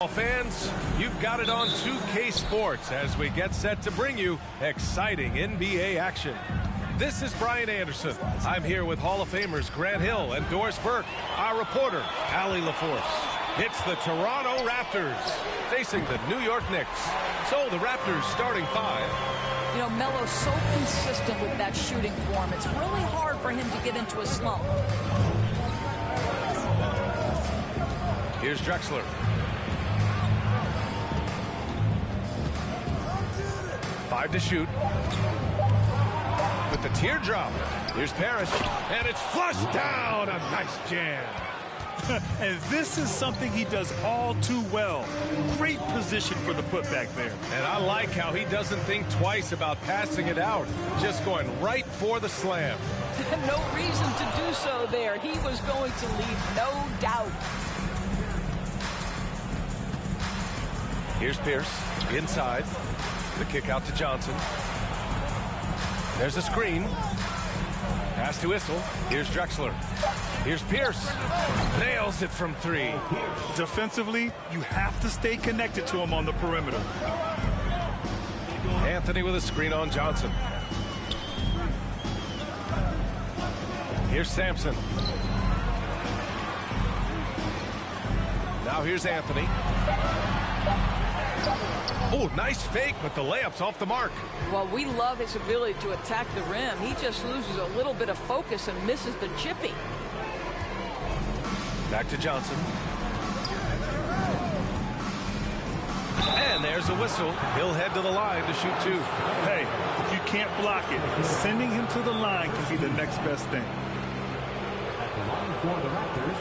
Fans, you've got it on 2K Sports as we get set to bring you exciting NBA action. This is Brian Anderson. I'm here with Hall of Famers Grant Hill and Doris Burke, our reporter, Allie LaForce. It's the Toronto Raptors facing the New York Knicks. So the Raptors starting five. You know, Melo's so consistent with that shooting form. It's really hard for him to get into a slump. Here's Drexler. Five to shoot. With the teardrop. Here's Parrish. And it's flushed down. A nice jam. And this is something he does all too well. Great position for the putback there. And I like how he doesn't think twice about passing it out. Just going right for the slam. No reason to do so there. He was going to leave no doubt. Here's Pierce. Inside. The kick out to Johnson. There's a screen. Pass to Issel. Here's Drexler. Here's Pierce. Nails it from three. Defensively, you have to stay connected to him on the perimeter. Anthony with a screen on Johnson. Here's Sampson. Now here's Anthony. Oh, nice fake, but the layup's off the mark. Well, we love his ability to attack the rim. He just loses a little bit of focus and misses the chippy. Back to Johnson. And there's a whistle. He'll head to the line to shoot two. Hey, if you can't block it, sending him to the line can be the next best thing. At the line for the Raptors,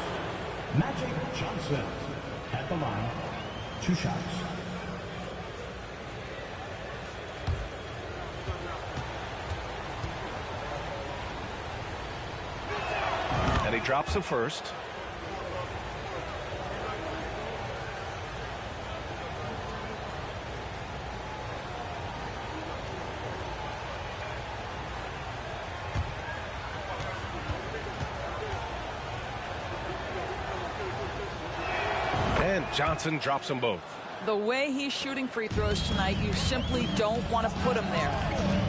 Magic Johnson. At the line, 2 shots. And he drops the first. And Johnson drops them both. The way he's shooting free throws tonight, you simply don't want to put him there.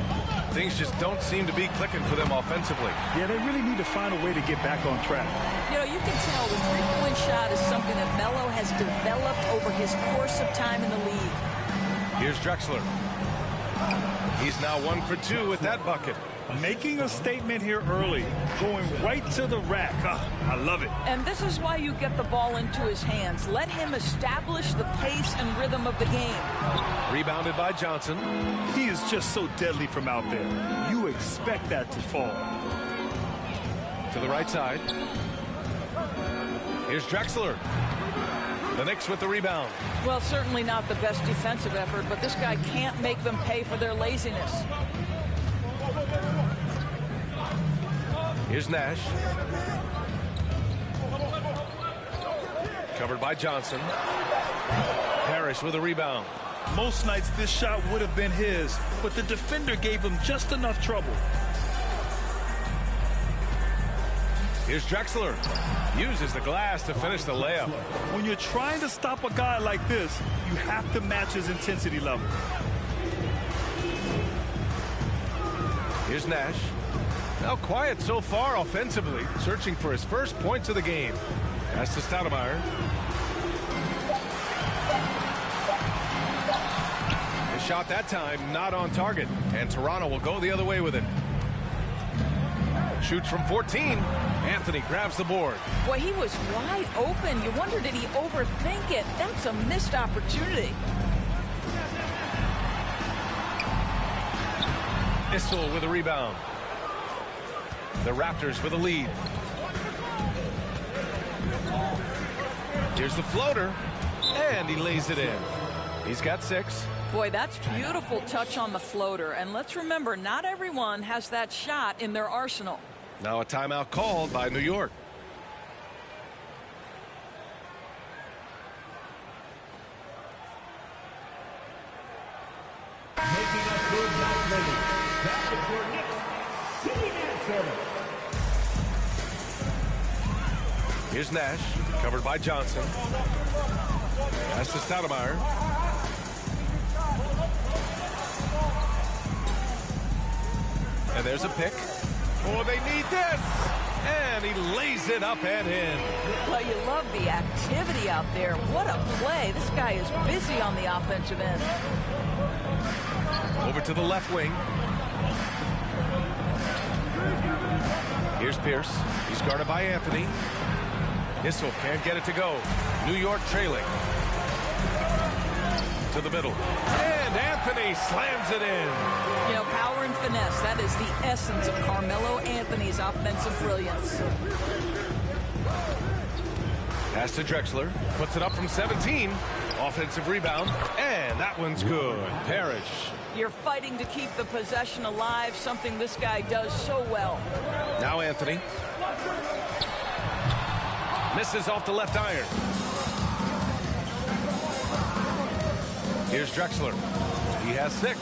Things just don't seem to be clicking for them offensively. Yeah, they really need to find a way to get back on track. You know, you can tell the three-point shot is something that Melo has developed over his course of time in the league. Here's Drexler. He's now 1 for 2 with that bucket. Making a statement here early, going right to the rack. I love it. And this is why you get the ball into his hands. Let him establish the pace and rhythm of the game. Rebounded by Johnson. He is just so deadly from out there. You expect that to fall. To the right side. Here's Drexler. The Knicks with the rebound. Well, certainly not the best defensive effort, but this guy can't make them pay for their laziness. Here's Nash. Covered by Johnson. Parrish with a rebound. Most nights this shot would have been his, but the defender gave him just enough trouble. Here's Drexler. Uses the glass to finish the layup. When you're trying to stop a guy like this, you have to match his intensity level. Here's Nash. Now quiet so far offensively, searching for his first points of the game. Pass to Stoudemire. His shot that time not on target, and Toronto will go the other way with it. Shoots from 14. Anthony grabs the board. Boy, he was wide open. You wonder, did he overthink it? That's a missed opportunity. Issel with a rebound. The Raptors with a lead. Here's the floater, and he lays it in. He's got 6. Boy, that's beautiful touch on the floater. And let's remember, not everyone has that shot in their arsenal. Now a timeout called by New York. Making a good night ready. That is your Knicks sitting answer. Here's Nash, covered by Johnson. Pass to Stoudemire. And there's a pick. Oh, they need this! And he lays it up and in. Well, you love the activity out there. What a play. This guy is busy on the offensive end. Over to the left wing. Here's Pierce. He's guarded by Anthony. Issel can't get it to go. New York trailing. To the middle. And Anthony slams it in. You know, power and finesse. That is the essence of Carmelo Anthony's offensive brilliance. Pass to Drexler. Puts it up from 17. Offensive rebound. And that one's good. Parrish. You're fighting to keep the possession alive, something this guy does so well. Now Anthony. Misses off the left iron. Here's Drexler. He has 6.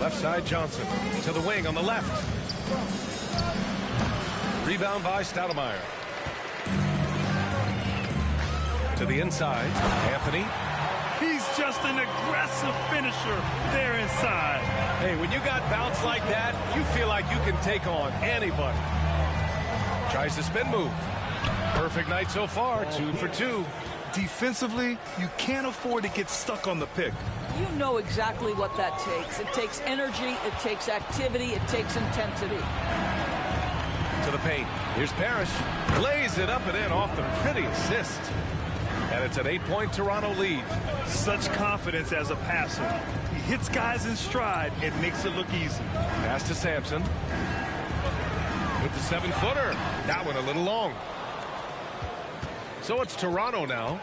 Left side Johnson. To the wing on the left. Rebound by Stoudemire. To the inside. Anthony. He's just an aggressive finisher there inside. Hey, when you got bounce like that, you feel like you can take on anybody. Tries the spin move. Perfect night so far, 2 for 2. Defensively, you can't afford to get stuck on the pick. You know exactly what that takes. It takes energy, it takes activity, it takes intensity. To the paint. Here's Parrish. Lays it up and in off the pretty assist. And it's an 8-point Toronto lead. Such confidence as a passer. He hits guys in stride and makes it look easy. Pass to Sampson. With the 7-footer. That one a little long. So it's Toronto now.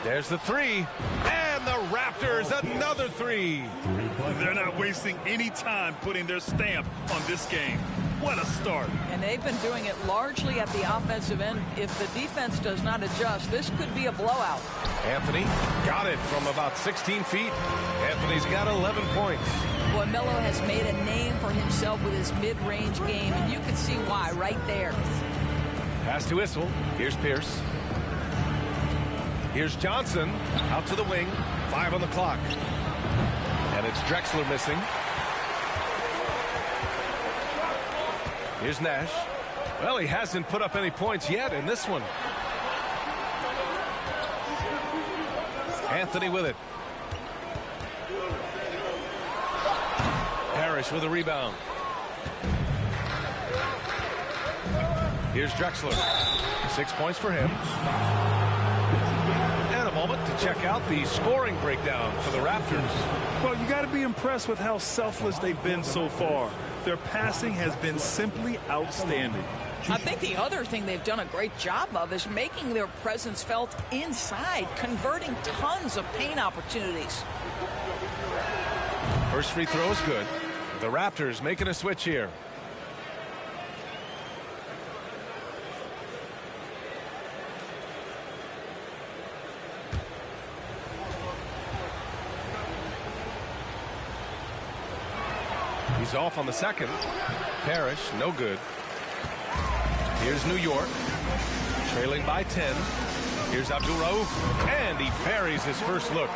There's the 3. And the Raptors, another 3. They're not wasting any time putting their stamp on this game. What a start. And they've been doing it largely at the offensive end. If the defense does not adjust, this could be a blowout. Anthony got it from about 16 feet. Anthony's got 11 points. Boy, Melo has made a name for himself with his mid-range game, and you can see why right there. Pass to Issel. Here's Pierce. Here's Johnson out to the wing. 5 on the clock. And it's Drexler missing. Here's Nash. Well, he hasn't put up any points yet in this one. Anthony with it. Parrish with a rebound. Here's Drexler. 6 points for him. And a moment to check out the scoring breakdown for the Raptors. Well, you got to be impressed with how selfless they've been so far. Their passing has been simply outstanding. I think the other thing they've done a great job of is making their presence felt inside, converting tons of paint opportunities. First free throw is good. The Raptors making a switch here. He's off on the second. Parrish, no good. Here's New York, trailing by 10. Here's Abdul-Rauf, and he buries his first look.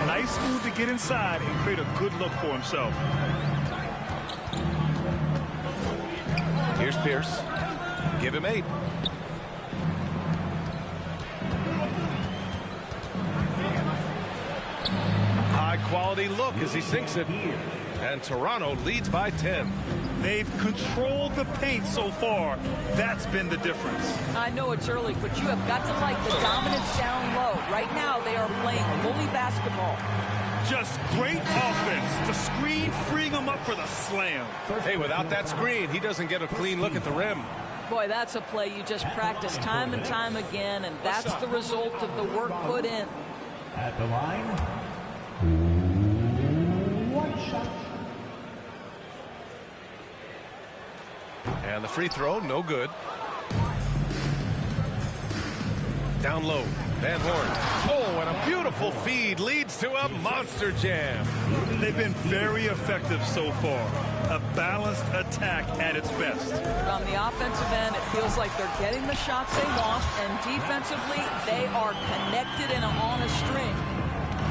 Nice move to get inside and create a good look for himself. Here's Pierce. Give him 8. High quality look as he sinks it. And Toronto leads by 10. They've controlled the paint so far. That's been the difference. I know it's early, but you have got to like the dominance down low. Right now, they are playing bully basketball. Just great offense. The screen freeing him up for the slam. Hey, without that screen, he doesn't get a clean look at the rim. Boy, that's a play you just practice time and time again, and that's the result of the work put in. At the line, 1 shot. And the free throw, no good. Down low. Van Horn. Oh, and a beautiful feed leads to a monster jam. They've been very effective so far. A balanced attack at its best. On the offensive end, it feels like they're getting the shots they want, and defensively, they are connected and on a string.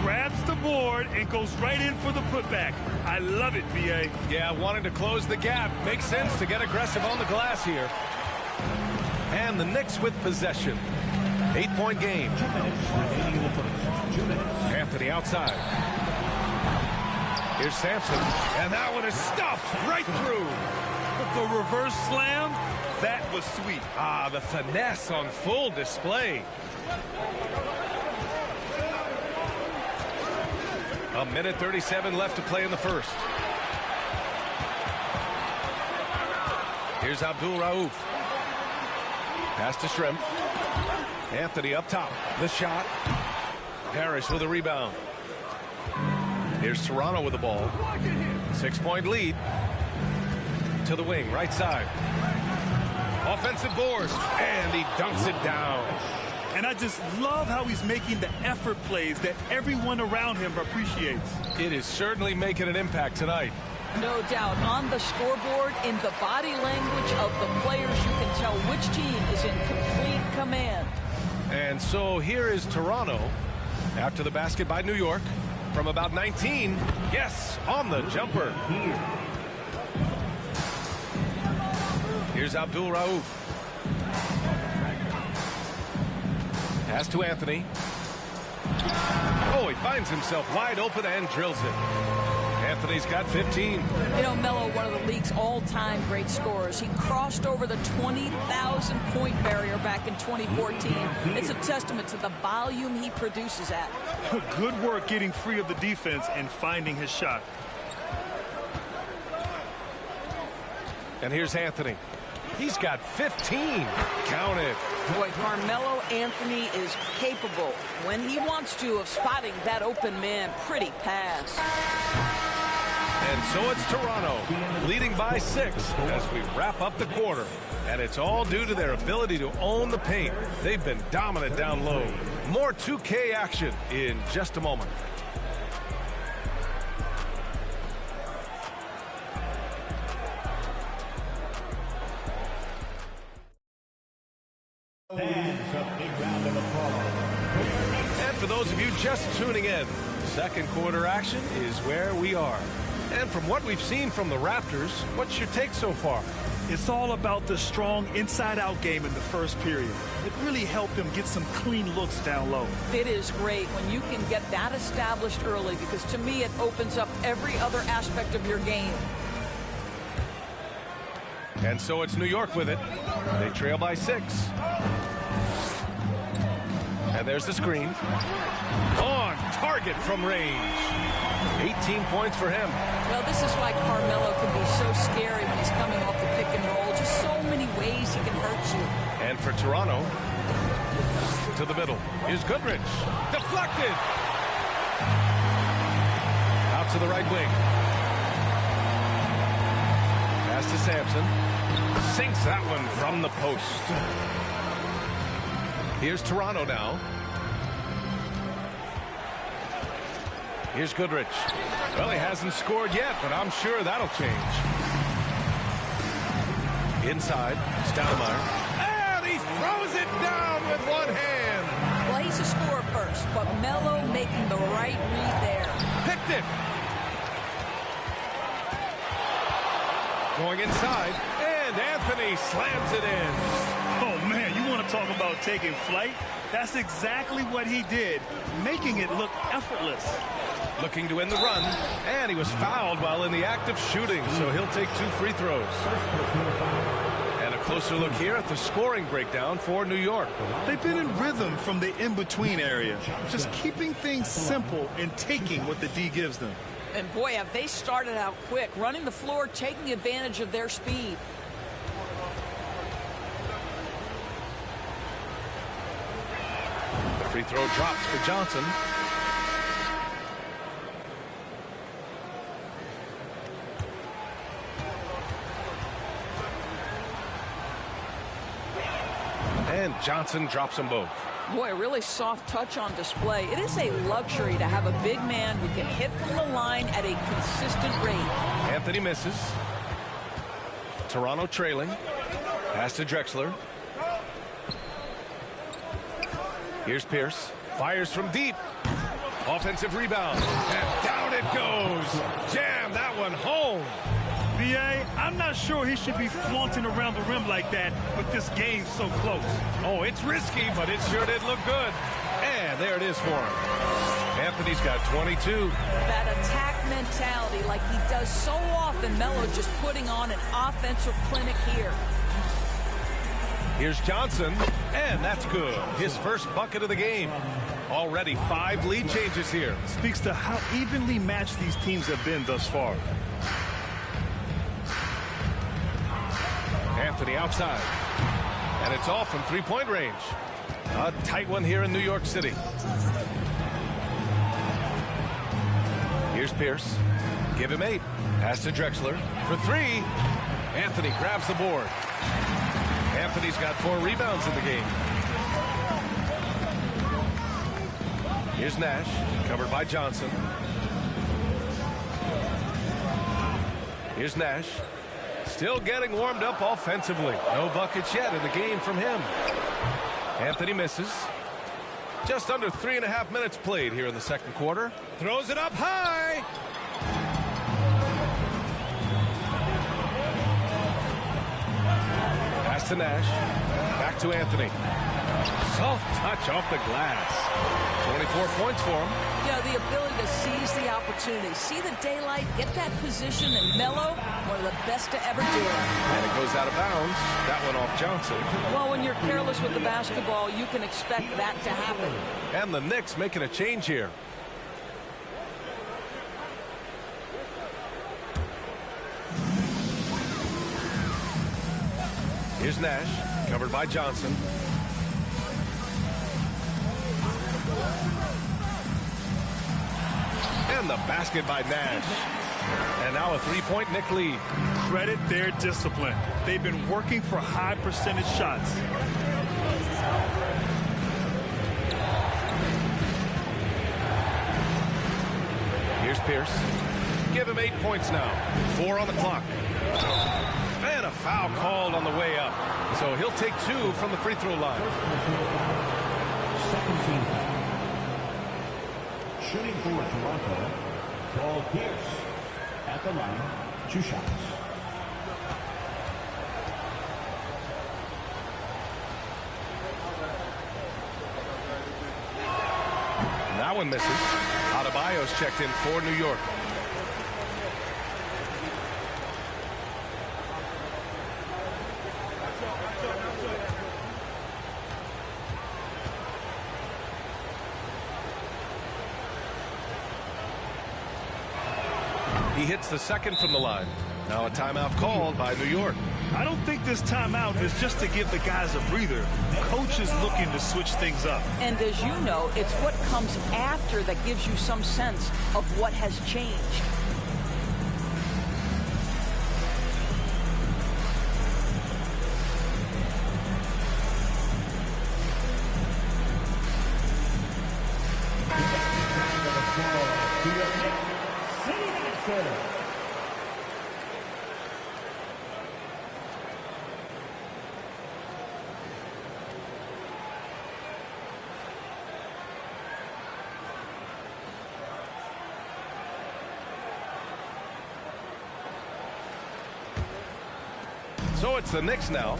Grabs the board and goes right in for the putback. I love it, B.A. Yeah, wanting to close the gap. Makes sense to get aggressive on the glass here. And the Knicks with possession. 8-point game. 2 minutes remaining in the first. 2 minutes. Anthony outside. Here's Sampson. And that one is stuffed right through. The reverse slam, that was sweet. Ah, the finesse on full display. A minute 37 left to play in the first. Here's Abdul Rauf. Pass to Shrimp. Anthony up top. The shot. Parrish with a rebound. Here's Toronto with the ball. 6-point lead. To the wing, right side. Offensive boards. And he dunks it down. And I just love how he's making the effort plays that everyone around him appreciates. It is certainly making an impact tonight. No doubt. On the scoreboard, in the body language of the players, you can tell which team is in complete command. And so here is Toronto after the basket by New York from about 19. Yes, on the jumper. Here's Abdul Rauf. Pass to Anthony. Oh, he finds himself wide open and drills it. Anthony's got 15. You know, Melo, one of the league's all-time great scorers. He crossed over the 20,000-point barrier back in 2014. It's a testament to the volume he produces at. Good work getting free of the defense and finding his shot. And here's Anthony. He's got 15. Count it. Boy, Carmelo Anthony is capable, when he wants to, of spotting that open man. Pretty pass. And so it's Toronto, leading by 6 as we wrap up the quarter. And it's all due to their ability to own the paint. They've been dominant down low. More 2K action in just a moment. And for those of you just tuning in, second quarter action is where we are. And from what we've seen from the Raptors, what's your take so far? It's all about the strong inside-out game in the first period. It really helped them get some clean looks down low. It is great when you can get that established early, because to me it opens up every other aspect of your game. And so it's New York with it. They trail by 6. And there's the screen. On target from range. 18 points for him. Well, this is why Carmelo can be so scary when he's coming off the pick and roll. Just so many ways he can hurt you. And for Toronto, to the middle. Here's Goodrich. Deflected. Out to the right wing. Pass to Sampson. Sinks that one from the post. Here's Toronto now. Here's Goodrich. Well, he hasn't scored yet, but I'm sure that'll change. Inside, Stoudemire. And he throws it down with one hand. Well, he's a scorer first, but Melo making the right read there. Picked it. Going inside, and Anthony slams it in. Oh, man, you want to talk about taking flight? That's exactly what he did, making it look effortless. Looking to end the run, and he was fouled while in the act of shooting, so he'll take 2 free throws. And a closer look here at the scoring breakdown for New York. They've been in rhythm from the in-between area, just keeping things simple and taking what the D gives them. And boy, have they started out quick, running the floor, taking advantage of their speed. The free throw drops for Johnson. And Johnson drops them both. Boy, a really soft touch on display. It is a luxury to have a big man who can hit from the line at a consistent rate. Anthony misses. Toronto trailing. Pass to Drexler. Here's Pierce. Fires from deep. Offensive rebound. And down it goes. Jam that one home. B.A., I'm not sure he should be flaunting around the rim like that, but this game's so close. Oh, it's risky, but it sure did look good. And there it is for him. Anthony's got 22. That attack mentality like he does so often. Melo just putting on an offensive clinic here. Here's Johnson, and that's good. His first bucket of the game. Already 5 lead changes here. Speaks to how evenly matched these teams have been thus far. Anthony outside. And it's off from three-point range. A tight one here in New York City. Here's Pierce. Give him 8. Pass to Drexler for 3. Anthony grabs the board. Anthony's got 4 rebounds in the game. Here's Nash, covered by Johnson. Here's Nash. Still getting warmed up offensively. No buckets yet in the game from him. Anthony misses. Just under 3.5 minutes played here in the second quarter. Throws it up high. Pass to Nash. Back to Anthony. Soft touch off the glass. 24 points for him. Yeah, the ability to seize the opportunity, see the daylight, get that position, and Melo, one of the best to ever do it. And it goes out of bounds. That one off Johnson. Well, when you're careless with the basketball, you can expect that to happen. And the Knicks making a change here. Here's Nash, covered by Johnson. And the basket by Nash. And now a 3-point Knick lead. Credit their discipline. They've been working for high percentage shots. Here's Pierce. Give him 8 points now. 4 on the clock. And a foul called on the way up. So he'll take 2 from the free throw line. Second team foul. Shooting for Toronto, Paul Pierce at the line, 2 shots. That one misses. Adebayo's checked in for New York. He hits the second from the line. Now a timeout called by New York. I don't think this timeout is just to give the guys a breather. Coach is looking to switch things up. And as you know, it's what comes after that gives you some sense of what has changed. So it's the Knicks now.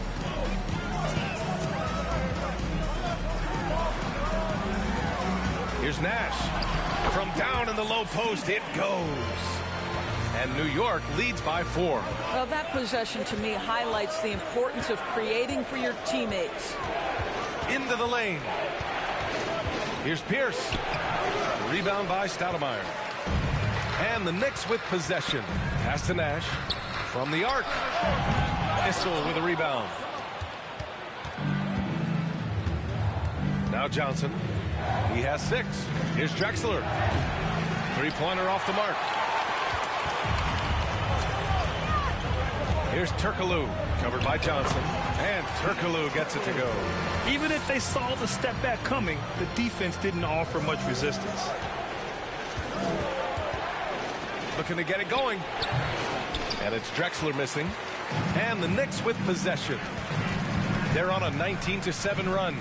Here's Nash. From down in the low post, it goes. And New York leads by 4. Well, that possession to me highlights the importance of creating for your teammates. Into the lane. Here's Pierce. Rebound by Stoudemire. And the Knicks with possession. Pass to Nash. From the arc. Issel with a rebound. Now Johnson. He has 6. Here's Drexler. 3-pointer off the mark. Here's Turkoglu, covered by Johnson. And Turkoglu gets it to go. Even if they saw the step back coming, the defense didn't offer much resistance. Looking to get it going. And it's Drexler missing. And the Knicks with possession. They're on a 19-7 run.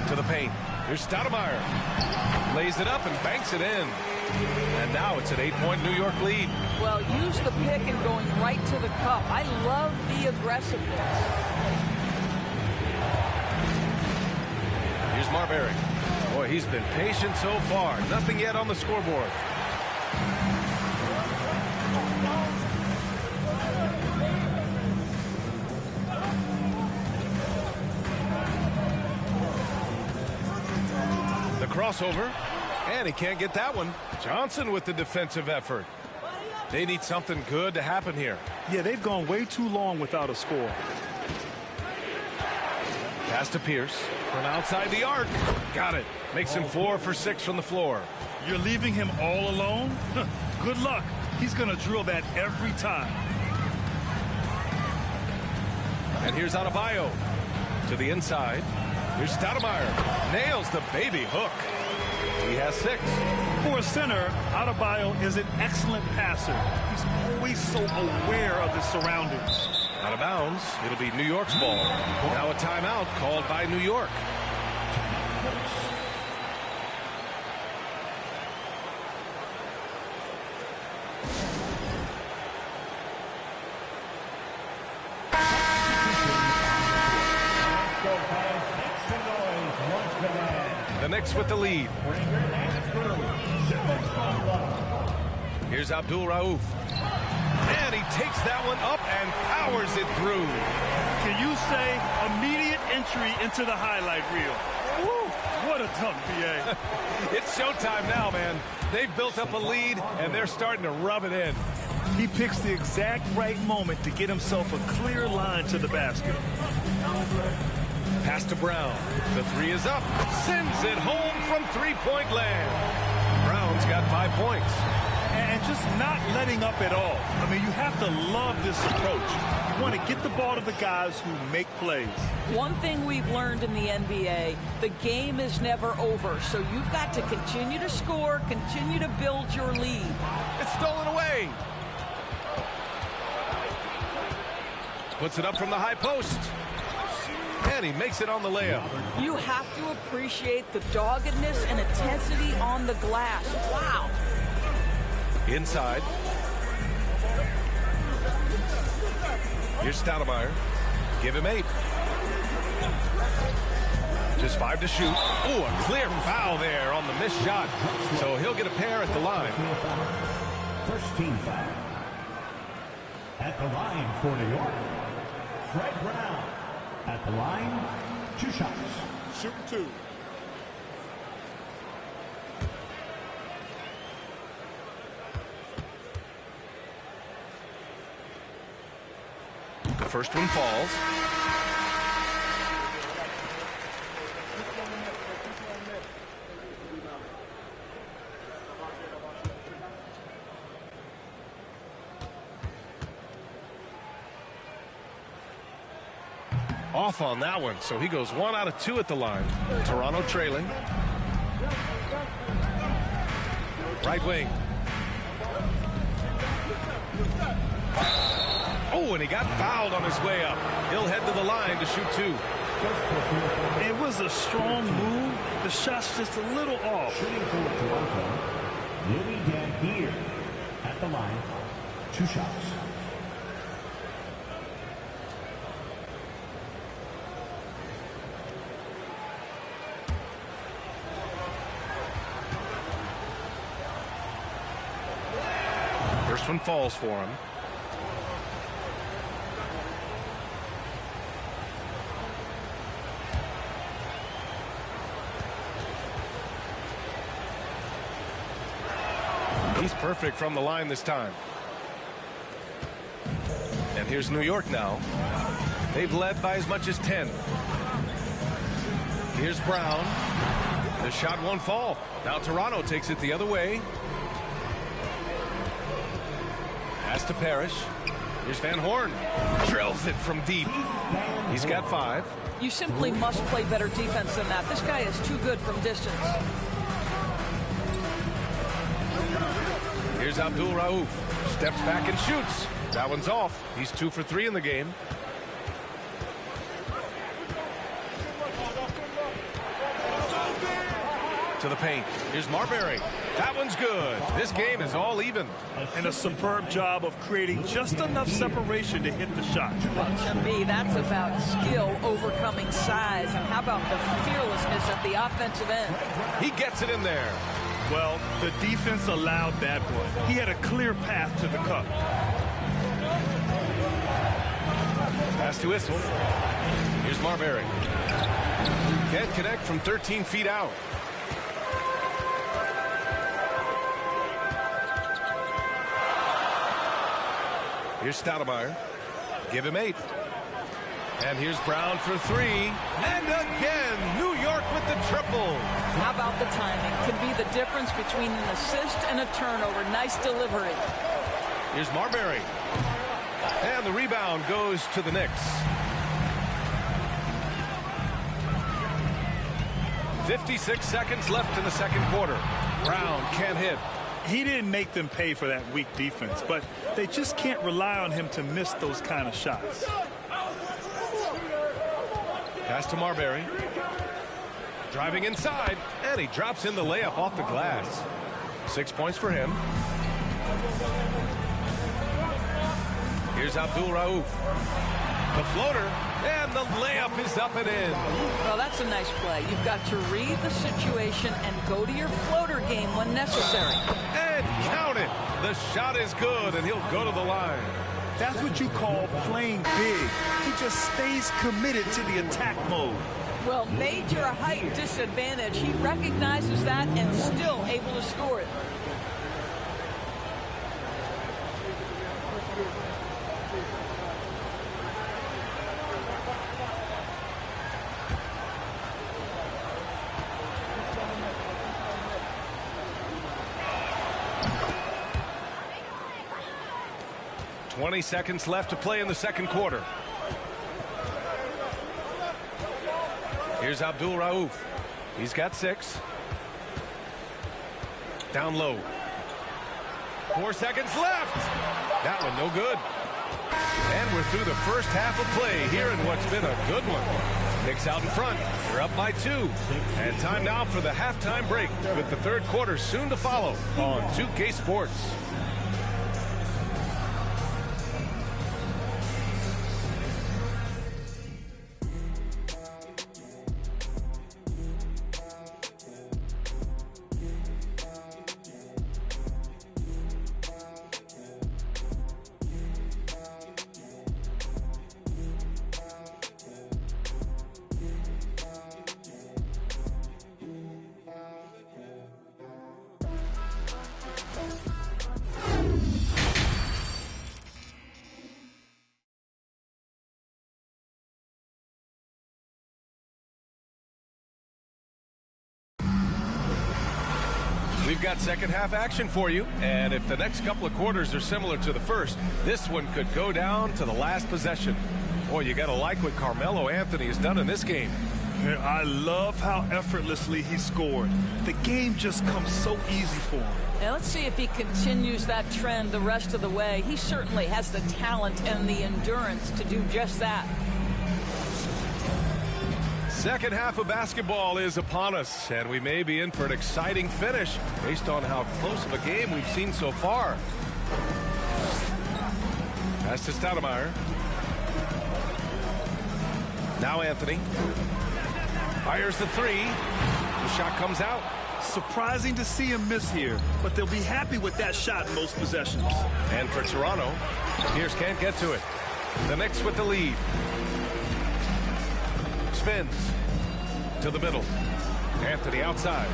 To the paint. Here's Stoudemire. Lays it up and banks it in. And now it's an 8-point New York lead. Well, use the pick and going right to the cup. I love the aggressiveness. Here's Marbury. Boy, he's been patient so far. Nothing yet on the scoreboard. The crossover. And he can't get that one. Johnson with the defensive effort. They need something good to happen here. Yeah, they've gone way too long without a score. Pass to Pierce from outside the arc. Got it. Makes him 4 for 6 from the floor. You're leaving him all alone? Good luck. He's going to drill that every time. And here's Adebayo to the inside. Here's Stoudemire. Nails the baby hook. He has 6. For a center, Adebayo is an excellent passer. He's always so aware of his surroundings. Out of bounds. It'll be New York's ball. Now a timeout called by New York. The Knicks with the lead. Here's Abdul Rauf. And he takes that one up and powers it through. Can you say immediate entry into the highlight reel? Woo, what a dunk, B.A. It's showtime now, man. They've built up a lead, and they're starting to rub it in. He picks the exact right moment to get himself a clear line to the basket. Pass to Brown. The 3 is up. Sends it home from three-point land. Brown's got 5 points. And just not letting up at all. I mean, you have to love this approach. You want to get the ball to the guys who make plays. One thing we've learned in the NBA, the game is never over. So you've got to continue to score, continue to build your lead. It's stolen away. Puts it up from the high post. And he makes it on the layup. You have to appreciate the doggedness and intensity on the glass. Wow. Inside. Here's Stoudemire. Give him 8. Just 5 to shoot. Oh, a clear foul there on the missed shot. So he'll get a pair at the line. First team foul. At the line for New York, Fred Brown. At the line, 2 shots. Shoot 2. The first one falls. Off on that one, so he goes 1 out of 2 at the line. Toronto trailing. Right wing. Oh, and he got fouled on his way up. He'll head to the line to shoot 2. It was a strong move. The shot's just a little off. Shooting for Toronto, Louis Dampier. At the line, 2 shots. First one falls for him. He's perfect from the line this time. And here's New York now. They've led by as much as 10. Here's Brown. The shot won't fall. Now Toronto takes it the other way. Pass to Parrish. Here's Van Horn. Drills it from deep. He's got 5. You simply must play better defense than that. This guy is too good from distance. Here's Abdul Rauf. Steps back and shoots. That one's off. He's 2 for 3 in the game. To the paint. Here's Marbury. That one's good. This game is all even. And a superb job of creating just enough separation to hit the shot. To me, that's about skill overcoming size. And how about the fearlessness at the offensive end? He gets it in there. Well, the defense allowed that one. He had a clear path to the cup. Pass to Issel. Here's Marbury. Can't connect from 13 feet out. Here's Stoudemire. Give him 8. And here's Brown for 3. And again, New York with the triple. How about the timing? Could be the difference between an assist and a turnover. Nice delivery. Here's Marbury. And the rebound goes to the Knicks. 56 seconds left in the second quarter. Brown can't hit. He didn't make them pay for that weak defense, but they just can't rely on him to miss those kind of shots. Pass to Marbury. Driving inside, and he drops in the layup off the glass. 6 points for him. Here's Abdul Rauf. The floater, and the layup is up and in. Well, that's a nice play. You've got to read the situation and go to your floater game when necessary. And count it. The shot is good, and he'll go to the line. That's what you call playing big. He just stays committed to the attack mode. Well, major height disadvantage. He recognizes that and still able to score it. .20 seconds left to play in the second quarter. Here's Abdul Rauf. He's got 6. Down low. 4 seconds left. That one no good. And we're through the first half of play here in what's been a good one. Knicks out in front. They're up by 2. And time now for the halftime break with the third quarter soon to follow on 2K Sports. We've got second half action for you, and if the next couple of quarters are similar to the first, this one could go down to the last possession. Boy, you gotta like what Carmelo Anthony has done in this game. I love how effortlessly he scored. The game just comes so easy for him. Now let's see if he continues that trend the rest of the way. He certainly has the talent and the endurance to do just that. Second half of basketball is upon us, and we may be in for an exciting finish based on how close of a game we've seen so far. Pass to Stoudemire. Now Anthony. Fires the 3. The shot comes out. Surprising to see him miss here, but they'll be happy with that shot in most possessions. And for Toronto, Pierce can't get to it. The Knicks with the lead. Spins to the middle. Anthony outside.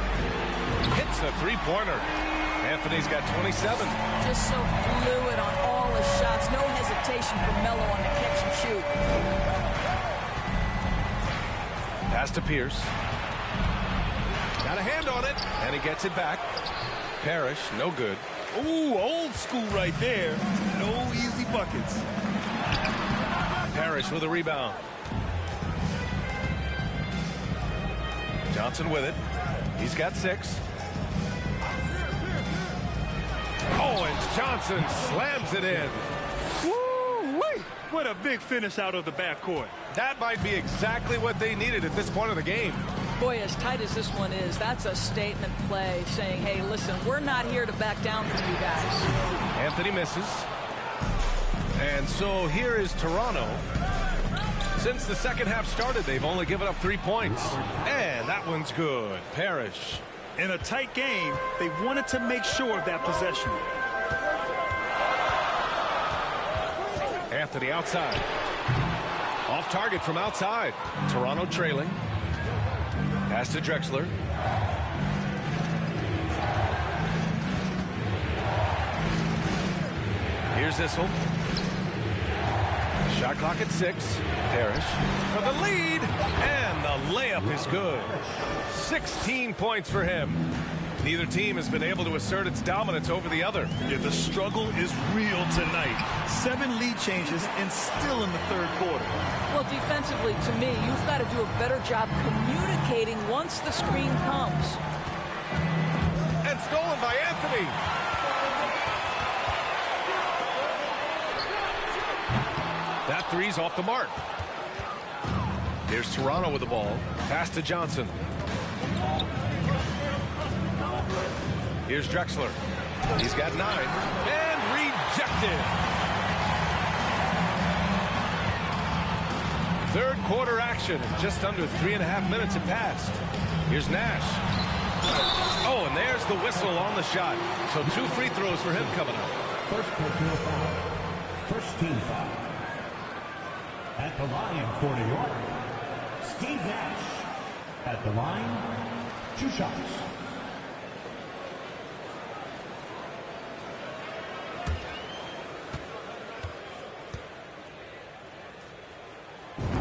Hits the three-pointer. Anthony's got 27. Just so fluid on all his shots. No hesitation for Melo on the catch and shoot. Pass to Pierce. Got a hand on it, and he gets it back. Parrish, no good. Ooh, old school right there. No easy buckets. Parrish with a rebound. Johnson with it. He's got 6. Oh, and Johnson slams it in. Woo-wee! What a big finish out of the backcourt. That might be exactly what they needed at this point of the game. Boy, as tight as this one is, that's a statement play saying, hey, listen, we're not here to back down from you guys. Anthony misses. And so here is Toronto. Since the second half started, they've only given up 3 points. And that one's good. Parrish. In a tight game, they wanted to make sure of that possession. Anthony outside. Off target from outside. Toronto trailing. Pass to Drexler. Here's Issel. Shot clock at 6. Parrish for the lead. And the layup is good. 16 points for him. Neither team has been able to assert its dominance over the other. Yeah, the struggle is real tonight. 7 lead changes and still in the third quarter. Well, defensively, to me, you've got to do a better job communicating once the screen comes. And stolen by Anthony. That three's off the mark. Here's Toronto with the ball. Pass to Johnson. Here's Drexler. He's got 9. And rejected. Third quarter action. Just under 3.5 minutes have passed. Here's Nash. Oh, and there's the whistle on the shot. So 2 free throws for him coming up. First personal foul. First team foul. At the line for New York, Steve Nash. At the line, 2 shots.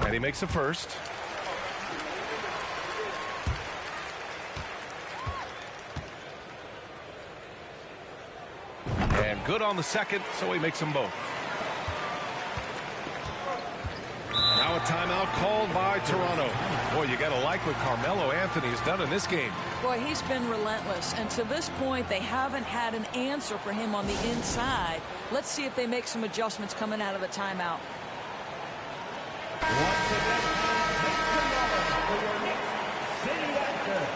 And he makes a first. And good on the second, so he makes them both. Now a timeout called by Toronto. Boy, you got to like what Carmelo Anthony has done in this game. Boy, he's been relentless. And to this point, they haven't had an answer for him on the inside. Let's see if they make some adjustments coming out of the timeout. Once again, make some noise for your Knicks City Raptors.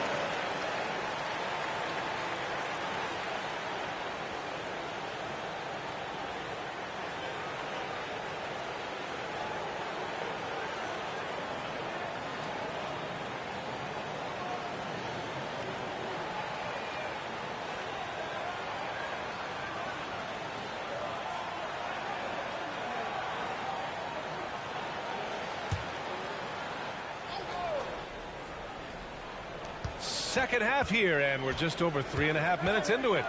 Second half here, and we're just over 3.5 minutes into it.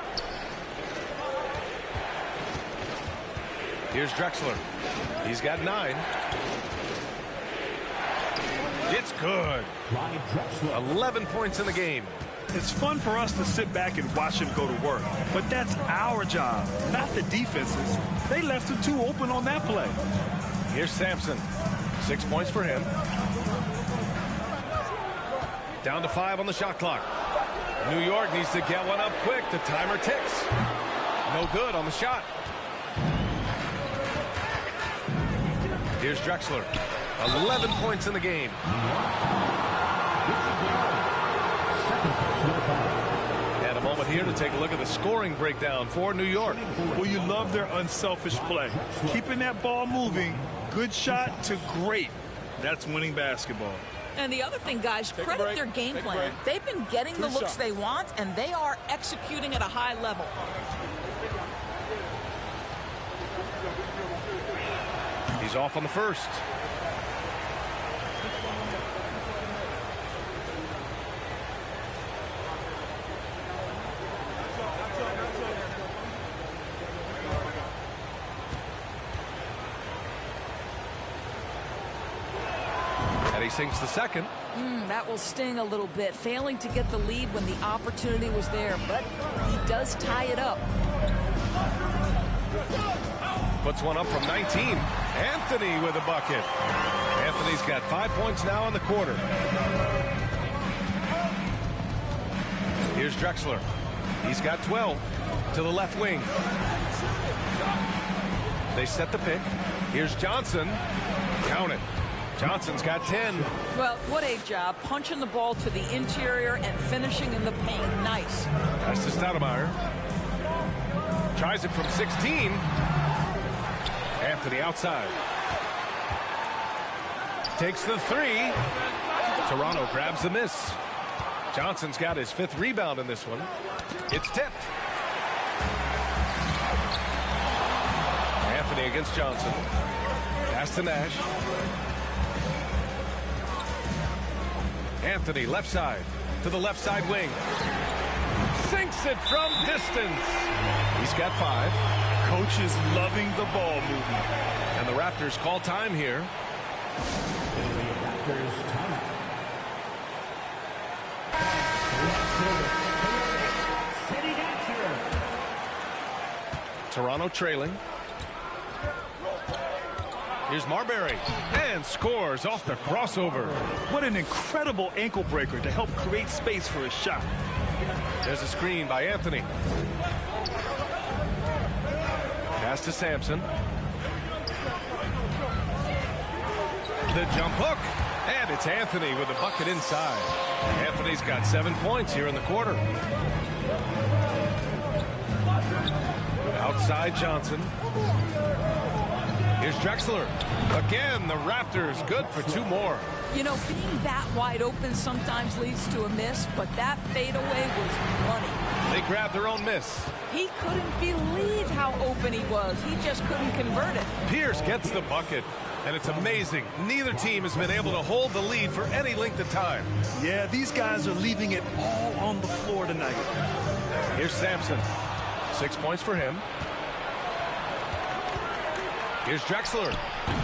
Here's Drexler. He's got 9. It's good. 11 points in the game. It's fun for us to sit back and watch him go to work, but that's our job, not the defense's. They left him too open on that play. Here's Sampson. 6 points for him. Down to 5 on the shot clock. New York needs to get one up quick. The timer ticks. No good on the shot. Here's Drexler. 11 points in the game. And a moment here to take a look at the scoring breakdown for New York. Well, you love their unselfish play. Keeping that ball moving, good shot to great. That's winning basketball. And the other thing, guys, credit their game plan. They've been getting the looks they want, and they are executing at a high level. He's off on the first. And he sinks the second. That will sting a little bit, failing to get the lead when the opportunity was there, but he does tie it up. Puts one up from 19. Anthony with a bucket. Anthony's got 5 points now in the quarter. Here's Drexler. He's got 12 to the left wing. They set the pick. Here's Johnson. Count it. Johnson's got 10. Well, what a job. Punching the ball to the interior and finishing in the paint. Nice. Pass to Stoudemire. Tries it from 16. Anthony outside. Takes the three. Toronto grabs the miss. Johnson's got his 5th rebound in this one. It's tipped. Anthony against Johnson. Pass to Nash. Anthony left side to the left side wing. Sinks it from distance. He's got 5. Coach is loving the ball movement. And the Raptors call time here. Raptors timeout. City Dancer. Toronto trailing. Here's Marbury. And scores off the crossover. What an incredible ankle breaker to help create space for a shot. There's a screen by Anthony. Pass to Sampson. The jump hook. And it's Anthony with a bucket inside. Anthony's got 7 points here in the quarter. Outside Johnson. Here's Drexler. Again, the Raptors good for 2 more. You know, being that wide open sometimes leads to a miss, but that fadeaway was money. They grabbed their own miss. He couldn't believe how open he was. He just couldn't convert it. Pierce gets the bucket. And it's amazing. Neither team has been able to hold the lead for any length of time. Yeah, these guys are leaving it all on the floor tonight. Here's Sampson. 6 points for him. Here's Drexler.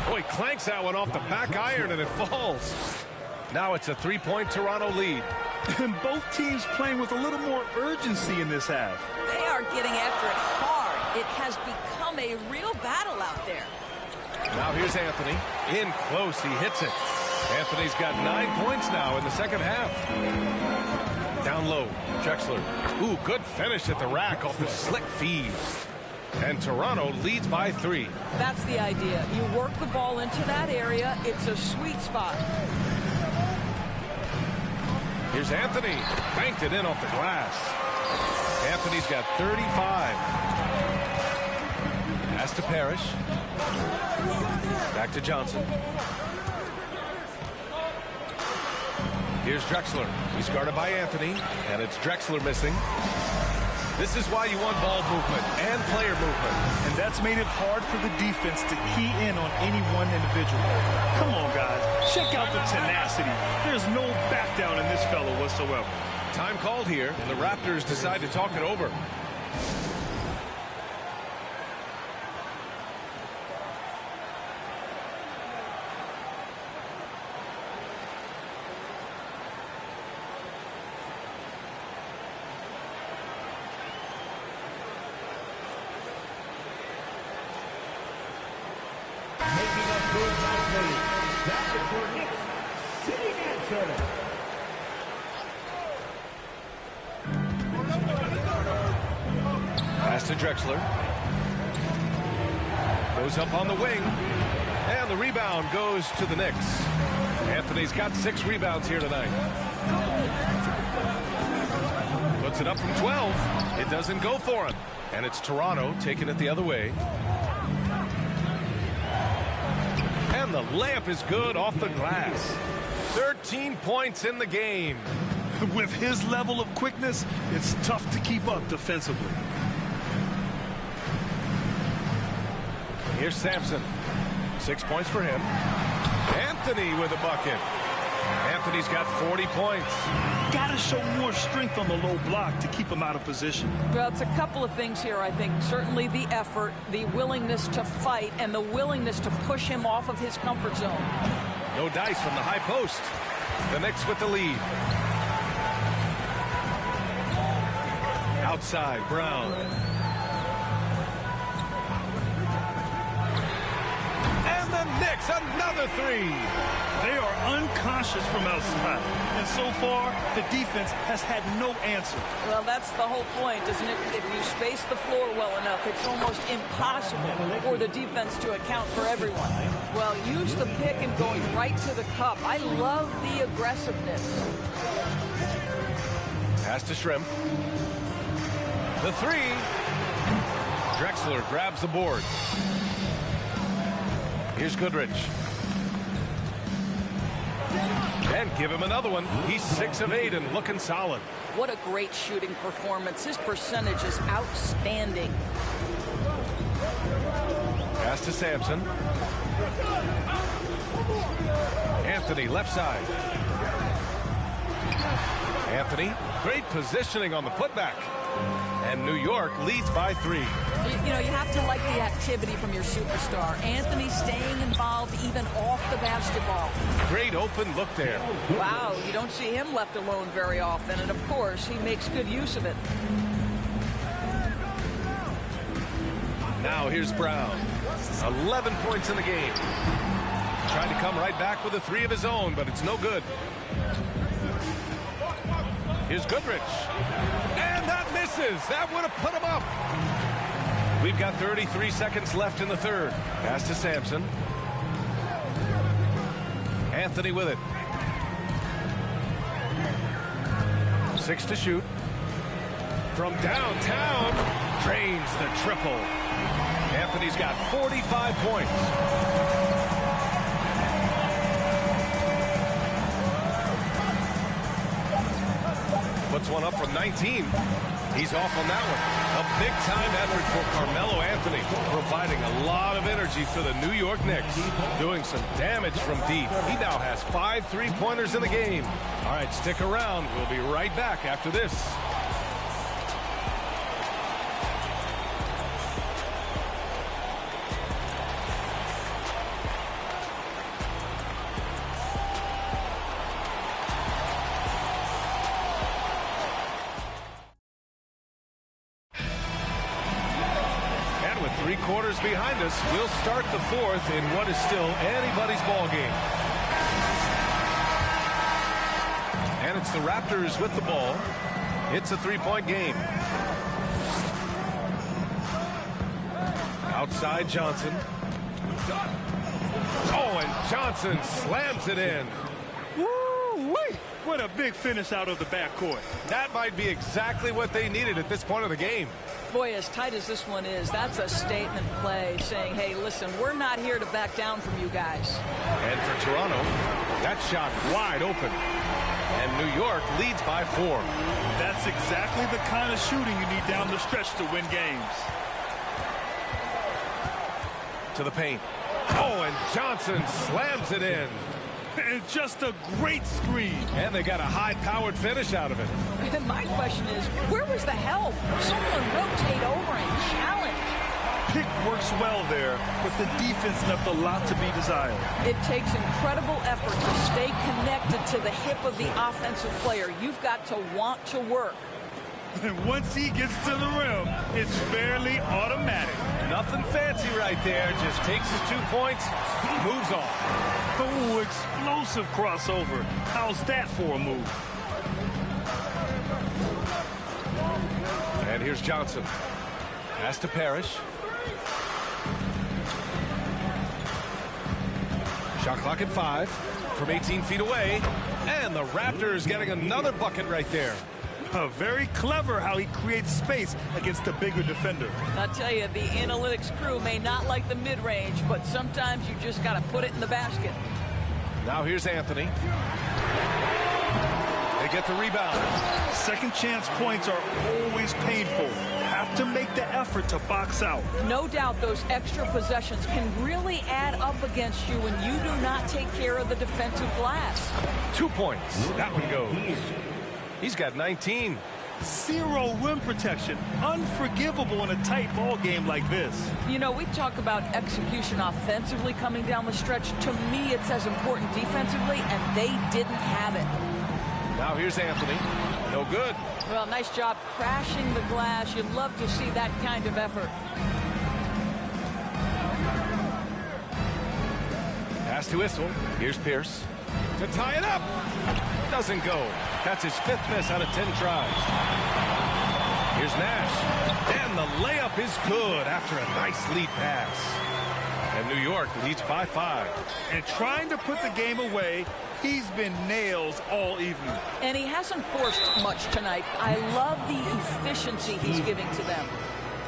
Oh, he clanks that one off the back iron and it falls. Now it's a 3-point Toronto lead. And both teams playing with a little more urgency in this half. They are getting after it hard. It has become a real battle out there. Now here's Anthony. In close, he hits it. Anthony's got 9 points now in the second half. Down low, Drexler. Ooh, good finish at the rack off the slick feed. And Toronto leads by 3. That's the idea. You work the ball into that area. It's a sweet spot. Here's Anthony. Banked it in off the glass. Anthony's got 35. Pass to Parrish. Back to Johnson. Here's Drexler. He's guarded by Anthony, and it's Drexler missing. This is why you want ball movement and player movement. And that's made it hard for the defense to key in on any one individual. Come on, guys. Check out the tenacity. There's no back down in this fellow whatsoever. Time called here, and the Raptors decide to talk it over. Making up good nicely. That is for Knicks. City Dancer. Pass to Drexler. Goes up on the wing. And the rebound goes to the Knicks. Anthony's got 6 rebounds here tonight. Puts it up from 12. It doesn't go for him. And it's Toronto taking it the other way. And the layup is good off the glass. 13 points in the game. With his level of quickness, it's tough to keep up defensively. Here's Sampson. 6 points for him. Anthony with a bucket. Anthony's got 40 points. Gotta show more strength on the low block to keep him out of position. Well, it's a couple of things here, I think. Certainly the effort, the willingness to fight, and the willingness to push him off of his comfort zone. No dice from the high post. The Knicks with the lead. Outside, Brown. Knicks, another three. They are unconscious from outside. And so far, the defense has had no answer. Well, that's the whole point, isn't it? If you space the floor well enough, it's almost impossible for the defense to account for everyone. Well, use the pick and going right to the cup. I love the aggressiveness. Pass to Shrimp. The three. Drexler grabs the board. Here's Goodrich. And give him another one. He's 6 of 8 and looking solid. What a great shooting performance. His percentage is outstanding. Pass to Sampson. Anthony, left side. Anthony, great positioning on the putback. And New York leads by 3. You know, you have to like the activity from your superstar. Anthony staying involved even off the basketball. Great open look there. Wow, you don't see him left alone very often. And, of course, he makes good use of it. Now here's Brown. 11 points in the game. Trying to come right back with a 3 of his own, but it's no good. Here's Goodrich. And that misses. That would have put him up. We've got 33 seconds left in the third. Pass to Sampson. Anthony with it. 6 to shoot. From downtown, drains the triple. Anthony's got 45 points. Puts one up from 19. He's off on that one. A big-time effort for Carmelo Anthony, providing a lot of energy for the New York Knicks, doing some damage from deep. He now has 5 3-pointers in the game. All right, stick around. We'll be right back after this. Quarters behind us, we'll start the fourth in what is still anybody's ball game. And it's the Raptors with the ball. It's a 3-point game. Outside Johnson. Oh, and Johnson slams it in. Woo-wee! What a big finish out of the backcourt. That might be exactly what they needed at this point of the game. Boy, as tight as this one is, that's a statement play saying, hey, listen, we're not here to back down from you guys. And for Toronto, that shot wide open. And New York leads by 4. That's exactly the kind of shooting you need down the stretch to win games. To the paint. Oh, and Johnson slams it in. And just a great screen. And they got a high-powered finish out of it. And my question is, where was the help? Someone rotate over and challenge. Pick works well there, but the defense left a lot to be desired. It takes incredible effort to stay connected to the hip of the offensive player. You've got to want to work. And once he gets to the rim, it's fairly automatic. Nothing fancy right there. Just takes his 2 points, moves on. Oh, explosive crossover. How's that for a move? And here's Johnson. Pass to Parrish. Shot clock at 5 from 18 feet away. And the Raptors getting another bucket right there. Very clever how he creates space against a bigger defender. I'll tell you, the analytics crew may not like the mid-range, but sometimes you just got to put it in the basket. Now here's Anthony. They get the rebound. Second chance points are always painful. Have to make the effort to box out. No doubt those extra possessions can really add up against you when you do not take care of the defensive glass. 2 points. That one goes. He's got 19. Zero rim protection. Unforgivable in a tight ball game like this. You know, we talk about execution offensively coming down the stretch. To me, it's as important defensively, and they didn't have it. Now here's Anthony. No good. Well, nice job crashing the glass. You'd love to see that kind of effort. Pass to Issel. Here's Pierce. To tie it up. Doesn't go. That's his 5th miss out of 10 tries. Here's Nash. And the layup is good after a nice lead pass. And New York leads by 5. And trying to put the game away, he's been nails all evening. And he hasn't forced much tonight. I love the efficiency he's giving to them.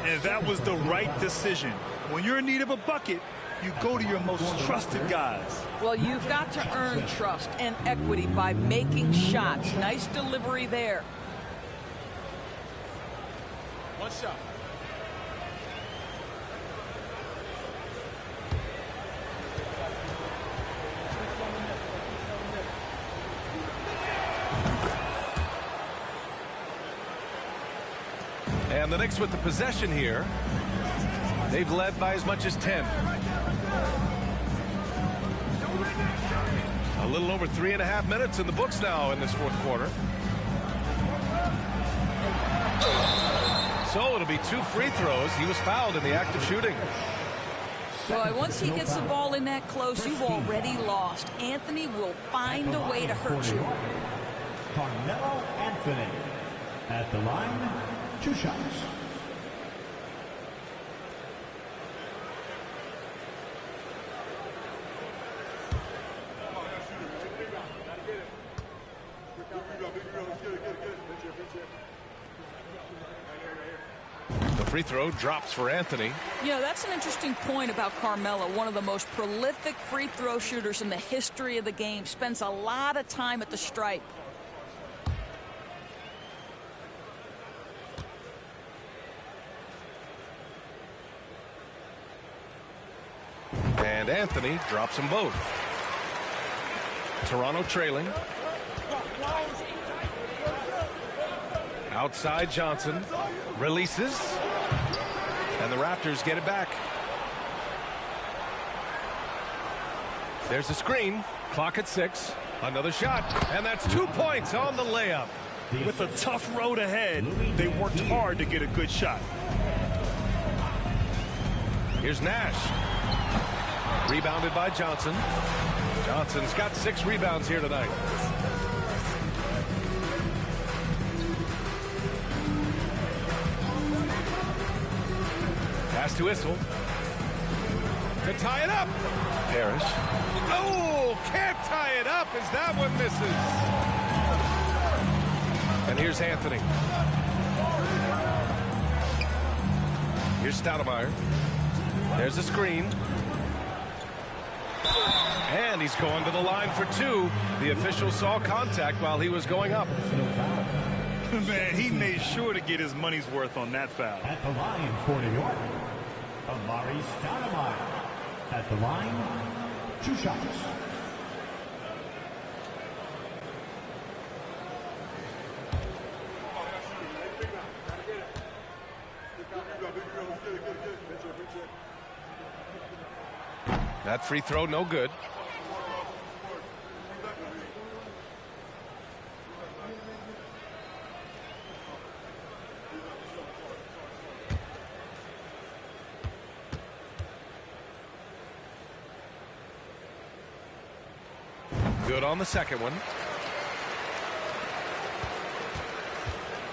And that was the right decision. When you're in need of a bucket, you go to your most trusted guys. Well, you've got to earn trust and equity by making shots. Nice delivery there. One shot. And the Knicks with the possession here. They've led by as much as 10. A little over 3.5 minutes in the books now in this 4th quarter. So it'll be 2 free throws. He was fouled in the act of shooting. Boy, once he gets the ball in that close, you've already lost. Anthony will find a way to hurt you. Carmelo Anthony at the line, 2 shots. The free throw drops for Anthony. You know, that's an interesting point about Carmelo, one of the most prolific free throw shooters in the history of the game. Spends a lot of time at the stripe. And Anthony drops them both. Toronto trailing. Outside Johnson. Releases. And the Raptors get it back. There's a screen. Clock at 6. Another shot. And that's 2 points on the layup. With a tough road ahead, they worked hard to get a good shot. Here's Nash. Rebounded by Johnson. Johnson's got 6 rebounds here tonight. Pass to Issel. To tie it up. Parrish. Oh, can't tie it up as that one misses. And here's Anthony. Here's Stoudemire. There's a screen. And he's going to the line for 2. The official saw contact while he was going up. Man, he made sure to get his money's worth on that foul. At the line for New York, Amari Stoudemire. At the line, 2 shots. That free throw, no good. Good on the second one.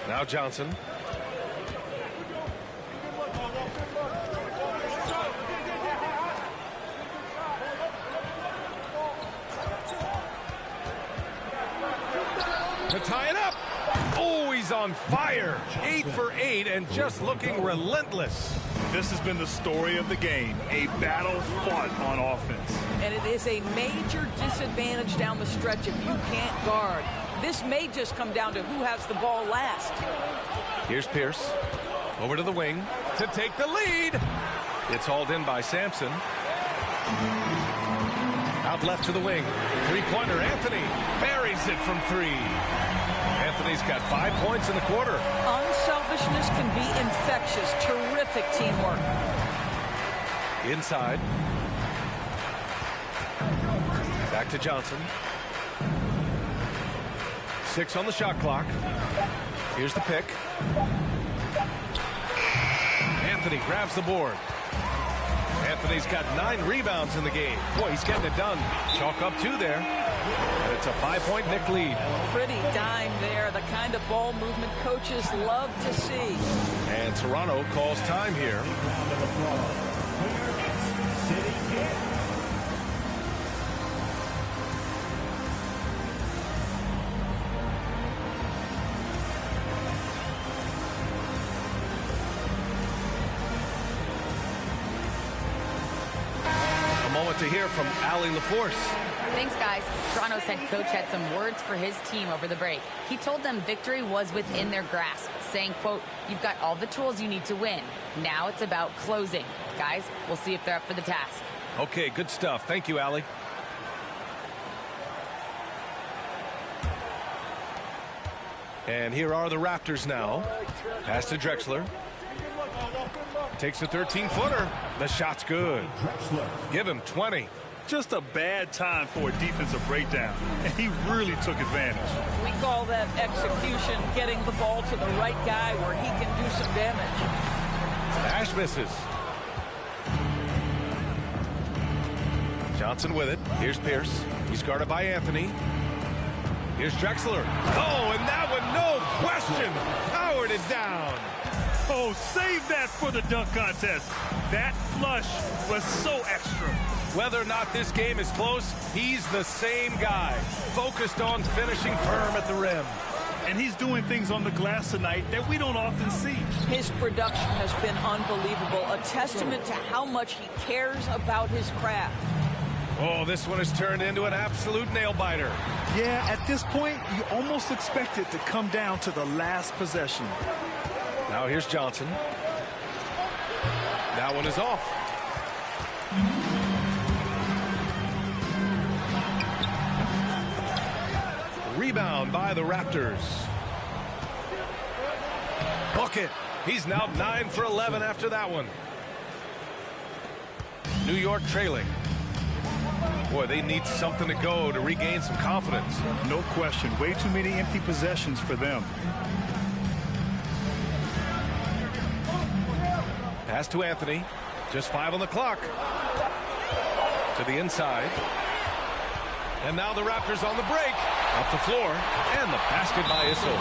Now Johnson. To tie it up. Oh, he's on fire. 8 for 8 and just looking relentless. This has been the story of the game. A battle fought on offense. And it is a major disadvantage down the stretch if you can't guard. This may just come down to who has the ball last. Here's Pierce. Over to the wing to take the lead. It's hauled in by Sampson. Out left to the wing. Three-pointer, Anthony buries it from 3. Anthony's got 5 points in the quarter. Unselfishness can be infectious. Terrific teamwork. Inside. Back to Johnson. 6 on the shot clock. Here's the pick. Anthony grabs the board. Anthony's got 9 rebounds in the game. Boy, he's getting it done. Chalk up 2 there. And it's a 5-point Knick lead. Pretty dime there. The kind of ball movement coaches love to see. And Toronto calls time here. To hear from Allie LaForce. Thanks, guys. Toronto's head coach had some words for his team over the break. He told them victory was within their grasp, saying, quote, "You've got all the tools you need to win. Now it's about closing. Guys, we'll see if they're up for the task." Okay, good stuff. Thank you, Allie. And here are the Raptors now. Pass to Drexler. Takes a 13-footer. The shot's good. Give him 20. Just a bad time for a defensive breakdown, and he really took advantage. We call that execution, getting the ball to the right guy where he can do some damage. Nash misses. Johnson with it. Here's Pierce. He's guarded by Anthony. Here's Drexler. Oh, and that one, no question, powered it down. Oh, save that for the dunk contest. That flush was so extra. Whether or not this game is close, he's the same guy, focused on finishing firm at the rim. And he's doing things on the glass tonight that we don't often see. His production has been unbelievable, a testament to how much he cares about his craft. Oh, this one has turned into an absolute nail-biter. Yeah, at this point, you almost expect it to come down to the last possession. Now here's Johnson. That one is off. Rebound by the Raptors. Bucket. He's now 9 for 11 after that one. New York trailing. Boy, they need something to go to regain some confidence. No question. Way too many empty possessions for them. Pass to Anthony. Just 5 on the clock. To the inside. And now the Raptors on the break. Up the floor. And the basket by Issel.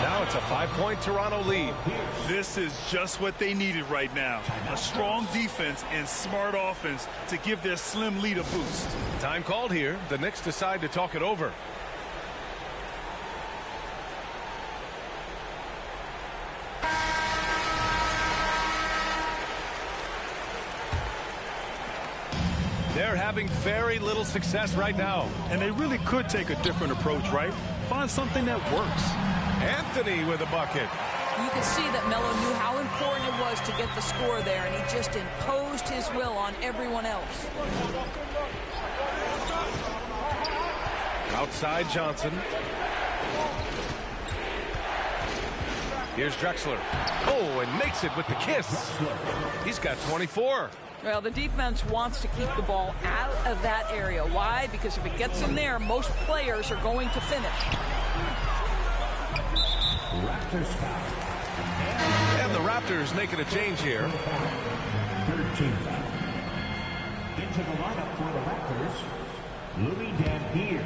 Now it's a 5-point Toronto lead. This is just what they needed right now. A strong defense and smart offense to give their slim lead a boost. Time called here. The Knicks decide to talk it over. They're having very little success right now. And they really could take a different approach, right? Find something that works. Anthony with a bucket. You can see that Melo knew how important it was to get the score there, and he just imposed his will on everyone else. Outside Johnson. Here's Drexler. Oh, and makes it with the kiss. He's got 24. Well, the defense wants to keep the ball out of that area. Why? Because if it gets in there, most players are going to finish. And the Raptors making a change here. 13 foul. Into the lineup for the Raptors, Louis Dampier.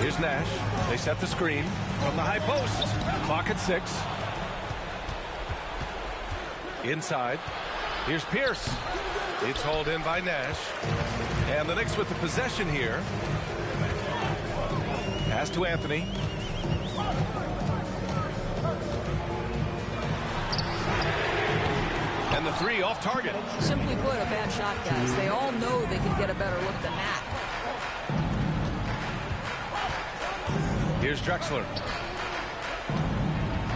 Here's Nash. They set the screen from the high post. Clock at 6. Inside. Here's Pierce. It's hauled in by Nash. And the Knicks with the possession here. Pass to Anthony. And the 3 off target. Simply put, a bad shot, guys. They all know they can get a better look than that. Here's Drexler.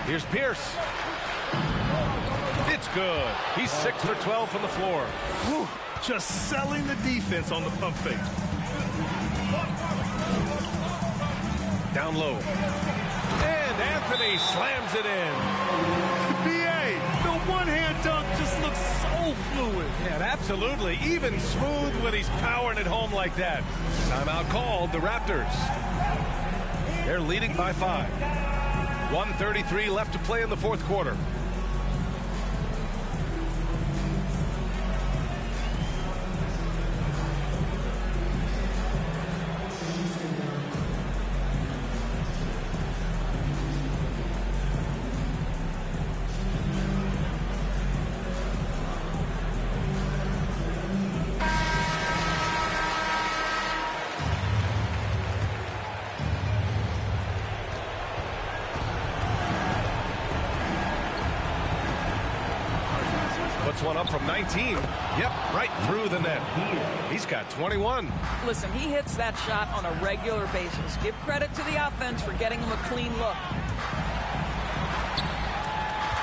Here's Pierce. It's good. He's 6 for 12 from the floor. Whew, just selling the defense on the pump fake. Down low. And Anthony slams it in. BA, the one-hand dunk just looks so fluid. And absolutely, even smooth when he's powering it home like that. Timeout called, the Raptors. They're leading by 5. 1:33 left to play in the fourth quarter. Puts one up from 19. Yep, right through the net. He's got 21. Listen, he hits that shot on a regular basis. Give credit to the offense for getting him a clean look.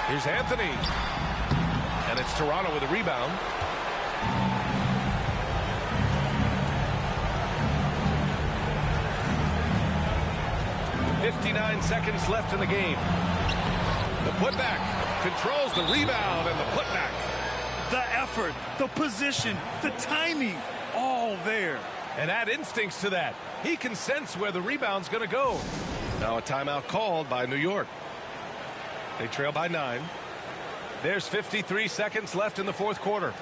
Here's Anthony. And it's Toronto with a rebound. .59 seconds left in the game. The putback controls the rebound and the putback. The effort, the position, the timing, all there. And add instincts to that. He can sense where the rebound's going to go. Now a timeout called by New York. They trail by 9. There's 53 seconds left in the fourth quarter.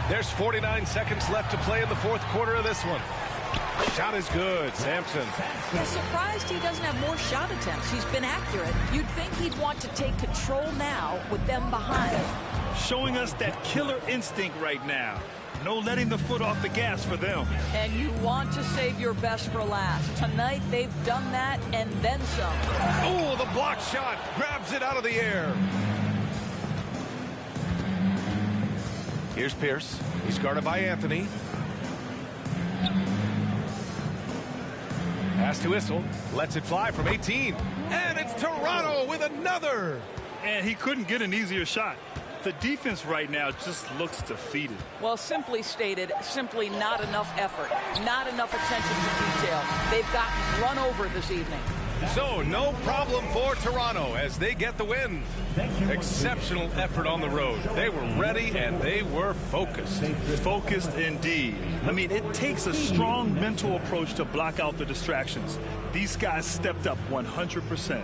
There's 49 seconds left to play in the fourth quarter of this one. Shot is good, Sampson. I'm surprised he doesn't have more shot attempts. He's been accurate. You'd think he'd want to take control now with them behind. Showing us that killer instinct right now. No letting the foot off the gas for them. And you want to save your best for last. Tonight, they've done that and then some. Oh, the block shot grabs it out of the air. Here's Pierce. He's guarded by Anthony. Pass to Issel. Lets it fly from 18. And it's Toronto with another. And he couldn't get an easier shot. The defense right now just looks defeated. Well, simply stated, simply not enough effort. Not enough attention to detail. They've gotten run over this evening. So no problem for Toronto as they get the win. Exceptional effort on the road. They were ready and they were focused. Focused indeed. I mean, it takes a strong mental approach to block out the distractions. These guys stepped up 100%.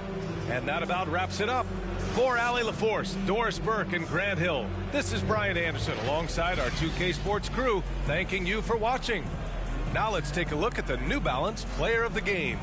And that about wraps it up. For Allie LaForce, Doris Burke, and Grant Hill, this is Brian Anderson alongside our 2K Sports crew, thanking you for watching. Now let's take a look at the New Balance Player of the Game.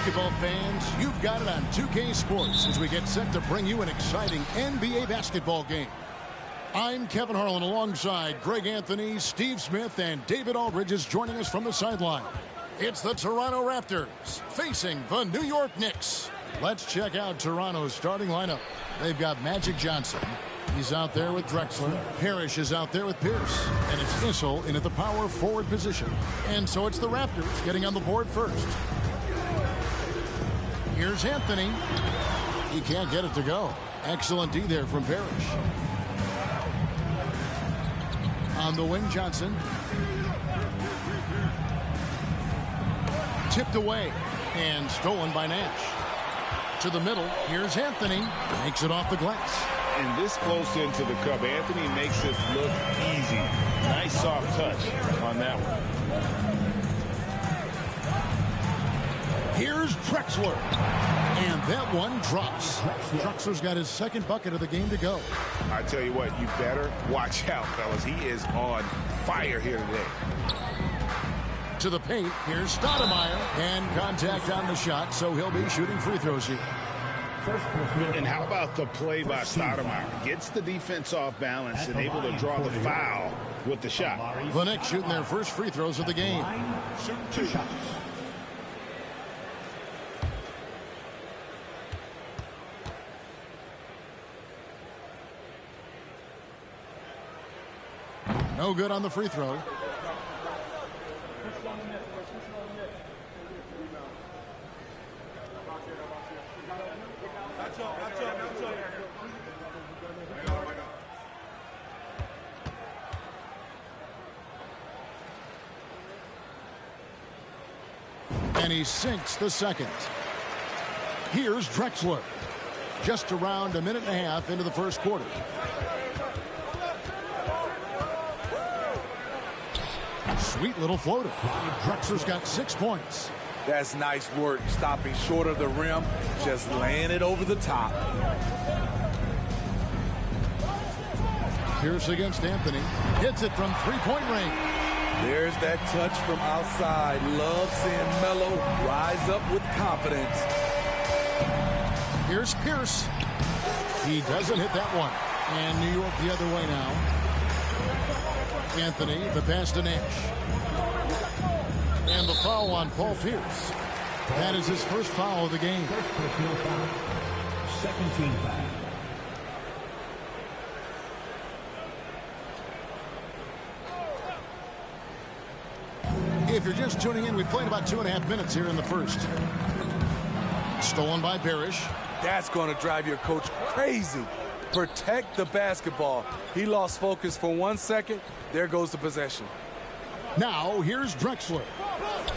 basketball fans, you've got it on 2K Sports as we get set to bring you an exciting NBA basketball game. I'm Kevin Harlan alongside Greg Anthony, Steve Smith, and David Aldridge is joining us from the sideline. It's the Toronto Raptors facing the New York Knicks. Let's check out Toronto's starting lineup. They've got Magic Johnson. He's out there with Drexler. Parrish is out there with Pierce. And it's Issel in at the power forward position. And so it's the Raptors getting on the board first. Here's Anthony. He can't get it to go. Excellent D there from Parrish. On the wing, Johnson. Tipped away and stolen by Nash. To the middle, here's Anthony. Makes it off the glass. And this close into the cup, Anthony makes it look easy. Nice soft touch on that one. Here's Drexler. And that one drops. Drexler's got his second bucket of the game to go. I tell you what, you better watch out, fellas. He is on fire here today. To the paint, here's Stoudemire. And contact on the shot, so he'll be shooting free throws here. And how about the play by Stoudemire? Gets the defense off balance and able to draw the foul with the shot. The Knicks shooting their first free throws of the game. Shoot 2 shots. No good on the free throw. And he sinks the second. Here's Drexler. Just around a minute and a half into the first quarter. Sweet little floater. Drexler's got 6 points. That's nice work, stopping short of the rim, just laying it over the top. Pierce against Anthony. Hits it from three-point range. There's that touch from outside. Love seeing Melo rise up with confidence. Here's Pierce. He doesn't hit that one. And New York the other way now. Anthony, the pass to Nash. And the foul on Paul Pierce. That is his first foul of the game. First personal foul. Second team foul. If you're just tuning in, we played about 2.5 minutes here in the first. Stolen by Parrish. That's going to drive your coach crazy. Protect the basketball. He lost focus for 1 second. There goes the possession. Now here's Drexler.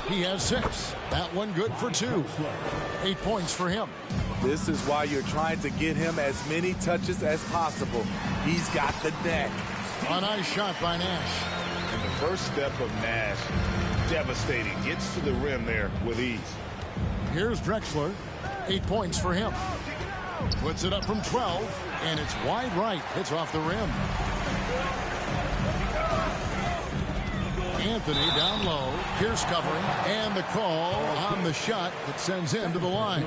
He has 6. That one good for 2. 8 points for him. This is why you're trying to get him as many touches as possible. He's got the neck. A nice shot by Nash. And the first step of Nash, devastating. Gets to the rim there with ease. Here's Drexler. 8 points for him. Puts it up from 12, and it's wide right. Hits off the rim. Anthony down low. Pierce covering, and the call on the shot that sends him to the line.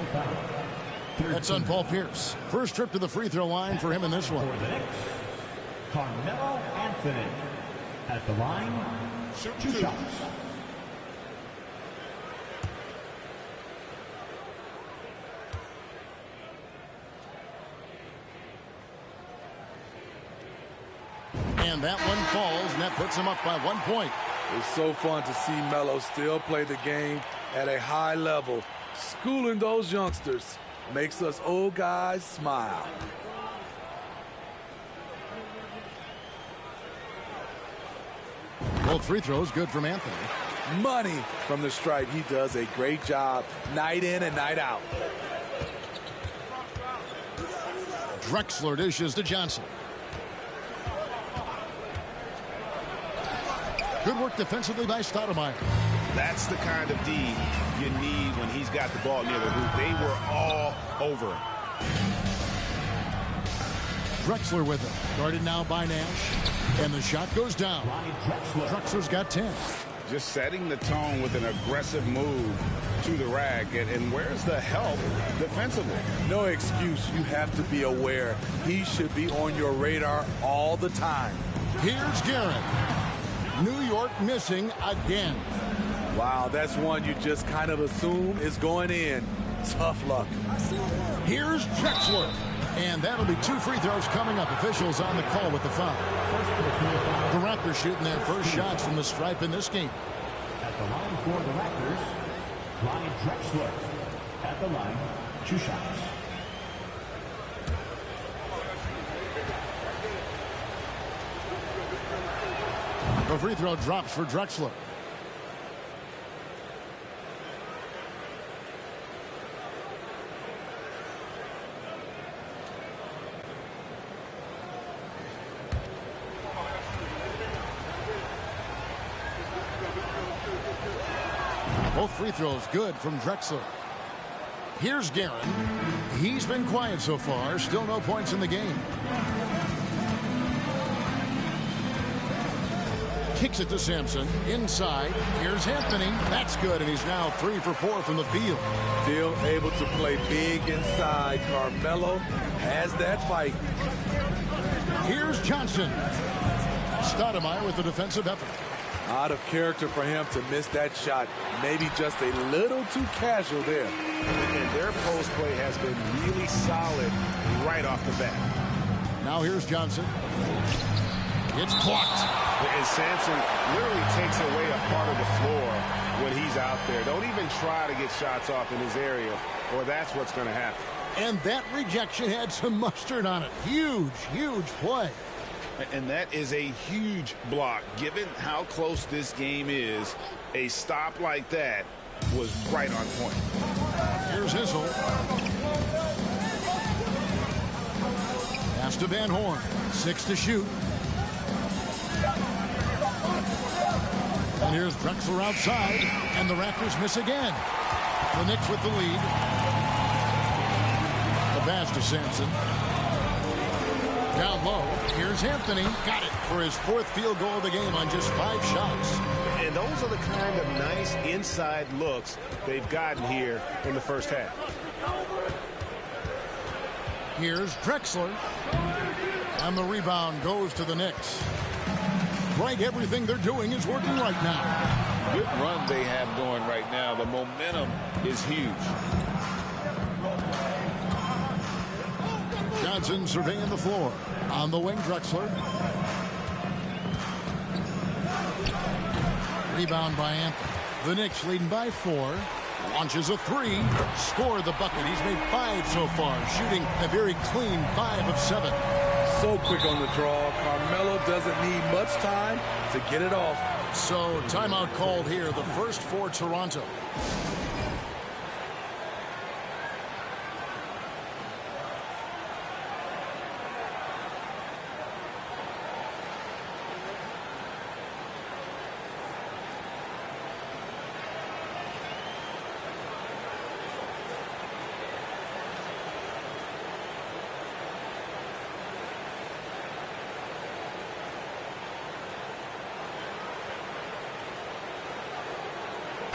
That's on Paul Pierce. First trip to the free throw line for him in this one. For the Knicks, Carmelo Anthony at the line. Shoot 2 shots. And that one falls, and that puts him up by 1 point. It's so fun to see Melo still play the game at a high level. Schooling those youngsters makes us old guys smile. Both free throws good from Anthony. Money from the stripe. He does a great job night in and night out. Drexler dishes to Johnson. Good work defensively by Stoudemire. That's the kind of D you need when he's got the ball near the hoop. They were all over him. Drexler with it. Guarded now by Nash. And the shot goes down. Drexler's got 10. just setting the tone with an aggressive move to the rack. And where's the help defensively? No excuse. You have to be aware. He should be on your radar all the time. Here's Garrett. New York missing again. Wow, that's one you just kind of assume is going in. Tough luck. Here's Drexler. And that'll be 2 free throws coming up. Officials on the call with the foul. The Raptors shooting their first shots from the stripe in this game. At the line for the Raptors, Ryan Drexler. At the line, 2 shots. The free throw drops for Drexler. Both free throws good from Drexler. Here's Guerin. He's been quiet so far. Still no points in the game. Kicks it to Sampson. Inside. Here's Anthony. That's good, and he's now 3 for 4 from the field. Still able to play big inside. Carmelo has that fight. Here's Johnson. Stoudemire with the defensive effort. Out of character for him to miss that shot. Maybe just a little too casual there. And their post play has been really solid right off the bat. Now here's Johnson. It's blocked. And Sampson literally takes away a part of the floor when he's out there. Don't even try to get shots off in his area, or that's what's going to happen. And that rejection had some mustard on it. Huge, huge play. And that is a huge block. Given how close this game is, a stop like that was right on point. Here's Issel. Pass to Van Horn. 6 to shoot. And here's Drexler outside. And the Raptors miss again. The Knicks with the lead. The pass to Sampson. Down low, here's Anthony. Got it for his 4th field goal of the game on just 5 shots. And those are the kind of nice inside looks they've gotten here in the first half. Here's Drexler. And the rebound goes to the Knicks. Greg, everything they're doing is working right now. Good run they have going right now. The momentum is huge. Johnson surveying the floor. On the wing, Drexler. Rebound by Anthony. The Knicks leading by 4. Launches a 3. Score the bucket. He's made 5 so far. Shooting a very clean 5 of 7. So quick on the draw. Carmelo doesn't need much time to get it off. So timeout called here. The first for Toronto.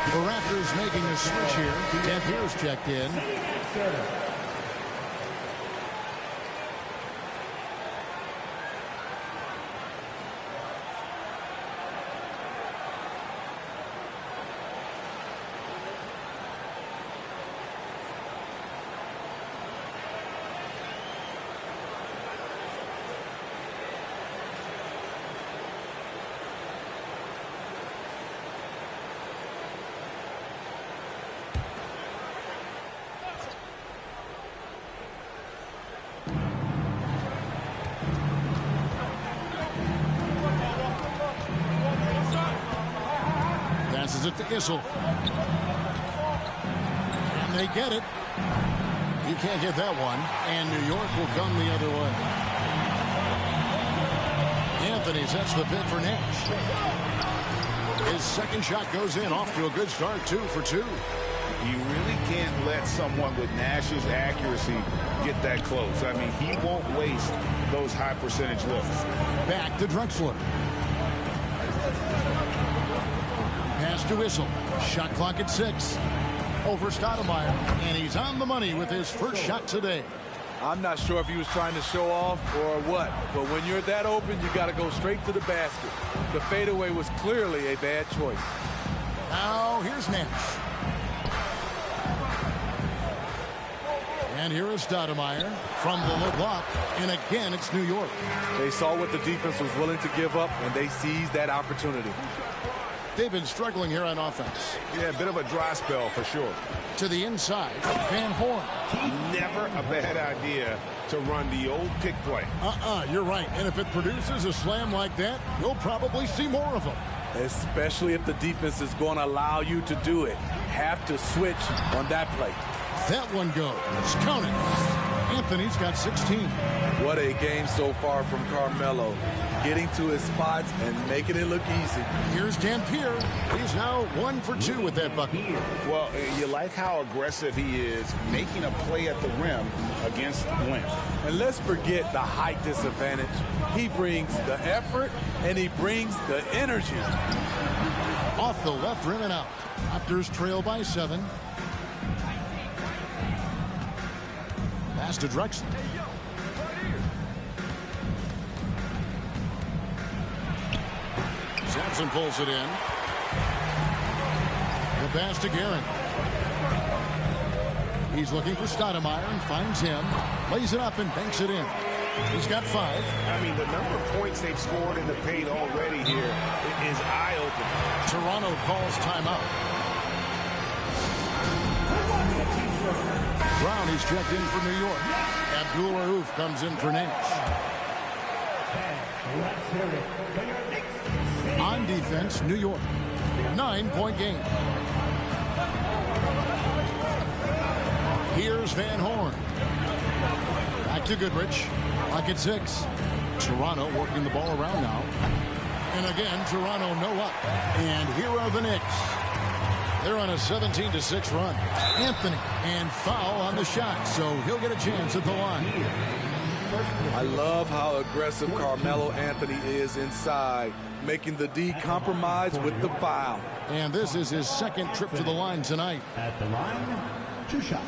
The Raptors making a switch here. Tampier's checked in. Passes it to Issel. And they get it. You can't get that one. And New York will come the other way. Anthony sets the pick for Nash. His second shot goes in. Off to a good start. 2 for 2. You really can't let someone with Nash's accuracy get that close. I mean, he won't waste those high percentage looks. Back to Drexler. Pass to Whistle. Shot clock at 6. Over Stoudemire, and he's on the money with his first shot today. I'm not sure if he was trying to show off or what, but when you're that open, you got to go straight to the basket. The fadeaway was clearly a bad choice. Now here's Nash. And here is Stoudemire from the low block, and again it's New York. They saw what the defense was willing to give up, and they seized that opportunity. They've been struggling here on offense. Yeah, a bit of a dry spell for sure. To the inside, Van Horn. Never a bad idea to run the old pick play. You're right. And if it produces a slam like that, you'll probably see more of them. Especially if the defense is going to allow you to do it. Have to switch on that play. That one goes. Count it. Anthony's got 16. What a game so far from Carmelo. Getting to his spots and making it look easy. Here's Dampier. He's now 1 for 2 with that bucket. Well, you like how aggressive he is making a play at the rim against length. And let's forget the height disadvantage. He brings the effort and he brings the energy. Off the left rim and out. Raptors trail by 7. Pass to Drexler. Sampson pulls it in. The pass to Guerin. He's looking for Stoudemire and finds him. Lays it up and banks it in. He's got 5. I mean, the number of points they've scored in the paint already here is eye-opening. Toronto calls timeout. Brown is checked in for New York. Abdul Rauf comes in for Nash. On defense, New York. 9-point game. Here's Van Horn. Back to Goodrich. Clock at 6. Toronto working the ball around now. And again, Toronto no up. And here are the Knicks. They're on a 17-6 run. Anthony, and foul on the shot, so he'll get a chance at the line. I love how aggressive Carmelo Anthony is inside, making the D compromise with the foul. And this is his second trip to the line tonight. At the line, 2 shots.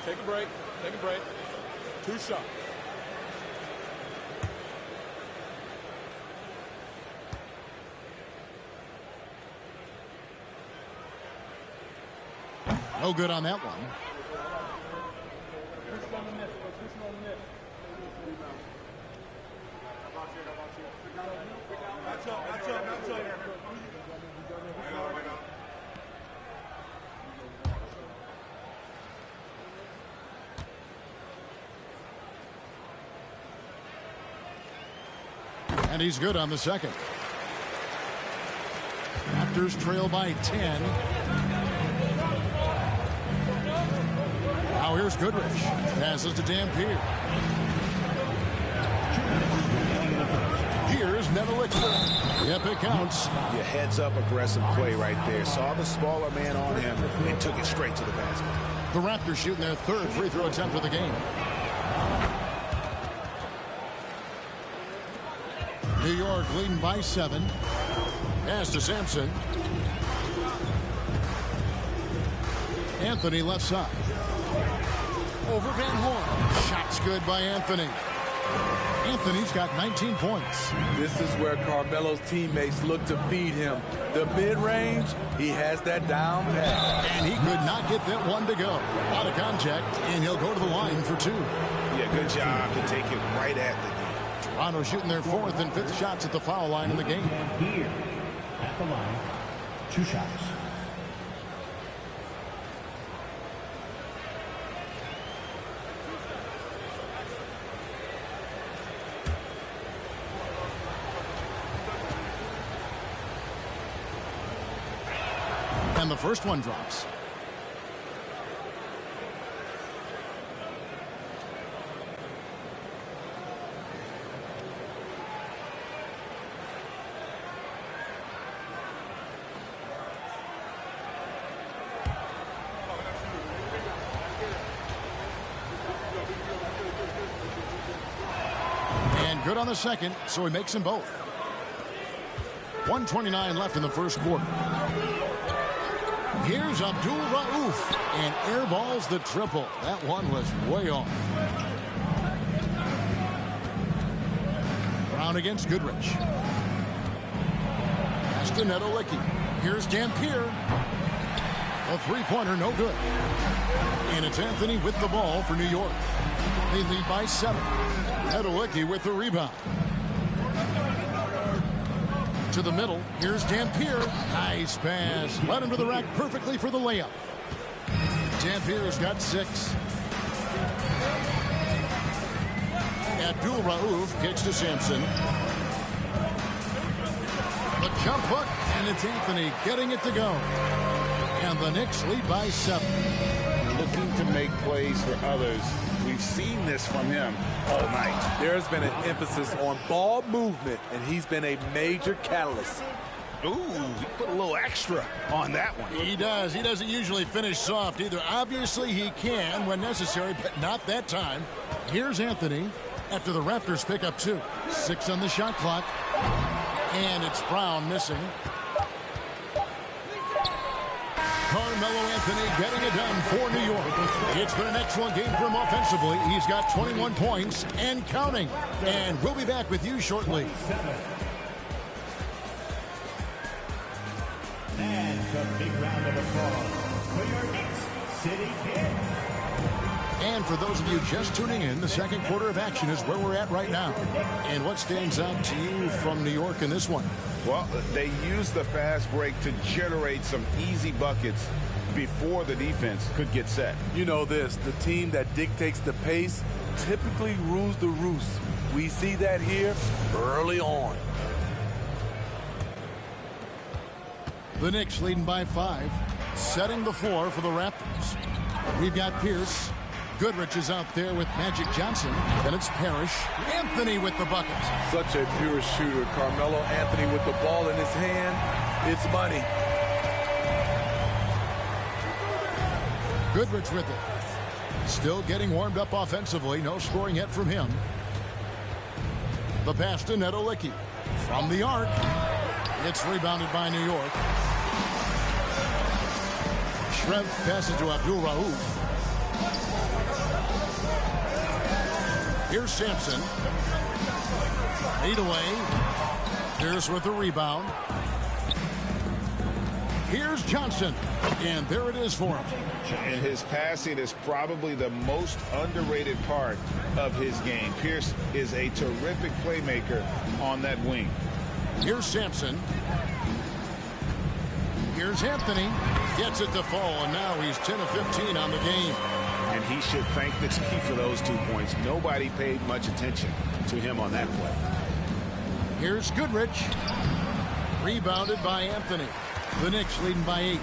Take a break. Take a break. 2 shots. No good on that one. And he's good on the second. Raptors trail by 10. Now here's Goodrich. Passes to Dampier. Here's Nedeljkovic. Yep, it counts. Your heads-up aggressive play right there. Saw the smaller man on him and took it straight to the basket. The Raptors shooting their 3rd free throw attempt of the game. New York leading by 7. Pass to Sampson. Anthony left side. Over Van Horn. Shots good by Anthony. Anthony's got 19 points. This is where Carmelo's teammates look to feed him. The mid-range, he has that down pat. And he could not get that one to go. Out of contact, and he'll go to the line for 2. Yeah, good job to take it right at the D. Toronto shooting their 4th and 5th shots at the foul line in the game. And here, at the line, 2 shots. And the first one drops. And good on the second, so he makes them both. 1:29 left in the first quarter. Here's Abdul-Rauf, and airballs the triple. That one was way off. Brown against Goodrich. Pass to Nedolicki. Here's Dampier. A three-pointer, no good. And it's Anthony with the ball for New York. They lead by 7. Nedolicki with the rebound. To the middle. Here's Dampier. Nice pass. Led him to the rack perfectly for the layup. Dampier's got 6. Abdul-Rauf kicks to Sampson. The jump hook, and it's Anthony getting it to go. And the Knicks lead by 7. Looking to make plays for others. We've seen this from him all night. There's been an emphasis on ball movement, and he's been a major catalyst. Ooh, he put a little extra on that one. He does. He doesn't usually finish soft either. Obviously, he can when necessary, but not that time. Here's Anthony after the Raptors pick up 2. 6 on the shot clock. And it's Brown missing. Carmelo Anthony getting it done for New York. It's their next one game for him offensively. He's got 21 points and counting. And we'll be back with you shortly. And a big round of applause for your Knicks City Kings. And for those of you just tuning in, the second quarter of action is where we're at right now. And what stands out to you from New York in this one? Well, they used the fast break to generate some easy buckets before the defense could get set. You know this, the team that dictates the pace typically rules the roost. We see that here early on. The Knicks leading by 5, setting the floor for the Raptors. We've got Pierce. Goodrich is out there with Magic Johnson. Then it's Parrish. Anthony with the bucket. Such a pure shooter. Carmelo Anthony with the ball in his hand. It's money. Goodrich with it. Still getting warmed up offensively. No scoring yet from him. The pass to Nedolicki. From the arc. It's rebounded by New York. Shrev passes to Abdul-Rauf. Here's Sampson. 8 away. Pierce with the rebound. Here's Johnson. And there it is for him. And his passing is probably the most underrated part of his game. Pierce is a terrific playmaker on that wing. Here's Sampson. Here's Anthony. Gets it to fall, and now he's 10 of 15 on the game. And he should thank the team for those 2 points. Nobody paid much attention to him on that play. Here's Goodrich. Rebounded by Anthony. The Knicks leading by 8.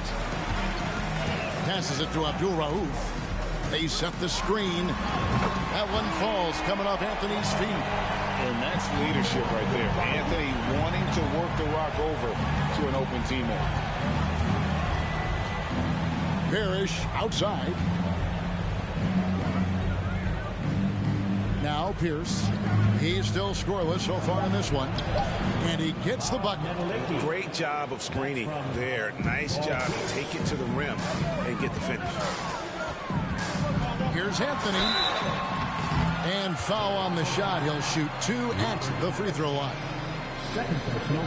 Passes it to Abdul-Rauf. They set the screen. That one falls coming off Anthony's feet. And that's leadership right there. Anthony wanting to work the rock over to an open teammate. Parrish outside. Now Pierce. He's still scoreless so far in this one. And he gets the bucket. Great job of screening there. Nice job to take it to the rim and get the finish. Here's Anthony. And foul on the shot. He'll shoot 2 at the free throw line.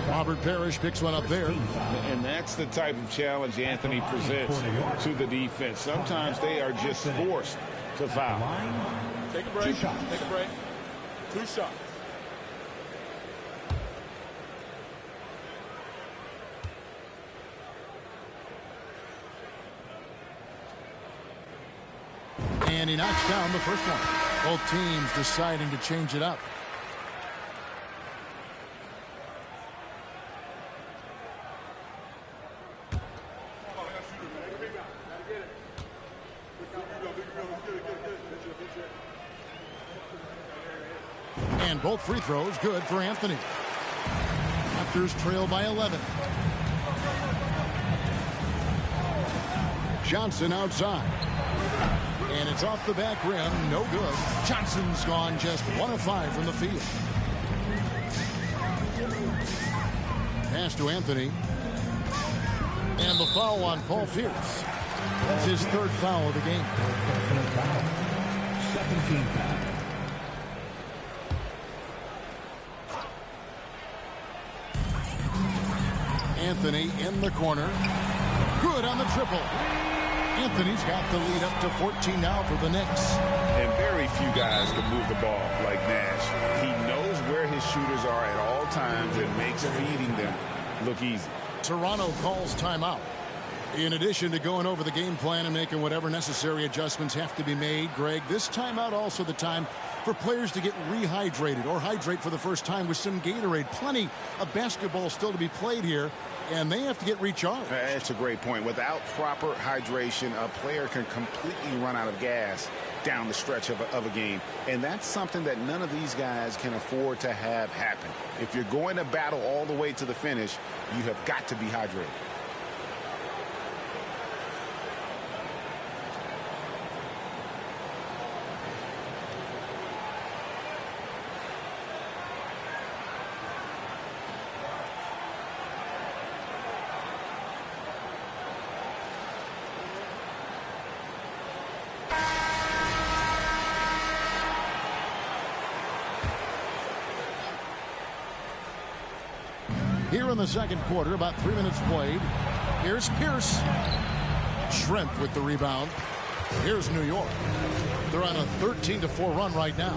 Robert Parrish picks one up there. And that's the type of challenge Anthony presents to the defense. Sometimes they are just forced to foul. Take a break. Take a break. 2 shots. And he knocks down the first one. Both teams deciding to change it up. And both free throws good for Anthony. Raptors trail by 11. Johnson outside. And it's off the back rim. No good. Johnson's gone just 1 of 5 from the field. Pass to Anthony. And the foul on Paul Pierce. That's his third foul of the game. 17 foul. Anthony in the corner. Good on the triple. Anthony's got the lead up to 14 now for the Knicks. And very few guys can move the ball like Nash. He knows where his shooters are at all times and makes feeding them look easy. Toronto calls timeout. In addition to going over the game plan and making whatever necessary adjustments have to be made, Greg, this timeout also the time for players to get rehydrated or hydrate for the first time with some Gatorade. Plenty of basketball still to be played here, and they have to get recharged. That's a great point. Without proper hydration, a player can completely run out of gas down the stretch of a game. And that's something that none of these guys can afford to have happen. If you're going to battle all the way to the finish, you have got to be hydrated. Here in the second quarter, about 3 minutes played. Here's Pierce. Shrimp with the rebound. Here's New York. They're on a 13-4 run right now.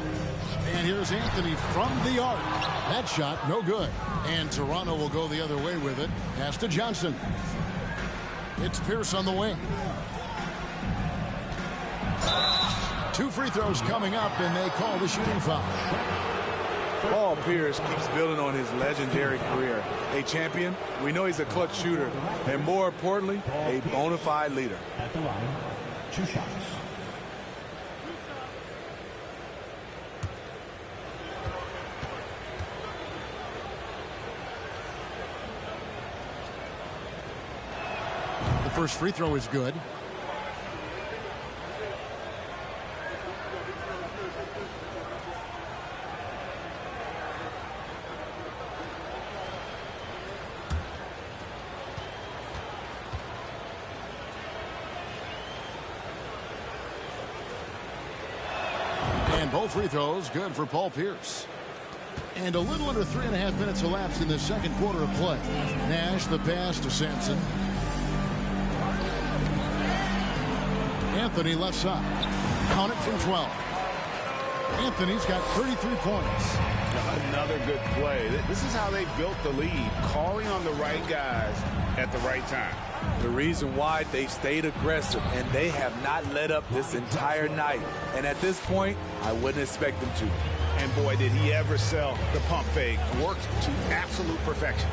And here's Anthony from the arc. That shot, no good. And Toronto will go the other way with it. Pass to Johnson. It's Pierce on the wing. 2 free throws coming up, and they call the shooting foul. Paul Pierce keeps building on his legendary career. A champion, we know he's a clutch shooter, and more importantly, a bona fide leader. At the line, 2 shots. The first free throw is good. And both free throws good for Paul Pierce. And a little under 3.5 minutes elapsed in the second quarter of play. Nash the pass to Sampson. Anthony left side. Count it from 12. Anthony's got 33 points. Another good play. This is how they built the lead, calling on the right guys at the right time. The reason why they stayed aggressive, and they have not let up this entire night. And at this point, I wouldn't expect them to. And boy, did he ever sell the pump fake. Worked to absolute perfection.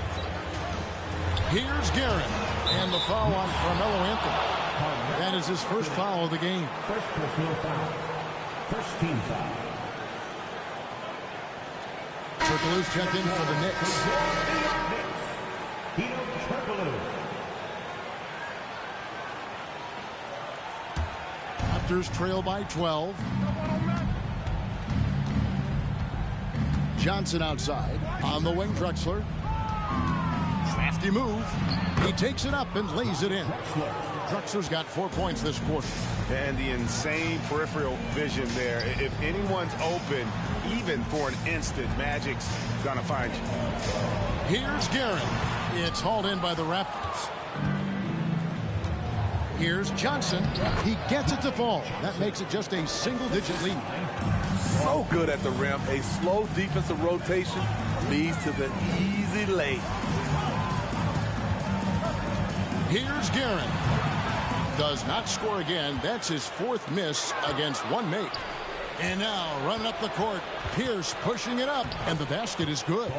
Here's Guerin. And the foul on Carmelo Anthony. That is his first foul of the game. First personal foul. First team foul. Turkoglu's checked in for the Knicks. Raptors trail by 12. Johnson outside. On the wing, Drexler. Crafty move. He takes it up and lays it in. Drexler's got 4 points this quarter. And the insane peripheral vision there. If anyone's open, even for an instant, Magic's gonna find you. Here's Guerin. It's hauled in by the Raptors. Here's Johnson. He gets it to fall. That makes it just a single-digit lead. So good at the rim. A slow defensive rotation leads to the easy lay. Here's Guerin. Does not score again. That's his 4th miss against one make. And now running up the court, Pierce pushing it up, and the basket is good.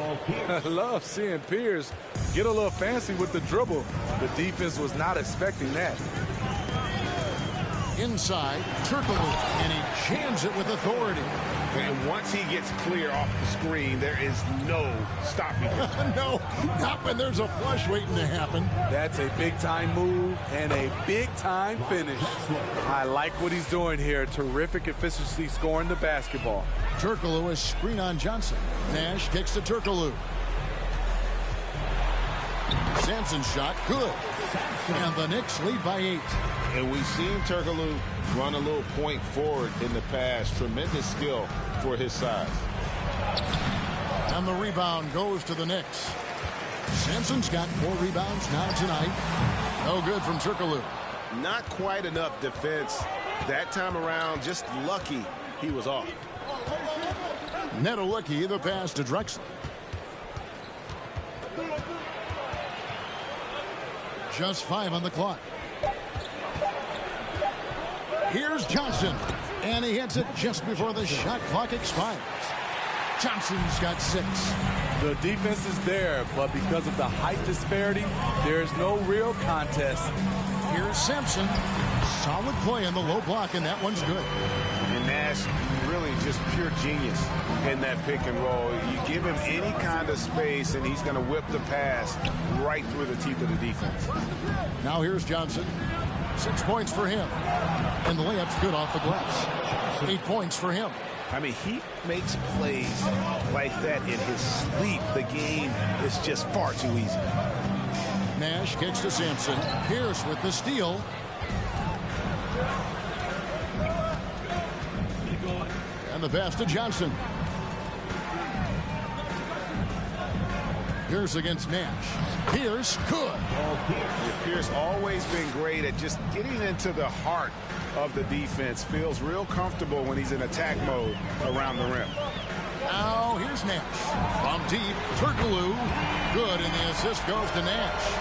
I love seeing Pierce get a little fancy with the dribble. The defense was not expecting that. Inside, Turkoglu, and he jams it with authority. And once he gets clear off the screen, there is no stopping him. No, not when there's a flush waiting to happen. That's a big-time move and a big-time finish. I like what he's doing here. Terrific efficiency scoring the basketball. Turkoglu is screen on Johnson. Nash kicks to Turkoglu. Sampson's shot, good. And the Knicks lead by 8. And we've seen Turkoglu run a little point forward in the past. Tremendous skill for his size. And the rebound goes to the Knicks. Sampson's got 4 rebounds now tonight. No good from Turkoglu. Not quite enough defense that time around. Just lucky he was off. Nedelicki, the pass to Drexler. Just 5 on the clock. Here's Johnson. And he hits it just before the shot clock expires. Johnson's got 6. The defense is there, but because of the height disparity, there's no real contest. Here's Sampson. Solid play in the low block, and that one's good. And Nash, really just pure genius in that pick and roll. You give him any kind of space, and he's going to whip the pass right through the teeth of the defense. Now here's Johnson. 6 points for him. And the layup's good off the glass. 8 points for him. I mean, he makes plays like that in his sleep. The game is just far too easy. Nash kicks to Sampson. Pierce with the steal. And the pass to Johnson. Pierce against Nash. Pierce, good. Pierce always been great at just getting into the heart of the defense. Feels real comfortable when he's in attack mode around the rim. Now here's Nash. From deep, Turkoglu. Good, and the assist goes to Nash.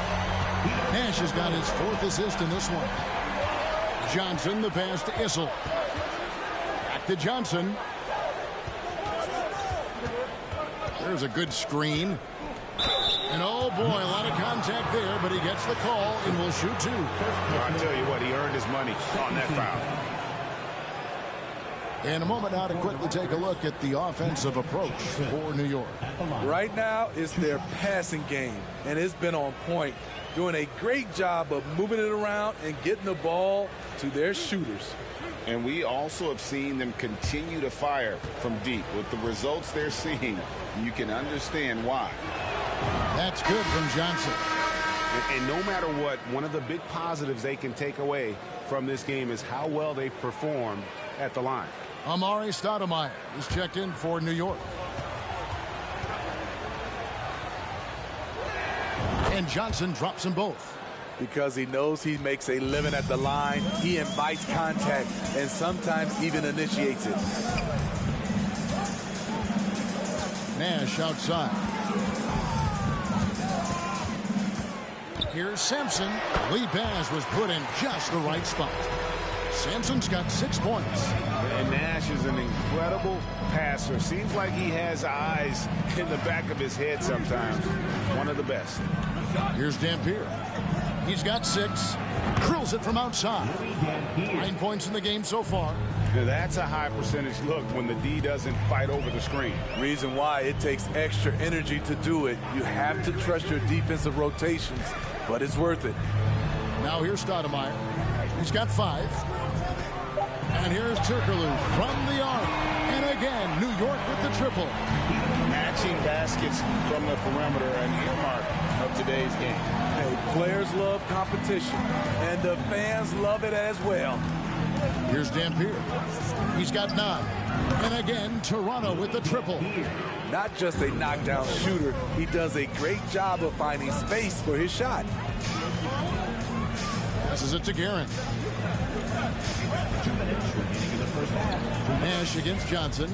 Nash has got his 4th assist in this one. Johnson, the pass to Issel. Back to Johnson. There's a good screen. And oh boy, a lot of contact there, but he gets the call and will shoot 2. I'll tell you what, he earned his money on that foul. In a moment now to quickly take a look at the offensive approach for New York. Right now, it's their passing game, and it's been on point. Doing a great job of moving it around and getting the ball to their shooters. And we also have seen them continue to fire from deep. With the results they're seeing, you can understand why. That's good from Johnson. And no matter what, one of the big positives they can take away from this game is how well they performed at the line. Amari Stoudemire is checked in for New York. And Johnson drops them both. Because he knows he makes a living at the line, he invites contact and sometimes even initiates it. Nash outside. Here's Sampson. Lead pass was put in just the right spot. Sampson's got 6 points. And Nash is an incredible passer. Seems like he has eyes in the back of his head sometimes. One of the best. Here's Dampier. He's got 6. Drills it from outside. 9 points in the game so far. That's a high percentage look when the D doesn't fight over the screen. Reason why it takes extra energy to do it. You have to trust your defensive rotations, but it's worth it. Now here's Stoudemire. He's got 5. And here's Turkoglu from the arc. And again, New York with the triple. Matching baskets from the perimeter, an earmark of today's game. Hey, players love competition, and the fans love it as well. Here's Dampier. He's got 9. And again, Toronto with the triple. Not just a knockdown shooter, he does a great job of finding space for his shot. Passes it to Guerin. Nash against Johnson.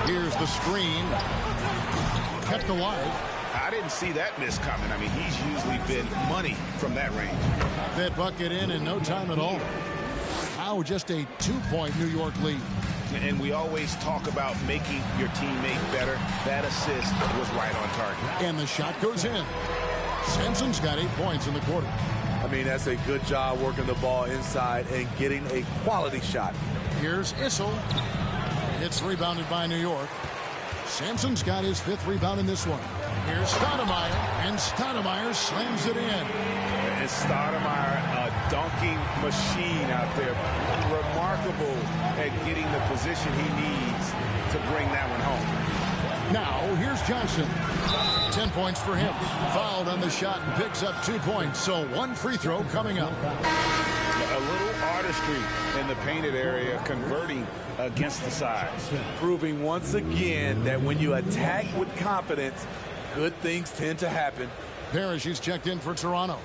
Here's the screen. Kept alive. I didn't see that miss coming. I mean, he's usually been money from that range. That bucket in no time at all. Now just a 2-point New York lead. And we always talk about making your teammate better. That assist was right on target. And the shot goes in. Sampson's got 8 points in the quarter. I mean, that's a good job working the ball inside and getting a quality shot. Here's Issel. It's rebounded by New York. Sampson's got his 5th rebound in this one. Here's Stoudemire, and Stoudemire slams it in. And Stoudemire, a dunking machine out there. Remarkable at getting the position he needs to bring that one home. Now, here's Johnson. 10 points for him. Fouled on the shot and picks up 2 points. So 1 free throw coming up. A little artistry in the painted area, converting against the size. Proving once again that when you attack with confidence, good things tend to happen. Parrish is checked in for Toronto.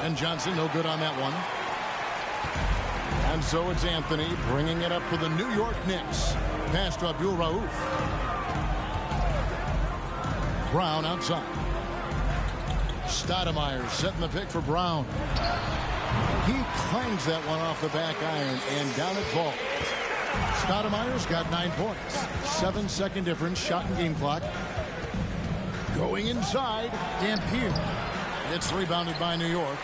And Johnson, no good on that one. And so it's Anthony bringing it up for the New York Knicks. Pass to Abdul Rauf. Brown outside. Stoudemire setting the pick for Brown. He clangs that one off the back iron and down it falls. Stoudemire's got 9 points. 7-second difference, shot and game clock. Going inside, Dampier. It's rebounded by New York.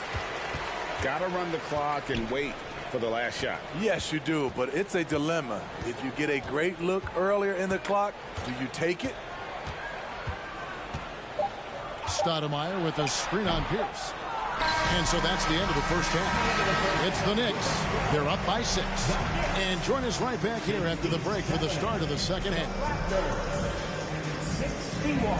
Got to run the clock and wait for the last shot. Yes, you do, but it's a dilemma. If you get a great look earlier in the clock, do you take it? Stoudemire with a screen on Pierce. And so that's the end of the first half. It's the Knicks. They're up by 6. And join us right back here after the break for the start of the second half. 61.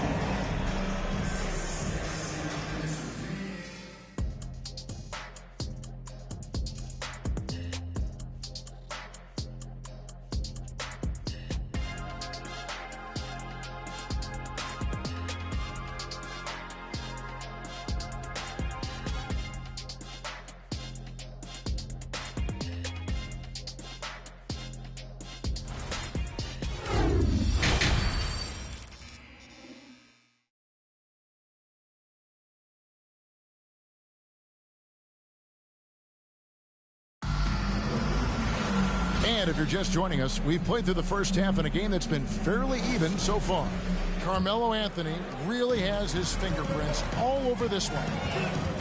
And if you're just joining us, we've played through the first half in a game that's been fairly even so far. Carmelo Anthony really has his fingerprints all over this one.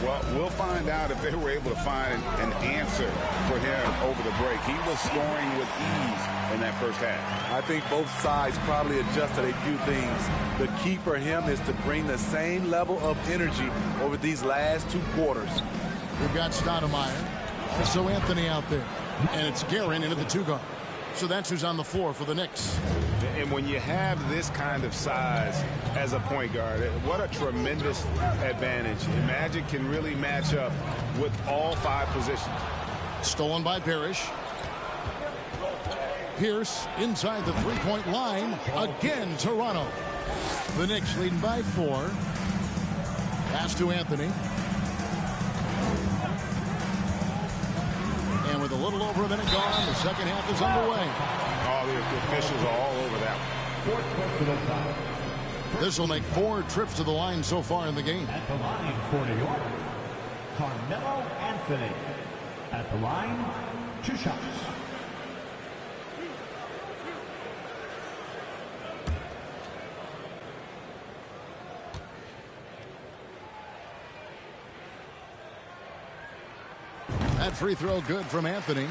Well, we'll find out if they were able to find an answer for him over the break. He was scoring with ease in that first half. I think both sides probably adjusted a few things. The key for him is to bring the same level of energy over these last 2 quarters. We've got Stoudemire. Also Anthony out there. And it's Guerin into the 2-guard. So that's who's on the floor for the Knicks. And when you have this kind of size as a point guard, what a tremendous advantage. Magic can really match up with all 5 positions. Stolen by Parrish. Pierce inside the 3-point line. Again, Toronto. The Knicks leading by 4. Pass to Anthony. And with a little over a minute gone, the second half is underway. Oh, the officials are all over that one. This will make 4 trips to the line so far in the game. At the line for New York, Carmelo Anthony. At the line, 2 shots. That free throw good from Anthony.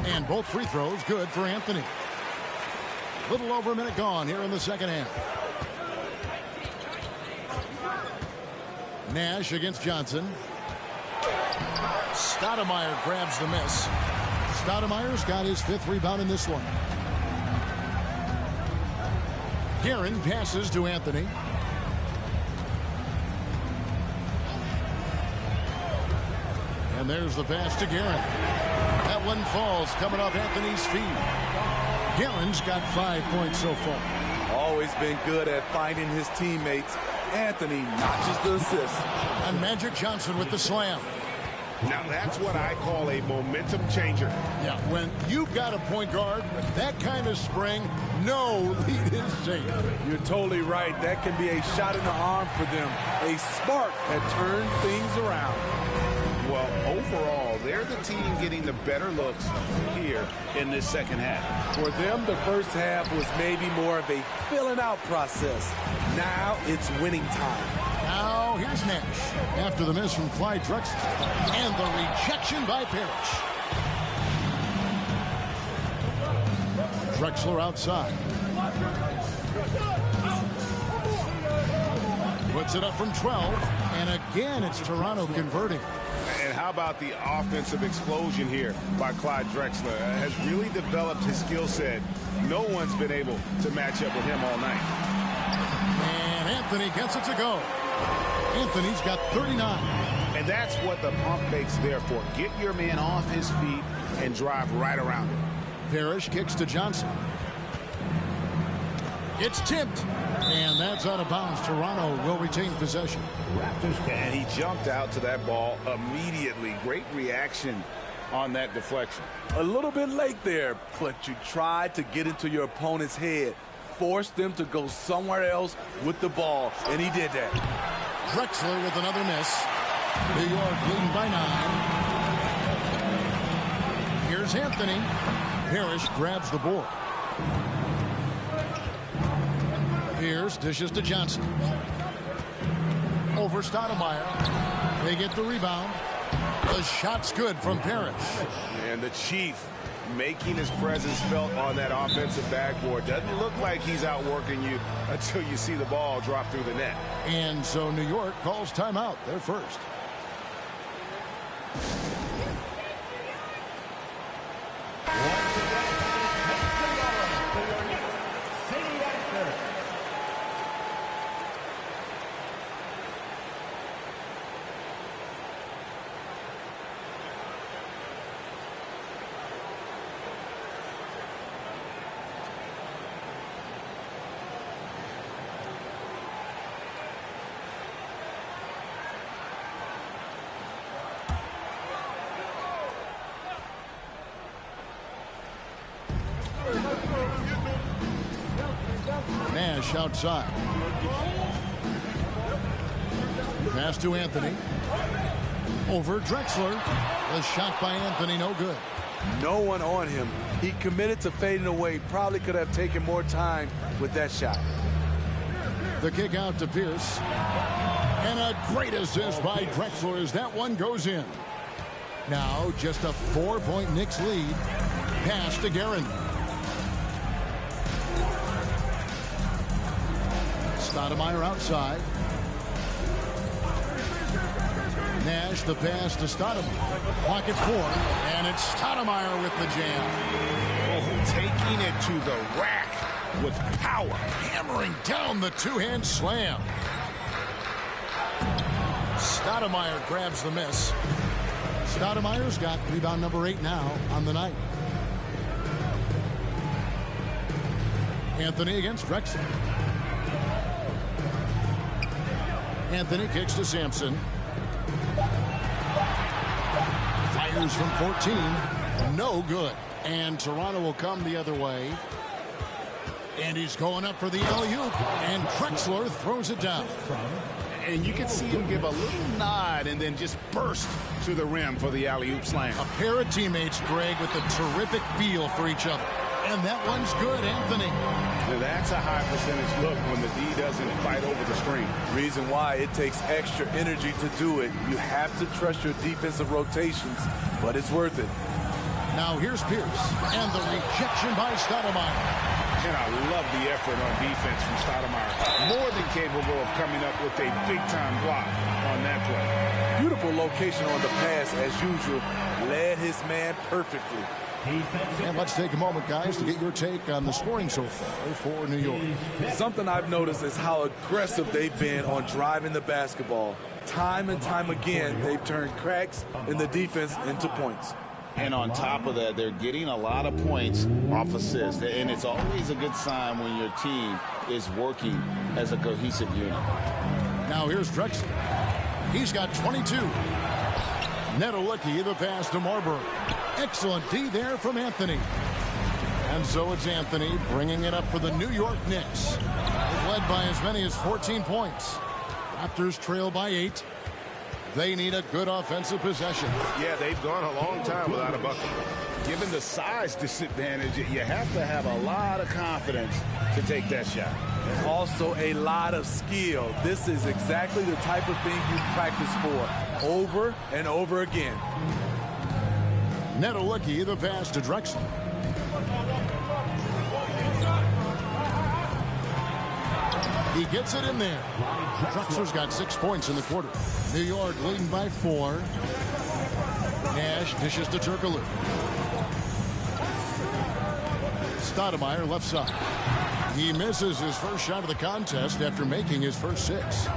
And both free throws good for Anthony. Little over a minute gone here in the second half. Nash against Johnson. Stoudemire grabs the miss. Stoudemire's got his 5th rebound in this one. Guerin passes to Anthony. And there's the pass to Guerin. That one falls coming off Anthony's feet. Guerin's got 5 points so far. Always been good at finding his teammates. Anthony notches the assist. And Magic Johnson with the slam. Now that's what I call a momentum changer. Yeah, when you've got a point guard with that kind of spring, no lead is safe. You're totally right. That can be a shot in the arm for them. A spark that turns things around. Well, overall, they're the team getting the better looks here in this second half. For them, the first half was maybe more of a filling out process. Now it's winning time. Now here's Nash after the miss from Clyde Drexler and the rejection by Parrish. Drexler outside. Puts it up from 12, and again it's Toronto converting. And how about the offensive explosion here by Clyde Drexler? Has really developed his skill set. No one's been able to match up with him all night. And Anthony gets it to go. Anthony's got 39. And that's what the pump fake's there for. Get your man off his feet and drive right around him. Parrish kicks to Johnson. It's tipped. And that's out of bounds. Toronto will retain possession. And he jumped out to that ball immediately. Great reaction on that deflection. A little bit late there, but you tried to get into your opponent's head. Forced them to go somewhere else with the ball, and he did that. Drexler with another miss. New York leading by 9. Here's Anthony. Parrish grabs the board. Pierce dishes to Johnson. Over Stoudemire. They get the rebound. The shot's good from Parrish. And the Chief making his presence felt on that offensive backboard. Doesn't look like he's outworking you until you see the ball drop through the net. And so New York calls timeout. They're first. Nash outside. Pass to Anthony. Over Drexler. The shot by Anthony, no good. No one on him. He committed to fading away. Probably could have taken more time with that shot. The kick out to Pierce. And a great assist by Drexler as that one goes in. Now just a 4-point Knicks lead. Pass to Guerin. Stoudemire outside. Nash the pass to Stoudemire. Pocket 4, and it's Stoudemire with the jam. Oh, taking it to the rack with power. Hammering down the two-hand slam. Stoudemire grabs the miss. Stoudemire's got rebound number 8 now on the night. Anthony against Drexler. Anthony kicks to Sampson. Fires from 14. No good. And Toronto will come the other way. And he's going up for the alley-oop. And Drexler throws it down. And you can see him give a little nod and then just burst to the rim for the alley-oop slam. A pair of teammates, Greg, with a terrific feel for each other. And that one's good, Anthony. Now that's a high percentage look when the D doesn't fight over the screen. Reason why it takes extra energy to do it. You have to trust your defensive rotations, but it's worth it. Now here's Pierce. And the rejection by Stoudemire. And I love the effort on defense from Stoudemire. More than capable of coming up with a big-time block on that play. Beautiful location on the pass as usual. Led his man perfectly. And let's take a moment, guys, to get your take on the scoring so far for New York. Something I've noticed is how aggressive they've been on driving the basketball. Time and time again, they've turned cracks in the defense into points. And on top of that, they're getting a lot of points off assists. And it's always a good sign when your team is working as a cohesive unit. Now here's Drexler. He's got 22. Nedelicki, the pass to Marbury. Excellent D there from Anthony. And so it's Anthony bringing it up for the New York Knicks. They've led by as many as 14 points. Raptors trail by 8. They need a good offensive possession. Yeah, they've gone a long time without a bucket. Given the size disadvantage, you have to have a lot of confidence to take that shot. And also a lot of skill. This is exactly the type of thing you practice for over and over again. Nedelicki, the pass to Drexler. He gets it in there. Drexler's got 6 points in the quarter. New York leading by 4. Nash dishes to Turkoglu. Stoudemire left side. He misses his first shot of the contest after making his first 6.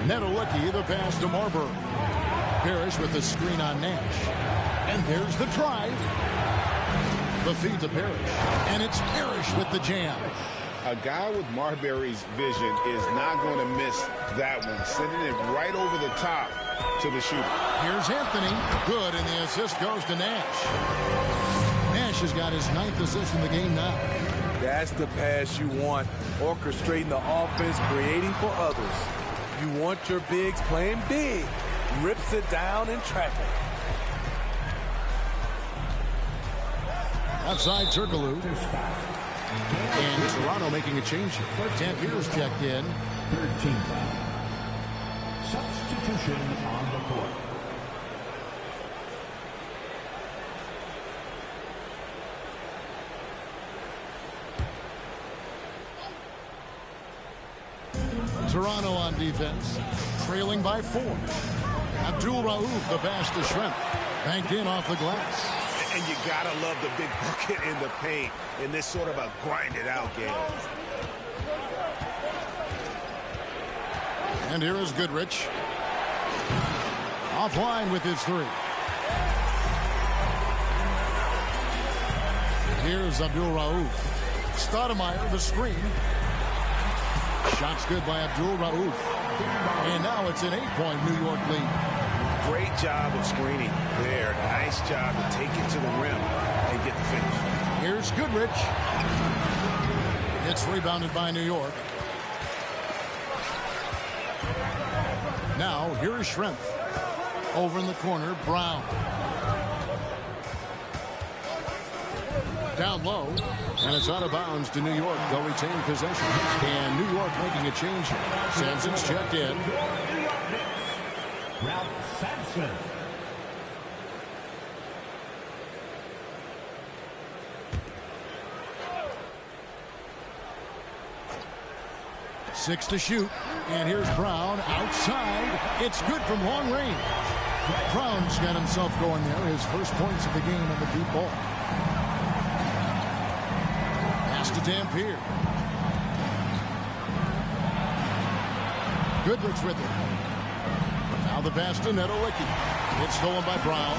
Nedelicki, the pass to Marbury. Parrish with the screen on Nash. And there's the drive. The feed to Parrish. And it's Parrish with the jam. A guy with Marbury's vision is not going to miss that one. Sending it right over the top to the shooter. Here's Anthony. Good, and the assist goes to Nash. Nash has got his 9th assist in the game now. That's the pass you want. Orchestrating the offense, creating for others. You want your bigs playing big. Rips it down in traffic. Outside Turkoglu. And Toronto making a change here. Dampier's checked in. 13 foul. Substitution on the court. Toronto on defense, trailing by 4. Abdul Rauf, the pass to Schrempf. Banked in off the glass. And you gotta love the big bucket in the paint in this sort of a grind-it-out game. And here is Goodrich. Offline with his 3. Here's Abdul Rauf. Stoudemire, the screen. Shots good by Abdul Rauf. And now it's an 8-point New York lead. Great job of screening there. Nice job to take it to the rim and get the finish. Here's Goodrich. It's rebounded by New York. Now, here is Schrempf. Over in the corner, Brown. Down low, and it's out of bounds to New York. They'll retain possession. And New York making a change here. Sampson's checked in. Ralph Sampson. Six to shoot. And here's Brown outside. It's good from long range. Brown's got himself going there. His first points of the game on the deep ball. Pass to Dampier. Goodrich with it. Now the pass to Nedelicki. It's stolen by Brown.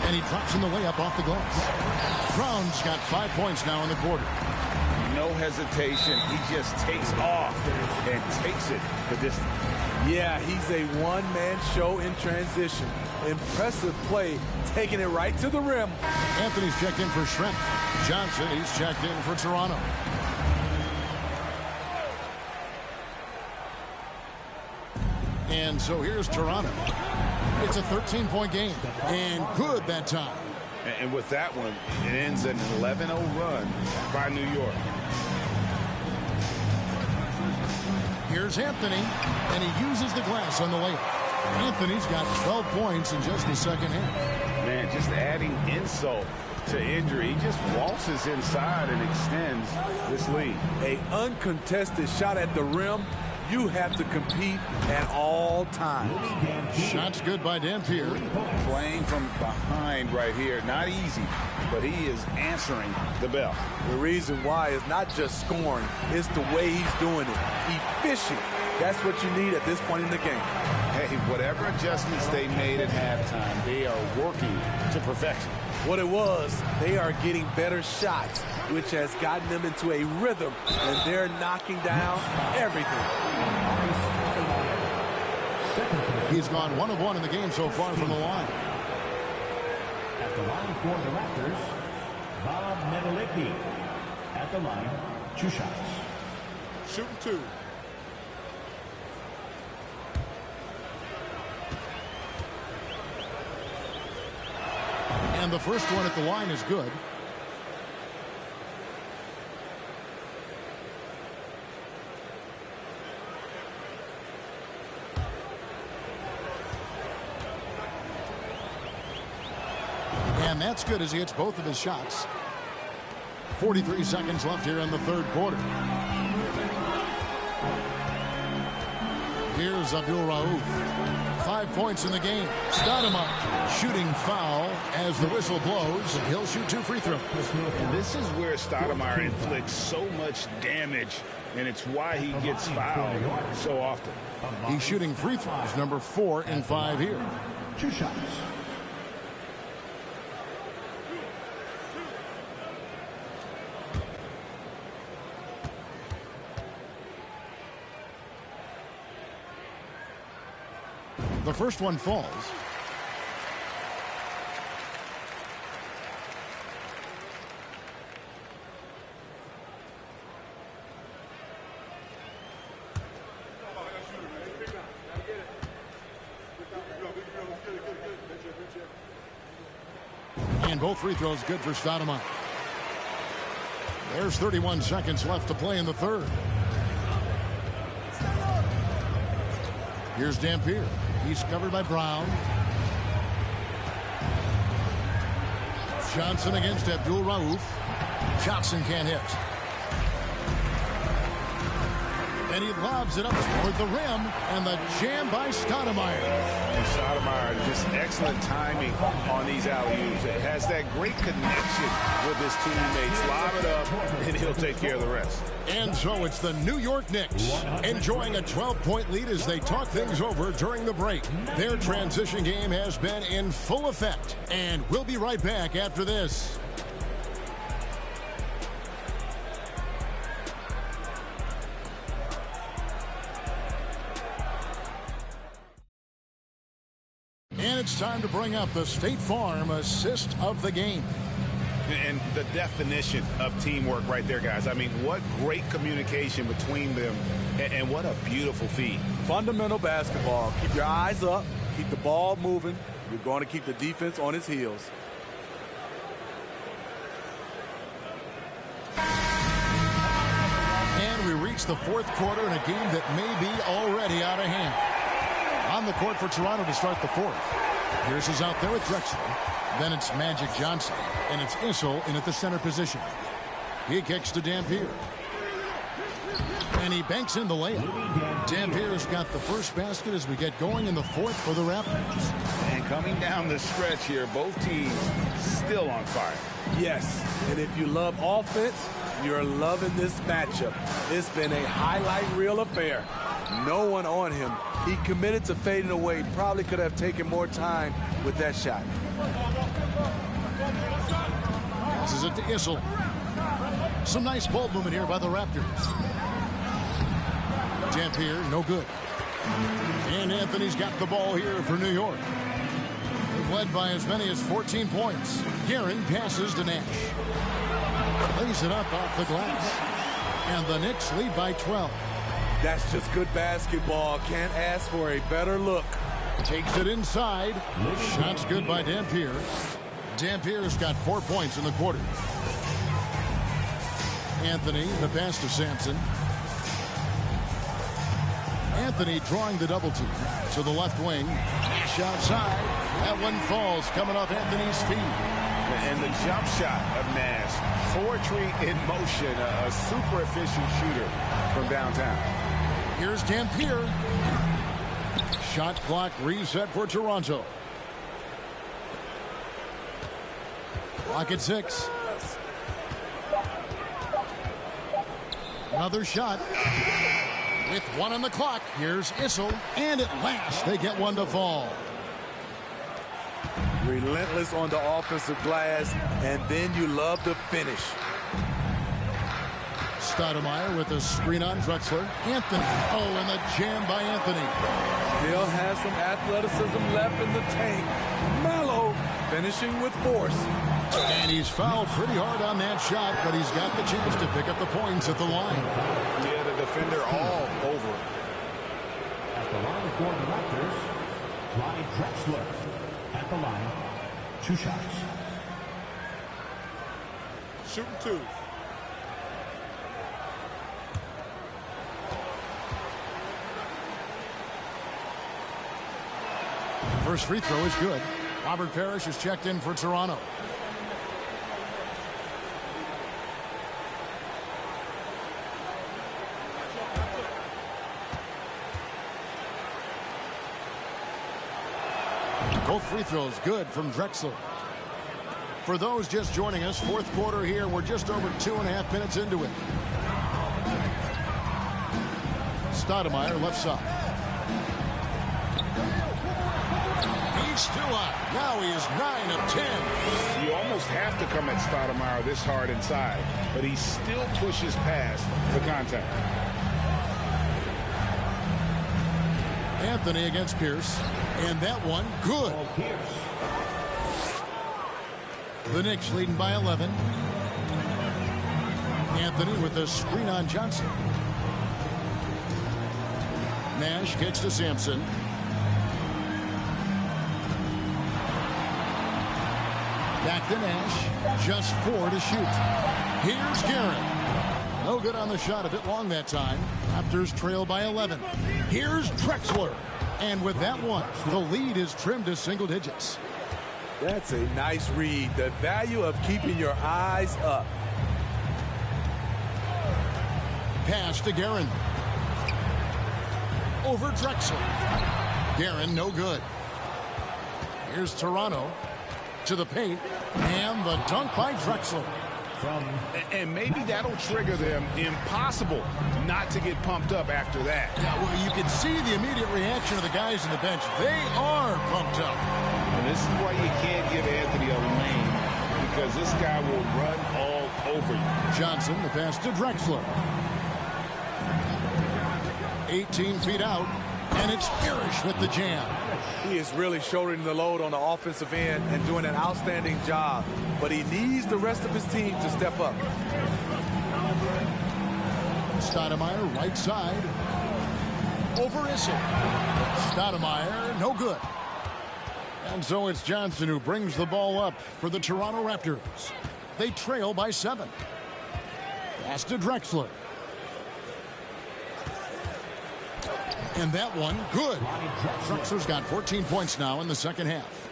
And he drops in the layup off the glass. Brown's got 5 points now in the quarter. No hesitation. He just takes off and takes it the distance. Yeah, he's a one-man show in transition. Impressive play, taking it right to the rim. Anthony's checked in for Schrempf. Johnson, he's checked in for Toronto. And so here's Toronto. It's a 13-point game, and good that time. And with that one, it ends an 11-0 run by New York. Here's Anthony, and he uses the glass on the layup. Anthony's got 12 points in just the second half. Man, just adding insult to injury. He just waltzes inside and extends this lead. An uncontested shot at the rim. You have to compete at all times. Shots good by Dampier. Playing from behind right here. Not easy, but he is answering the bell. The reason why is not just scoring, it's the way he's doing it. Efficient. That's what you need at this point in the game. Hey, whatever adjustments they made at halftime, they are working to perfection. What it was, they are getting better shots, which has gotten them into a rhythm, and they're knocking down everything. He's gone 1 of 1 in the game so far from the line. At the line for the Raptors, Bob Nedelicki. At the line, 2 shots. Shooting 2. And the first one at the line is good. And that's good as he hits both of his shots. 43 seconds left here in the third quarter. Here's Abdul Rauf. 5 points in the game. Stoudemire shooting foul as the whistle blows. He'll shoot 2 free throws. This is where Stoudemire inflicts so much damage, and it's why he gets fouled so often. He's shooting free throws, number 4 in 5 here. 2 shots. The first one falls. And both free throws good for Stoudemire. There's 31 seconds left to play in the third. Here's Dampier. He's covered by Brown. Johnson against Abdul Rauf. Johnson can't hit. And he lobs it up toward the rim. And the jam by Stoudemire. And Stoudemire, just excellent timing on these alley-oops. It has that great connection with his teammates. Lob it up, and he'll take care of the rest. And so it's the New York Knicks enjoying a 12-point lead as they talk things over during the break. Their transition game has been in full effect. And we'll be right back after this. And it's time to bring up the State Farm assist of the game. And the definition of teamwork right there, guys. I mean, what great communication between them, and what a beautiful feed. Fundamental basketball. Keep your eyes up. Keep the ball moving. You're going to keep the defense on its heels. And we reach the fourth quarter in a game that may be already out of hand. On the court for Toronto to start the fourth. Pierce is out there with Drexler. Then it's Magic Johnson. And it's Issel in at the center position. He kicks to Dampier. And he banks in the layup. Dampier's got the first basket as we get going in the fourth for the Raptors. And coming down the stretch here, both teams still on fire. Yes, and if you love offense, you're loving this matchup. It's been a highlight reel affair. No one on him. He committed to fading away. Probably could have taken more time with that shot. This is it to Issel. Some nice ball movement here by the Raptors. Dampier, no good. And Anthony's got the ball here for New York. They've led by as many as 14 points. Guerin passes to Nash. Lays it up off the glass. And the Knicks lead by 12. That's just good basketball. Can't ask for a better look. Takes it inside. Shot's good by Dampier. Dampier's got 4 points in the quarter. Anthony, the pass to Sampson. Anthony drawing the double team to the left wing. Nash outside. That one falls coming off Anthony's feet. And the jump shot of Nash. Poetry in motion. A super efficient shooter from downtown. Here's Dampier. Shot clock reset for Toronto. Clock at 6. Another shot. With 1 on the clock, here's Issel. And at last, they get one to fall. Relentless on the offensive glass, and then you love to finish. Stoudemire with a screen on Drexler. Anthony. Oh, and the jam by Anthony. Still has some athleticism left in the tank. Mellow, finishing with force. And he's fouled pretty hard on that shot, but he's got the chance to pick up the points at the line. Yeah, the defender all over. At the line for the Raptors, Clyde Drexler. At the line, 2 shots. shooting two. First free throw is good. Robert Parrish is checked in for Toronto. Both free throws good from Drexler. For those just joining us, fourth quarter here. We're just over 2.5 minutes into it. Stoudemire left side. He's still up. Now he is 9 of 10. You almost have to come at Stoudemire this hard inside, but he still pushes past the contact. Anthony against Pierce. And that one, good. The Knicks leading by 11. Anthony with the screen on Johnson. Nash kicks to Sampson. Back to Nash. Just 4 to shoot. Here's Garrett. No good on the shot. A bit long that time. Raptors trail by 11. Here's Drexler. And with that one, the lead is trimmed to single digits. That's a nice read. The value of keeping your eyes up. Pass to Guerin. Over Drexler. Guerin, no good. Here's Toronto to the paint. And the dunk by Drexler. And maybe that'll trigger them. Impossible not to get pumped up after that. Yeah, well, you can see the immediate reaction of the guys in the bench. They are pumped up. And this is why you can't give Anthony a lane, because this guy will run all over you. Johnson, the pass to Drexler. 18 feet out, and it's Parrish with the jam. He is really shouldering the load on the offensive end and doing an outstanding job. But he needs the rest of his team to step up. Stoudemire, right side. Over Issel. Stoudemire, no good. And so it's Johnson who brings the ball up for the Toronto Raptors. They trail by 7. Pass to Drexler. And that one, good. Drexler's got 14 points now in the second half.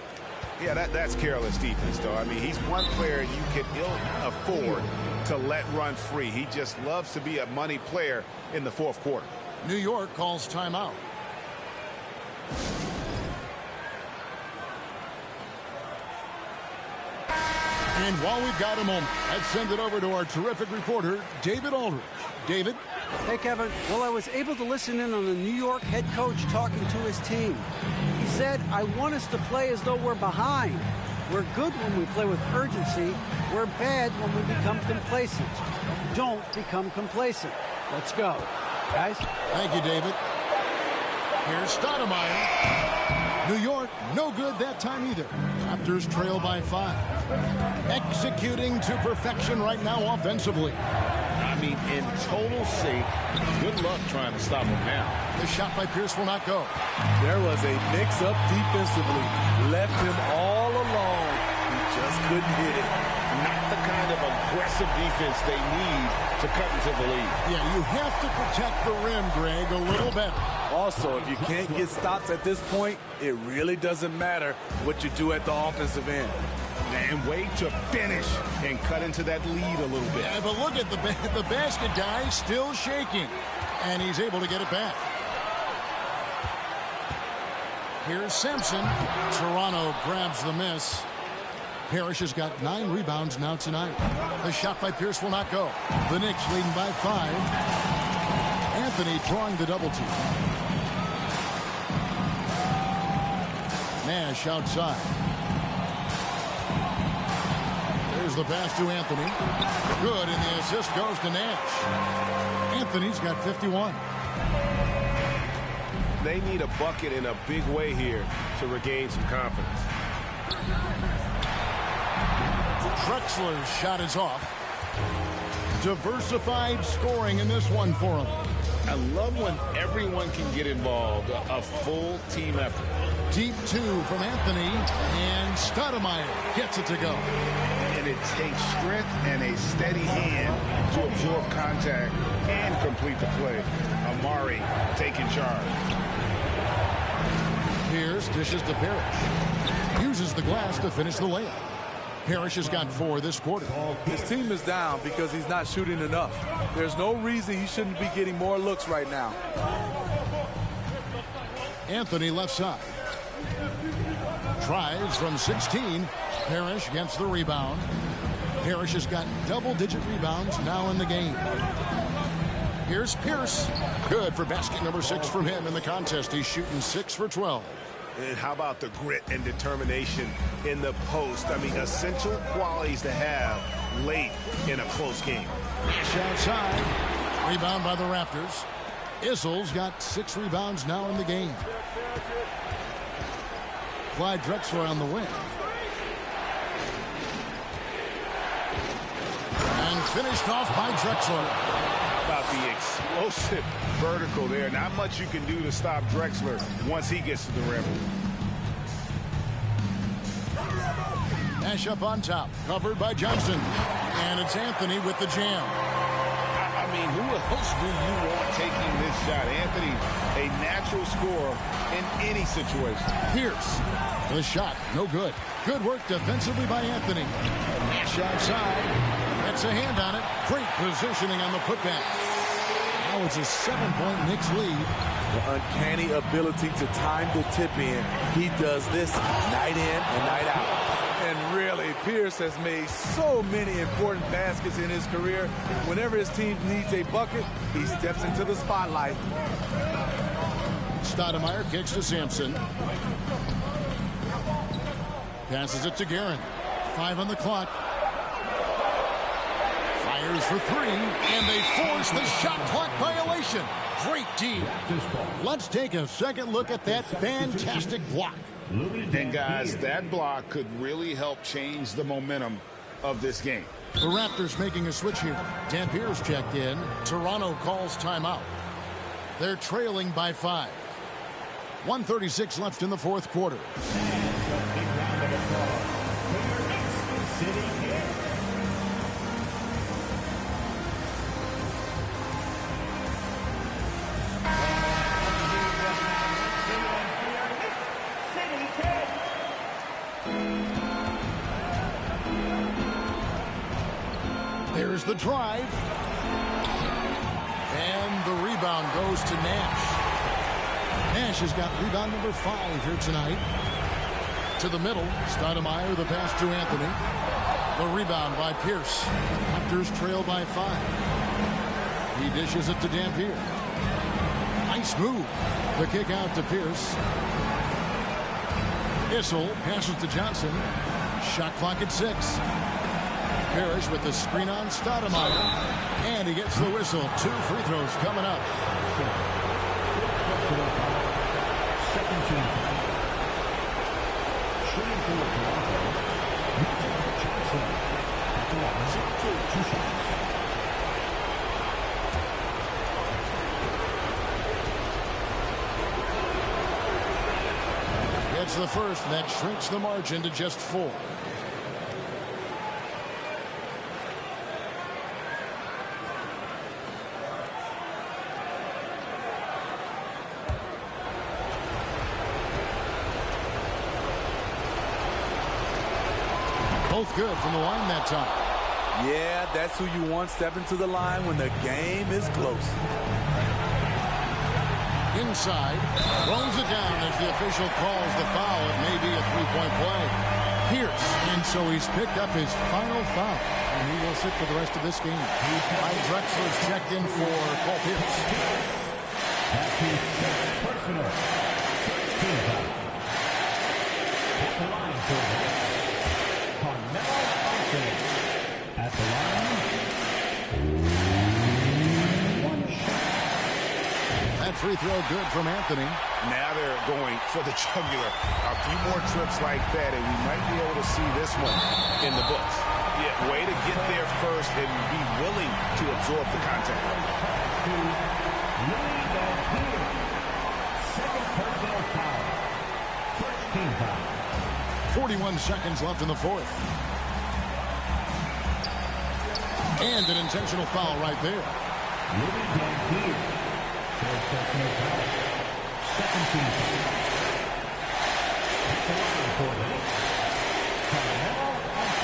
Yeah, that's careless defense, though. I mean, he's one player you can ill afford to let run free. He just loves to be a money player in the fourth quarter. New York calls timeout. And while we've got a moment, let's send it over to our terrific reporter, David Aldridge. David? Hey, Kevin. Well, I was able to listen in on the New York head coach talking to his team. He said, I want us to play as though we're behind. We're good when we play with urgency. We're bad when we become complacent. Don't become complacent. Let's go. Guys? Thank you, David. Here's Stoudemire. New York, no good that time either. Raptors trail by 5. Executing to perfection right now offensively. I mean, in total sync. Good luck trying to stop him now. The shot by Pierce will not go. There was a mix-up defensively. Left him all alone. He just couldn't hit it. Not the kind of aggressive defense they need to cut into the lead. Yeah, you have to protect the rim, Greg, a little better. Also, if you can't get stops at this point, it really doesn't matter what you do at the offensive end. And wait to finish and cut into that lead a little bit. Yeah, but look at the basket guy still shaking. And he's able to get it back. Here's Sampson. Toronto grabs the miss. Parrish has got 9 rebounds now tonight. The shot by Pierce will not go. The Knicks leading by 5. Anthony drawing the double team. Nash outside. There's the pass to Anthony. Good, and the assist goes to Nash. Anthony's got 51. They need a bucket in a big way here to regain some confidence. Drexler's shot is off. Diversified scoring in this one for him. I love when everyone can get involved, a full team effort. Deep 2 from Anthony, and Stoudemire gets it to go. And and it takes strength and a steady hand to absorb contact and complete the play. Amari taking charge. Pierce dishes to Parrish. Uses the glass to finish the layup. Parrish has got 4 this quarter. His team is down because he's not shooting enough. There's no reason he shouldn't be getting more looks right now. Anthony left side. Drives from 16. Parrish gets the rebound. Parrish has got double-digit rebounds now in the game. Here's Pierce. Good for basket number 6 from him in the contest. He's shooting 6 for 12. And how about the grit and determination in the post? I mean, essential qualities to have late in a close game. Nash outside. Rebound by the Raptors. Issel's got 6 rebounds now in the game. Clyde Drexler on the wing. And finished off by Drexler. About the explosive vertical there. Not much you can do to stop Drexler once he gets to the rim. Nash up on top. Covered by Johnson. And it's Anthony with the jam. I mean, who else do you want taking this shot? Anthony, a natural scorer in any situation. Pierce. The shot, no good. Good work defensively by Anthony. Nash outside. Gets a hand on it. Great positioning on the putback. Now it's a 7-point Knicks lead. The uncanny ability to time the tip in. He does this night in and night out. And really, Pierce has made so many important baskets in his career. Whenever his team needs a bucket, he steps into the spotlight. Stoudemire kicks to Sampson. Passes it to Guerin. 5 on the clock. Fires for 3, and they force the shot clock violation. Great D. Let's take a second look at that fantastic block. And guys, that block could really help change the momentum of this game. The Raptors making a switch here. Dampier's checked in. Toronto calls timeout. They're trailing by 5. 1:36 left in the 4th quarter. There's the drive. And the rebound goes to Nash. Nash has got rebound number 5 here tonight. To the middle. Stoudemire, the pass to Anthony. The rebound by Pierce. Raptors trail by 5. He dishes it to Dampier. Nice move. The kick out to Pierce. Issel passes to Johnson. Shot clock at 6. Parrish with the screen on Stoudemire. And he gets the whistle. 2 free throws coming up. Second team. Shooting for Toronto. Johnson. At the line. 2 shots. Gets the first. That shrinks the margin to just 4. Both good from the line that time. Yeah, that's who you want stepping to the line when the game is close. Inside, throws it down as the official calls the foul. It may be a 3-point play. Pierce, and so he's picked up his final foul, and he will sit for the rest of this game. Clyde Drexler's checked in for Paul Pierce. That's his personal 13 foul. At the line for at the line. 1 shot. That free throw good from Anthony. Now they're going for the jugular. A few more trips like that, and we might be able to see this one in the books. Yeah, way to get there first and be willing to absorb the contact. Second personal foul. First team foul. 41 seconds left in the 4th. And an intentional foul right there. Second team foul.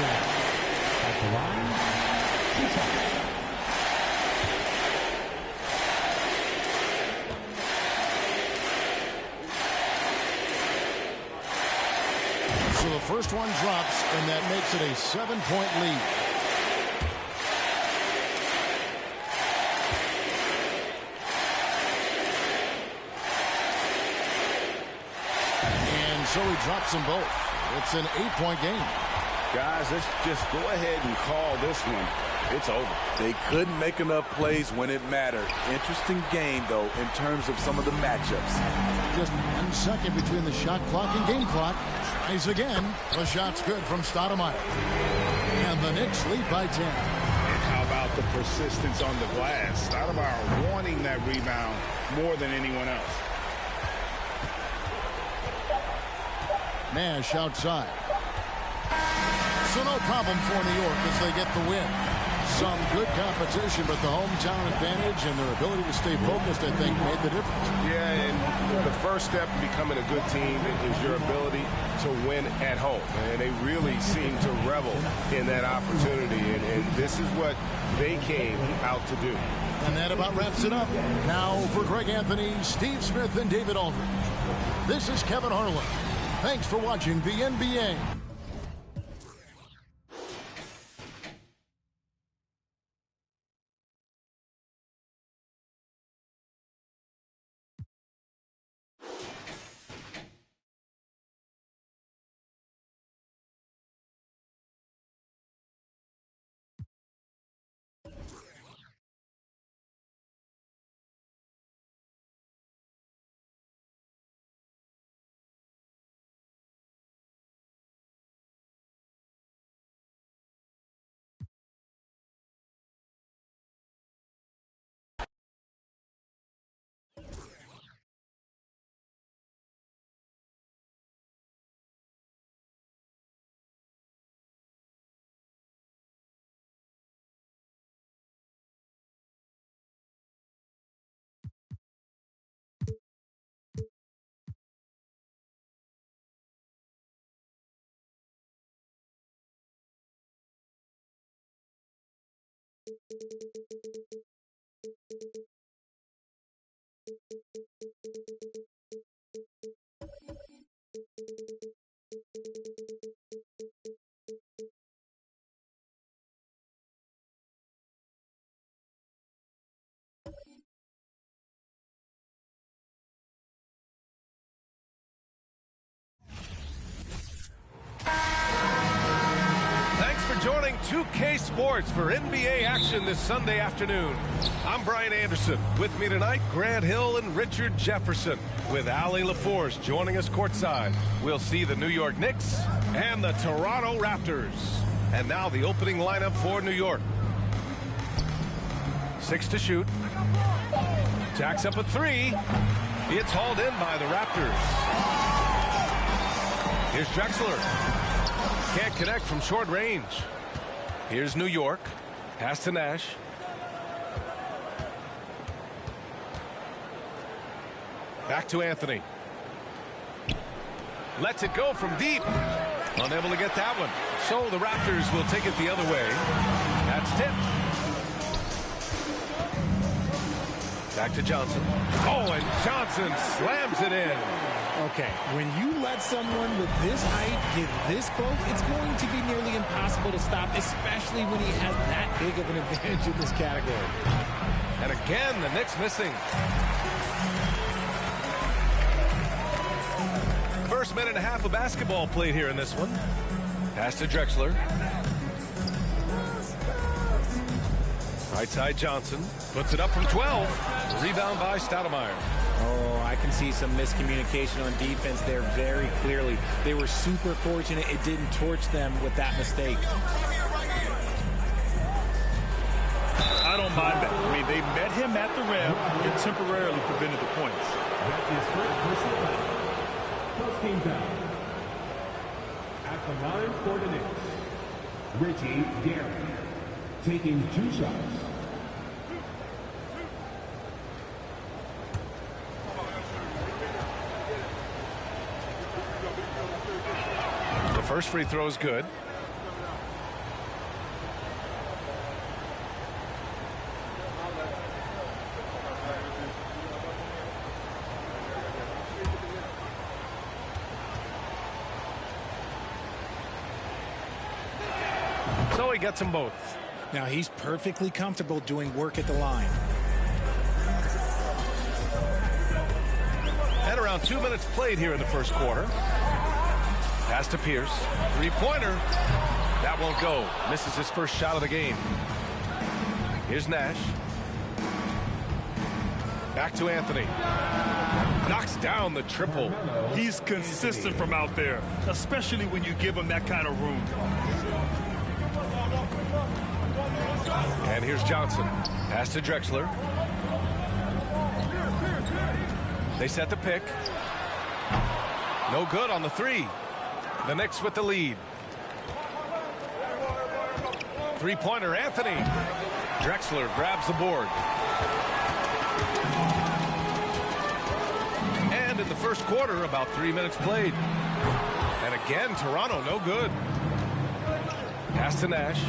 At the line, 2 times. So the first one drops, and that makes it a 7-point lead. And so he drops them both. It's an 8-point game. Guys, let's just go ahead and call this one. It's over. They couldn't make enough plays when it mattered. Interesting game, though, in terms of some of the matchups. Just 1 second between the shot clock and game clock. Tries again. The shot's good from Stoudemire. And the Knicks lead by 10. And how about the persistence on the glass? Stoudemire wanting that rebound more than anyone else. Nash outside. So no problem for New York as they get the win. Some good competition, but the hometown advantage and their ability to stay focused, I think, made the difference. Yeah, and the first step in becoming a good team is your ability to win at home. And they really seem to revel in that opportunity, and this is what they came out to do. And that about wraps it up. Now for Greg Anthony, Steve Smith, and David Aldridge. This is Kevin Harlan. Thanks for watching the NBA. Thanks for joining 2K Sports for NBA action this Sunday afternoon. I'm Brian Anderson. With me tonight, Grant Hill and Richard Jefferson. With Allie LaForce joining us courtside. We'll see the New York Knicks and the Toronto Raptors. And now the opening lineup for New York. 6 to shoot. Jacks up a 3. It's hauled in by the Raptors. Here's Drexler. Can't connect from short range. Here's New York. Pass to Nash. Back to Anthony. Lets it go from deep. Unable to get that one. So the Raptors will take it the other way. That's tipped. Back to Johnson. Oh, and Johnson slams it in. Okay, when you let someone with this height get this close, it's going to be nearly impossible to stop, especially when he has that big of an advantage in this category. And again, the Knicks missing. First minute and a half of basketball played here in this one. Pass to Drexler. Right side Johnson. Puts it up from 12. Rebound by Stoudemire. Oh, I can see some miscommunication on defense there very clearly. They were super fortunate it didn't torch them with that mistake. I don't mind that. I mean, they met him at the rim and temporarily prevented the points. That's his first personal foul. First team foul. At the line for the Knicks, Richie Gary. taking 2 shots. The first free throw is good. So he gets them both. Now he's perfectly comfortable doing work at the line. And around 2 minutes played here in the first quarter. Pass to Pierce. Three-pointer. That won't go. Misses his first shot of the game. Here's Nash. Back to Anthony. Knocks down the triple. He's consistent from out there, especially when you give him that kind of room. And here's Johnson. Pass to Drexler. They set the pick. No good on the three. The Knicks with the lead. Three-pointer, Anthony. Drexler grabs the board. And in the first quarter, about 3 minutes played. And again, Toronto, no good. Pass to Nash.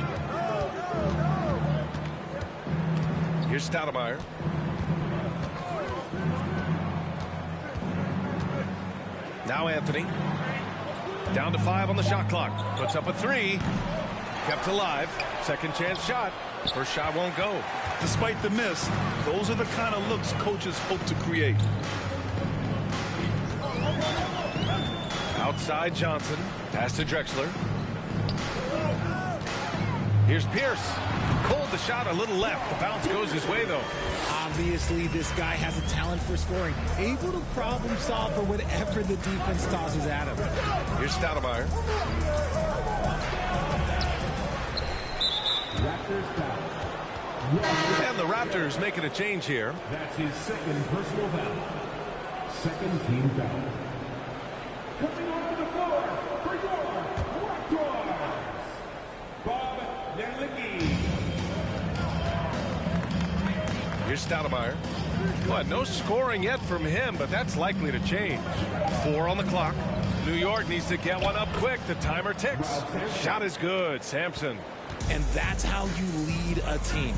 Here's Stoudemire. Now Anthony. Down to 5 on the shot clock. Puts up a 3. Kept alive. Second chance shot. First shot won't go. Despite the miss, those are the kind of looks coaches hope to create. Outside Johnson. Pass to Drexler. Here's Pierce. Pulled the shot a little left. The bounce goes his way, though. Obviously, this guy has a talent for scoring. Able to problem solve for whatever the defense tosses at him. Here's Stoudemire. And the Raptors making a change here. That's his second personal foul. Second team foul. Coming onto the floor for your Raptors, Bob Delicki. Here's Stoudemire. Well, no scoring yet from him, but that's likely to change. 4 on the clock. New York needs to get one up quick. The timer ticks. Shot is good. Sampson. And that's how you lead a team.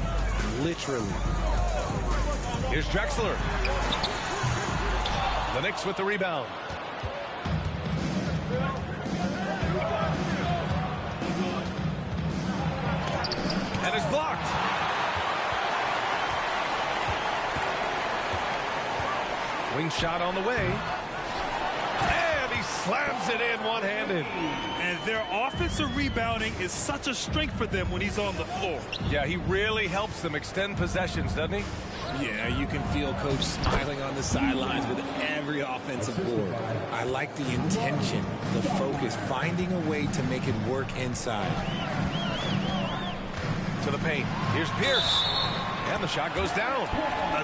Literally. Here's Drexler. The Knicks with the rebound. And it's blocked. Wing shot on the way. And he slams it in one-handed. And their offensive rebounding is such a strength for them when he's on the floor. Yeah, he really helps them extend possessions, doesn't he? Yeah, you can feel Coach smiling on the sidelines with every offensive board. I like the intention, the focus, finding a way to make it work inside. To the paint. Here's Pierce. And the shot goes down.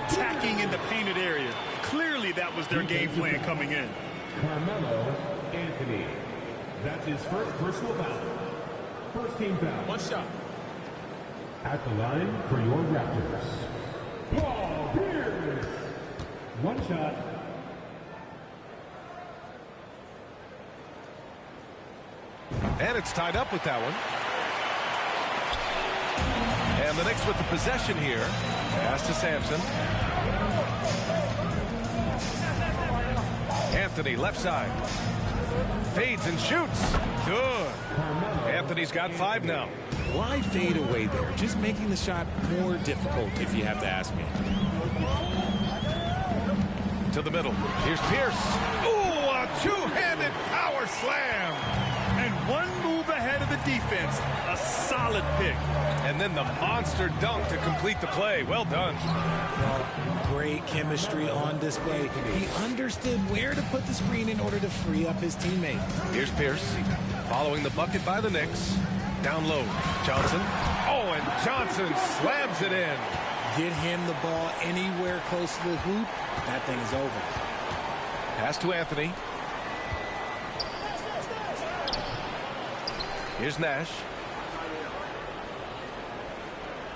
Attacking in the painted area. Clearly that was their game plan coming in. Carmelo Anthony. That's his first personal foul. First team foul. One shot. At the line for your Raptors, Paul Pierce. One shot. And it's tied up with that one. And the Knicks with the possession here. Pass to Sampson. Anthony, left side. Fades and shoots. Good. Anthony's got 5 now. Why fade away there? Just making the shot more difficult, if you have to ask me. To the middle. Here's Pierce. Ooh, a two-handed power slam. And one move ahead of the defense. A solid pick. And then the monster dunk to complete the play. Well done. Well, great chemistry on display. He understood where to put the screen in order to free up his teammate. Here's Pierce. Following the bucket by the Knicks. Down low. Johnson. Oh, and Johnson slams it in. Get him the ball anywhere close to the hoop. That thing is over. Pass to Anthony. Here's Nash.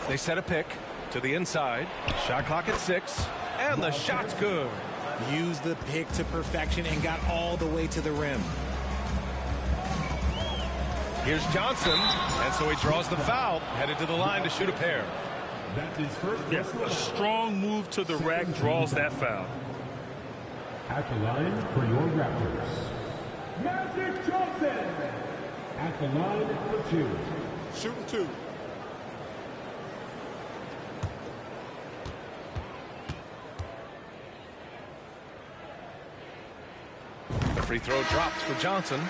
They set a pick to the inside. Shot clock at 6. And the shot's good. Used the pick to perfection and got all the way to the rim. Here's Johnson. And so he draws the foul. Headed to the line to shoot a pair. That's his first. Yeah, a strong move to the rack draws that foul. At the line for your Raptors, Magic Johnson. At the line for 2. Shooting 2. The free throw drops for Johnson.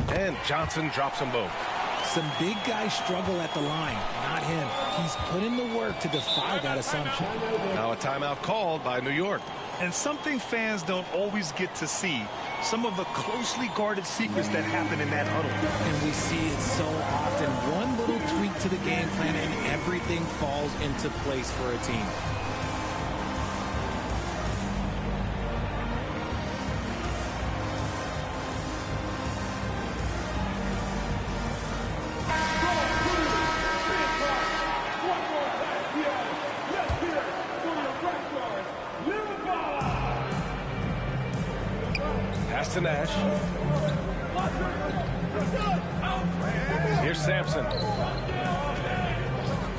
And Johnson drops them both. Some big guys struggle at the line, not him. He's put in the work to defy that assumption. Now a timeout called by New York. And something fans don't always get to see, some of the closely guarded secrets that happen in that huddle. And we see it so often. One little tweak to the game plan and everything falls into place for a team. Pass to Nash. Here's Sampson.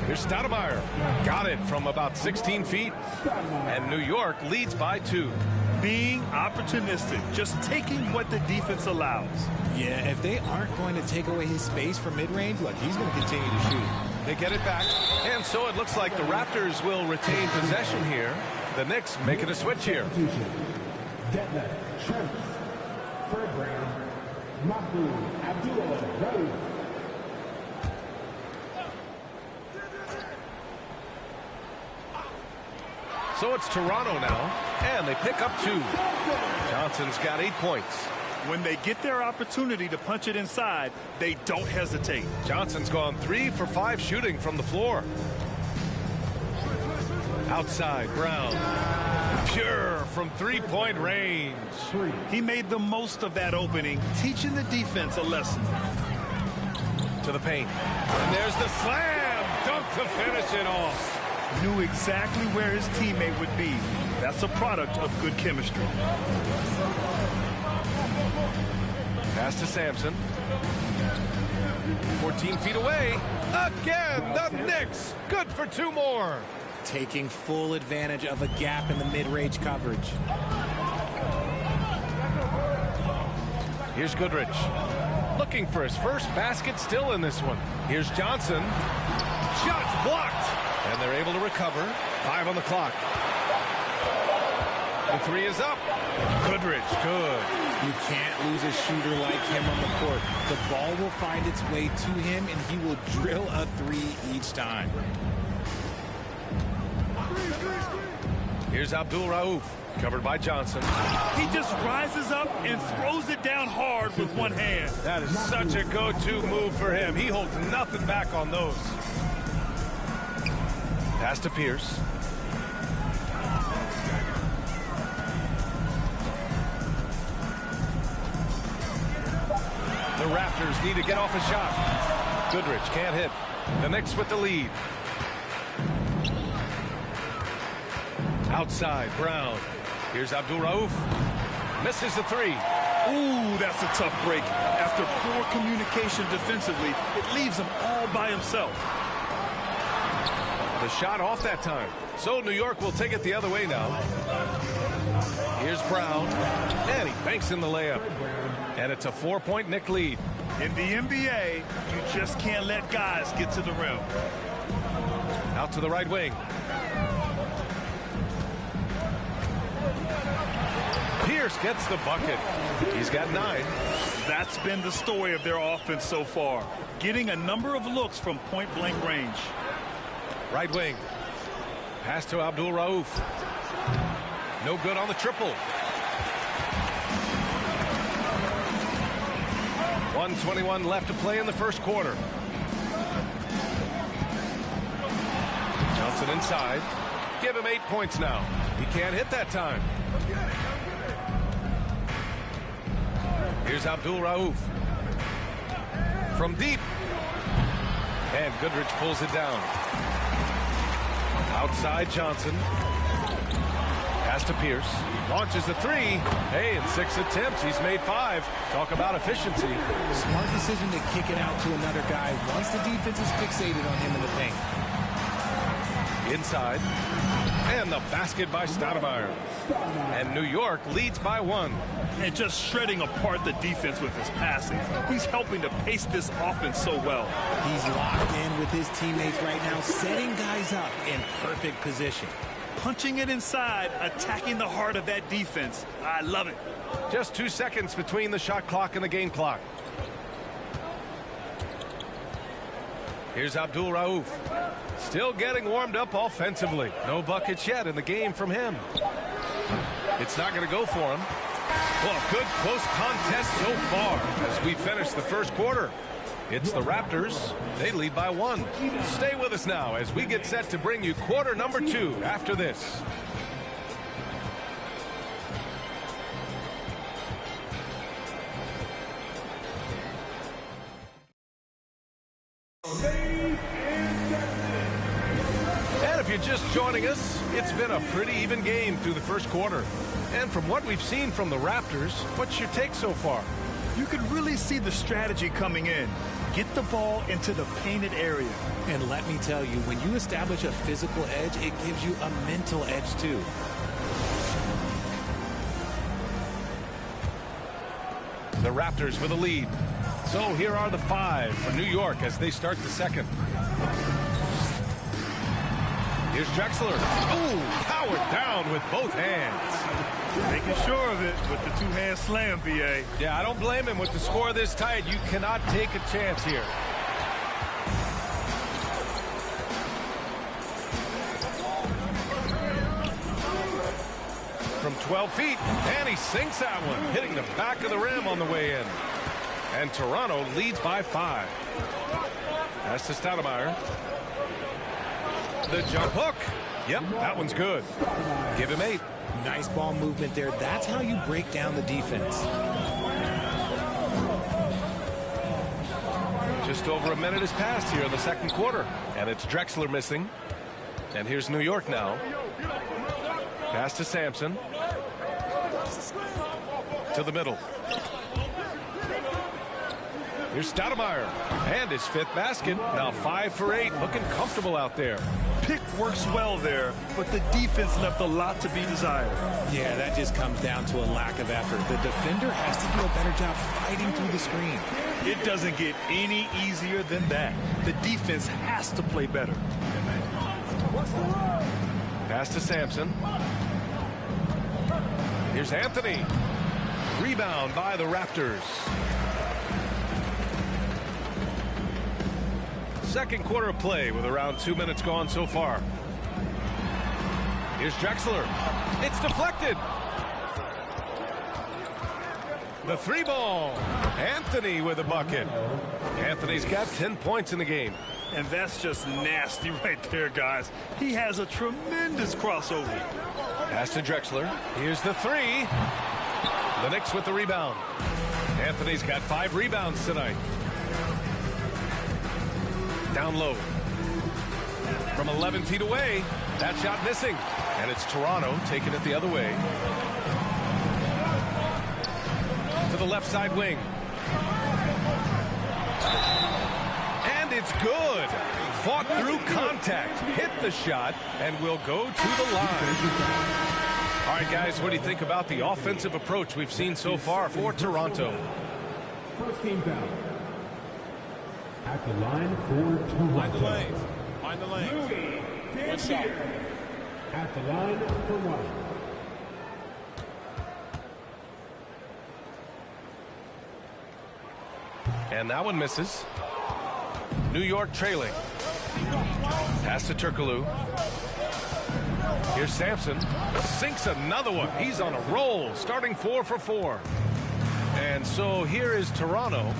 Here's Stoudemire. Got it from about 16 feet. And New York leads by 2. Being opportunistic, just taking what the defense allows. Yeah, if they aren't going to take away his space from mid-range, look, he's going to continue to shoot. They get it back. And so it looks like the Raptors will retain possession here. The Knicks making a switch here. Detlef Schrempf, Fred Brown, Mahmoud Abdul-Rauf. So it's Toronto now, and they pick up 2. Johnson's got 8 points. When they get their opportunity to punch it inside, they don't hesitate. Johnson's gone 3 for 5 shooting from the floor. Outside, Brown. Pure from 3-point range. He made the most of that opening, teaching the defense a lesson. To the paint. And there's the slam dunk to finish it off. Knew exactly where his teammate would be. That's a product of good chemistry. Pass to Sampson. 14 feet away. Again, the Knicks. Good for 2 more. Taking full advantage of a gap in the mid-range coverage. Here's Goodrich. Looking for his first basket still in this one. Here's Johnson. Shots blocked. And they're able to recover. 5 on the clock. The 3 is up. Goodrich, good. You can't lose a shooter like him on the court. The ball will find its way to him, and he will drill a 3 each time. Here's Abdul-Rauf, covered by Johnson. He just rises up and throws it down hard with one hand. That is such a go-to move for him. He holds nothing back on those. Pass to Pierce. The Raptors need to get off a shot. Goodrich can't hit. The Knicks with the lead. Outside, Brown. Here's Abdul-Rauf. Misses the 3. Ooh, that's a tough break. After poor communication defensively, it leaves him all by himself. The shot off that time. So New York will take it the other way now. Here's Brown. And he banks in the layup. And it's a 4-point Knick lead. In the NBA, you just can't let guys get to the rim. Out to the right wing. Pierce gets the bucket. He's got 9. That's been the story of their offense so far. Getting a number of looks from point-blank range. Right wing. Pass to Abdul-Rauf. No good on the triple. 1:21 left to play in the first quarter. Johnson inside. Give him 8 points now. He can't hit that time. Here's Abdul Rauf. From deep. And Goodrich pulls it down. Outside Johnson. Pass to Pierce. Launches a three. Hey, in 6 attempts, he's made 5. Talk about efficiency. Smart decision to kick it out to another guy once the defense is fixated on him in the paint. Inside. And the basket by Stoudemire. And New York leads by 1. And just shredding apart the defense with his passing. He's helping to pace this offense so well. He's locked in with his teammates right now, setting guys up in perfect position. Punching it inside, attacking the heart of that defense. I love it. Just 2 seconds between the shot clock and the game clock. Here's Abdul Rauf. Still getting warmed up offensively. No buckets yet in the game from him. It's not going to go for him. Well, good close contest so far as we finish the first quarter. It's the Raptors. They lead by 1. Stay with us now as we get set to bring you quarter number 2 after this. And if you're just joining us, it's been a pretty even game through the first quarter. And from what we've seen from the Raptors, what's your take so far? You can really see the strategy coming in. Get the ball into the painted area. And let me tell you, when you establish a physical edge, it gives you a mental edge too. The Raptors with a lead. So here are the 5 for New York as they start the second. Here's Drexler. Ooh, powered down with both hands. Making sure of it with the 2-hand slam, BA. Yeah, I don't blame him. With the score this tight, you cannot take a chance here. From 12 feet, and he sinks that one, hitting the back of the rim on the way in. And Toronto leads by 5. That's to Stoudemire. The jump hook. Yep, that one's good. Give him 8. Nice ball movement there. That's how you break down the defense. Just over a minute has passed here in the second quarter. And it's Drexler missing. And here's New York now. Pass to Sampson. To the middle. Here's Stoudemire. And his 5th basket. Now 5 for 8. Looking comfortable out there. Pick works well there, but the defense left a lot to be desired. Yeah, that just comes down to a lack of effort. The defender has to do a better job fighting through the screen. It doesn't get any easier than that. The defense has to play better. Pass to Sampson. Here's Anthony. Rebound by the Raptors. Second quarter of play with around 2 minutes gone so far. Here's Drexler. It's deflected. The 3-ball. Anthony with a bucket. Anthony's got 10 points in the game. And that's just nasty right there, guys. He has a tremendous crossover. Pass to Drexler. Here's the 3. The Knicks with the rebound. Anthony's got 5 rebounds tonight. Down low. From 11 feet away. That shot missing. And it's Toronto taking it the other way. To the left side wing. And it's good. Fought through contact. Hit the shot. And will go to the line. All right, guys, what do you think about the offensive approach we've seen so far for Toronto? First team foul. At the line for Toronto. Mind the lane. Mind the lane. One shot. At the line for 1. And that one misses. New York trailing. Pass to Turkoglu. Here's Sampson. Sinks another one. He's on a roll, starting 4 for 4. And so here is Toronto.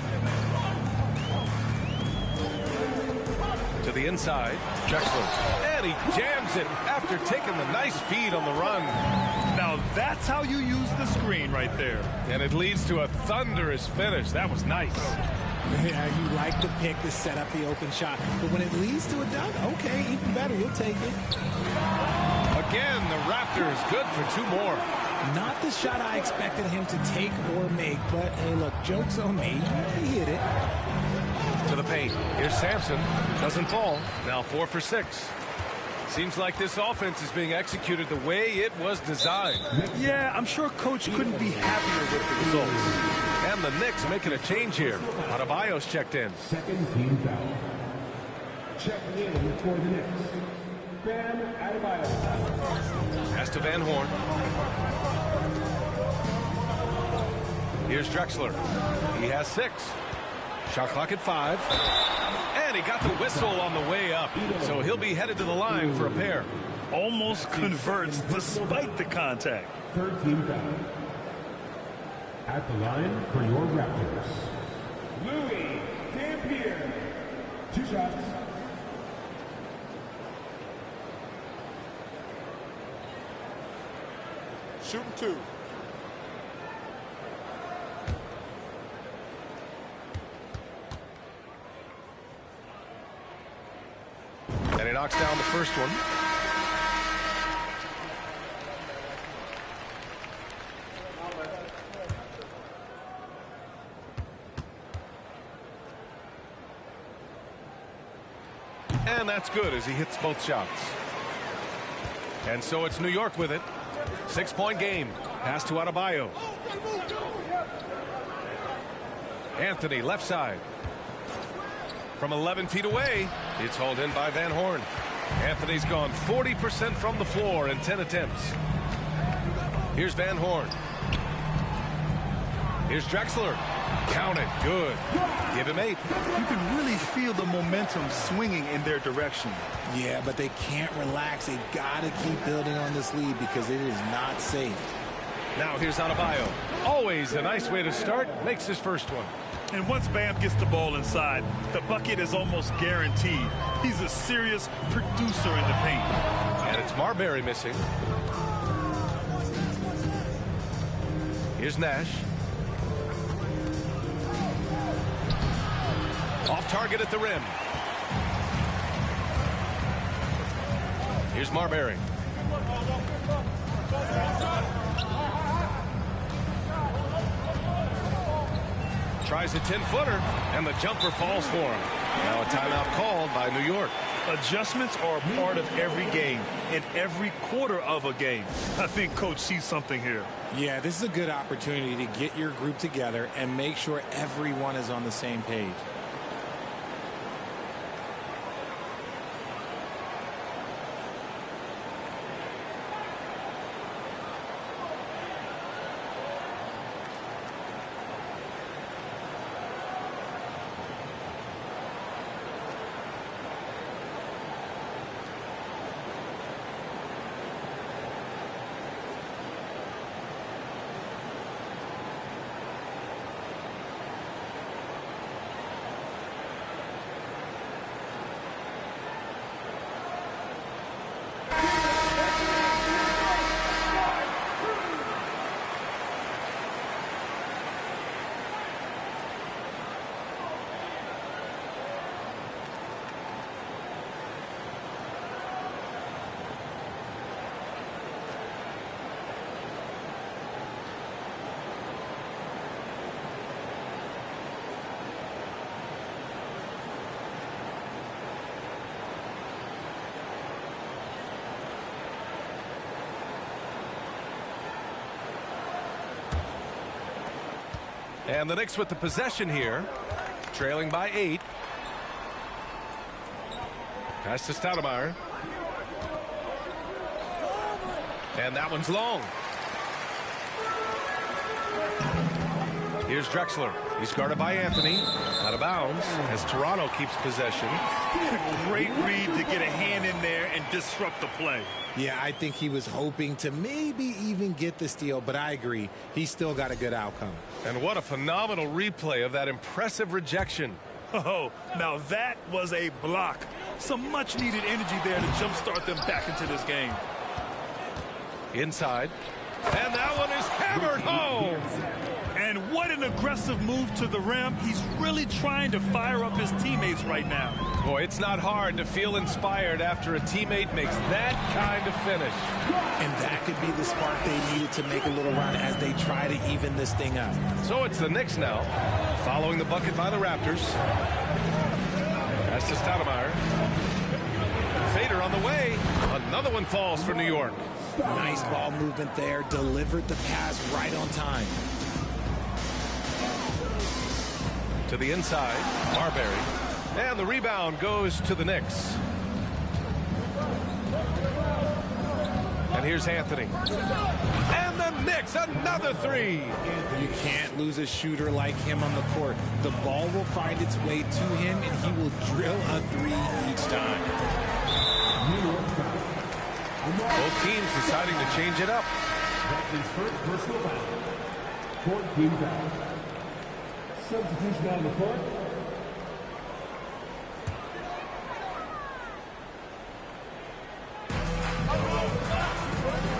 To the inside. Drexler. And he jams it after taking the nice feed on the run. Now that's how you use the screen right there. And it leads to a thunderous finish. That was nice. Yeah, you like the pick to set up the open shot. But when it leads to a dunk, okay, even better. We'll take it. Again, the Raptors good for 2 more. Not the shot I expected him to take or make, but hey, look, joke's on me. He hit it. To the paint. Here's Sampson. Doesn't fall. Now 4 for 6. Seems like this offense is being executed the way it was designed. Yeah, I'm sure Coach couldn't be happier with the results. And the Knicks making a change here. Adebayo's checked in. Second team foul. Checking in for the Knicks. Bam Adebayo. Pass to Van Horn. Here's Drexler. He has 6. Shot clock at 5. And he got the whistle on the way up. So he'll be headed to the line for a pair. Almost converts despite the contact. Third team foul. At the line for your Raptors, Louis Dampier. 2 shots. Shooting 2. And he knocks down the first one. And that's good as he hits both shots. And so it's New York with it. 6-point game. Pass to Adebayo. Anthony left side. From 11 feet away, it's hauled in by Van Horn. Anthony's gone 40% from the floor in 10 attempts. Here's Van Horn. Here's Drexler. Count it. Good. Give him 8. You can really feel the momentum swinging in their direction. Yeah, but they can't relax. They got to keep building on this lead because it is not safe. Now here's Adebayo. Always a nice way to start. Makes his first one. And once Bam gets the ball inside, the bucket is almost guaranteed. He's a serious producer in the paint. And it's Marbury missing. Here's Nash. Off target at the rim. Here's Marbury. Tries a 10-footer, and the jumper falls for him. Now a timeout called by New York. Adjustments are a part of every game, in every quarter of a game. I think Coach sees something here. Yeah, this is a good opportunity to get your group together and make sure everyone is on the same page. And the Knicks with the possession here, trailing by 8. Pass to Stoudemire. And that one's long. Here's Drexler. He's guarded by Anthony. Out of bounds as Toronto keeps possession. Great read to get a hand in there and disrupt the play. Yeah, I think he was hoping to maybe even get the steal, but I agree. He still got a good outcome. And what a phenomenal replay of that impressive rejection. Oh, now that was a block. Some much-needed energy there to jumpstart them back into this game. Inside. And that one is hammered home. And what an aggressive move to the rim. He's really trying to fire up his teammates right now. Boy, it's not hard to feel inspired after a teammate makes that kind of finish. And that could be the spark they needed to make a little run as they try to even this thing up. So it's the Knicks now, following the bucket by the Raptors. Pass to Stoudemire. Fader on the way. Another one falls for New York. Nice ball movement there. Delivered the pass right on time. To the inside, Marbury. And the rebound goes to the Knicks. And here's Anthony. And the Knicks, another three. You can't lose a shooter like him on the court. The ball will find its way to him, and he will drill a three each time. Both teams deciding to change it up. That's his first personal foul. 14 fouls. Substitution on the court.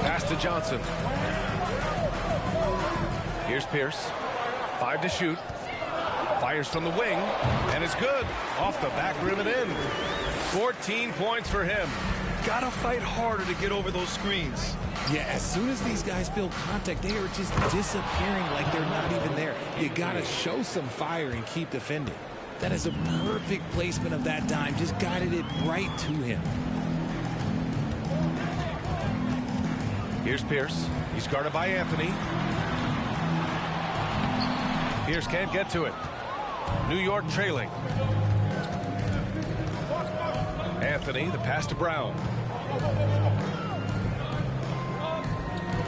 Pass to Johnson. Here's Pierce. 5 to shoot. Fires from the wing. And it's good. Off the back rim and in. 14 points for him. Gotta fight harder to get over those screens. Yeah, as soon as these guys feel contact, they are just disappearing like they're not even there. You gotta show some fire and keep defending. That is a perfect placement of that dime. Just guided it right to him. Here's Pierce. He's guarded by Anthony. Pierce can't get to it. New York trailing. Anthony, the pass to Brown.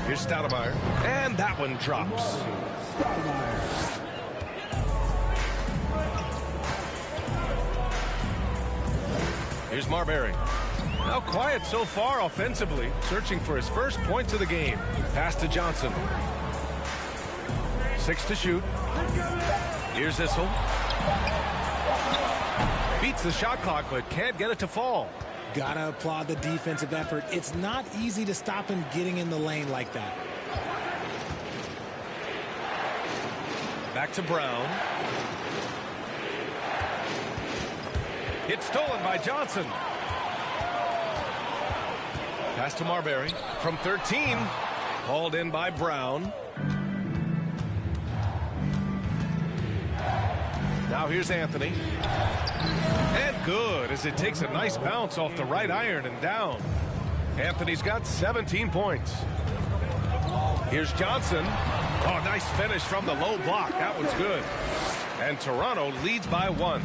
Here's Stoudemire. And that one drops. Here's Marbury. Now quiet so far offensively, searching for his first points of the game. Pass to Johnson. 6 to shoot. Here's Issel. Beats the shot clock, but can't get it to fall. Gotta applaud the defensive effort. It's not easy to stop him getting in the lane like that. Back to Brown. It's stolen by Johnson. Pass to Marbury from 13. Hauled in by Brown. Now here's Anthony. And good as it takes a nice bounce off the right iron and down. Anthony's got 17 points. Here's Johnson. Oh, nice finish from the low block. That one's good. And Toronto leads by 1.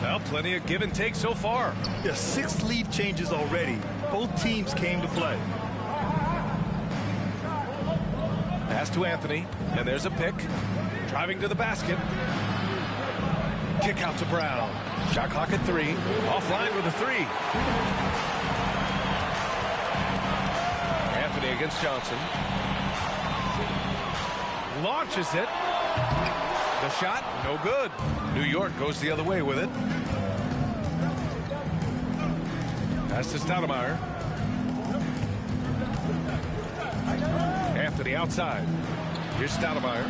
Well, plenty of give and take so far. Yeah, 6 lead changes already. Both teams came to play. Pass to Anthony. And there's a pick. Driving to the basket. Kick out to Brown. Shot clock at 3. Offline with a 3. Anthony against Johnson. Launches it. The shot, no good. New York goes the other way with it. Pass to Stoudemire. Anthony outside. Here's Stoudemire.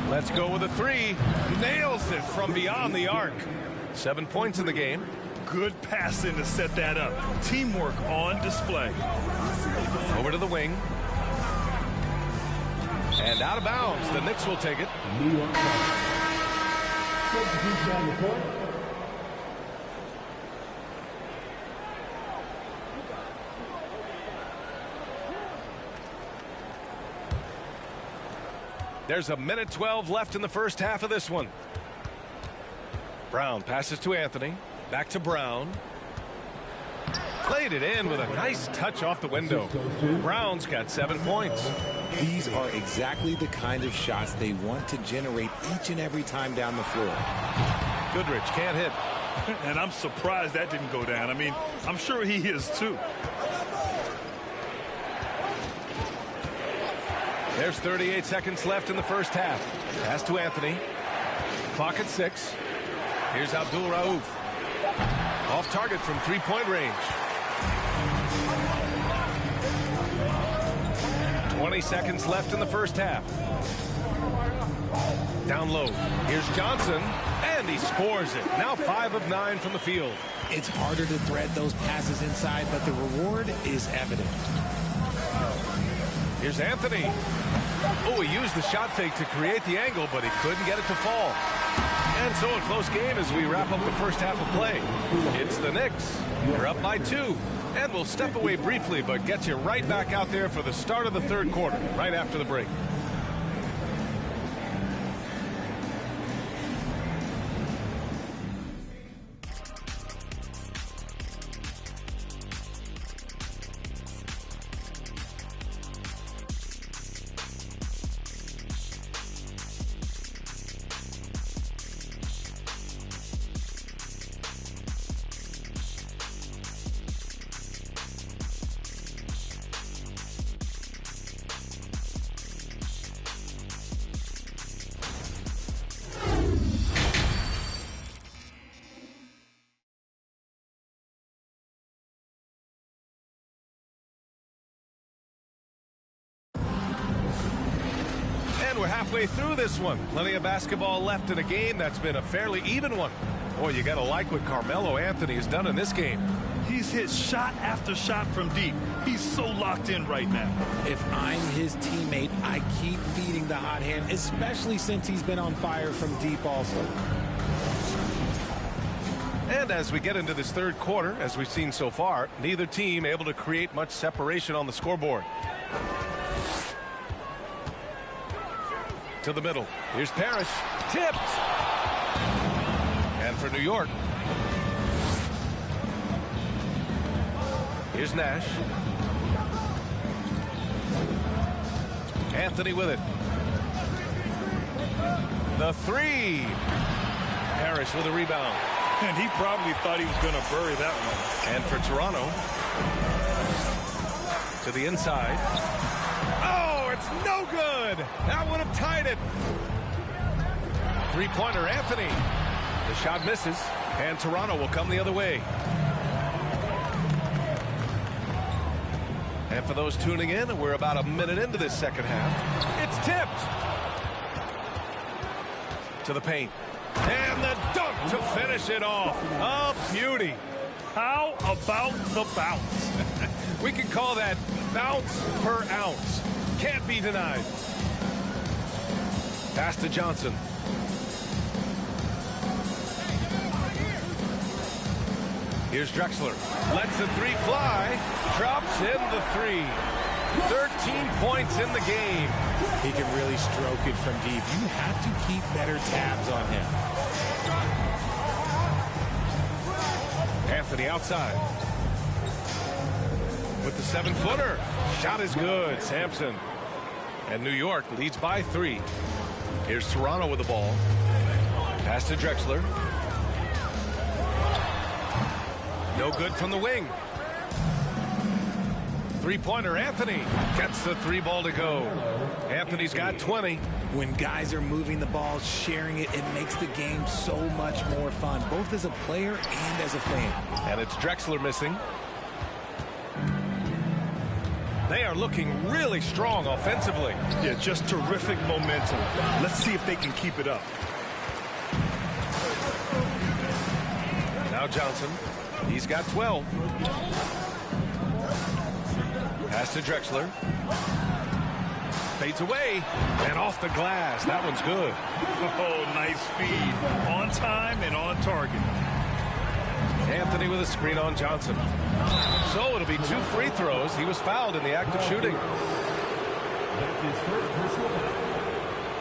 Let's go with a 3. Nails it from beyond the arc. 7 points in the game. Good passing to set that up. Teamwork on display. Over to the wing. And out of bounds. The Knicks will take it. New York. Substitution on the court. There's a minute 12 left in the first half of this one. Brown passes to Anthony. Back to Brown. Played it in with a nice touch off the window. Brown's got 7 points. These are exactly the kind of shots they want to generate each and every time down the floor. Goodrich can't hit. And I'm surprised that didn't go down. I mean, I'm sure he is too. There's 38 seconds left in the first half. Pass to Anthony. Clock at 6. Here's Abdul Rauf. Off target from three-point range. 20 seconds left in the first half. Down low. Here's Johnson, and he scores it. Now 5 of 9 from the field. It's harder to thread those passes inside, but the reward is evident. Here's Anthony. Oh, he used the shot fake to create the angle, but he couldn't get it to fall. And so a close game as we wrap up the first half of play. It's the Knicks. They're up by 2. And we'll step away briefly, but get you right back out there for the start of the third quarter, right after the break. We're halfway through this one. Plenty of basketball left in a game that's been a fairly even one. Boy, you got to like what Carmelo Anthony has done in this game. He's hit shot after shot from deep. He's so locked in right now. If I'm his teammate, I keep feeding the hot hand, especially since he's been on fire from deep also. And as we get into this third quarter, as we've seen so far, neither team able to create much separation on the scoreboard. To the middle. Here's Parrish. Tipped. And for New York. Here's Nash. Anthony with it. The three. Parrish with a rebound. And he probably thought he was going to bury that one. And for Toronto. To the inside. Oh, it's no good. That would have tied it. Three-pointer, Anthony. The shot misses, and Toronto will come the other way. And for those tuning in, we're about a minute into this second half. It's tipped. To the paint. And the dunk to finish it off. A beauty. How about the bounce? We can call that bounce per ounce. Can't be denied. Pass to Johnson. Here's Drexler. Lets the three fly. Drops in the three. 13 points in the game. He can really stroke it from deep. You have to keep better tabs on him. Anthony outside. With the 7-footer. Shot is good. Sampson. And New York leads by 3. Here's Toronto with the ball. Pass to Drexler. No good from the wing. Three-pointer, Anthony gets the three ball to go. Anthony's got 20. When guys are moving the ball, sharing it, it makes the game so much more fun, both as a player and as a fan. And it's Drexler missing. They are looking really strong offensively. Yeah, just terrific momentum. Let's see if they can keep it up. Now Johnson. He's got 12. Pass to Drexler. Fades away. And off the glass. That one's good. Oh, nice feed. On time and on target. Anthony with a screen on Johnson. So it'll be 2 free throws. He was fouled in the act of shooting. That's his first personal foul.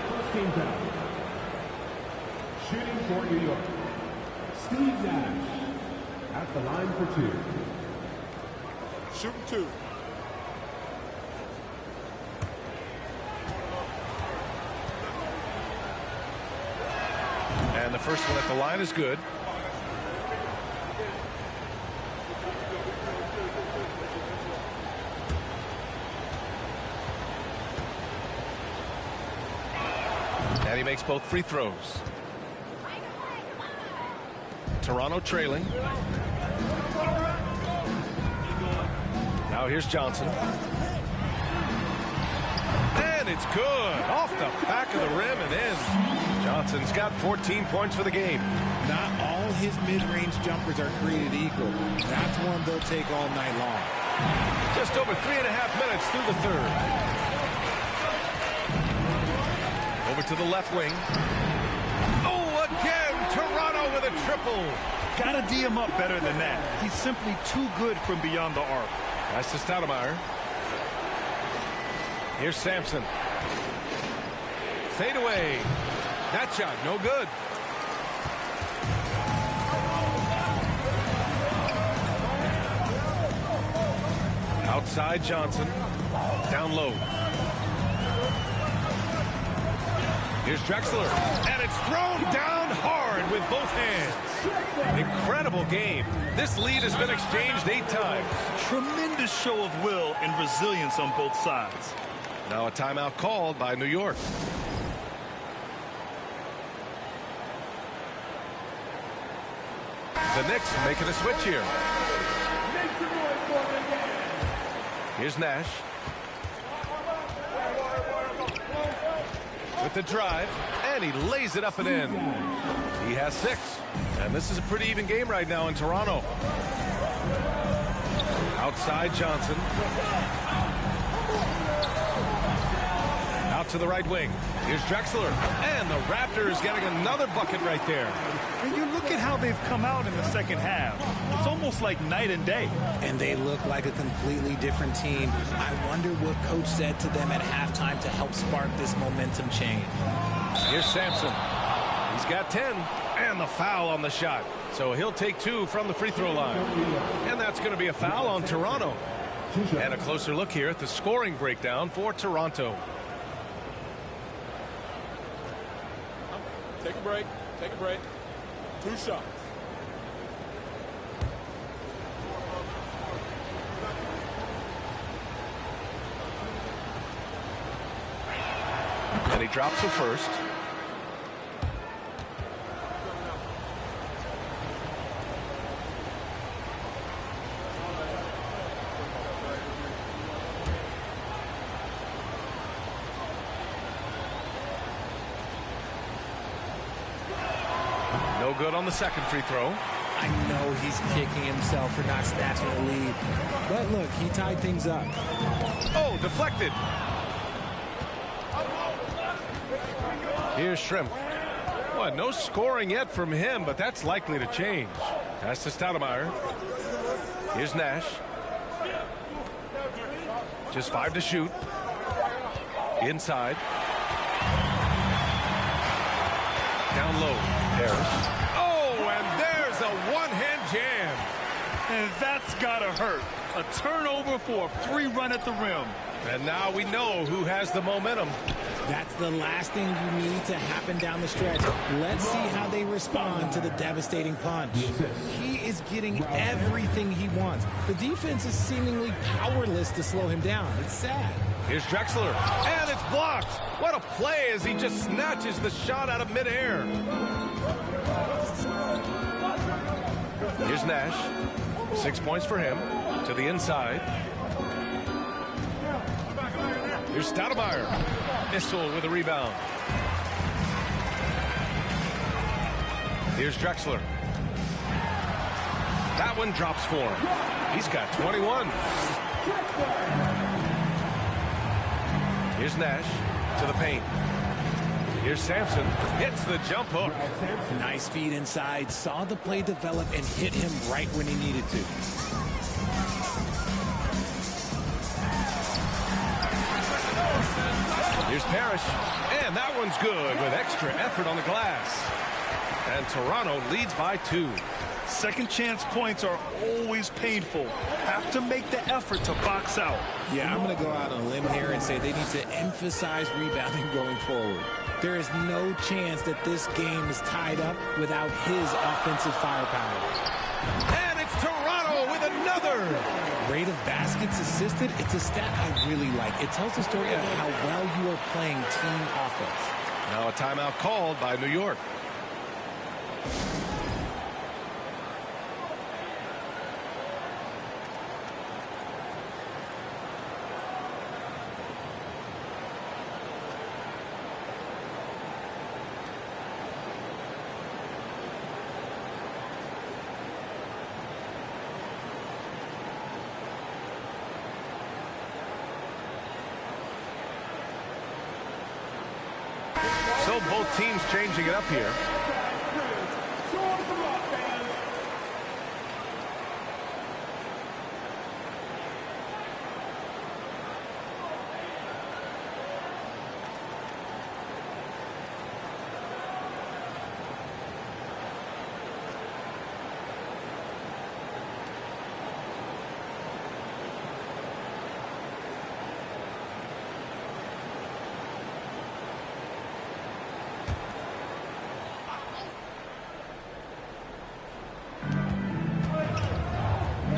First team foul. Shooting for New York. Steve Nash at the line for 2. Shooting 2. And the first one at the line is good. And he makes both free throws. Toronto trailing. Now here's Johnson. And it's good. Off the back of the rim and in. Johnson's got 14 points for the game. Not all his mid-range jumpers are created equal. That's one they'll take all night long. Just over 3.5 minutes through the third. Over to the left wing. Oh, again, Toronto with a triple. Gotta D him up better than that. He's simply too good from beyond the arc. That's to Stoudemire. Here's Sampson. Fade away. That shot, no good. Outside Johnson. Down low. Here's Drexler. And it's thrown down hard with both hands. Incredible game. This lead has been exchanged 8 times. Tremendous show of will and resilience on both sides. Now a timeout called by New York. The Knicks making a switch here. Here's Nash. With the drive, and he lays it up and in. He has 6. And this is a pretty even game right now in Toronto. Outside Johnson. Out to the right wing. Here's Drexler. And the Raptors getting another bucket right there. And you look at how they've come out in the second half. It's almost like night and day. And they look like a completely different team. I wonder what coach said to them at halftime to help spark this momentum change. Here's Sampson. He's got 10. And the foul on the shot. So he'll take 2 from the free throw line. And that's going to be a foul on Toronto. And a closer look here at the scoring breakdown for Toronto. Take a break. Take a break. 2 shots. And he drops the first. No good on the second free throw. I know he's kicking himself for not snatching the lead. But look, he tied things up. Oh, deflected. Here's Shrimp. Well, no scoring yet from him, but that's likely to change. Pass to Stoudemire. Here's Nash. Just 5 to shoot. Inside. Down low. Harris. Oh, and there's a one-hand jam. And that's gotta hurt. A turnover for a free run at the rim. And now we know who has the momentum. That's the last thing you need to happen down the stretch. Let's see how they respond to the devastating punch. He is getting everything he wants. The defense is seemingly powerless to slow him down. It's sad. Here's Drexler. And it's blocked. What a play as he just snatches the shot out of midair. Here's Nash. 6 points for him. To the inside. Here's Stoudemire. Issel with a rebound. Here's Drexler. That one drops for him. He's got 21. Here's Nash to the paint. Here's Sampson. Hits the jump hook. Nice feed inside. Saw the play develop and hit him right when he needed to. Here's Parrish. And that one's good with extra effort on the glass. And Toronto leads by 2. Second chance points are always painful. Have to make the effort to box out. Yeah, I'm going to go out on a limb here and say they need to emphasize rebounding going forward. There is no chance that this game is tied up without his offensive firepower. And it's Toronto with another. Rate of baskets assisted, it's a stat I really like. It tells the story of how well you are playing team offense. Now a timeout called by New York. So both teams changing it up here.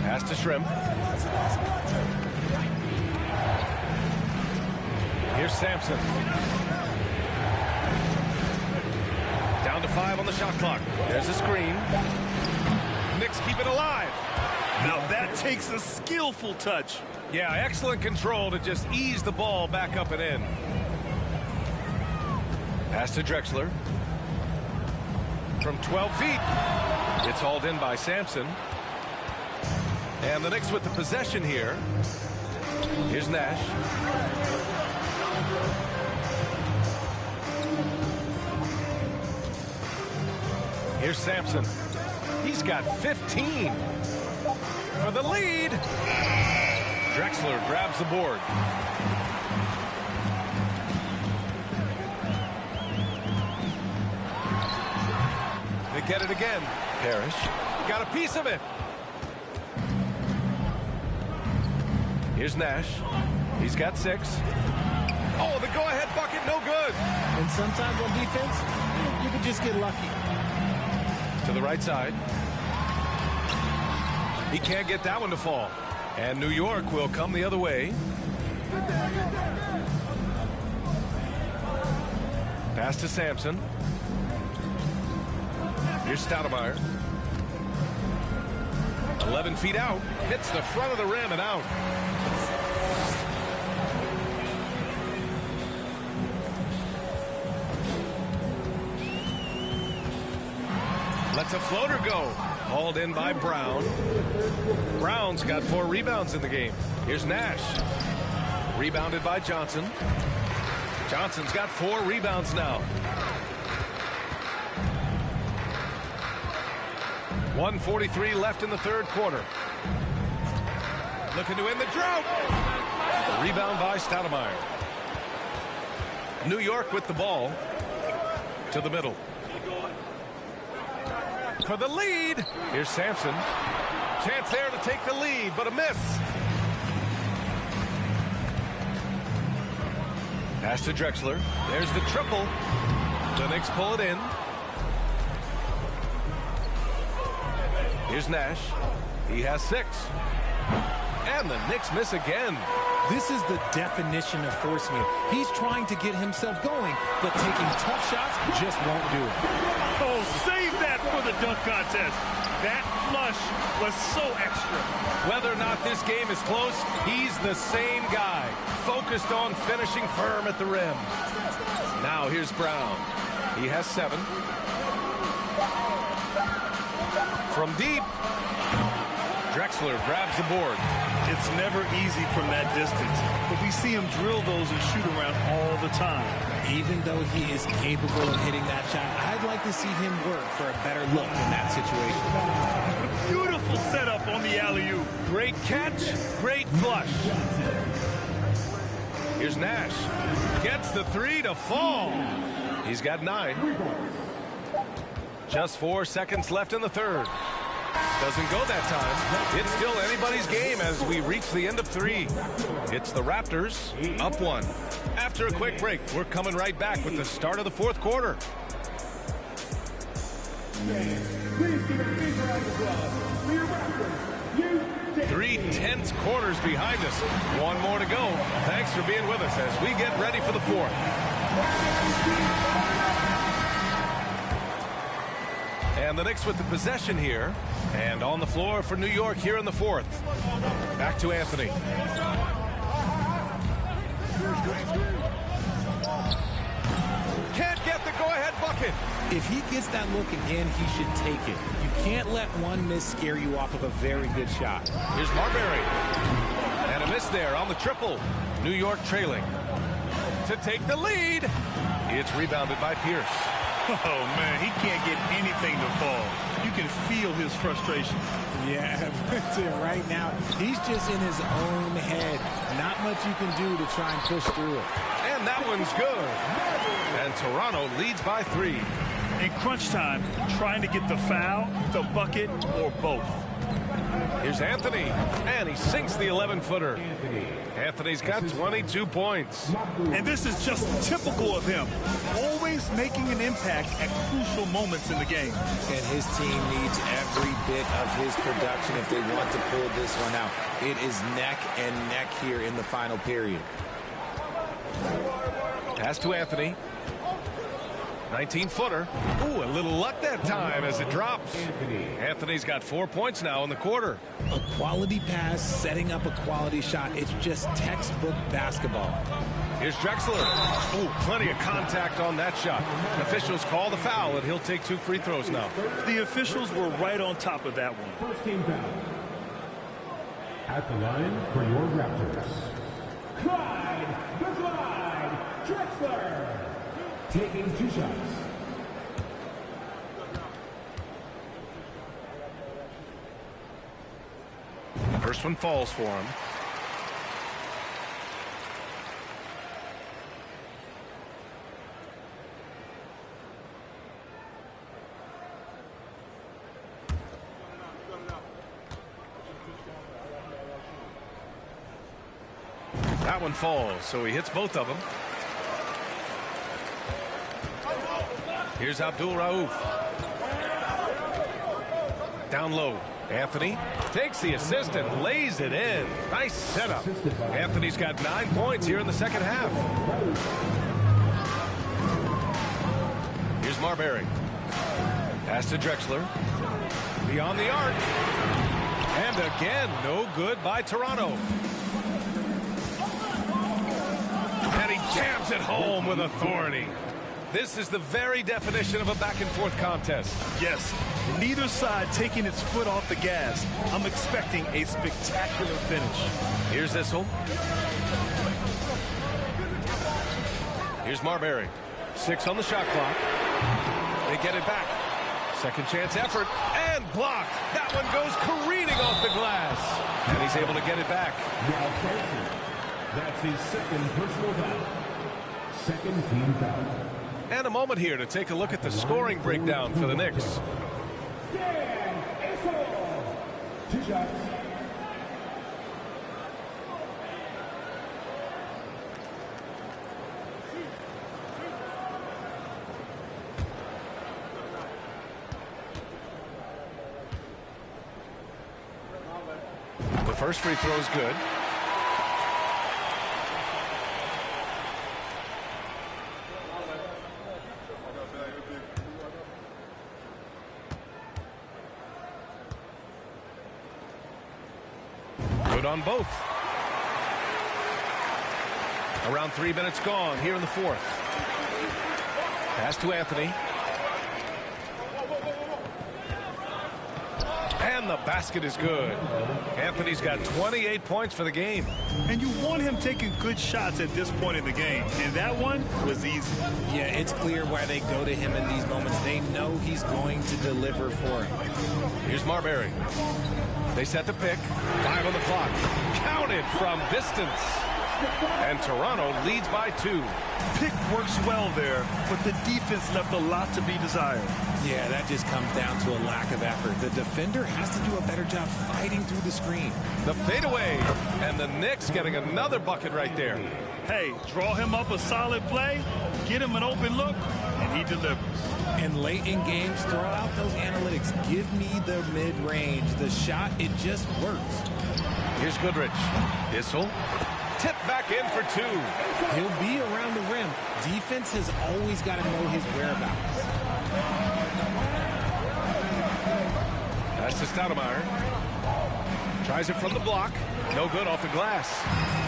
Pass to Shrimp. Here's Sampson. Down to 5 on the shot clock. There's a screen. Knicks keep it alive. Now that takes a skillful touch. Yeah, excellent control to just ease the ball back up and in. Pass to Drexler. From 12 feet. It's hauled in by Sampson. And the Knicks with the possession here. Here's Nash. Here's Sampson. He's got 15 for the lead. Drexler grabs the board. They get it again. Parrish got a piece of it. Here's Nash. He's got 6. Oh, the go-ahead bucket, no good. And sometimes on defense, you can just get lucky. To the right side. He can't get that one to fall. And New York will come the other way. Pass to Sampson. Here's Stoudemire. 11 feet out. Hits the front of the rim and out. Lets a floater go. Hauled in by Brown. Brown's got 4 rebounds in the game. Here's Nash. Rebounded by Johnson. Johnson's got 4 rebounds now. 1:43 left in the third quarter. Looking to end the drought. Rebound by Stoudemire. New York with the ball. To the middle. For the lead. Here's Sampson. Chance there to take the lead, but a miss. Pass to Drexler. There's the triple. The Knicks pull it in. Here's Nash. He has 6. And the Knicks miss again. This is the definition of forcing it. He's trying to get himself going, but taking tough shots just won't do it. Oh, save that for the dunk contest. That flush was so extra. Whether or not this game is close, he's the same guy. Focused on finishing firm at the rim. Now here's Brown. He has 7. From deep. Drexler grabs the board. It's never easy from that distance, but we see him drill those and shoot around all the time. Even though he is capable of hitting that shot, I'd like to see him work for a better look in that situation. Beautiful setup on the alley-oop. Great catch, great flush. Here's Nash. Gets the 3 to fall. He's got 9. Just 4 seconds left in the third. Doesn't go that time. It's still anybody's game as we reach the end of 3. It's the Raptors up 1. After a quick break, we're coming right back with the start of the fourth quarter. Please give a big round of applause for your Raptors. 3 tense quarters behind us. 1 more to go. Thanks for being with us as we get ready for the fourth. And the Knicks with the possession here. And on the floor for New York here in the fourth. Back to Anthony. Can't get the go-ahead bucket. If he gets that look again, he should take it. You can't let one miss scare you off of a very good shot. Here's Marbury. And a miss there on the triple. New York trailing. To take the lead. It's rebounded by Pierce. Oh, man, he can't get anything to fall. You can feel his frustration. Yeah, right now, he's just in his own head. Not much you can do to try and push through it. And that one's good. And Toronto leads by 3. In crunch time, trying to get the foul, the bucket, or both. Here's Anthony, and he sinks the 11-footer. Anthony's got 22 points. And this is just typical of him, always making an impact at crucial moments in the game. And his team needs every bit of his production if they want to pull this one out. It is neck and neck here in the final period. Pass to Anthony. 19-footer. Ooh, a little luck that time as it drops. Anthony's got 4 points now in the quarter. A quality pass, setting up a quality shot. It's just textbook basketball. Here's Drexler. Ooh, plenty of contact on that shot. Officials call the foul, and he'll take 2 free throws now. The officials were right on top of that one. First team foul. At the line for your Raptors, Clyde the Glide Drexler. Taking 2 shots. First one falls for him. That one falls, so he hits both of them. Here's Abdul Rauf. Down low. Anthony takes the assist and lays it in. Nice setup. Anthony's got 9 points here in the second half. Here's Marbury. Pass to Drexler. Beyond the arc. And again, no good by Toronto. And he jams it home with authority. This is the very definition of a back-and-forth contest. Yes, neither side taking its foot off the gas. I'm expecting a spectacular finish. Here's Issel. Here's Marbury. 6 on the shot clock. They get it back. Second chance effort and blocked. That one goes careening off the glass. And he's able to get it back. That's his second personal foul. Second team foul. And a moment here to take a look at the scoring breakdown for the Knicks. 2 shots. The first free throw is good. Good on both. Around 3 minutes gone here in the fourth. Pass to Anthony. And the basket is good. Anthony's got 28 points for the game. And you want him taking good shots at this point in the game. And that one was easy. Yeah, it's clear why they go to him in these moments. They know he's going to deliver for him. Here's Marbury. They set the pick. 5 on the clock. Counted from distance. And Toronto leads by 2. Pick works well there, but the defense left a lot to be desired. Yeah, that just comes down to a lack of effort. The defender has to do a better job fighting through the screen. The fadeaway. And the Knicks getting another bucket right there. Hey, draw him up a solid play, get him an open look, and he delivers. And late in games, throw out those analytics. Give me the mid-range. The shot, it just works. Here's Goodrich. Issel. Tip back in for 2. He'll be around the rim. Defense has always got to know his whereabouts. Pass to Stoudemire. Tries it from the block. No good off the glass.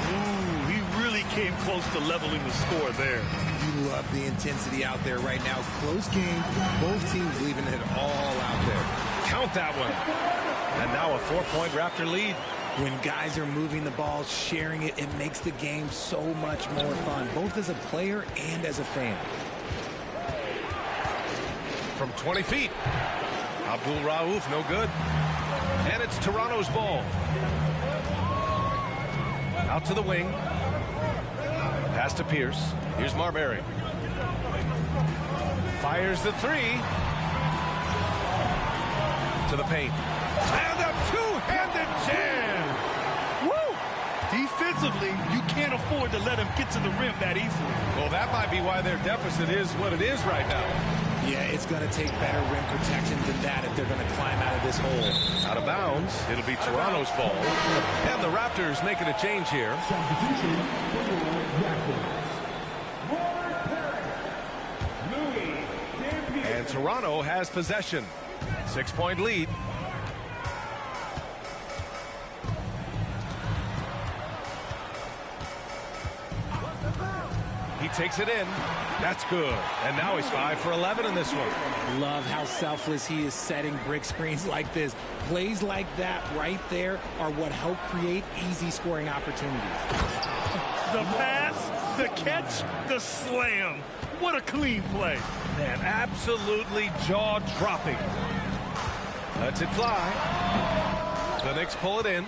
Ooh, he really came close to leveling the score there. You love the intensity out there right now. Close game. Both teams leaving it all out there. Count that one. And now a 4-point Raptor lead. When guys are moving the ball, sharing it, it makes the game so much more fun, both as a player and as a fan. From 20 feet. Abdul Rauf, no good. And it's Toronto's ball. Out to the wing. Pass to Pierce. Here's Marbury. Fires the three. To the paint. And a two-handed jam. Woo! Defensively, you can't afford to let him get to the rim that easily. Well, that might be why their deficit is what it is right now. Yeah, it's going to take better rim protection than that if they're going to climb out of this hole. Out of bounds. It'll be Toronto's ball. And the Raptors making a change here. Substitution for the Raptors. And Toronto has possession. 6-point lead. He takes it in. That's good. And now he's 5 for 11 in this one. Love how selfless he is setting brick screens like this. Plays like that right there are what help create easy scoring opportunities. The pass, the catch, the slam. What a clean play. Man, absolutely jaw-dropping. Lets it fly. The Knicks pull it in.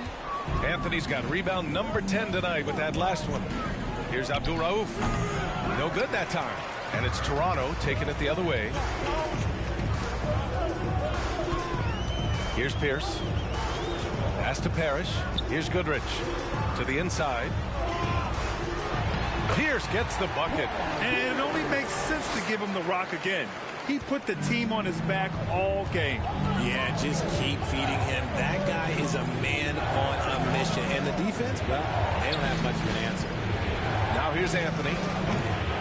Anthony's got rebound number 10 tonight with that last one. Here's Abdul Rauf. No good that time. And it's Toronto taking it the other way. Here's Pierce. Pass to Parrish. Here's Goodrich. To the inside. Pierce gets the bucket. And it only makes sense to give him the rock again. He put the team on his back all game. Yeah, just keep feeding him. That guy is a man on a mission. And the defense, well, they don't have much of an answer. Now here's Anthony.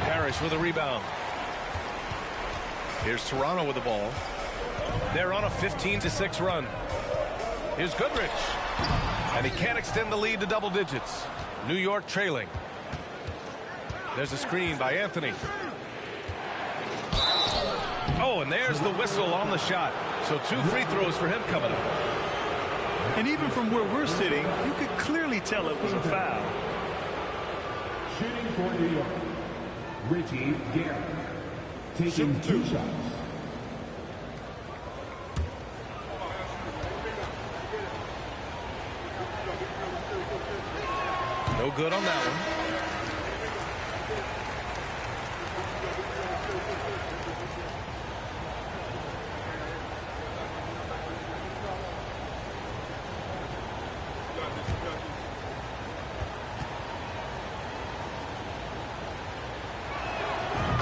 Parrish with a rebound. Here's Toronto with the ball. They're on a 15-6 run. Here's Goodrich. And he can't extend the lead to double digits. New York trailing. There's a screen by Anthony. Oh, and there's the whistle on the shot. So 2 free throws for him coming up. And even from where we're sitting, you could clearly tell it was a foul. Shooting for New York, Richie Garrett. Taking 2 shots. No good on that one.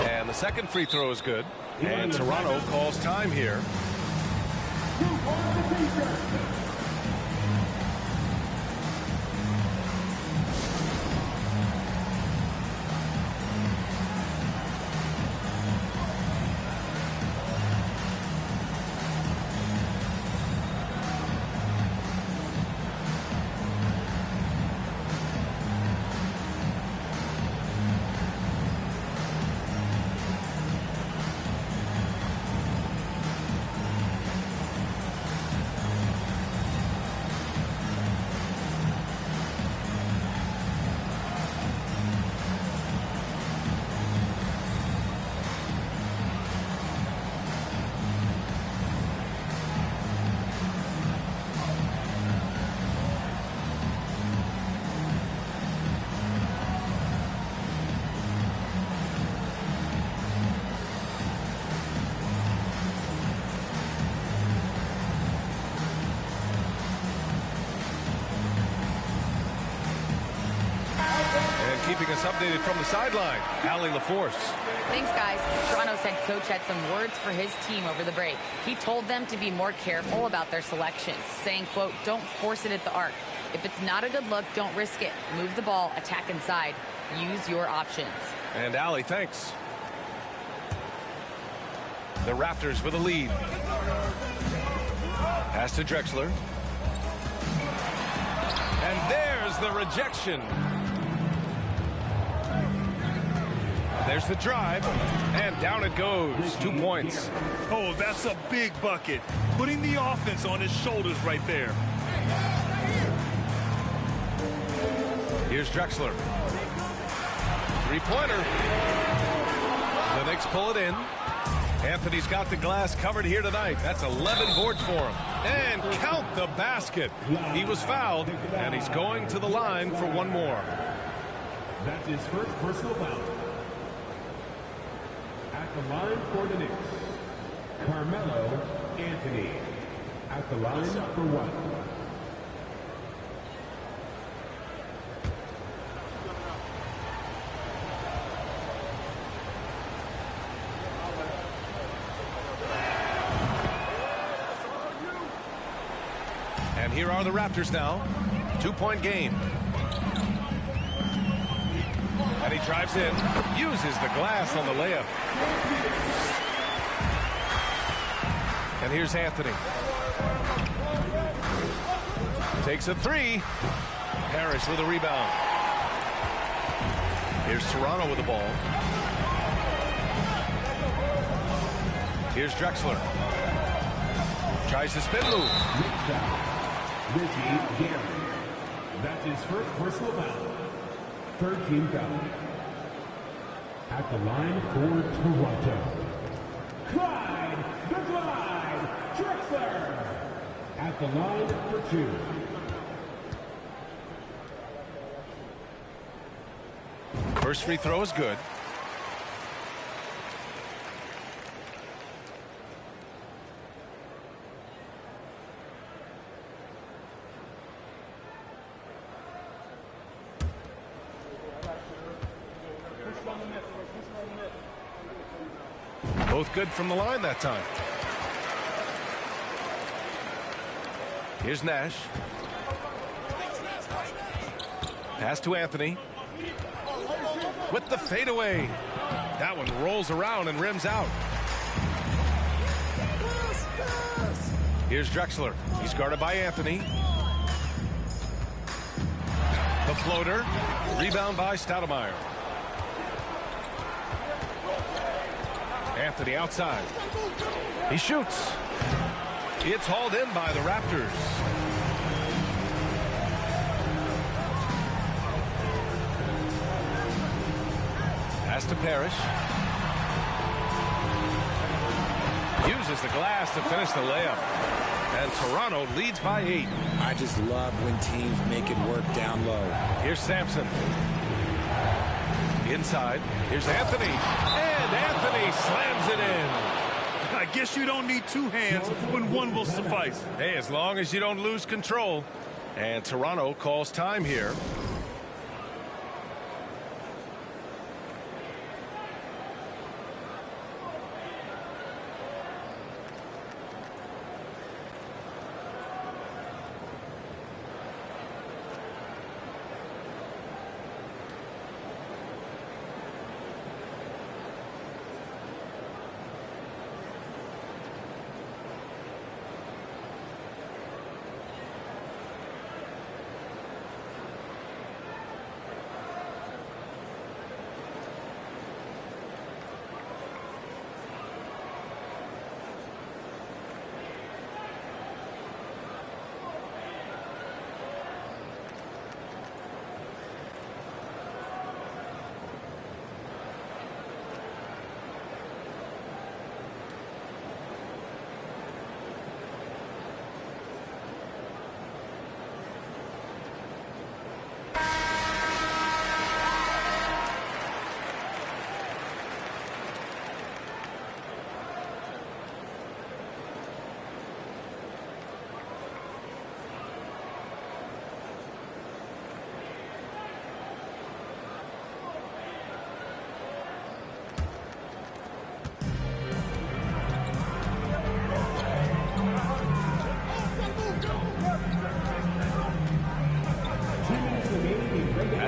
And the second free throw is good. And Toronto calls time here. Keeping us updated from the sideline, Allie LaForce. Thanks, guys. Toronto's head coach had some words for his team over the break. He told them to be more careful about their selections, saying, quote, don't force it at the arc. If it's not a good look, don't risk it. Move the ball, attack inside. Use your options. And Allie, thanks. The Raptors with a lead. Pass to Drexler. And there's the rejection. There's the drive, and down it goes. 2 points. Oh, that's a big bucket. Putting the offense on his shoulders right there. Here's Drexler. Three-pointer. The Knicks pull it in. Anthony's got the glass covered here tonight. That's 11 boards for him. And count the basket. He was fouled, and he's going to the line for one more. That's his first personal foul. At the line for the Knicks, Carmelo Anthony. At the line for one. And here are the Raptors now. 2-point game. And he drives in, uses the glass on the layup. And here's Anthony. Takes a three. Parrish with a rebound. Here's Toronto with the ball. Here's Drexler. Tries to spin move. Ricky Gary. That's his first personal foul. Third team foul. At the line for Toronto, Clyde the Glide Drexler. At the line for two. First free throw is good. Both good from the line that time. Here's Nash. Pass to Anthony. With the fadeaway. That one rolls around and rims out. Here's Drexler. He's guarded by Anthony. The floater. Rebound by Stoudemire. Anthony outside. He shoots. It's hauled in by the Raptors. Pass to Parrish. Uses the glass to finish the layup. And Toronto leads by 8. I just love when teams make it work down low. Here's Sampson. Inside. Here's Anthony. And Anthony slams it in. I guess you don't need two hands when one will suffice. Hey, as long as you don't lose control. And Toronto calls time here.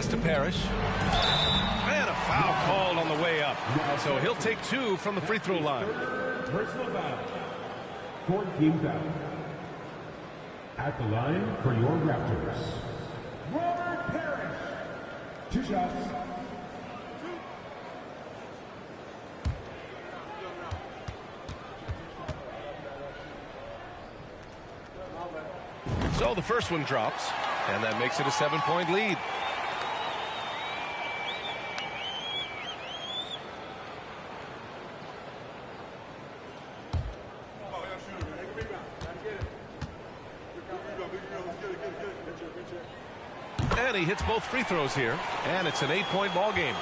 Pass to Parrish. And a foul called on the way up. So he'll take 2 from the free throw line. Personal foul. Fourth team foul. At the line for your Raptors, Robert Parrish. 2 shots. So the first one drops, and that makes it a 7-point lead. And he hits both free throws here. And it's an 8-point ball game.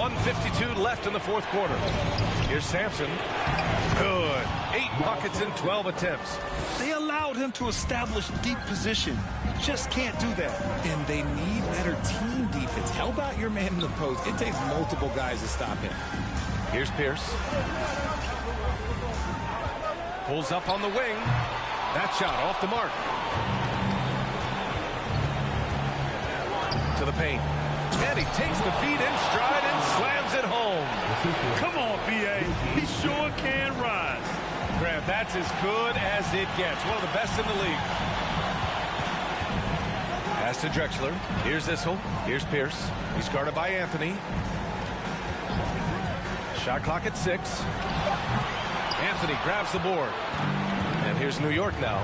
1:52 left in the fourth quarter. Here's Sampson. Good. 8 buckets in 12 attempts. They allowed him to establish deep position. Just can't do that. And they need better team defense. Help out your man in the post. It takes multiple guys to stop him. Here's Pierce. Pulls up on the wing. That shot off the mark. To the paint. And he takes the feed in stride and slams it home. Come on, B.A. He sure can rise. Grant, that's as good as it gets. One of the best in the league. Pass to Drexler. Here's Issel. Here's Pierce. He's guarded by Anthony. Shot clock at 6. Anthony grabs the board. And here's New York now.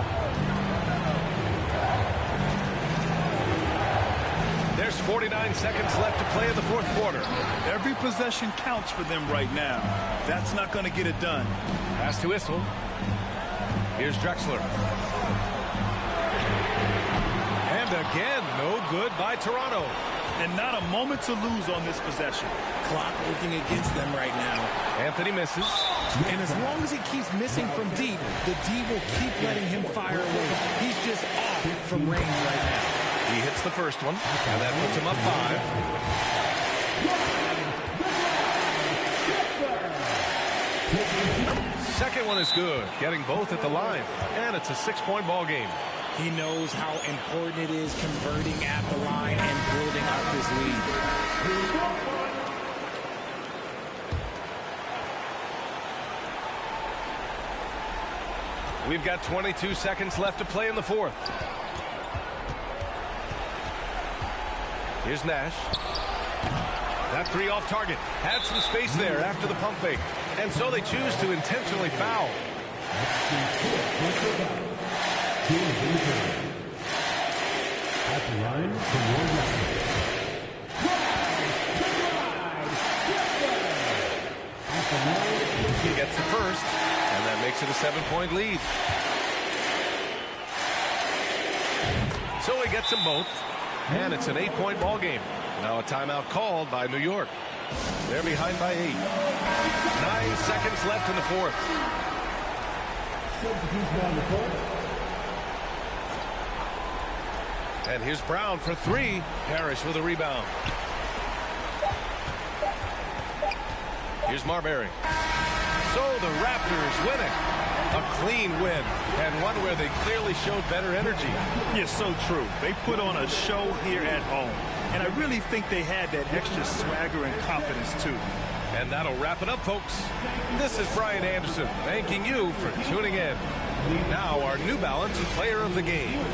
There's 49 seconds left to play in the fourth quarter. Every possession counts for them right now. That's not going to get it done. Pass to Issel. Here's Drexler. And again, no good by Toronto. And not a moment to lose on this possession. Clock working against them right now. Anthony misses. And as long as he keeps missing from deep, the D will keep letting him fire away. He's just off from range right now. He hits the first one, and that puts him up 5. Second one is good, getting both at the line, and it's a 6-point ball game. He knows how important it is converting at the line and building up his lead. We've got 22 seconds left to play in the fourth. Here's Nash. That three off target. Had some space there after the pump fake. And so they choose to intentionally foul. At the line for your He gets the first, and that makes it a 7-point lead. So he gets them both. And it's an 8-point ball game. Now a timeout called by New York. They're behind by 8. 9 seconds left in the fourth. And here's Brown for 3. Parrish with a rebound. Here's Marbury. So the Raptors winning. A clean win, and one where they clearly showed better energy. Yeah, so true. They put on a show here at home, and I really think they had that extra swagger and confidence, too. And that'll wrap it up, folks. This is Brian Anderson, thanking you for tuning in. Now our New Balance Player of the Game.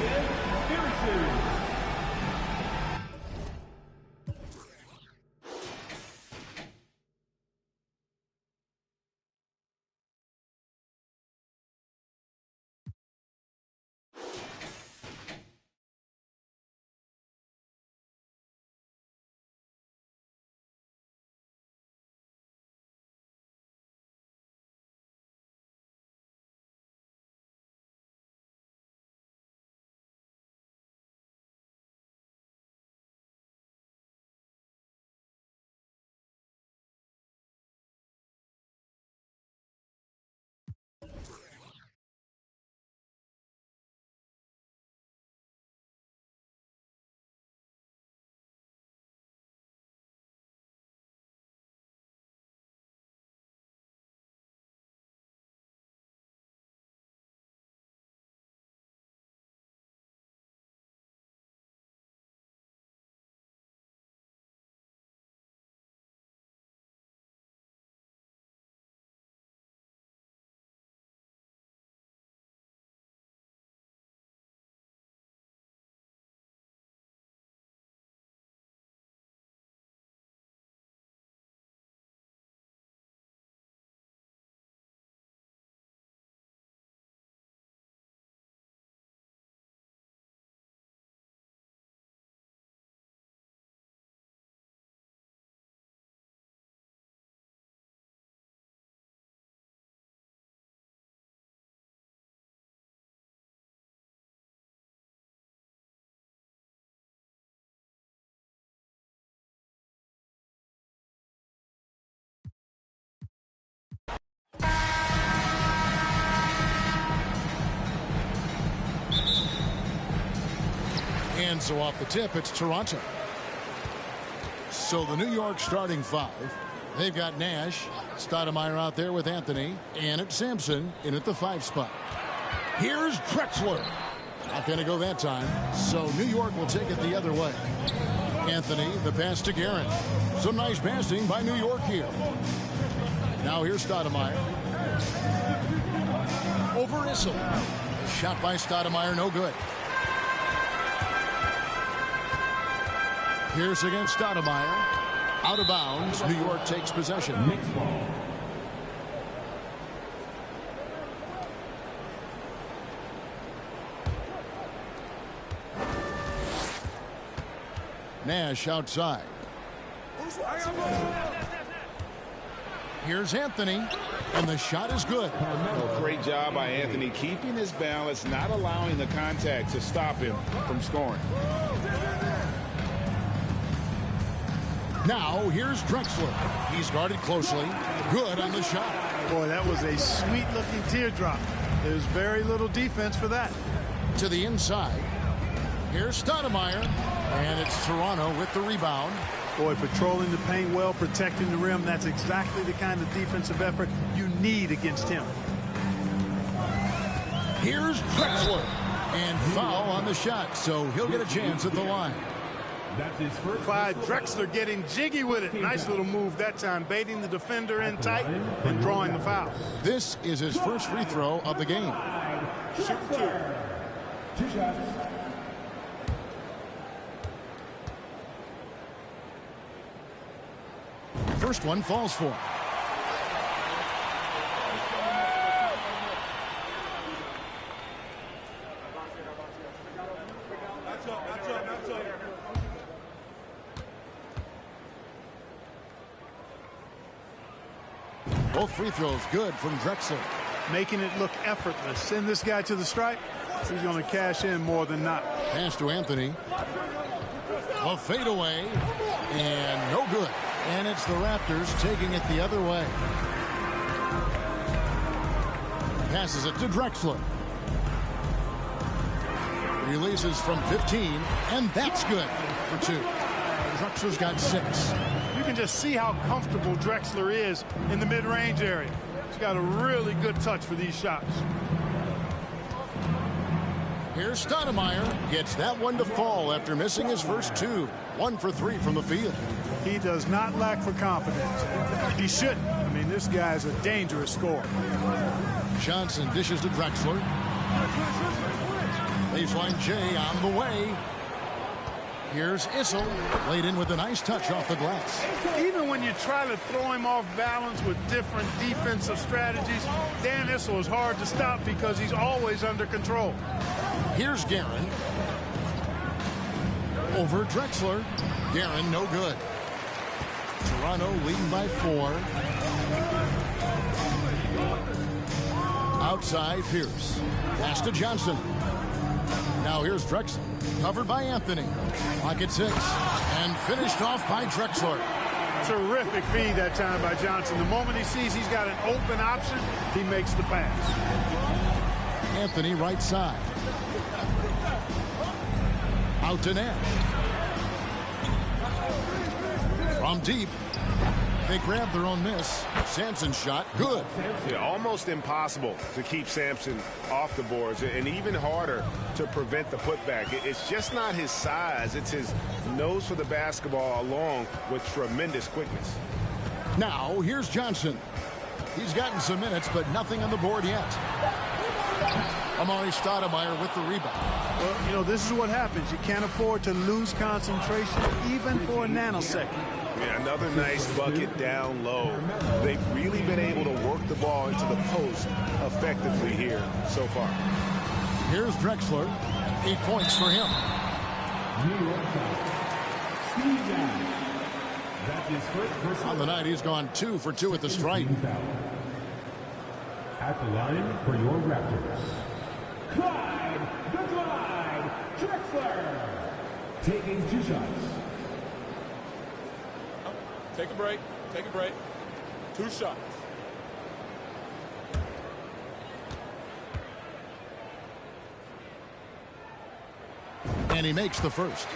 And so off the tip, it's Toronto. So the New York starting five. They've got Nash, Stoudemire out there with Anthony, and it's Sampson in at the 5 spot. Here's Drexler. Not going to go that time, so New York will take it the other way. Anthony, the pass to Guerin. Some nice passing by New York here. Now here's Stoudemire. Over Issel. A shot by Stoudemire, no good. Pierce against Stoudemire. Out of bounds. New York takes possession. Knicks ball. Nash outside. Here's Anthony, and the shot is good. Well, great job by Anthony keeping his balance, not allowing the contact to stop him from scoring. Now here's Drexler. He's guarded closely. Good on the shot. Boy, that was a sweet-looking teardrop. There's very little defense for that. To the inside. Here's Stoudemire, and it's Toronto with the rebound. Boy, patrolling the paint well, protecting the rim. That's exactly the kind of defensive effort you need against him. Here's Drexler, and foul on the shot, so he'll get a chance at the line. That's his first. Clyde Drexler getting jiggy with it. Nice little move that time, baiting the defender in tight and drawing the foul. This is his first free throw of the game. Shoot 2 shots. First one falls for him. Both free throws good from Drexler. Making it look effortless. Send this guy to the stripe. He's going to cash in more than not. Pass to Anthony. A fadeaway. And no good. And it's the Raptors taking it the other way. Passes it to Drexler. Releases from 15. And that's good for 2. Drexler's got 6. You can just see how comfortable Drexler is in the mid-range area. He's got a really good touch for these shots. Here's Stoudemire. Gets that one to fall after missing his first 2. 1 for 3 from the field. He does not lack for confidence. He shouldn't. I mean, this guy's a dangerous scorer. Johnson dishes to Drexler. Baseline J on the way. Here's Issel, laid in with a nice touch off the glass. Even when you try to throw him off balance with different defensive strategies, Dan Issel is hard to stop because he's always under control. Here's Guerin. Over Drexler. Guerin, no good. Toronto leading by 4. Outside, Pierce. Pass to Johnson. Now here's Drexler. Covered by Anthony. Clock at 6. And finished off by Drexler. Terrific feed that time by Johnson. The moment he sees he's got an open option, he makes the pass. Anthony right side. Out to Nash. From deep. They grab their own miss. Sampson's shot, good. Yeah, almost impossible to keep Sampson off the boards, and even harder to prevent the putback. It's just not his size. It's his nose for the basketball along with tremendous quickness. Now, here's Johnson. He's gotten some minutes, but nothing on the board yet. Amari Stoudemire with the rebound. Well, you know, this is what happens. You can't afford to lose concentration even for a nanosecond. Yeah, another nice bucket down low. They've really been able to work the ball into the post effectively here so far. Here's Drexler. 8 points for him. New York Steve Nash. That's his first personal. On the night, he's gone 2 for 2 at the stripe. At the line for your Raptors, Clyde the Glide Drexler. Taking 2 shots. Take a break. Take a break. 2 shots. And he makes the first.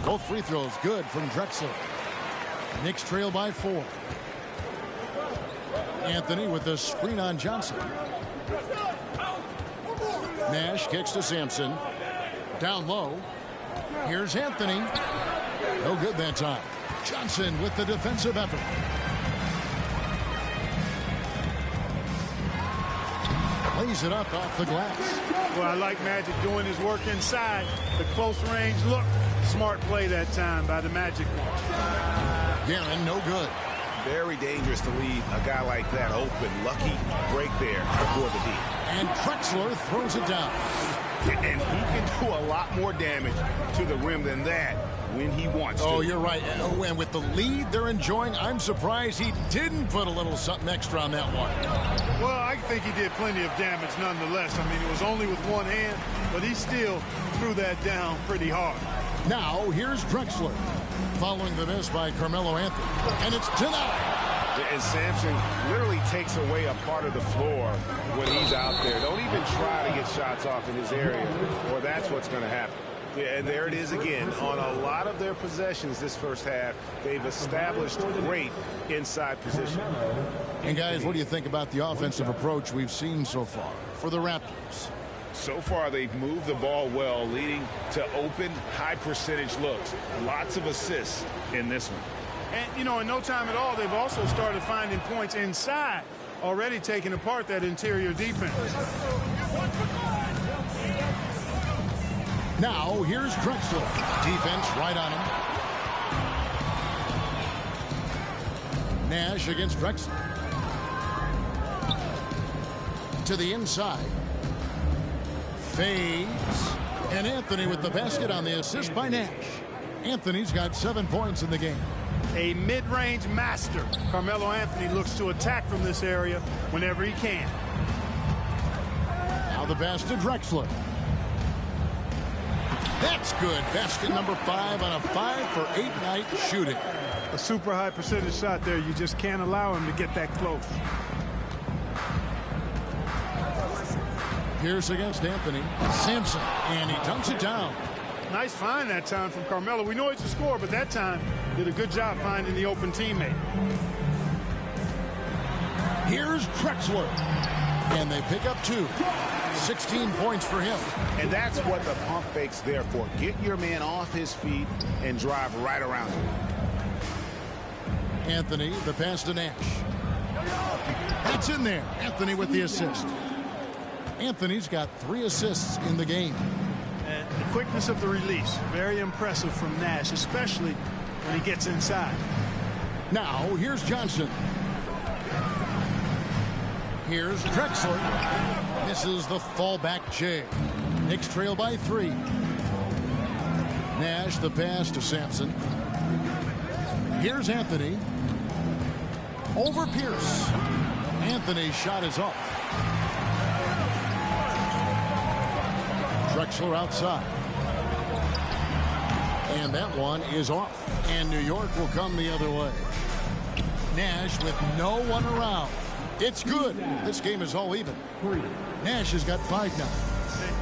Both free throws good from Drexler. Knicks trail by 4. Anthony with the screen on Johnson. Nash kicks to Sampson. Down low. Here's Anthony. No good that time. Johnson with the defensive effort. Lays it up off the glass. Well, I like Magic doing his work inside. The close range look. Smart play that time by the Magic. Guerin, no good. Very dangerous to leave a guy like that open. Lucky break there before the D. And Drexler throws it down. And he can do a lot more damage to the rim than that when he wants to. Oh, you're right. And with the lead they're enjoying, I'm surprised he didn't put a little something extra on that one. Well, I think he did plenty of damage nonetheless. I mean, it was only with one hand, but he still threw that down pretty hard. Now, here's Drexler. Following the miss by Carmelo Anthony. And it's denied. And Sampson literally takes away a part of the floor when he's out there. Don't even try to get shots off in his area, or that's what's going to happen. Yeah, and there it is again. On a lot of their possessions this first half, they've established great inside position. And guys, what do you think about the offensive approach we've seen so far for the Raptors? So far, they've moved the ball well, leading to open, high-percentage looks. Lots of assists in this one. And, you know, in no time at all, they've also started finding points inside, already taking apart that interior defense. Now, here's Drexler. Defense right on him. Nash against Drexler. To the inside. Fades. And Anthony with the basket on the assist by Nash. Anthony's got 7 points in the game. A mid-range master. Carmelo Anthony looks to attack from this area whenever he can. Now the pass to Drexler. That's good. Basket number 5 on a 5-for-8 night shooting. A super high percentage shot there. You just can't allow him to get that close. Pierce against Anthony. Sampson. And he dunks it down. Nice find that time from Carmelo. We know he's a scorer, but that time did a good job finding the open teammate. Here's Drexler. And they pick up 2. 16 points for him. And that's what the pump fake's there for. Get your man off his feet and drive right around him. Anthony, the pass to Nash. That's in there. Anthony with the assist. Anthony's got 3 assists in the game. And the quickness of the release, very impressive from Nash, especially when he gets inside. Now, here's Johnson. Here's Drexler. Misses the fallback J. Knicks trail by 3. Nash, the pass to Sampson. Here's Anthony. Over Pierce. Anthony's shot is off. Drexler outside. And that one is off. And New York will come the other way. Nash with no one around. It's good. This game is all even. Nash has got 5 now.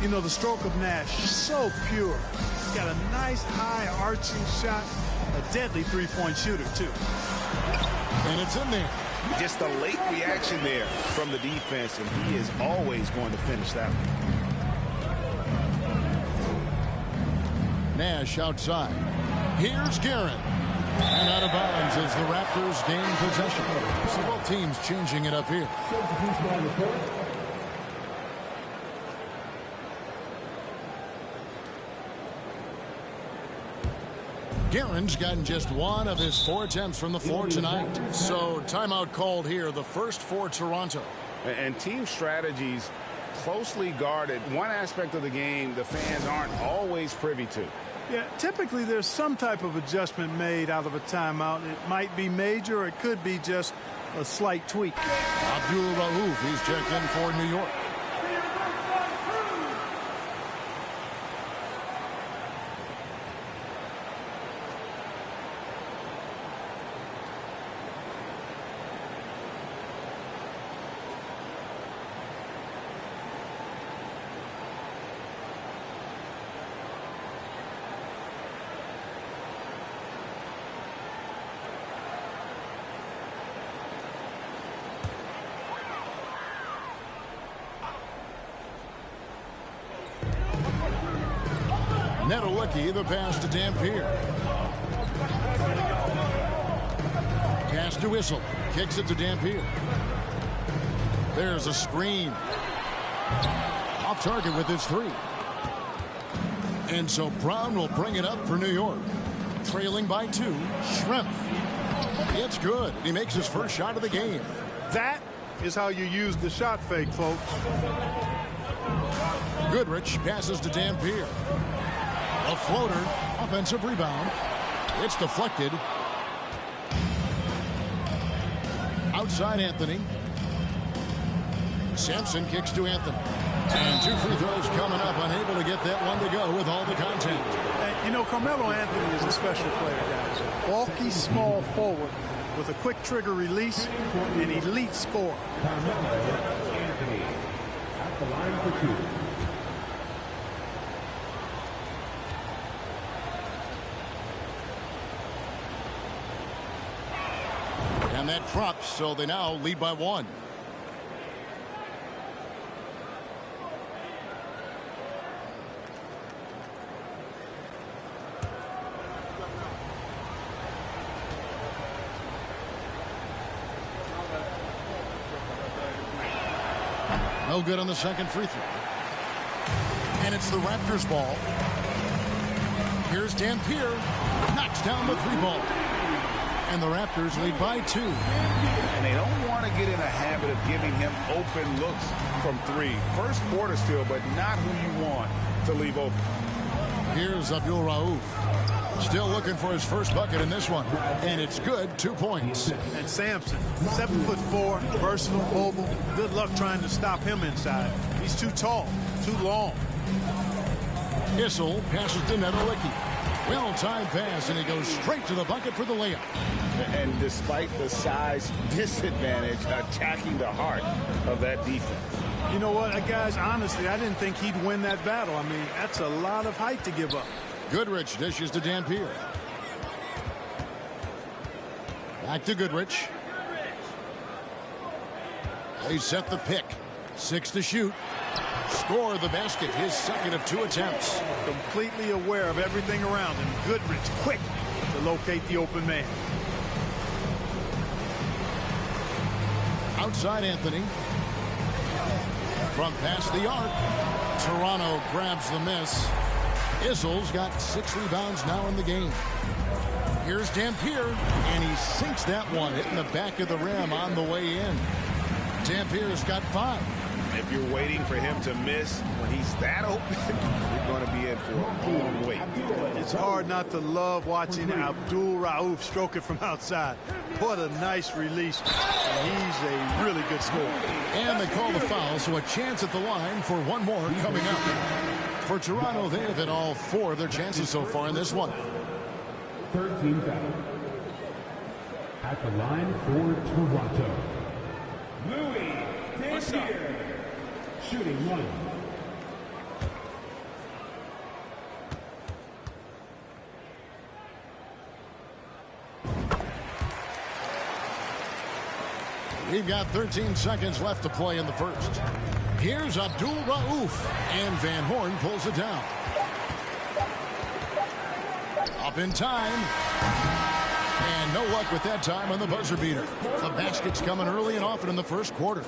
You know, the stroke of Nash, so pure. He's got a nice high arching shot. A deadly three-point shooter, too. And it's in there. Just a late reaction there from the defense, and he is always going to finish that one. Nash outside. Here's Guerin. And out of bounds as the Raptors gain possession. So both teams changing it up here. Guerin's gotten just 1 of his 4 attempts from the floor tonight. So timeout called here, the first for Toronto. And team strategies closely guarded. One aspect of the game the fans aren't always privy to. Yeah, typically there's some type of adjustment made out of a timeout. It might be major, or it could be just a slight tweak. Abdul Rauf, he's checked in for New York. Nedelicki, the pass to Dampier. Pass to Whistle. Kicks it to Dampier. There's a screen. Off target with his 3. And so Brown will bring it up for New York. Trailing by 2. Schrempf. It's good. He makes his first shot of the game. That is how you use the shot fake, folks. Goodrich passes to Dampier. A floater. Offensive rebound. It's deflected. Outside Anthony. Sampson kicks to Anthony. And 2 free throws coming up. Unable to get that one to go with all the contact. And, you know, Carmelo Anthony is a special player, guys. Bulky, small forward with a quick trigger release, an elite scorer. Carmelo Anthony at the line for 2. And that drops, so they now lead by 1. No good on the second free throw. And it's the Raptors ball. Here's Dampier. Knocks down the 3 ball. And the Raptors lead by 2. And they don't want to get in a habit of giving him open looks from 3. First quarter still, but not who you want to leave open. Here's Abdul Rauf. Still looking for his first bucket in this one. And it's good. 2 points. And Sampson, 7'4", versatile, mobile. Good luck trying to stop him inside. He's too tall, too long. Issel passes to Nedelicki. Well-timed pass, and he goes straight to the bucket for the layup. And despite the size disadvantage, attacking the heart of that defense. You know what, guys, honestly, I didn't think he'd win that battle. I mean, that's a lot of height to give up. Goodrich dishes to Dampier. Back to Goodrich. They set the pick. 6 to shoot. Score the basket. His second of 2 attempts. Completely aware of everything around him. Goodrich quick to locate the open man. Outside Anthony. From past the arc. Toronto grabs the miss. Issel's got 6 rebounds now in the game. Here's Dampier, and he sinks that one, hitting the back of the rim on the way in. Dampier's got 5. If you're waiting for him to miss when he's that open, you're going to be in for a long wait. It's hard not to love watching Abdul Rauf stroke it from outside. What a nice release. And he's a really good scorer. And they call the foul, so a chance at the line for one more coming up. For Toronto, they have hit all 4 of their chances so far in this one. 13 foul. At the line for Toronto, Louis Dampier. Shooting 1. We've got 13 seconds left to play in the first. Here's Abdul Rauf, and Van Horn pulls it down. Up in time. And no luck with that time on the buzzer beater. The basket's coming early and often in the first quarter.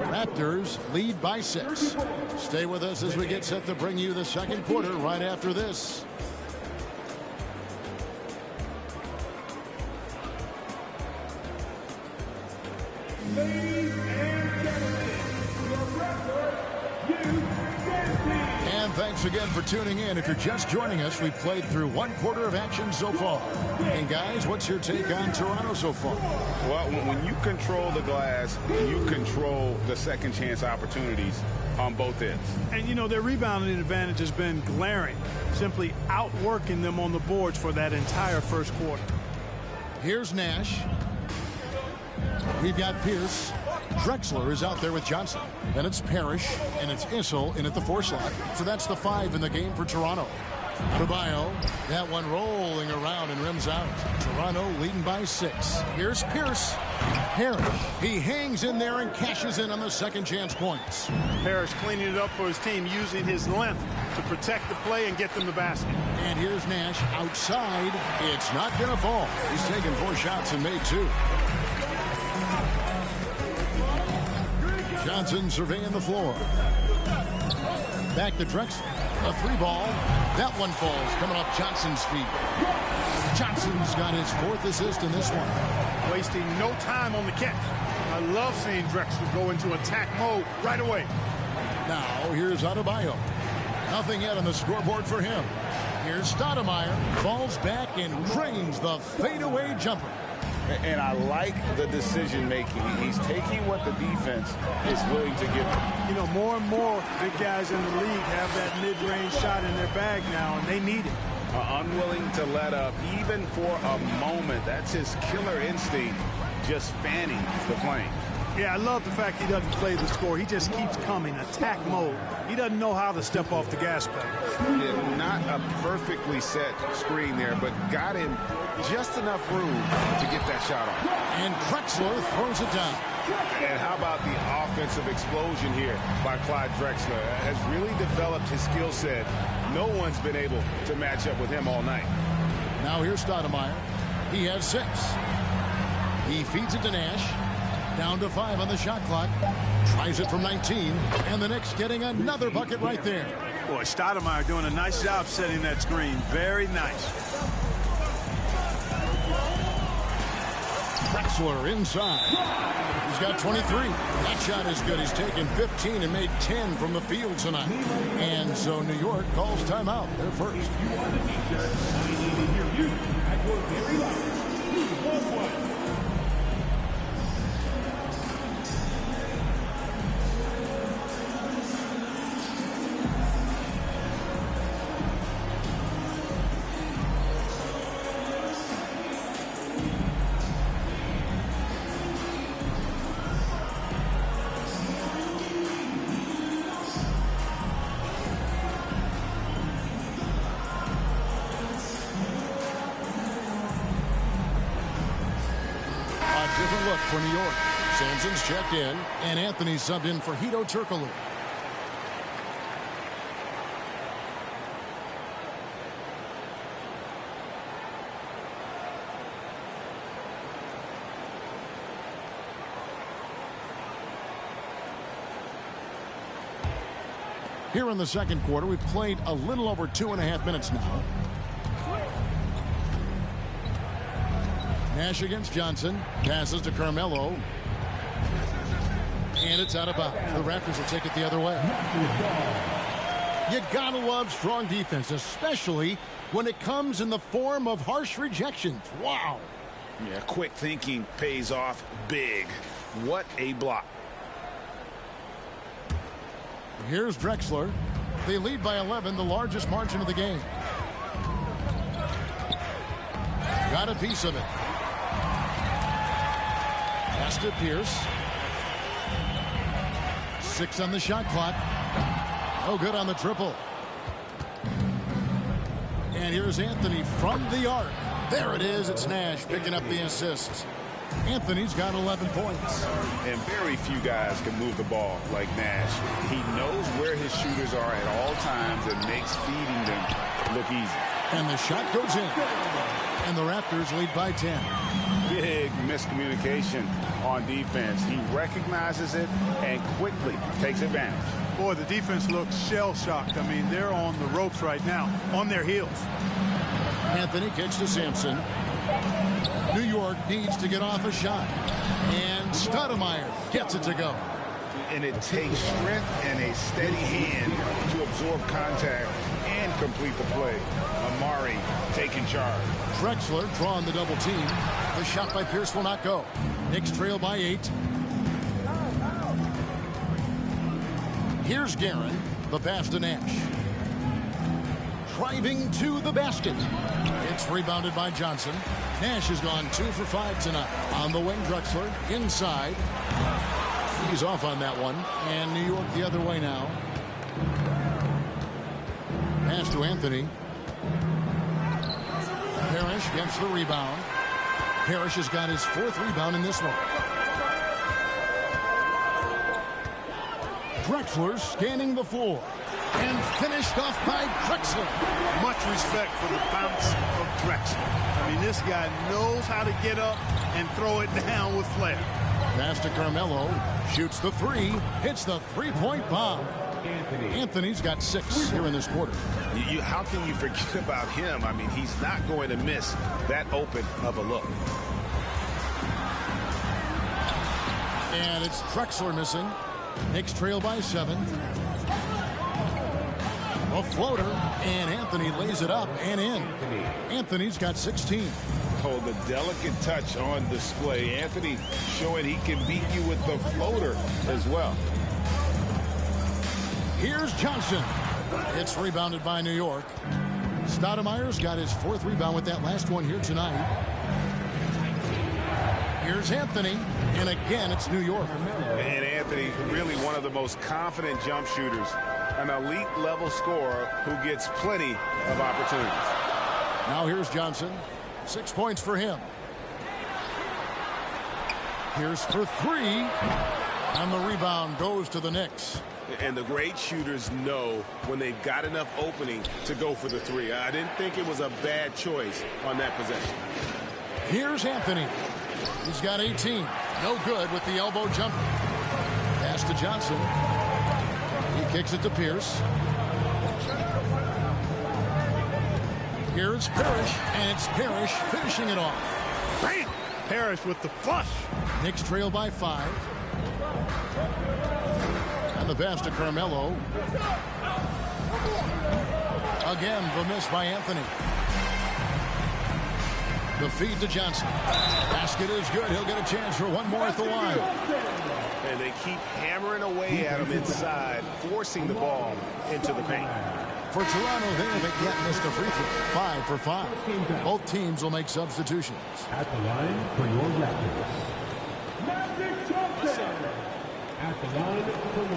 Raptors lead by 6. Stay with us as we get set to bring you the second quarter right after this. Ladies and gentlemen, the Raptors, and thanks again for tuning in. If you're just joining us, we've played through 1 quarter of action so far. And guys, what's your take on Toronto so far? Well, when you control the glass, you control the second chance opportunities on both ends. And, you know, their rebounding advantage has been glaring, simply outworking them on the boards for that entire first quarter. Here's Nash. We've got Pierce. Drexler is out there with Johnson. Then it's Parrish, and it's Issel in at the 4 slot. So that's the 5 in the game for Toronto. Adebayo, that one rolling around and rims out. Toronto leading by 6. Here's Pierce. Harris, he hangs in there and cashes in on the second chance points. Harris cleaning it up for his team, using his length to protect the play and get them the basket. And here's Nash outside. It's not going to fall. He's taken 4 shots and made 2. Johnson surveying the floor. Back to Drexler. A 3-ball. That one falls, coming off Johnson's feet. Johnson's got his 4th assist in this one. Wasting no time on the catch. I love seeing Drexler go into attack mode right away. Now here's Adebayo. Nothing yet on the scoreboard for him. Here's Stoudemire. Falls back and drains the fadeaway jumper. And I like the decision-making. He's taking what the defense is willing to give him. You know, more and more big guys in the league have that mid-range shot in their bag now, and they need it. Unwilling to let up, even for a moment. That's his killer instinct, just fanning the flame. Yeah, I love the fact he doesn't play the score. He just keeps coming, attack mode. He doesn't know how to step off the gas pedal. Yeah, not a perfectly set screen there, but got him just enough room to get that shot off. And Drexler throws it down. And how about the offensive explosion here by Clyde Drexler? Has really developed his skill set. No one's been able to match up with him all night. Now here's Stoudemire. He has 6. He feeds it to Nash. Down to 5 on the shot clock. Tries it from 19. And the Knicks getting another bucket right there. Boy, Stoudemire doing a nice job setting that screen. Very nice. Drexler inside. He's got 23. That shot is good. He's taken 15 and made 10 from the field tonight. And so New York calls timeout. They're first. Different look for New York. Sampson's checked in, and Anthony subbed in for Hedo Turkoglu. Here in the second quarter, we've played a little over 2.5 minutes now. Nash against Johnson. Passes to Carmelo. And it's out of bounds. The Raptors will take it the other way. You gotta love strong defense, especially when it comes in the form of harsh rejections. Wow. Yeah, quick thinking pays off big. What a block. Here's Drexler. They lead by 11, the largest margin of the game. Got a piece of it. Pass to Pierce. 6 on the shot clock. No good on the triple. And here's Anthony from the arc. There it is. It's Nash picking up the assists. Anthony's got 11 points. And very few guys can move the ball like Nash. He knows where his shooters are at all times and makes feeding them look easy. And the shot goes in. And the Raptors lead by 10. Big miscommunication on defense. He recognizes it and quickly takes advantage. Boy, the defense looks shell-shocked. I mean, they're on the ropes right now, on their heels. Anthony kicks to Sampson. New York needs to get off a shot. And Stoudemire gets it to go. And it takes strength and a steady hand to absorb contact and complete the play. Amari taking charge. Drexler drawing the double team. The shot by Pierce will not go. Knicks trail by 8. Here's Guerin. The pass to Nash. Driving to the basket. It's rebounded by Johnson. Nash has gone 2 for 5 tonight. On the wing, Drexler inside. He's off on that one. And New York the other way now. Pass to Anthony. Parrish gets the rebound. Parrish has got his 4th rebound in this one. Drexler scanning the floor. And finished off by Drexler. Much respect for the bounce of Drexler. I mean, this guy knows how to get up and throw it down with flair. Pass to Carmelo. Shoots the 3. Hits the 3-point bomb. Anthony's got 6 here in this quarter. How can you forget about him? I mean, he's not going to miss that open of a look. And it's Drexler missing. Knicks trail by 7. A floater, and Anthony lays it up and in. Anthony's got 16. Oh, the delicate touch on display. Anthony showing he can beat you with the floater as well. Here's Johnson. It's rebounded by New York. Stoudemire's got his 4th rebound with that last one here tonight. Here's Anthony, and again it's New York. And Anthony, really one of the most confident jump shooters, an elite level scorer who gets plenty of opportunities. Now here's Johnson. 6 points for him. Here's for 3. And the rebound goes to the Knicks. And the great shooters know when they've got enough opening to go for the 3. I didn't think it was a bad choice on that possession. Here's Anthony. He's got 18. No good with the elbow jumper. Pass to Johnson. He kicks it to Pierce. Here's Parrish, and it's Parrish finishing it off. Bam! Parrish with the flush. Knicks trail by 5. And the pass to Carmelo. Again, the miss by Anthony. The feed to Johnson. Basket is good. He'll get a chance for one more at the line. And they keep hammering away at him inside, forcing the ball into the paint. For Toronto, they haven't yet missed a free throw. 5 for 5. Both teams will make substitutions. At the line for your Raptors, Magic Johnson. At the line for 1.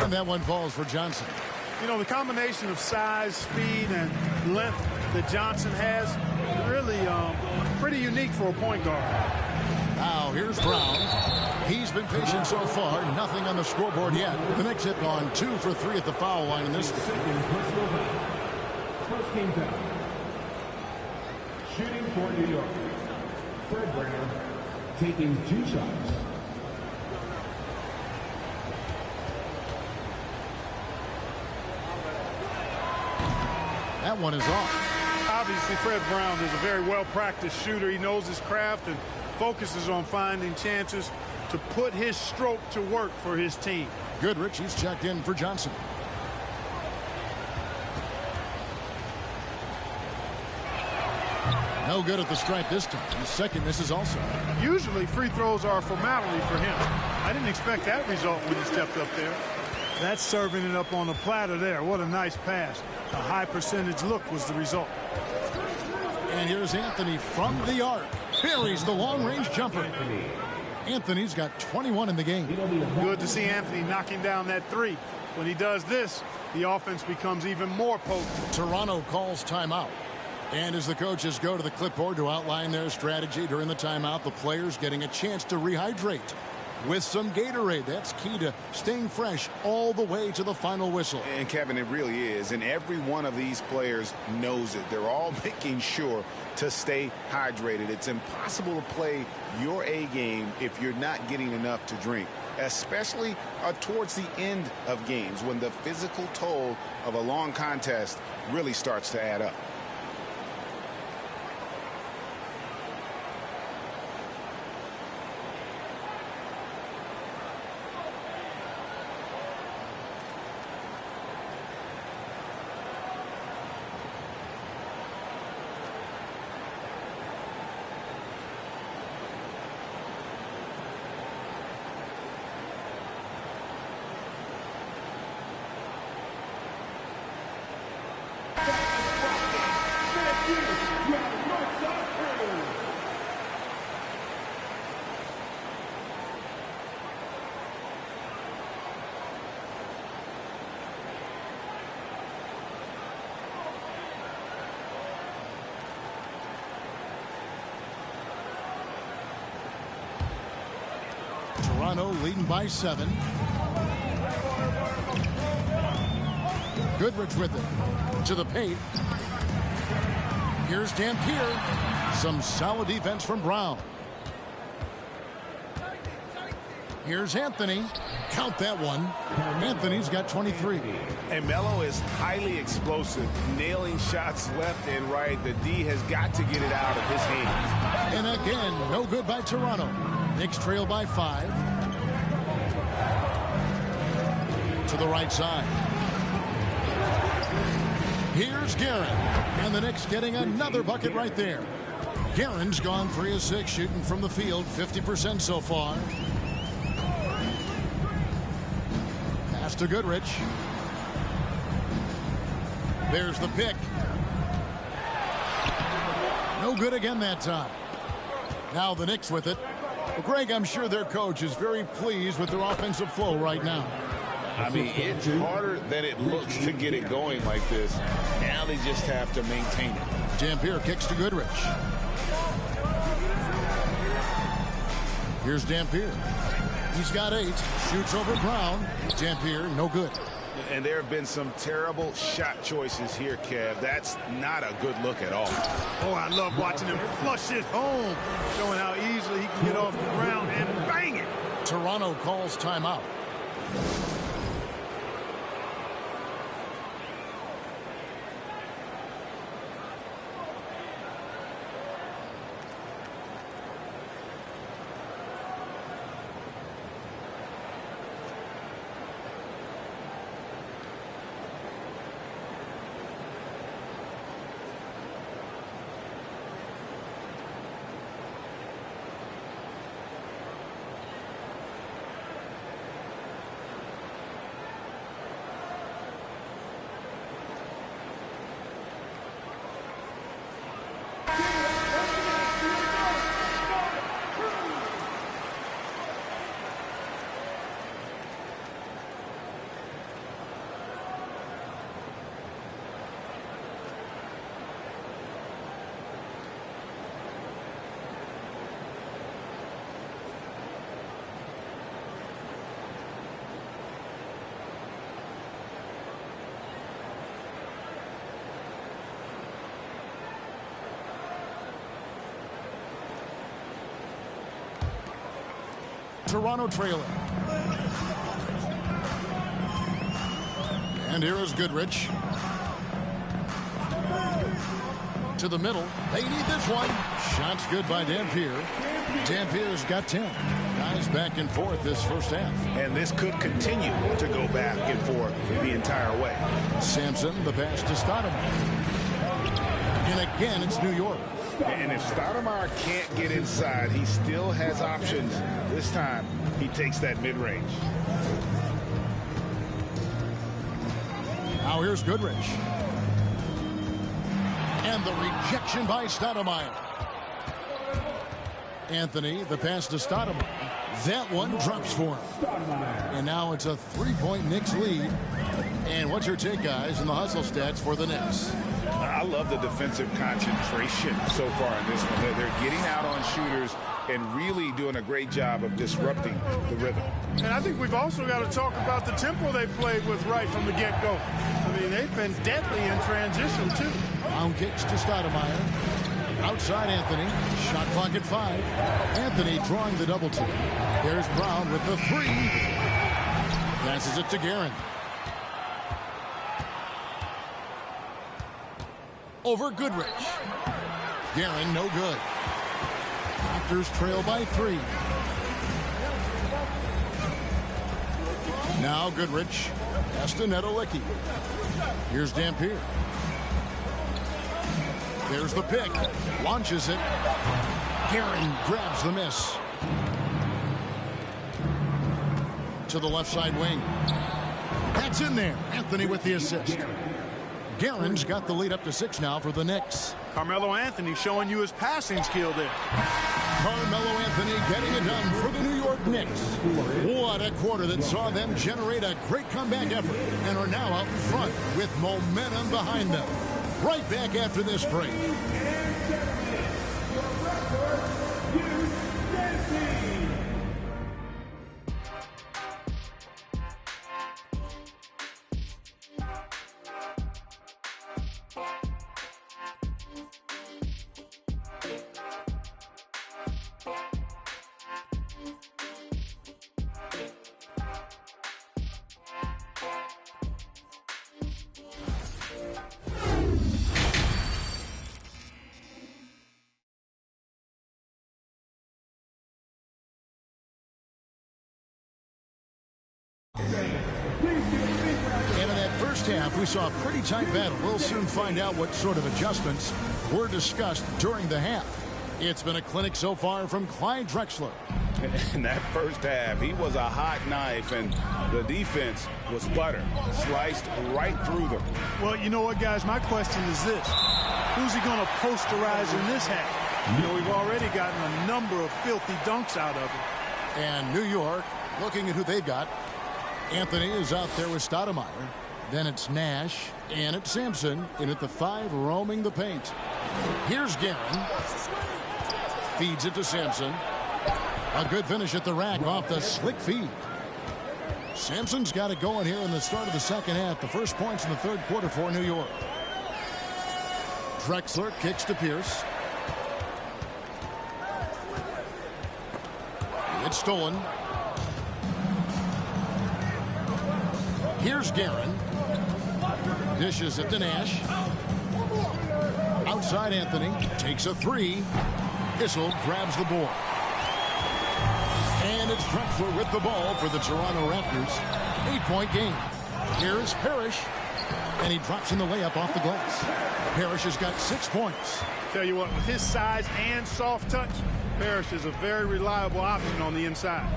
And that one falls for Johnson. You know, the combination of size, speed, and length that Johnson has really pretty unique for a point guard. Now here's Brown. He's been patient so far. Nothing on the scoreboard yet. The Knicks have gone 2 for 3 at the foul line in this Second personal foul. First team foul. Shooting for New York. Fred Brown taking 2 shots. That one is off. Obviously, Fred Brown is a very well-practiced shooter. He knows his craft and focuses on finding chances to put his stroke to work for his team. Goodrich, he's checked in for Johnson. No good at the stripe this time. His second misses also. Usually, free throws are a formality for him. I didn't expect that result when he stepped up there. That's serving it up on the platter there. What a nice pass. A high percentage look was the result. And here's Anthony from the arc. Buries the long-range jumper. Anthony's got 21 in the game. Good to see Anthony knocking down that 3. When he does this, the offense becomes even more potent. Toronto calls timeout. And as the coaches go to the clipboard to outline their strategy during the timeout, the players getting a chance to rehydrate with some Gatorade. That's key to staying fresh all the way to the final whistle. And Kevin, it really is. And every one of these players knows it. They're all making sure to stay hydrated. It's impossible to play your A game if you're not getting enough to drink, especially towards the end of games when the physical toll of a long contest really starts to add up. Toronto leading by 7. Goodrich with it. To the paint. Here's Dampier. Some solid defense from Brown. Here's Anthony. Count that one. Anthony's got 23. And Melo is highly explosive, nailing shots left and right. The D has got to get it out of his hands. And again, no good by Toronto. Knicks trail by 5. To the right side. Here's Guerin. And the Knicks getting another bucket right there. Guerin's gone 3 of 6 shooting from the field, 50% so far. Pass to Goodrich. There's the pick. No good again that time. Now the Knicks with it. Well, Greg, I'm sure their coach is very pleased with their offensive flow right now. I mean, it's harder than it looks to get it going like this. Now they just have to maintain it. Dampier kicks to Goodrich. Here's Dampier. He's got 8. Shoots over Brown. Dampier, no good. And there have been some terrible shot choices here, Kev. That's not a good look at all. Oh, I love watching him flush it home, showing how easily he can get off the ground and bang it. Toronto calls timeout. Toronto trailing. And here is Goodrich. To the middle. They need this one. Shot's good by Dampier. Dampier's got 10. Guys back and forth this first half. And this could continue to go back and forth the entire way. Sampson, the pass to Stoudemire. And again, it's New York. And if Stoudemire can't get inside, he still has options. This time, he takes that mid-range. Now here's Goodrich. And the rejection by Stoudemire. Anthony, the pass to Stoudemire. That one drops for him. And now it's a 3-point Knicks lead. And what's your take, guys, in the hustle stats for the Knicks? I love the defensive concentration so far in this one. They're getting out on shooters and really doing a great job of disrupting the rhythm. And I think we've also got to talk about the tempo they played with right from the get-go. I mean, they've been deadly in transition, too. Brown kicks to Stoudemire. Outside Anthony. Shot clock at 5. Anthony drawing the double team. There's Brown with the 3. Passes it to Guerin. Over Goodrich. Guerin, no good. Raptors trail by 3. Now Goodrich. Pass to Nedolicki. Here's Dampier. There's the pick. Launches it. Guerin grabs the miss. To the left side wing. That's in there. Anthony with the assist. Guerin's got the lead up to 6 now for the Knicks. Carmelo Anthony showing you his passing skill there. Carmelo Anthony getting it done for the New York Knicks. What a quarter that saw them generate a great comeback effort and are now out in front with momentum behind them. Right back after this break. first half, we saw a pretty tight battle. We'll soon find out what sort of adjustments were discussed during the half. It's been a clinic so far from Clyde Drexler. In that first half, he was a hot knife, and the defense was butter, sliced right through them. Well, you know what, guys? My question is this. Who's he going to posterize in this half? You know, we've already gotten a number of filthy dunks out of him. And New York, looking at who they've got. Anthony is out there with Stoudemire. Then it's Nash, and it's Sampson in at the 5, roaming the paint. Here's Guerin. Feeds it to Sampson. A good finish at the rack off the slick feed. Sampson's got it going here in the start of the second half. The first points in the third quarter for New York. Drexler kicks to Pierce. It's stolen. Here's Guerin. Dishes it to Nash. Outside Anthony. Takes a 3. Issel grabs the board. And it's Drexler with the ball for the Toronto Raptors. 8-point game. Here's Parrish. And he drops in the layup off the glass. Parrish has got 6 points. Tell you what, with his size and soft touch, Parrish is a very reliable option on the inside.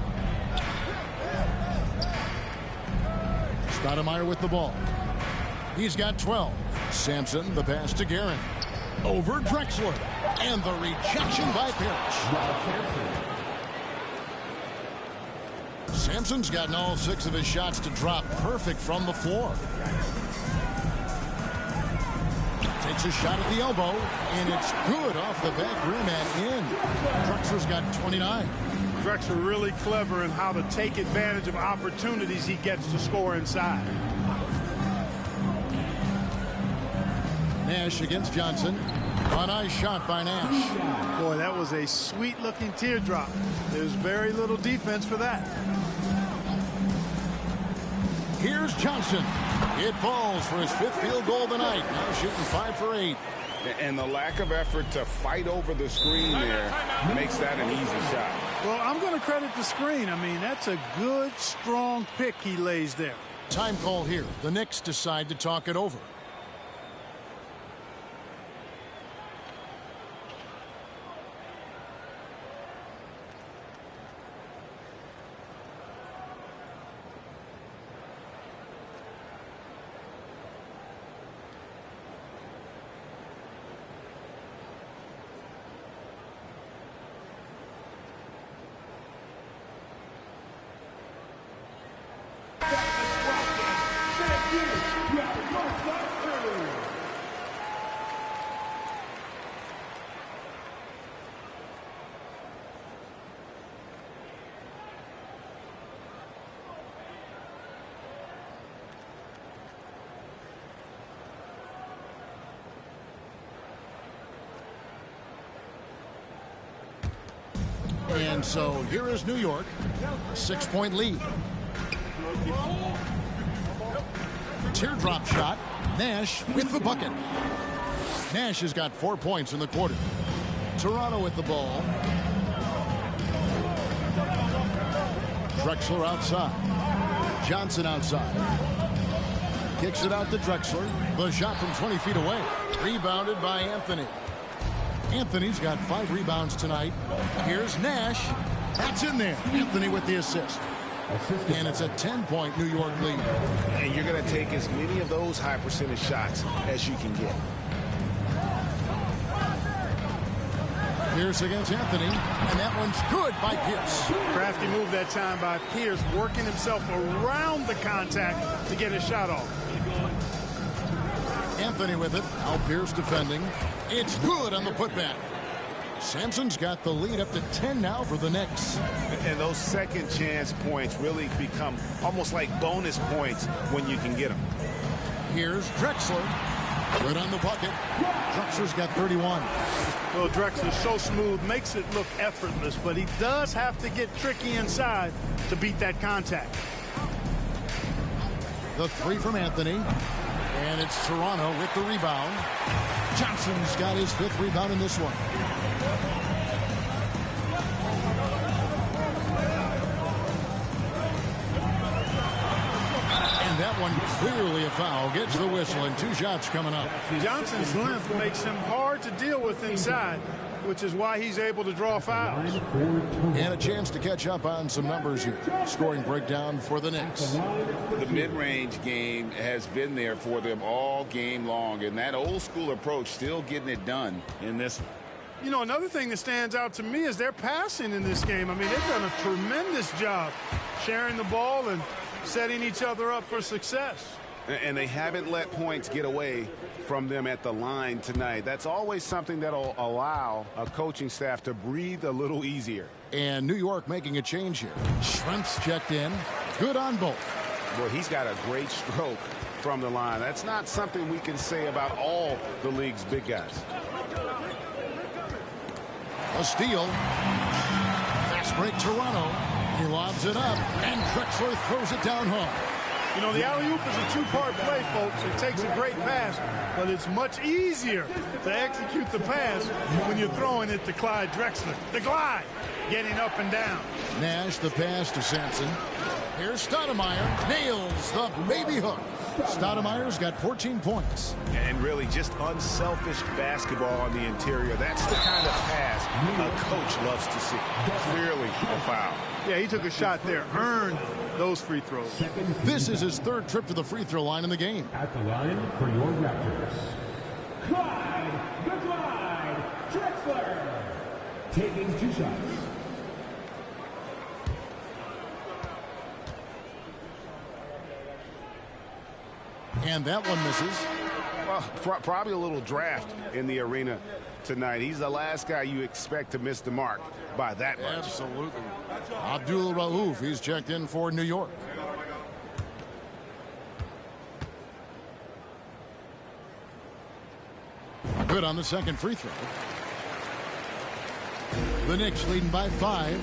Stoudemire with the ball. He's got 12. Sampson, the pass to Guerin. Over Drexler. And the rejection by Parrish. Sampson's gotten all 6 of his shots to drop perfect from the floor. Takes a shot at the elbow, and it's good off the back rim and in. Drexler's got 29. Drexler really clever in how to take advantage of opportunities he gets to score inside. Nash against Johnson. A nice shot by Nash. Boy, that was a sweet-looking teardrop. There's very little defense for that. Here's Johnson. It falls for his 5th field goal of the night. Now shooting 5 for 8. And the lack of effort to fight over the screen there makes that an easy shot. Well, I'm going to credit the screen. I mean, that's a good, strong pick he lays there. Time call here. The Knicks decide to talk it over. And so here is New York. 6-point lead. Teardrop shot. Nash with the bucket. Nash has got 4 points in the quarter. Toronto with the ball. Drexler outside. Johnson outside. Kicks it out to Drexler. The shot from 20 feet away. Rebounded by Anthony. Anthony's got 5 rebounds tonight. Here's Nash. That's in there. Anthony with the assist. And it's a 10-point New York lead. And you're going to take as many of those high percentage shots as you can get. Pierce against Anthony. And that one's good by Pierce. Crafty move that time by Pierce, working himself around the contact to get his shot off. Anthony with it. Al Pierce defending. It's good on the putback. Sampson's got the lead up to 10 now for the Knicks. And those second chance points really become almost like bonus points when you can get them. Here's Drexler. Good on the bucket. Drexler's got 31. Well, Drexler's so smooth, makes it look effortless, but he does have to get tricky inside to beat that contact. The 3 from Anthony. And it's Toronto with the rebound. Johnson's got his 5th rebound in this one. And that one clearly a foul. Gets the whistle, and 2 shots coming up. Johnson's length makes him hard to deal with inside, which is why he's able to draw fouls. And a chance to catch up on some numbers here. Scoring breakdown for the Knicks. The mid-range game has been there for them all game long, and that old-school approach still getting it done in this one. You know, another thing that stands out to me is their passing in this game. I mean, they've done a tremendous job sharing the ball and setting each other up for success. And they haven't let points get away from them at the line tonight. That's always something that'll allow a coaching staff to breathe a little easier. And New York making a change here. Shrimps checked in. Good on both. Boy, he's got a great stroke from the line. That's not something we can say about all the league's big guys. A steal. Fast break Toronto. He lobs it up, and Drexler throws it down hard. You know, the alley-oop is a two-part play, folks. It takes a great pass, but it's much easier to execute the pass when you're throwing it to Clyde Drexler. The glide, getting up and down. Nash, the pass to Sampson. Here's Stoudemire. Nails the baby hook. Stoudemire's got 14 points. And really just unselfish basketball on the interior. That's the kind of pass a coach loves to see. Clearly a foul. Yeah, he took a shot there. Earned those free throws. This is his 3rd trip to the free throw line in the game. At the line for your Raptors, Clyde the Glide Drexler, taking 2 shots. And that one misses. Well, probably a little draft in the arena tonight. He's the last guy you expect to miss the mark by that much. Absolutely. Abdul Rauf, he's checked in for New York. Good on the 2nd free throw. The Knicks leading by 5.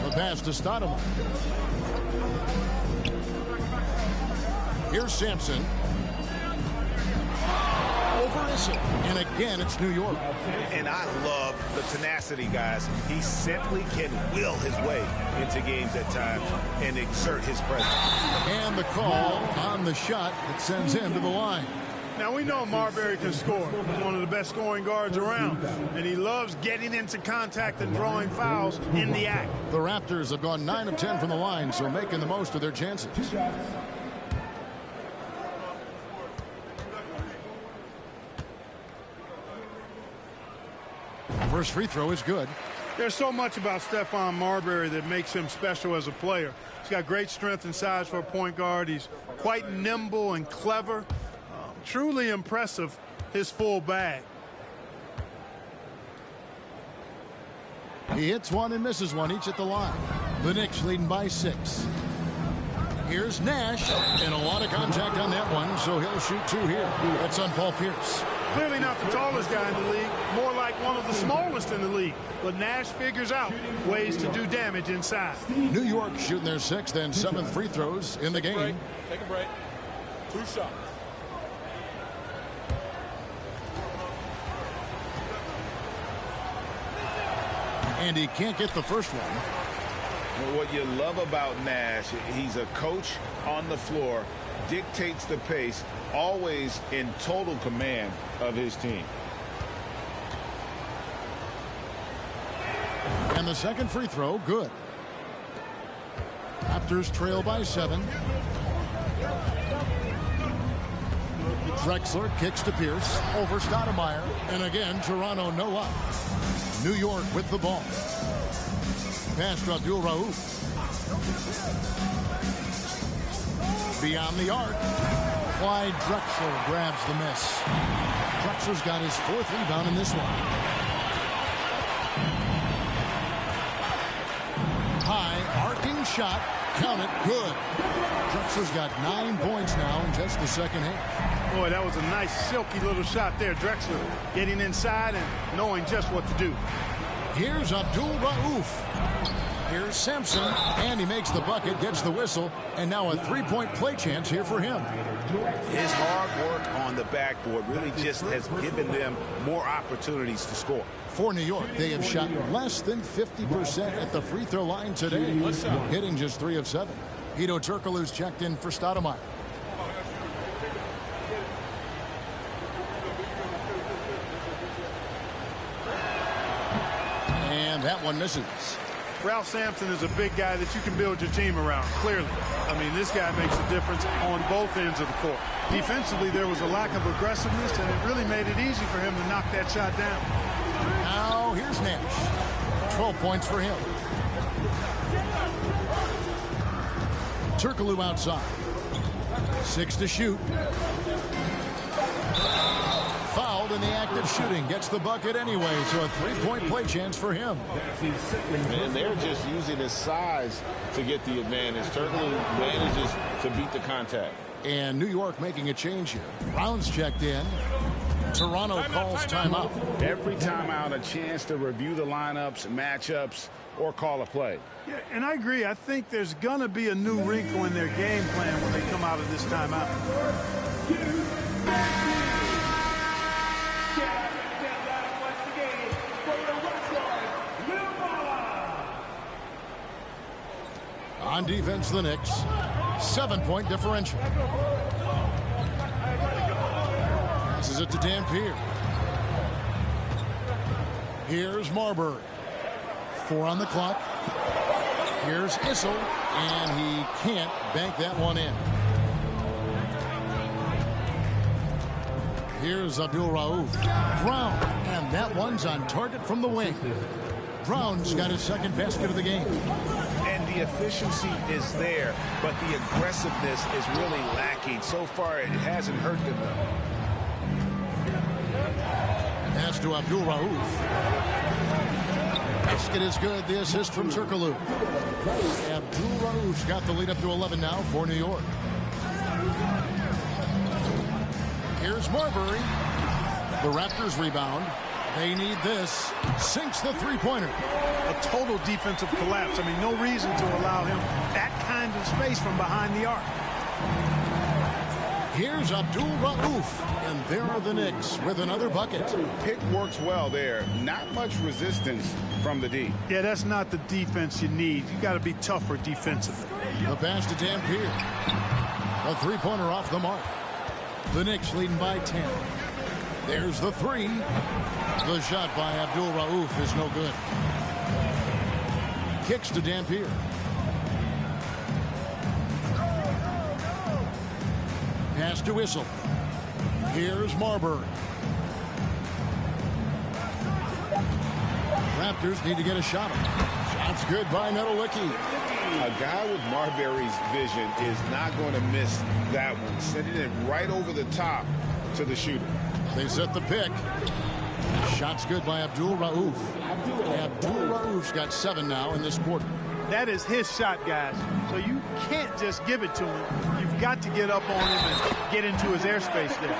The pass to Stoudemire. Here's Sampson. Over Issel. And again, it's New York. And I love the tenacity, guys. He simply can will his way into games at times and exert his presence. And the call on the shot that sends him to the line. Now, we know Marbury can score. He's one of the best scoring guards around. And he loves getting into contact and drawing fouls in the act. The Raptors have gone 9 of 10 from the line, so making the most of their chances. First free throw is good. There's so much about Stephon Marbury that makes him special as a player. He's got great strength and size for a point guard. He's quite nimble and clever. Truly impressive, his full bag. He hits one and misses one, each at the line. The Knicks leading by 6. Here's Nash, and a lot of contact on that one, so he'll shoot 2 here. That's on Paul Pierce. Clearly not the tallest guy in the league, more like one of the smallest in the league. But Nash figures out ways to do damage inside. New York shooting their 6th and 7th free throws in the game. Take a break. 2 shots. And he can't get the first one. What you love about Nash, he's a coach on the floor, dictates the pace, always in total command of his team. And the 2nd free throw, good. Raptors trail by 7. Drexler kicks to Pierce, over Stoudemire, and again, Toronto no up. New York with the ball. Pass to Abdul Rauf. Beyond the arc. Clyde Drexler grabs the miss. Drexler's got his 4th rebound in this one. High, arcing shot. Count it, good. Drexler's got 9 points now in just the 2nd half. Boy, that was a nice, silky little shot there. Drexler getting inside and knowing just what to do. Here's Abdul Rauf. Here's Sampson, and he makes the bucket, gets the whistle, and now a 3-point play chance here for him. His hard work on the backboard really just has given them more opportunities to score. For New York, they have shot less than 50% at the free throw line today, hitting just 3 of 7. Hedo Turkoglu's checked in for Stoudemire. And that one misses. Ralph Sampson is a big guy that you can build your team around, clearly. I mean, this guy makes a difference on both ends of the court. Defensively, there was a lack of aggressiveness, and it really made it easy for him to knock that shot down. Now, here's Nash. 12 points for him. Turkoglu outside. 6 to shoot. Fouled in the act of shooting. Gets the bucket anyway, so a 3-point play chance for him. And they're just using his size to get the advantage. Turkoglu manages to beat the contact. And New York making a change here. Brown's checked in. Toronto calls timeout. Every timeout, a chance to review the lineups, matchups, or call a play. Yeah, and I agree. I think there's going to be a new wrinkle in their game plan when they come out of this timeout. On defense, the Knicks. 7-point differential. Passes it to Dampier. Here's Marbury. 4 on the clock. Here's Issel, and he can't bank that one in. Here's Abdul Rauf. Brown, and that one's on target from the wing. Brown's got his second basket of the game. And the efficiency is there, but the aggressiveness is really lacking. So far, it hasn't hurt them, though. Pass to Abdul Rauf. Basket is good. The assist from Turkoglu. Abdul Rauf's got the lead up to 11 now for New York. Here's Marbury. The Raptors rebound. They need this. Sinks the three-pointer. A total defensive collapse. I mean, no reason to allow him that kind of space from behind the arc. Here's Abdul Rauf. And there are the Knicks with another bucket. Pick works well there. Not much resistance from the D. Yeah, that's not the defense you need. You got to be tougher defensively. The pass to Dampier. A three-pointer off the mark. The Knicks leading by 10. There's the three. The shot by Abdul Rauf is no good. Kicks to Dampier. Pass to Issel. Here's Marbury. Raptors need to get a shot. Shot's good by Nedelicki. A guy with Marbury's vision is not going to miss that one. Sending it right over the top to the shooter. They set the pick. Shot's good by Abdul Rauf. Abdul Rauf's got 7 now in this quarter. That is his shot, guys. So you can't just give it to him. You've got to get up on him and get into his airspace there.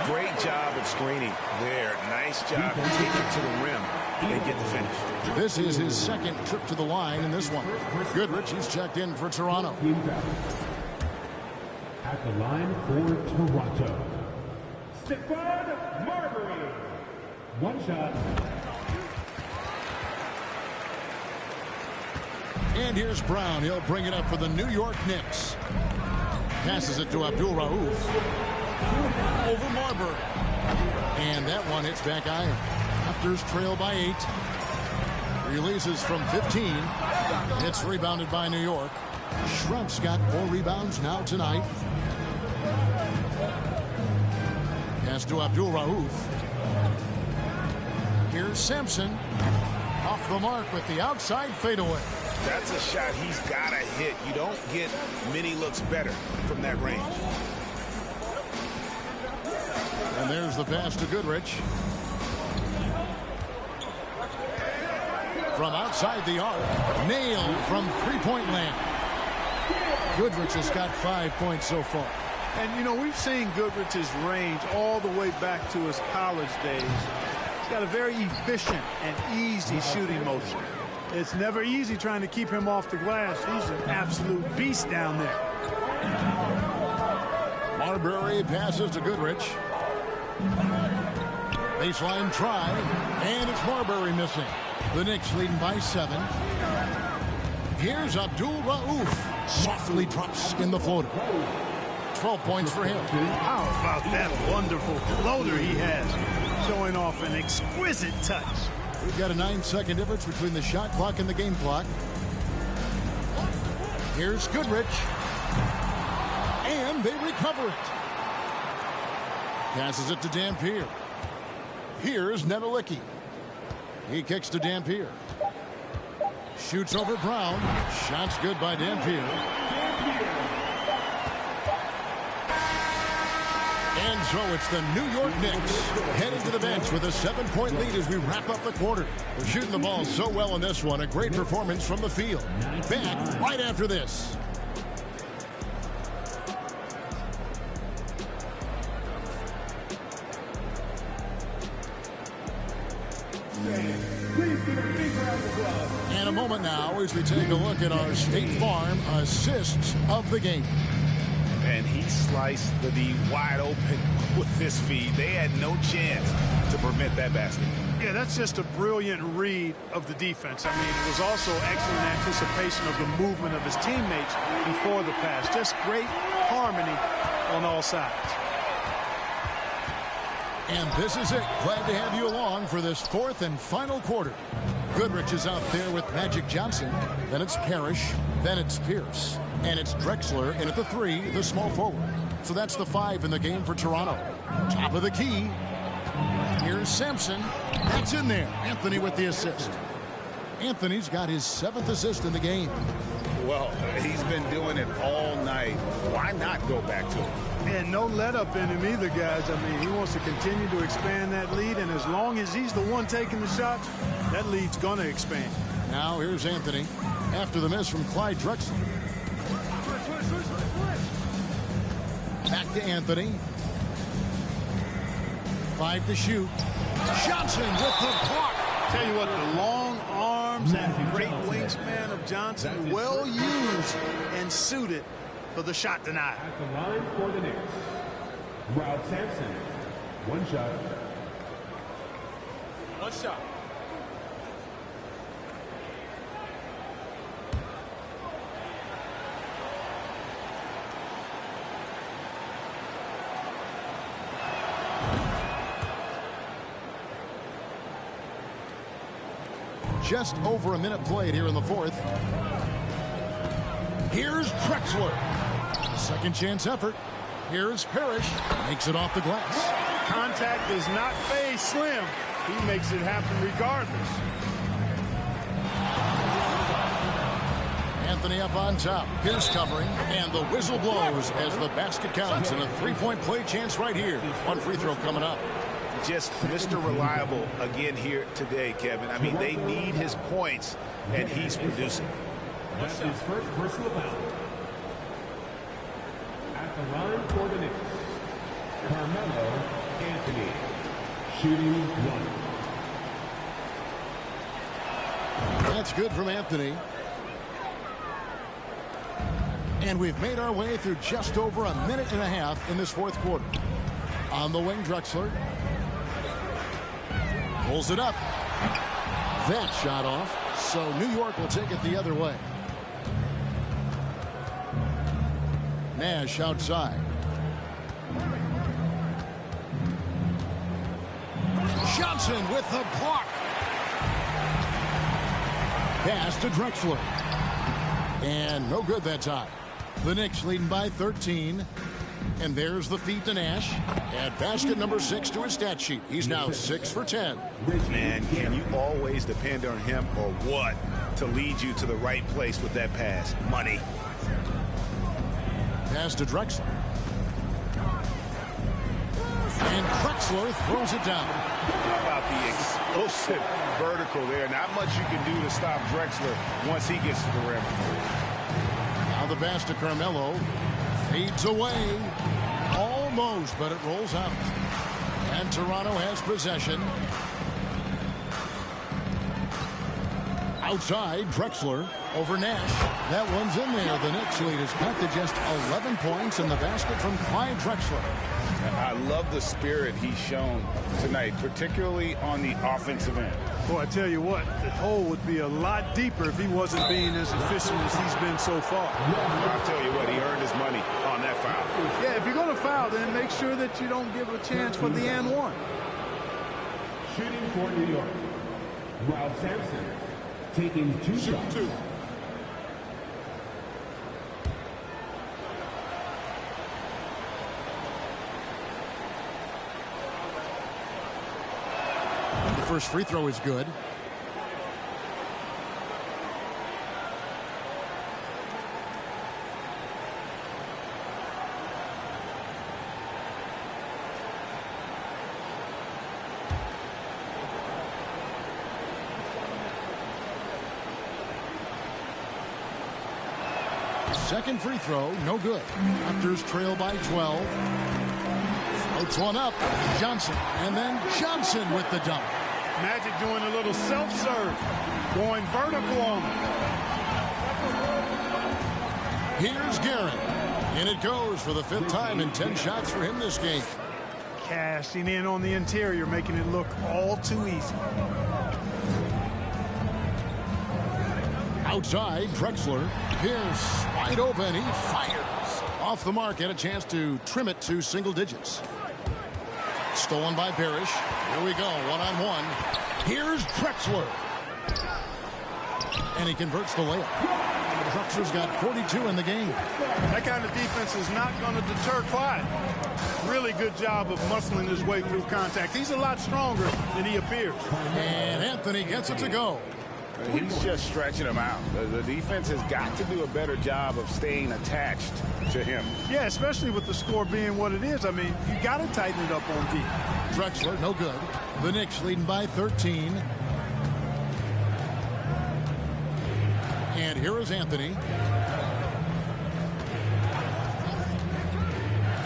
Great job at screening there. Nice job to take it to the rim and get the finish. This is his second trip to the line in this one. Goodrich, he's checked in for Toronto. At the line for Toronto, Stephon Marbury. One shot. And here's Brown. He'll bring it up for the New York Knicks. Passes it to Abdul Rauf. Over Marbury. And that one hits back iron. Raptors trail by 8. Releases from 15. It's rebounded by New York. Schrumpf's got 4 rebounds now tonight. Pass to Abdul Rauf. Here's Sampson. Off the mark with the outside fadeaway. That's a shot he's got to hit. You don't get many looks better from that range. And there's the pass to Goodrich. From outside the arc. Nailed from three-point land. Goodrich has got 5 points so far. And, you know, we've seen Goodrich's range all the way back to his college days. He's got a very efficient and easy shooting motion. It's never easy trying to keep him off the glass. He's an absolute beast down there. Marbury passes to Goodrich. Baseline try, and it's Marbury missing. The Knicks leading by 7. Here's Abdul Rauf. Softly drops in the floater. 12 points for him. How about that wonderful floater he has, showing off an exquisite touch. We've got a 9-second difference between the shot clock and the game clock. Here's Goodrich. And they recover it. Passes it to Dampier. Here's Nedelicki. He kicks to Dampier. Shoots over Brown. Shot's good by Dampier. And so it's the New York Knicks heading to the bench with a 7-point lead as we wrap up the quarter. They're shooting the ball so well in this one. A great performance from the field. Back right after this. And a moment now as we take a look at our State Farm assists of the game. And he sliced the D wide open with this feed. They had no chance to prevent that basket. Yeah, that's just a brilliant read of the defense. I mean, it was also excellent anticipation of the movement of his teammates before the pass. Just great harmony on all sides. And this is it. Glad to have you along for this fourth and final quarter. Goodrich is out there with Magic Johnson. Then it's Parrish. Then it's Pierce. And it's Drexler in at the 3, the small forward. So that's the 5 in the game for Toronto. Top of the key. Here's Sampson. That's in there. Anthony with the assist. Anthony's got his 7th assist in the game. Well, he's been doing it all night. Why not go back to it? And no let up in him either, guys. I mean, he wants to continue to expand that lead, and as long as he's the one taking the shots, that lead's going to expand. Now here's Anthony after the miss from Clyde Drexler. Back to Anthony. 5 to shoot. Johnson with the block. Tell you what, the long arms and great wingspan of Johnson, well used and suited for the shot denied. At the line for the Knicks, Ralph Sampson. 1 shot. 1 shot. Just over a minute played here in the fourth. Here's Drexler. A second chance effort. Here's Parrish. Makes it off the glass. Contact does not phase Slim. He makes it happen regardless. Anthony up on top. Pierce covering. And the whistle blows as the basket counts. And a 3-point play chance right here. One free throw coming up. Just Mr. Reliable again here today, Kevin. I mean, they need his points, and he's producing. That's his first personal foul. At the line for the Knicks, Carmelo Anthony, shooting 1. That's good from Anthony. And we've made our way through just over a minute and a half in this fourth quarter. On the wing, Drexler. Pulls it up. That shot off. So New York will take it the other way. Nash outside. Johnson with the block. Pass to Drexler. And no good that time. The Knicks leading by 13. And there's the feed to Nash. Add basket number 6 to his stat sheet. He's now 6 for 10. Man, can you always depend on him or what to lead you to the right place with that pass? Money. Pass to Drexler. And Drexler throws it down. How about the explosive vertical there? Not much you can do to stop Drexler once he gets to the rim. Now the pass to Carmelo. Fades away. Almost, but it rolls out. And Toronto has possession. Outside, Drexler over Nash. That one's in there. The Knicks lead is cut to just 11 points in the basket from Clyde Drexler. I love the spirit he's shown tonight, particularly on the offensive end. Boy, I tell you what, the hole would be a lot deeper if he wasn't being as efficient as he's been so far. I'll tell you what, he earned his money on that foul. Yeah, if you're going to foul, then make sure that you don't give a chance for the and one. Shooting for New York, Ralph Sampson, taking 2 shots. The first free throw is good. Second free throw, no good. Raptors trail by 12. Floats one up. Johnson, and then Johnson with the dunk. Magic doing a little self-serve, going vertical on him. Here's Garrett, and it goes for the 5th time in 10 shots for him this game. Cashing in on the interior, making it look all too easy. Outside, Drexler. Pierce, wide open, he fires. Off the mark, had a chance to trim it to single digits. Stolen by Parrish. Here we go, one-on-one. Here's Drexler. And he converts the layup. Drexler's got 42 in the game. That kind of defense is not going to deter Clyde. Really good job of muscling his way through contact. He's a lot stronger than he appears. And Anthony gets it to go. He's just stretching him out. The defense has got to do a better job of staying attached to him. Yeah, especially with the score being what it is. I mean, you got to tighten it up on D. Drexler, no good. The Knicks leading by 13. And here is Anthony.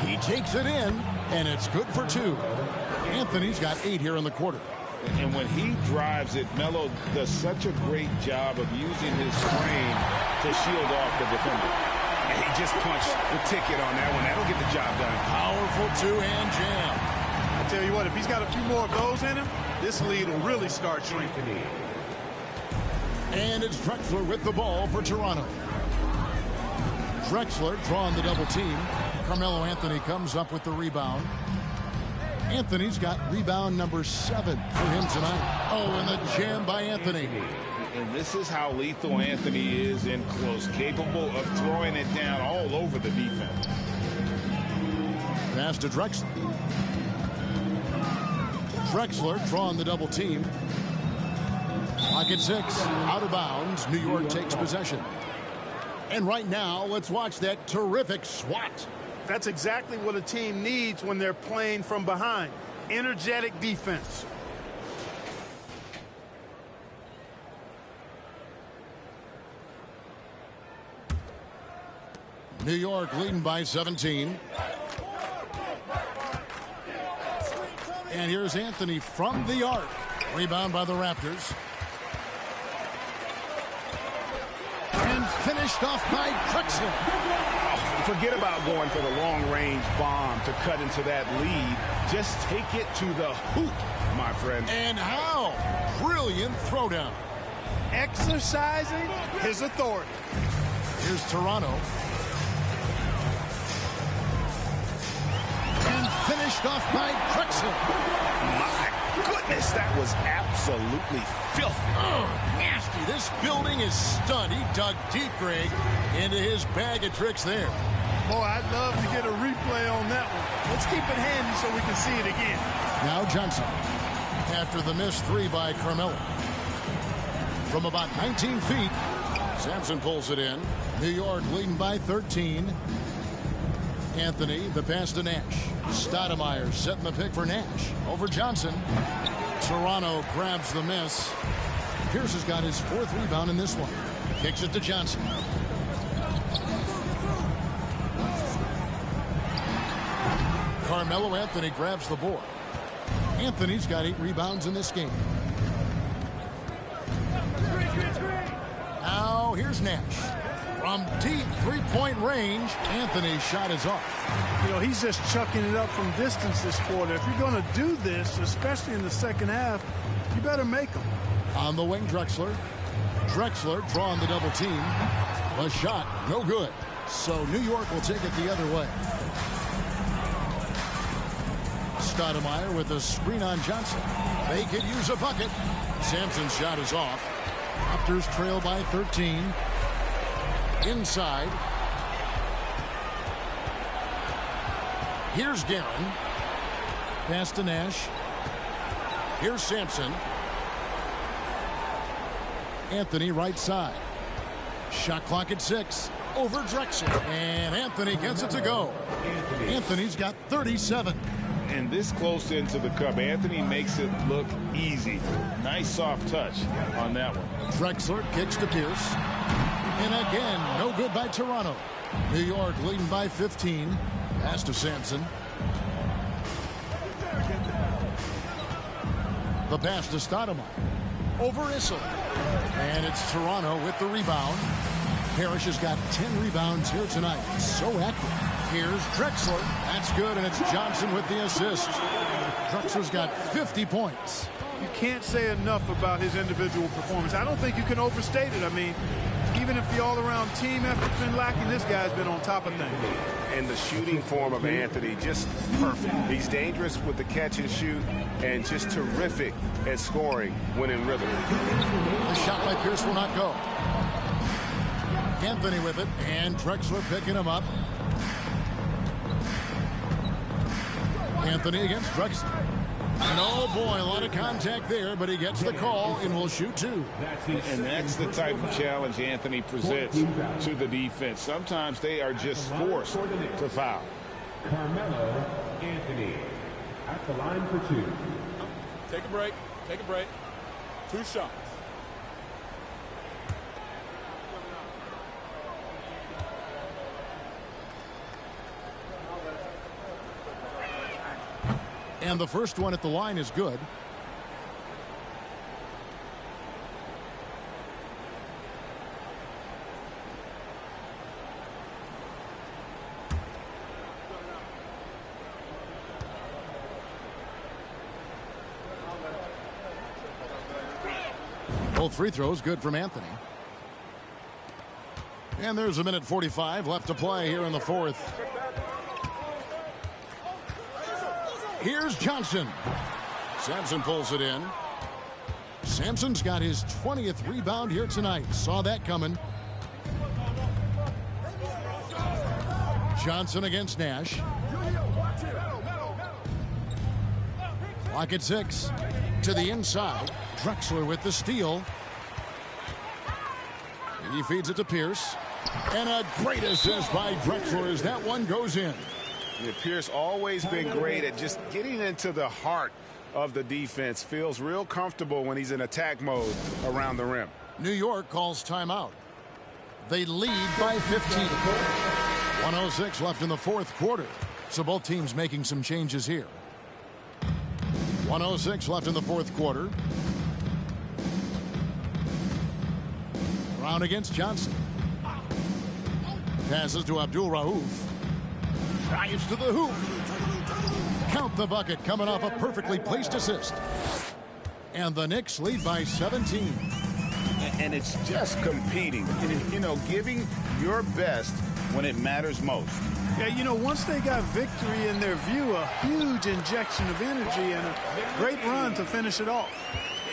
He takes it in, and it's good for 2. Anthony's got 8 here in the quarter. And when he drives it, Melo does such a great job of using his frame to shield off the defender. And he just punched the ticket on that one. That'll get the job done. Powerful 2-hand jam. I tell you what, if he's got a few more of those in him, this lead will really start shrinking. And it's Drexler with the ball for Toronto. Drexler drawing the double team. Carmelo Anthony comes up with the rebound. Anthony's got rebound number 7 for him tonight. Oh, and the jam by Anthony. And this is how lethal Anthony is in close, capable of throwing it down all over the defense. Pass to Drexler. Drexler drawing the double team. Pocket 6, out of bounds. New York takes possession. And right now, let's watch that terrific swat. That's exactly what a team needs when they're playing from behind. Energetic defense. New York leading by 17. And here's Anthony from the arc. Rebound by the Raptors. And finished off by Drexler. Forget about going for the long-range bomb to cut into that lead. Just take it to the hoop, my friend. And how? Brilliant throwdown. Exercising his authority. Here's Toronto. And finished off by Drexler. My goodness, that was absolutely filthy. Oh, nasty. This building is stunned. He dug deep, Greg, into his bag of tricks there. Boy, I'd love to get a replay on that one. Let's keep it handy so we can see it again. Now Johnson, after the missed 3 by Carmelo. From about 19 feet, Sampson pulls it in. New York leading by 13. Anthony, the pass to Nash. Stoudemire setting the pick for Nash. Over Johnson. Toronto grabs the miss. Pierce has got his 4th rebound in this one. Kicks it to Johnson. Carmelo Anthony grabs the board. Anthony's got 8 rebounds in this game. Now here's Nash. From deep three-point range, Anthony's shot is off. You know, he's just chucking it up from distance this quarter. If you're going to do this, especially in the second half, you better make them. On the wing, Drexler. Drexler drawing the double team. A shot, no good. So New York will take it the other way. Stoudemire with a screen on Johnson. They could use a bucket. Sampson's shot is off. Raptors trail by 13. Inside. Here's Guerin. Pass to Nash. Here's Sampson. Anthony right side. Shot clock at 6. Over Drexler. And Anthony gets it to go. Anthony's got 37. And this close into the cup, Anthony makes it look easy. Nice soft touch on that one. Drexler kicks to Pierce. And again, no good by Toronto. New York leading by 15. Pass to Sampson. The pass to Stoudemire. Over Issel. And it's Toronto with the rebound. Parrish has got 10 rebounds here tonight. So active. Here's Drexler. That's good, and it's Johnson with the assist. Drexler's got 50 points. You can't say enough about his individual performance. I don't think you can overstate it. I mean, even if the all-around team effort's been lacking, this guy's been on top of things. And the shooting form of Anthony, just perfect. He's dangerous with the catch and shoot, and just terrific at scoring when in rhythm. The shot by Pierce will not go. Anthony with it, and Drexler picking him up. Anthony against Drexler. And oh boy, a lot of contact there, but he gets the call and will shoot 2. And that's the type of challenge Anthony presents to the defense. Sometimes they are just forced to foul. Carmelo Anthony at the line for 2. Take a break. Take a break. 2 shots. And the first one at the line is good. Both free throws good from Anthony. And there's a minute 45 left to play here in the fourth. Here's Johnson. Sampson pulls it in. Sampson's got his 20th rebound here tonight. Saw that coming. Johnson against Nash. Clock at 6. To the inside. Drexler with the steal. He feeds it to Pierce. And a great assist by Drexler as that one goes in. Yeah, Pierce always been great at just getting into the heart of the defense. Feels real comfortable when he's in attack mode around the rim. New York calls timeout. They lead by 15. 1:06 left in the fourth quarter. So both teams making some changes here. 1:06 left in the fourth quarter. Brown against Johnson. Passes to Abdul Rauf. Drives to the hoop. Count the bucket coming off a perfectly placed assist. And the Knicks lead by 17. And it's just competing. You know, giving your best when it matters most. Yeah, you know, once they got victory in their view, a huge injection of energy and a great run to finish it off.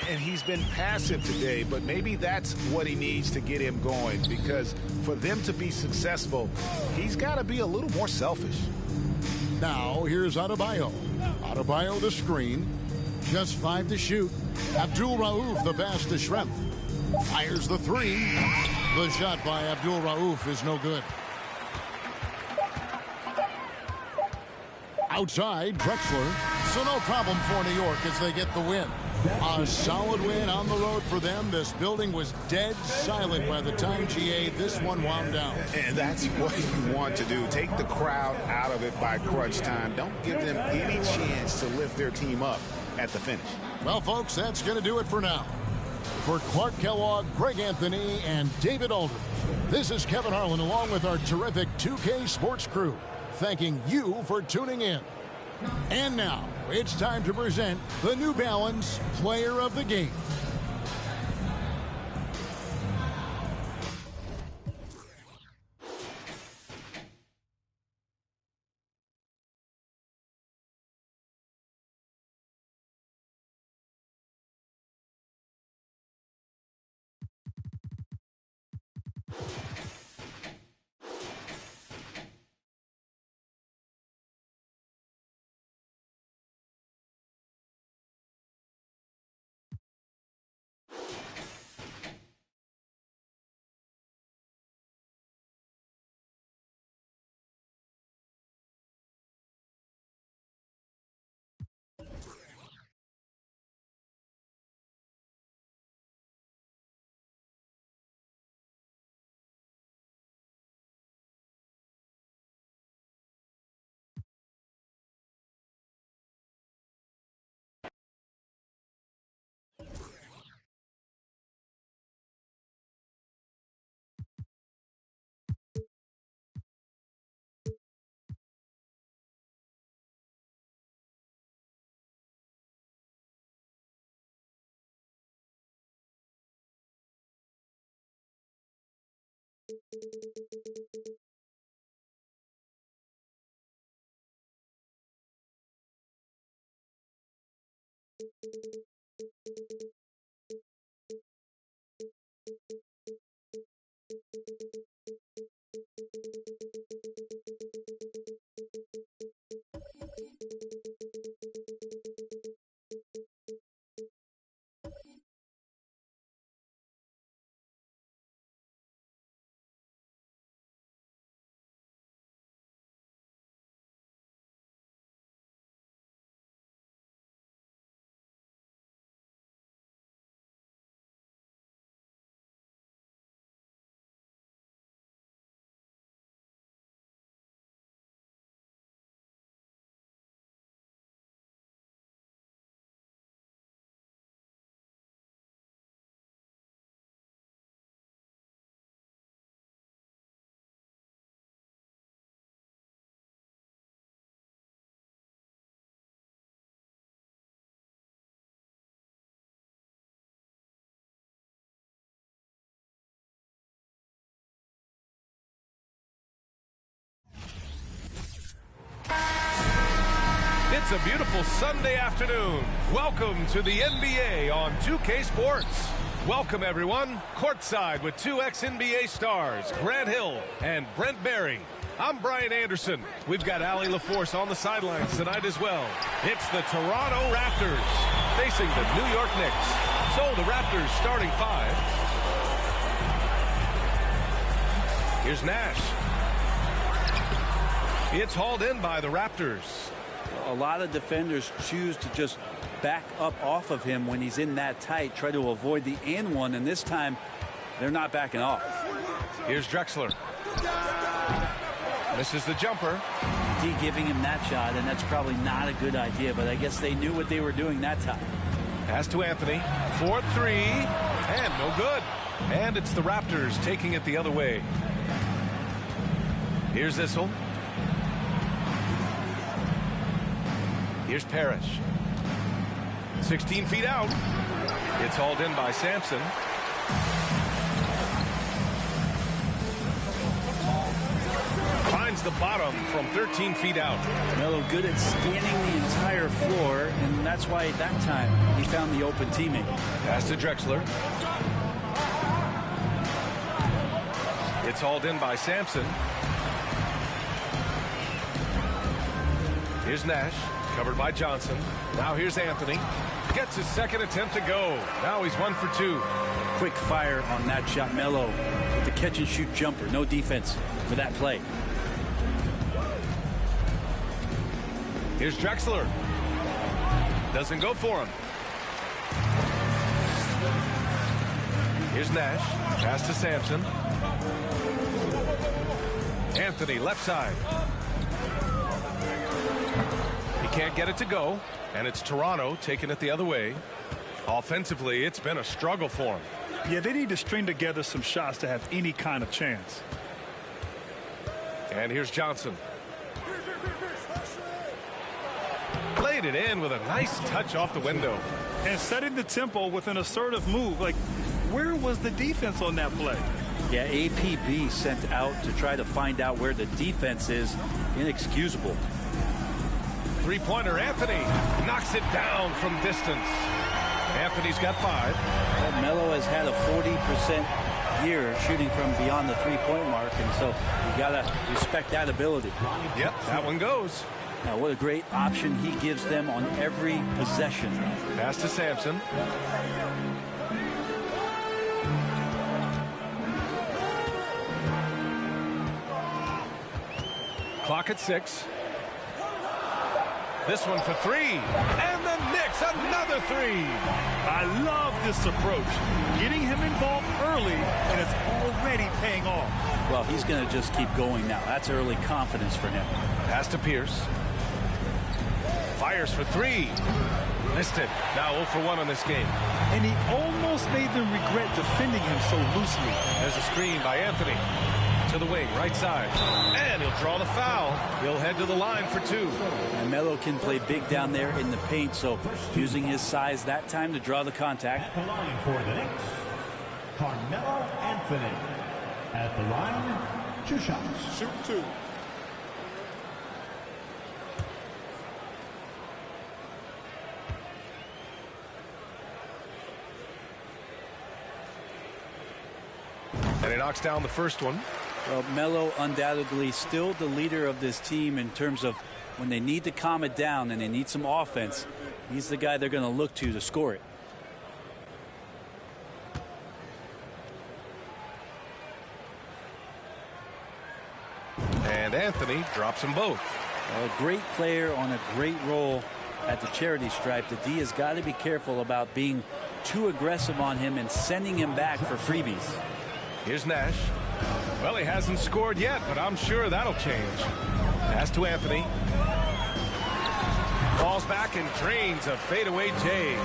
And he's been passive today, but maybe that's what he needs to get him going, because for them to be successful, he's got to be a little more selfish. Now here's Adebayo. Adebayo the screen. Just 5 to shoot. Abdul Rauf the pass to Schrempf. Fires the 3. The shot by Abdul Rauf is no good. Outside, Drexler. So no problem for New York as they get the win. A solid win on the road for them. This building was dead silent by the time GA this one wound down. And that's what you want to do. Take the crowd out of it by crunch time. Don't give them any chance to lift their team up at the finish. Well, folks, that's going to do it for now. For Clark Kellogg, Greg Anthony, and David Aldridge, This is Kevin Harlan along with our terrific 2K Sports crew, thanking you for tuning in. And now, it's time to present the New Balance Player of the Game. It's a beautiful Sunday afternoon. Welcome to the NBA on 2K Sports. Welcome, everyone. Courtside with two ex-NBA stars, Grant Hill and Brent Barry. I'm Brian Anderson. We've got Allie LaForce on the sidelines tonight as well. It's the Toronto Raptors facing the New York Knicks. So the Raptors starting five. Here's Nash. It's hauled in by the Raptors. A lot of defenders choose to just back up off of him when he's in that tight, try to avoid the and one, and this time they're not backing off. Here's Drexler. Misses the jumper. D giving him that shot, and that's probably not a good idea, but I guess they knew what they were doing that time. Pass to Anthony. 4-3, and no good. And it's the Raptors taking it the other way. Here's Issel. Here's Parrish. 16 feet out. It's hauled in by Sampson. Finds the bottom from 13 feet out. Melo good at scanning the entire floor, and that's why at that time he found the open teammate. Pass to Drexler. It's hauled in by Sampson. Here's Nash. Covered by Johnson. Now here's Anthony. Gets his second attempt to go. Now he's 1 for 2. Quick fire on that shot. Melo with the catch and shoot jumper. No defense for that play. Here's Drexler. Doesn't go for him. Here's Nash. Pass to Sampson. Anthony left side. Can't get it to go, and it's Toronto taking it the other way. Offensively, it's been a struggle for him. Yeah, they need to string together some shots to have any kind of chance. And here's Johnson. Played it in with a nice touch off the window. And setting the tempo with an assertive move. Like, where was the defense on that play? Yeah, APB sent out to try to find out where the defense is. Inexcusable. Three-pointer, Anthony knocks it down from distance. Anthony's got 5. Well, Melo has had a 40% year shooting from beyond the three-point mark, and so you got to respect that ability. Yep, that one goes. Now, what a great option he gives them on every possession. Pass to Sampson. Clock at 6. This one for 3. And the Knicks, another 3. I love this approach. Getting him involved early, and it's already paying off. Well, he's going to just keep going now. That's early confidence for him. Pass to Pierce. Fires for 3. Missed it. Now 0 for 1 on this game. And he almost made them regret defending him so loosely. There's a screen by Anthony. To the wing, right side. And he'll draw the foul. He'll head to the line for 2. And Melo can play big down there in the paint, so using his size that time to draw the contact. At the line for the Knicks, Carmelo Anthony. At the line, 2 shots. Shoot 2. And he knocks down the first one. Well, Melo undoubtedly still the leader of this team in terms of when they need to calm it down and they need some offense. He's the guy they're going to look to score it. And Anthony drops them both. A great player on a great role at the charity stripe. The D has got to be careful about being too aggressive on him and sending him back for freebies. Here's Nash. Well, he hasn't scored yet, but I'm sure that'll change. Pass to Anthony. Falls back and drains a fadeaway J.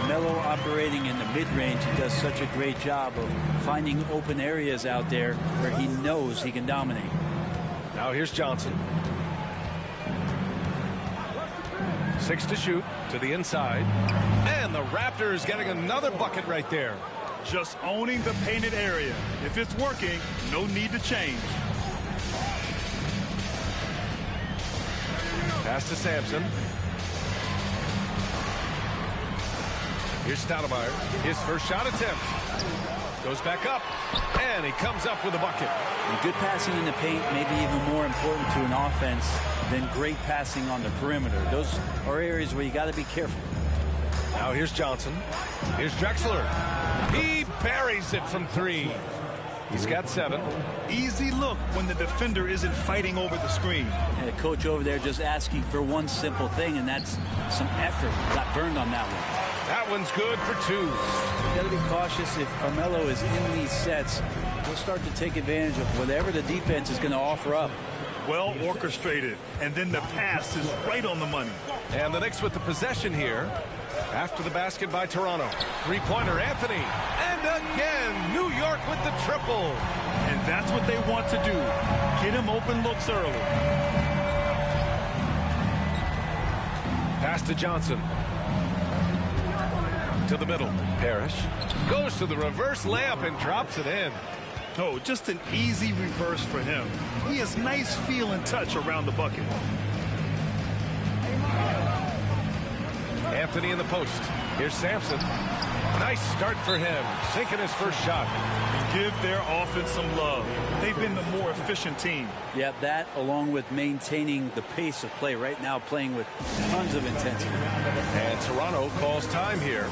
Melo operating in the mid-range. He does such a great job of finding open areas out there where he knows he can dominate. Now here's Johnson. 6 to shoot to the inside. And the Raptors getting another bucket right there. Just owning the painted area. If it's working, no need to change. Pass to Sampson. Here's Stoudemire. His first shot attempt. Goes back up. And he comes up with a bucket. And good passing in the paint may be even more important to an offense than great passing on the perimeter. Those are areas where you got to be careful. Now here's Johnson. Here's Drexler. He buries it from 3. He's got 7. Easy look when the defender isn't fighting over the screen. And the coach over there just asking for one simple thing, and that's some effort. Got burned on that one. That one's good for 2. You got to be cautious if Carmelo is in these sets. He'll start to take advantage of whatever the defense is going to offer up. Well orchestrated, and then the pass is right on the money. And the Knicks with the possession here. After the basket by Toronto. Three-pointer, Anthony. And again, New York with the triple. And that's what they want to do. Get him open looks early. Pass to Johnson. To the middle. Parrish goes to the reverse layup and drops it in. Oh, just an easy reverse for him. He has nice feel and touch around the bucket. Anthony in the post. Here's Sampson. Nice start for him. Sinking his first shot. Give their offense some love. They've been the more efficient team. Yeah, that along with maintaining the pace of play right now, playing with tons of intensity. And Toronto calls time here.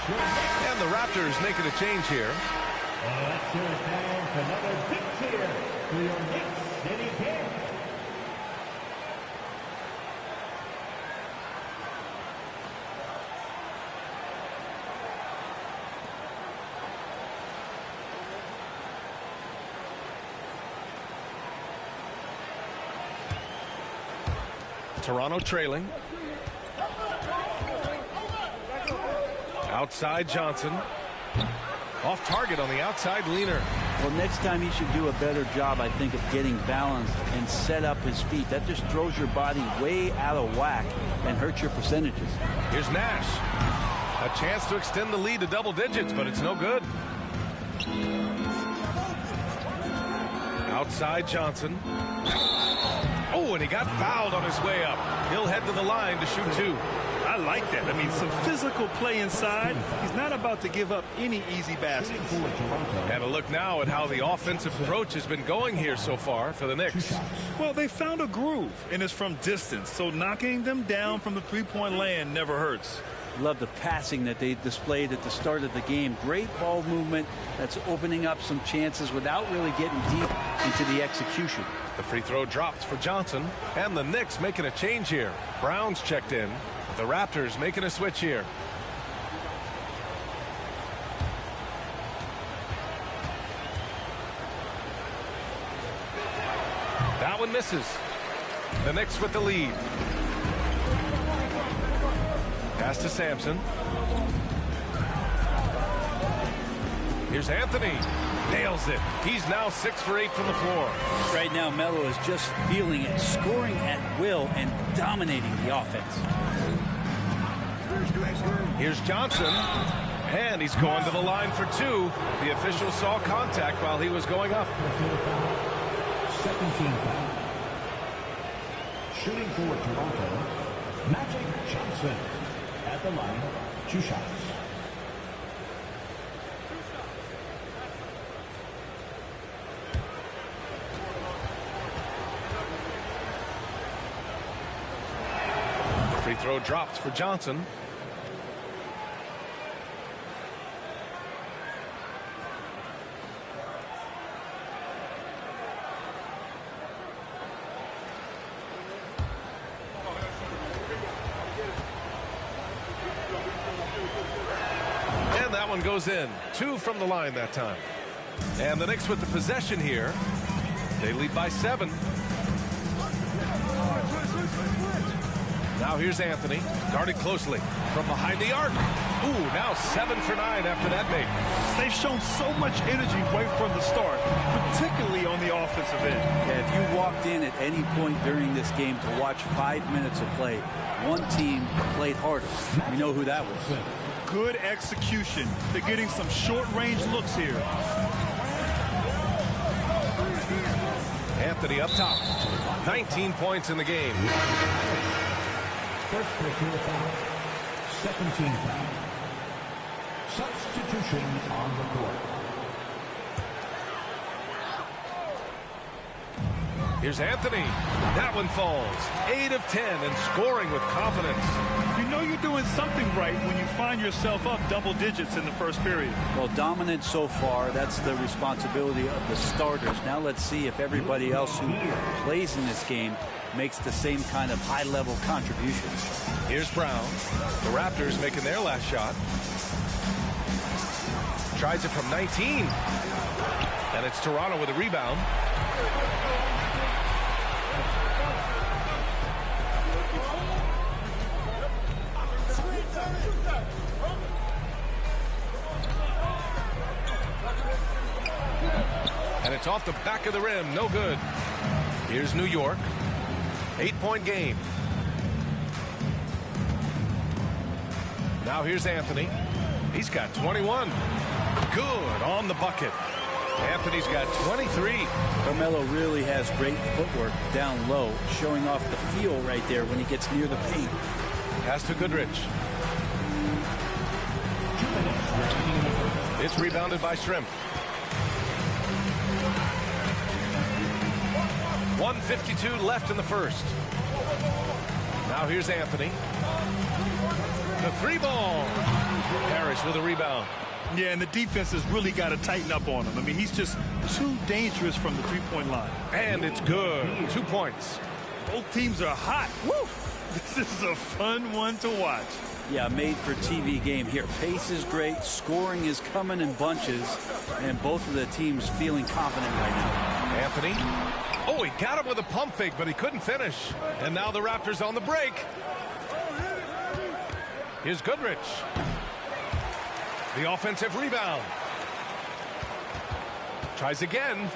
And the Raptors making a change here. Let's hear it now for another big cheer for your Knicks City King. Toronto trailing. Outside Johnson. Off target on the outside leaner. Well, next time he should do a better job, I think, of getting balanced and set up his feet. That just throws your body way out of whack and hurts your percentages. Here's Nash. A chance to extend the lead to double digits, but it's no good. Outside Johnson. Oh, and he got fouled on his way up. He'll head to the line to shoot two. I like that. I mean, some physical play inside. He's not about to give up any easy baskets. And a look now at how the offensive approach has been going here so far for the Knicks. Well, they found a groove, and it's from distance. So knocking them down from the three-point land never hurts. Love the passing that they displayed at the start of the game. Great ball movement that's opening up some chances without really getting deep into the execution. The free throw dropped for Johnson, and the Knicks making a change here. Brown's checked in. The Raptors making a switch here. That one misses. The Knicks with the lead. Pass to Sampson. Here's Anthony. Nails it. He's now 6 for 8 from the floor. Right now, Melo is just feeling it, scoring at will and dominating the offense. Here's Johnson. And he's going to the line for two. The official saw contact while he was going up. Second team foul. Shooting for Toronto, Magic Johnson. At the line, 2 shots. The free throw dropped for Johnson. Goes in. 2 from the line that time. And the Knicks with the possession here. They lead by 7. Now here's Anthony. Guarded closely from behind the arc. Ooh, now 7 for 9 after that make. They've shown so much energy right from the start, particularly on the offensive end. Yeah, if you walked in at any point during this game to watch 5 minutes of play, one team played harder. We know who that was. Good execution. They're getting some short-range looks here. Anthony up top. 19 points in the game. First personal foul. Second team foul. Substitution on the court. Here's Anthony. That one falls. 8 of 10 and scoring with confidence. You know you're doing something right when you find yourself up double digits in the first period. Well, dominant so far. That's the responsibility of the starters. Now let's see if everybody else who plays in this game makes the same kind of high-level contributions. Here's Brown. The Raptors making their last shot. Tries it from 19. And it's Toronto with a rebound. And it's off the back of the rim. No good. Here's New York. 8-point game. Now here's Anthony. He's got 21. Good on the bucket. Anthony's got 23. Carmelo really has great footwork down low, showing off the feel right there when he gets near the paint. Pass to Goodrich. It's rebounded by Shrimp. 1:52 left in the first. Now here's Anthony. The 3 ball. Harris Parrish with a rebound. Yeah, and the defense has really got to tighten up on him. I mean, he's just too dangerous from the three-point line. And it's good. 2 points. Both teams are hot. Woo! This is a fun one to watch. Yeah, made for TV game here. Pace is great. Scoring is coming in bunches. And both of the teams feeling confident right now. Anthony. Oh, he got him with a pump fake, but he couldn't finish. And now the Raptors on the break. Here's Goodrich. The offensive rebound. Tries again.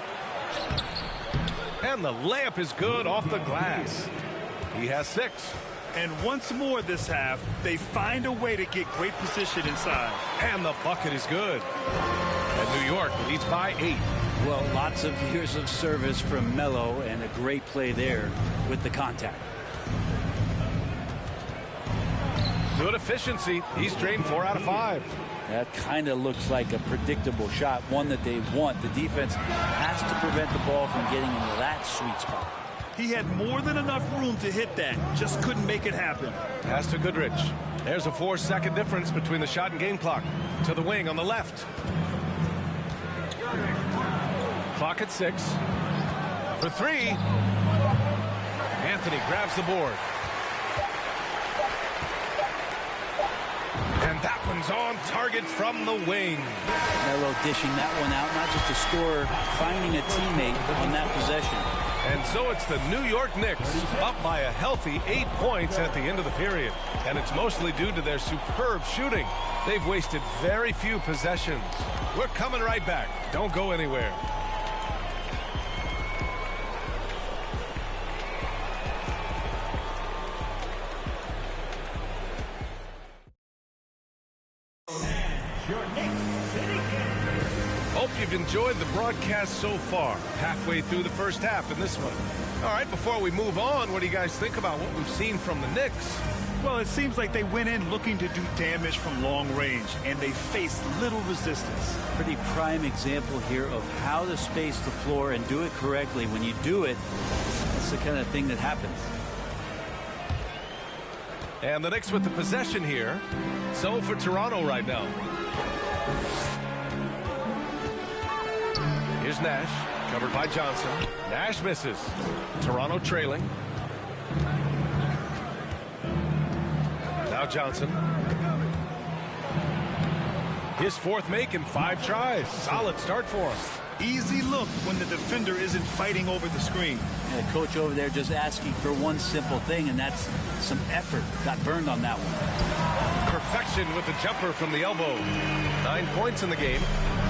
And the layup is good off the glass. He has 6. And once more this half, they find a way to get great position inside. And the bucket is good. And New York leads by 8. Well, lots of years of service from Melo and a great play there with the contact. Good efficiency. He's drained 4 out of 5. That kind of looks like a predictable shot, one that they want. The defense has to prevent the ball from getting into that sweet spot. He had more than enough room to hit that. Just couldn't make it happen. Pass to Goodrich. There's a 4-second difference between the shot and game clock. To the wing on the left. Clock at 6. For 3. Anthony grabs the board. And that one's on target from the wing. Melo dishing that one out, not just a scorer, finding a teammate on that possession. And so it's the New York Knicks up by a healthy 8 points at the end of the period. And it's mostly due to their superb shooting. They've wasted very few possessions. We're coming right back. Don't go anywhere. Hope you've enjoyed the broadcast so far. Halfway through the first half in this one. All right, before we move on, what do you guys think about what we've seen from the Knicks? Well, it seems like they went in looking to do damage from long range, and they faced little resistance. Pretty prime example here of how to space the floor and do it correctly. When you do it, that's the kind of thing that happens. And the Knicks with the possession here. So for Toronto right now. Here's Nash, covered by Johnson. Nash misses. Toronto trailing. Now Johnson. His 4th make in 5 tries. Solid start for him. Easy look when the defender isn't fighting over the screen. And the coach over there just asking for one simple thing, and that's some effort. Got burned on that one. Perfection with the jumper from the elbow. 9 points in the game.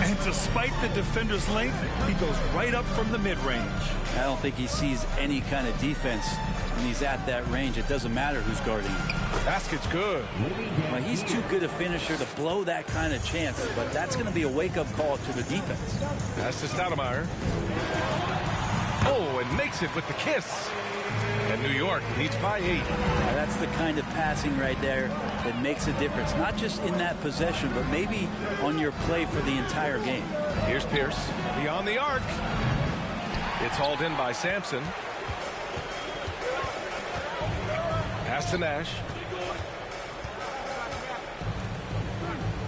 And despite the defender's length, he goes right up from the mid-range. I don't think he sees any kind of defense when he's at that range. It doesn't matter who's guarding him. Basket's good. Well, he's too good a finisher to blow that kind of chance, but that's going to be a wake-up call to the defense. Pass to Stoudemire. Oh, and makes it with the kiss. And New York leads by 8. Now, that's the kind of passing right there that makes a difference, not just in that possession, but maybe on your play for the entire game. Here's Pierce beyond the arc. It's hauled in by Sampson. Pass to Nash.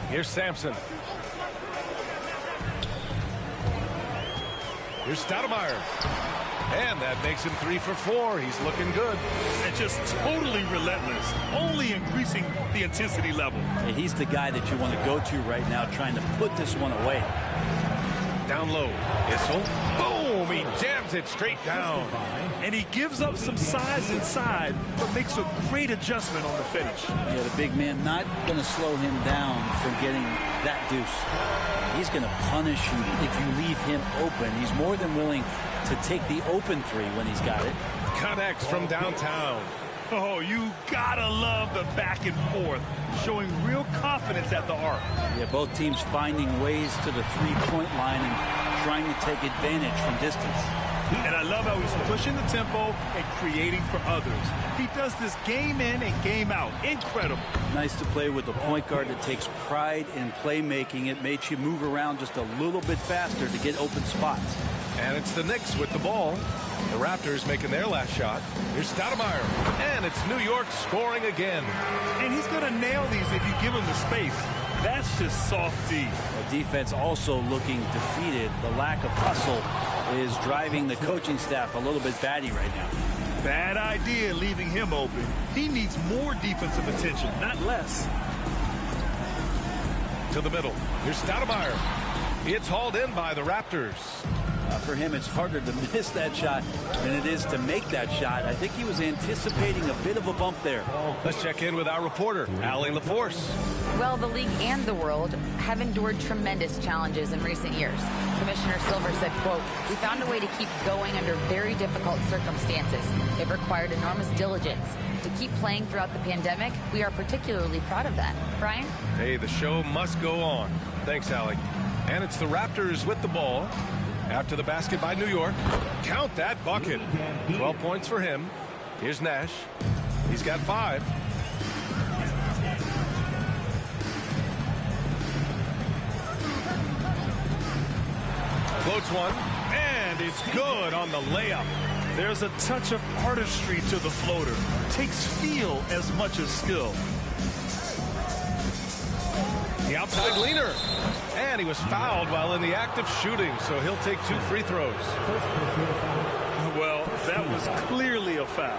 Here's Sampson. Here's Stoudemire. And that makes him 3 for 4. He's looking good. And just totally relentless, only increasing the intensity level. And he's the guy that you want to go to right now, trying to put this one away. Down low. Issel. Boom! He jams it straight down. And he gives up some size inside, but makes a great adjustment on the finish. Yeah, the big man not going to slow him down from getting that deuce. He's going to punish you if you leave him open. He's more than willing to take the open 3 when he's got it. Connects from downtown. Oh, you gotta love the back and forth, showing real confidence at the arc. Yeah, both teams finding ways to the 3-point line and trying to take advantage from distance. And I love how he's pushing the tempo and creating for others. He does this game in and game out. Incredible. Nice to play with a point guard that takes pride in playmaking. It makes you move around just a little bit faster to get open spots. And it's the Knicks with the ball. The Raptors making their last shot. Here's Stoudemire. And it's New York scoring again. And he's going to nail these if you give him the space. That's just soft D. The defense also looking defeated. The lack of hustle is driving the coaching staff a little bit batty right now. Bad idea leaving him open. He needs more defensive attention, not less. To the middle. Here's Stoudemire. It's hauled in by the Raptors. For him, it's harder to miss that shot than it is to make that shot. I think he was anticipating a bit of a bump there. Let's check in with our reporter, Allie LaForce. Well, the league and the world have endured tremendous challenges in recent years. Commissioner Silver said, quote, "We found a way to keep going under very difficult circumstances. It required enormous diligence. To keep playing throughout the pandemic, we are particularly proud of that." Brian? Hey, the show must go on. Thanks, Allie. And it's the Raptors with the ball. After the basket by New York. Count that bucket. 12 points for him. Here's Nash. He's got 5. Floats one. And it's good on the layup. There's a touch of artistry to the floater. Takes feel as much as skill. The outside leaner. And he was fouled while in the act of shooting, so he'll take 2 free throws. Well, that was clearly a foul.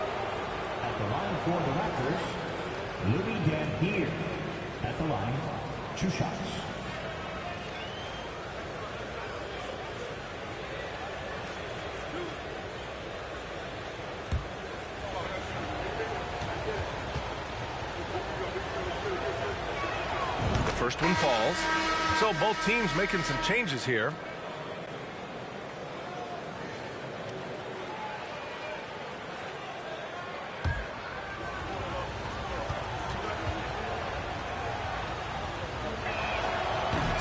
At the line for the Raptors, Louis Dan here. At the line, 2 shots. First one falls. So both teams making some changes here.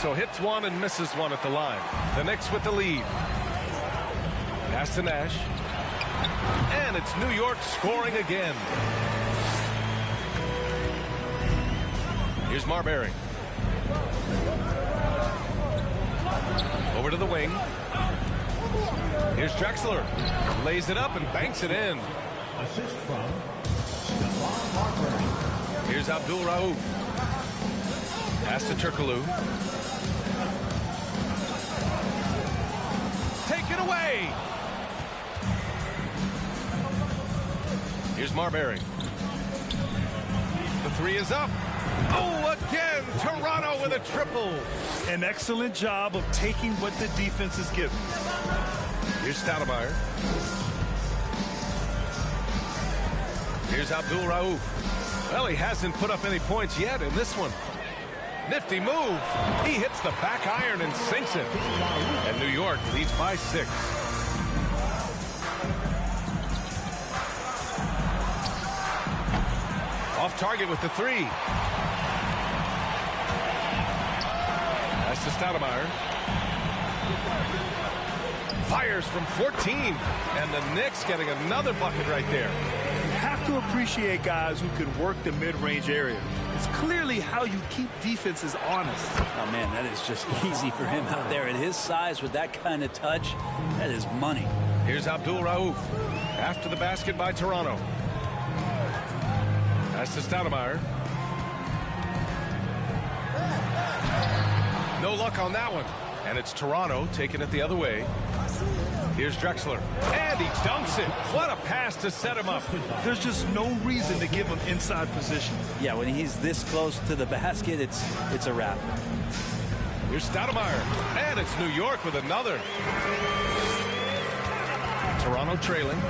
So hits one and misses one at the line. The Knicks with the lead. Pass to Nash. And it's New York scoring again. Here's Marbury. Over to the wing. Here's Drexler. Lays it up and banks it in. Assist from Stephon Marbury. Here's Abdul Rauf. Pass to Turkoglu. Take it away. Here's Marbury. The 3 is up. Oh, again, Toronto with a triple. An excellent job of taking what the defense is giving. Here's Stoudemire. Here's Abdul Rauf. Well, he hasn't put up any points yet in this one. Nifty move. He hits the back iron and sinks it. And New York leads by 6. Off target with the 3. That's to Stoudemire. Fires from 14. And the Knicks getting another bucket right there. You have to appreciate guys who can work the mid-range area. It's clearly how you keep defenses honest. Oh, man, that is just easy for him out there. At his size, with that kind of touch, that is money. Here's Abdul Rauf. After the basket by Toronto. That's to Stoudemire. No luck on that one. And it's Toronto taking it the other way. Here's Drexler. And he dunks it. What a pass to set him up. There's just no reason to give him inside position. Yeah, when he's this close to the basket, it's a wrap. Here's Stoudemire. And it's New York with another. Toronto trailing.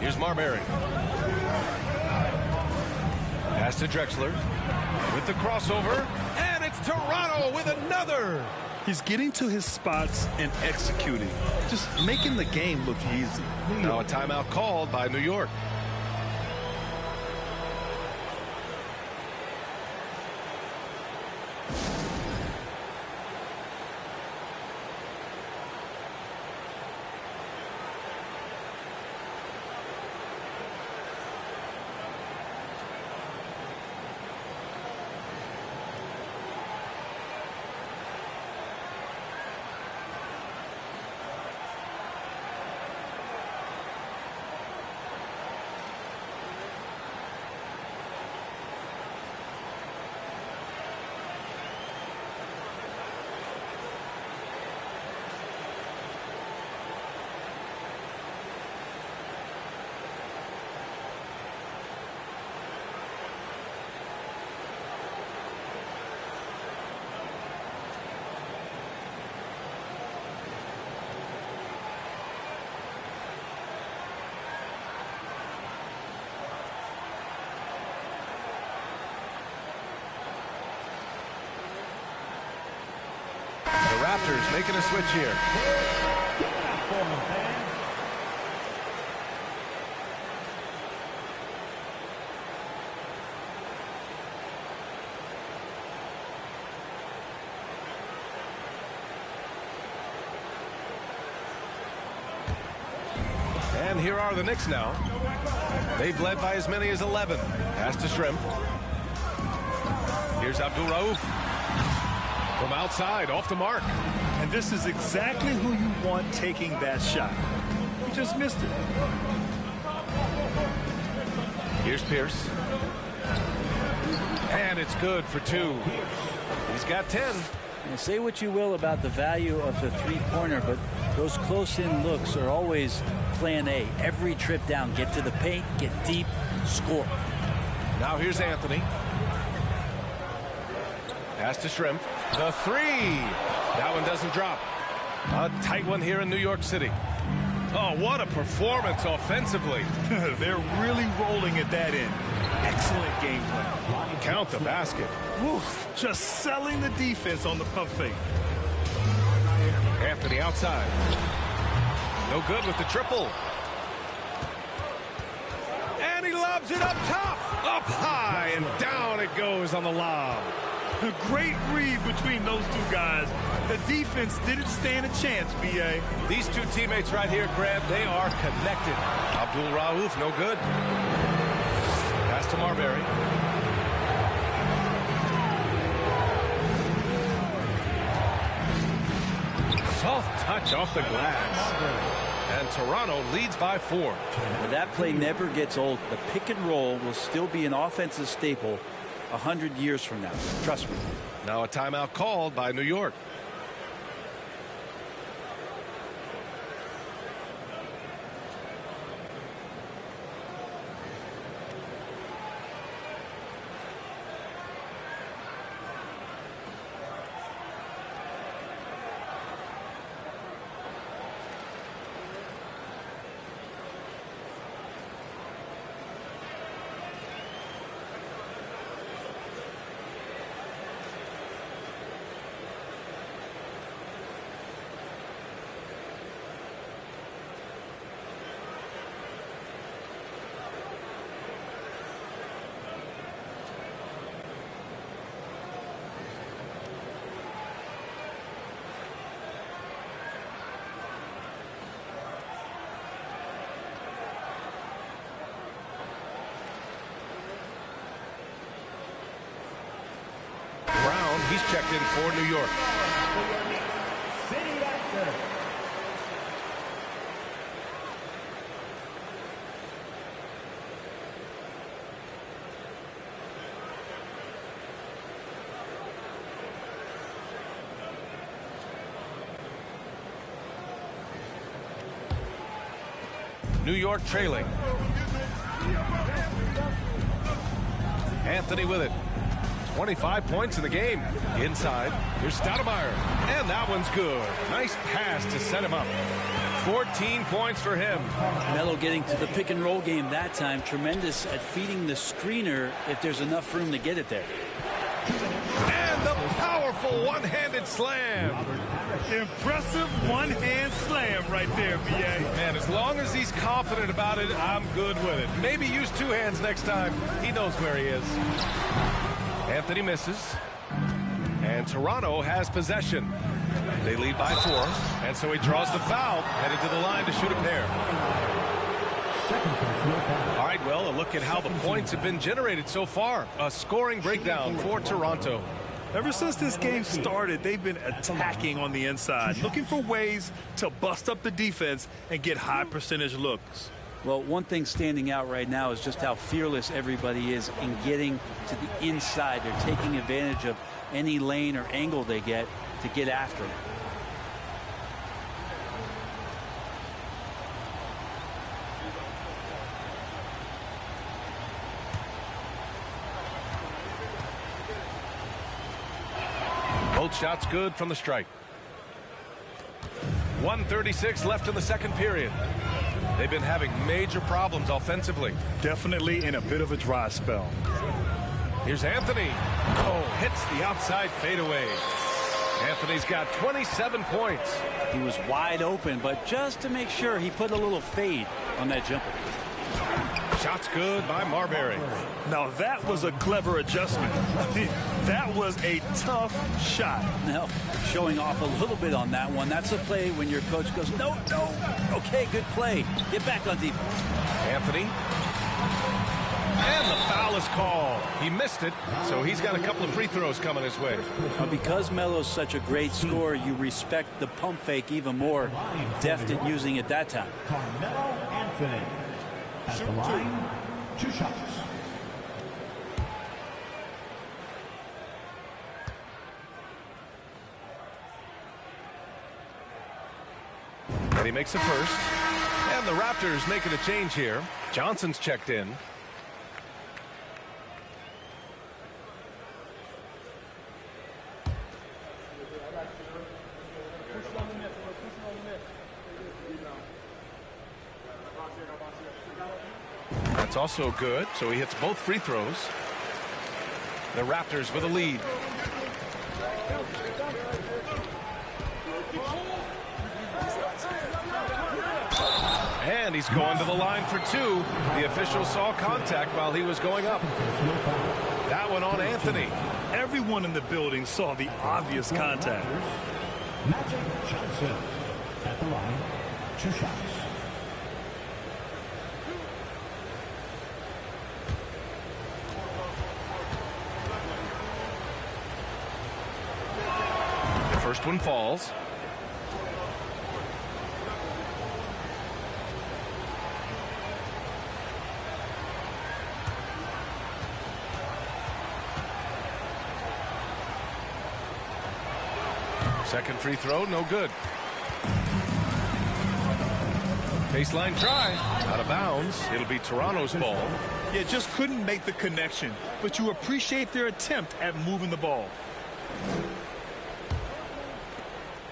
Here's Marbury. Pass to Drexler. With the crossover. And it's Toronto with another. He's getting to his spots and executing. Just making the game look easy. Now a timeout called by New York. Raptors making a switch here. And here are the Knicks now. They've led by as many as 11. Pass to Shrimp. Here's Abdul-Rauf. From outside, off the mark. And this is exactly who you want taking that shot. He just missed it. Here's Pierce. And it's good for 2. He's got 10. And say what you will about the value of the three-pointer, but those close-in looks are always plan A. Every trip down, get to the paint, get deep, score. Now here's Anthony. Pass to Shrimp. The 3. That one doesn't drop. A tight one here in New York City. Oh, what a performance offensively. They're really rolling at that end. Excellent game plan. Count the basket. Oof, just selling the defense on the pump fake. Anthony outside. No good with the triple. And he lobs it up top. Up high and down it goes on the lob. A great read between those two guys. The defense didn't stand a chance, B.A. These two teammates right here, Grant, they are connected. Abdul-Rauf, no good. Pass to Marbury. Soft touch off the glass. And Toronto leads by 4. Well, that play never gets old. The pick and roll will still be an offensive staple 100 years from now. Trust me. Now a timeout called by New York. He's checked in for New York. New York trailing. Anthony with it. 25 points in the game. Inside, here's Stoudemire. And that one's good. Nice pass to set him up. 14 points for him. Melo getting to the pick and roll game that time. Tremendous at feeding the screener if there's enough room to get it there. And the powerful one-handed slam. Impressive one-hand slam right there, B.A. Man, as long as he's confident about it, I'm good with it. Maybe use 2 hands next time. He knows where he is. Anthony misses. And Toronto has possession. They lead by 4. And so he draws the foul, headed to the line to shoot a pair. All right, well, a look at how the points have been generated so far. A scoring breakdown for Toronto. Ever since this game started, they've been attacking on the inside, looking for ways to bust up the defense and get high percentage looks. Well, one thing standing out right now is just how fearless everybody is in getting to the inside. They're taking advantage of any lane or angle they get to get after it. Both shots good from the strike. 1:36 left in the second period. They've been having major problems offensively. Definitely in a bit of a dry spell. Here's Anthony. Oh, hits the outside fadeaway. Anthony's got 27 points. He was wide open, but just to make sure, he put a little fade on that jumper. Shot's good by Marbury. Now that was a clever adjustment. That was a tough shot. Now, showing off a little bit on that one. That's a play when your coach goes, no, no. Okay, good play. Get back on defense. Anthony. And the foul is called. He missed it, so he's got a couple of free throws coming his way. Now, because Melo's such a great scorer, you respect the pump fake even more. Deft at using it that time. Carmelo Anthony. At the line, 2 shots. And he makes the first. And the Raptors making a change here. Johnson's checked in. That's also good, so he hits both free throws. The Raptors with a lead. And he's going to the line for 2. The official saw contact while he was going up. That one on Anthony. Everyone in the building saw the obvious contact. Magic Johnson. At the line, 2 shots. The first one falls. Second free throw, no good. Baseline try, out of bounds. It'll be Toronto's ball. Yeah, just couldn't make the connection, but you appreciate their attempt at moving the ball.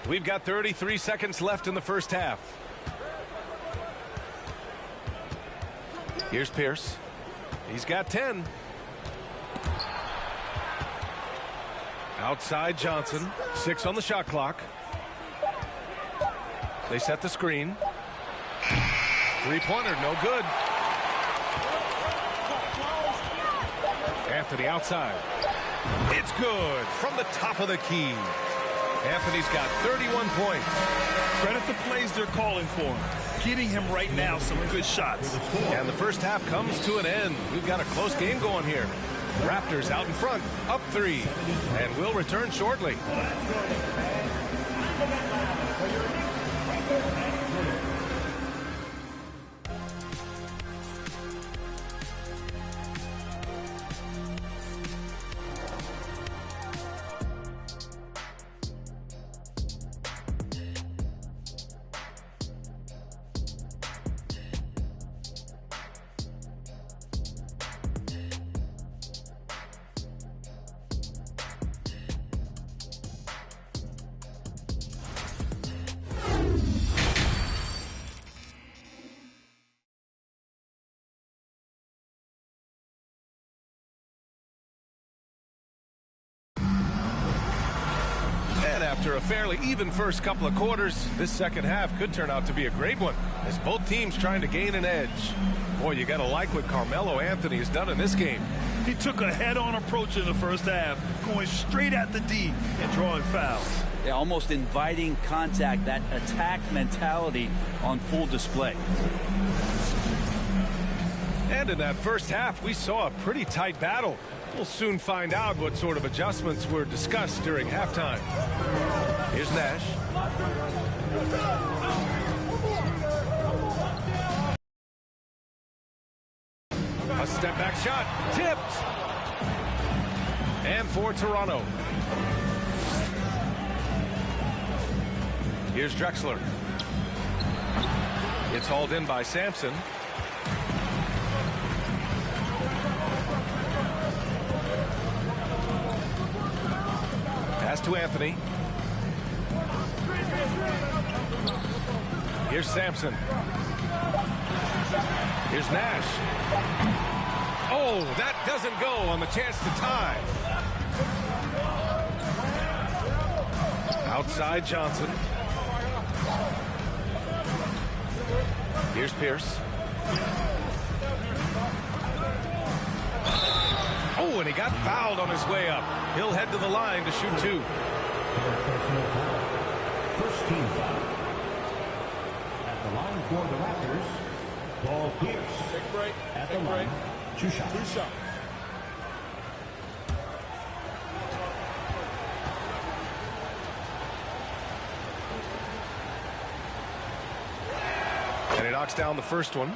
We've got 33 seconds left in the first half. Here's Pierce. He's got 10. Outside Johnson. 6 on the shot clock. They set the screen. Three-pointer, no good. Anthony outside. It's good from the top of the key. Anthony's got 31 points. Credit the plays they're calling for him. Getting him right now some good shots. And the first half comes to an end. We've got a close game going here. Raptors out in front, up 3. And we'll return shortly. After a fairly even first couple of quarters, this second half could turn out to be a great one as both teams trying to gain an edge. Boy, you got to like what Carmelo Anthony has done in this game. He took a head-on approach in the first half, going straight at the D and drawing fouls. Yeah, almost inviting contact, that attack mentality on full display. And in that first half, we saw a pretty tight battle. We'll soon find out what sort of adjustments were discussed during halftime. Here's Nash. A step-back shot. Tipped. And for Toronto. Here's Drexler. It's hauled in by Sampson. Pass to Anthony. Here's Sampson. Here's Nash. Oh, that doesn't go on the chance to tie. Outside Johnson. Here's Pierce. Oh, and he got fouled on his way up. He'll head to the line to shoot 2. First team foul. At the line for the Raptors, Paul Pierce. Take break. At the line, 2 shots. 2 shots. And he knocks down the first one.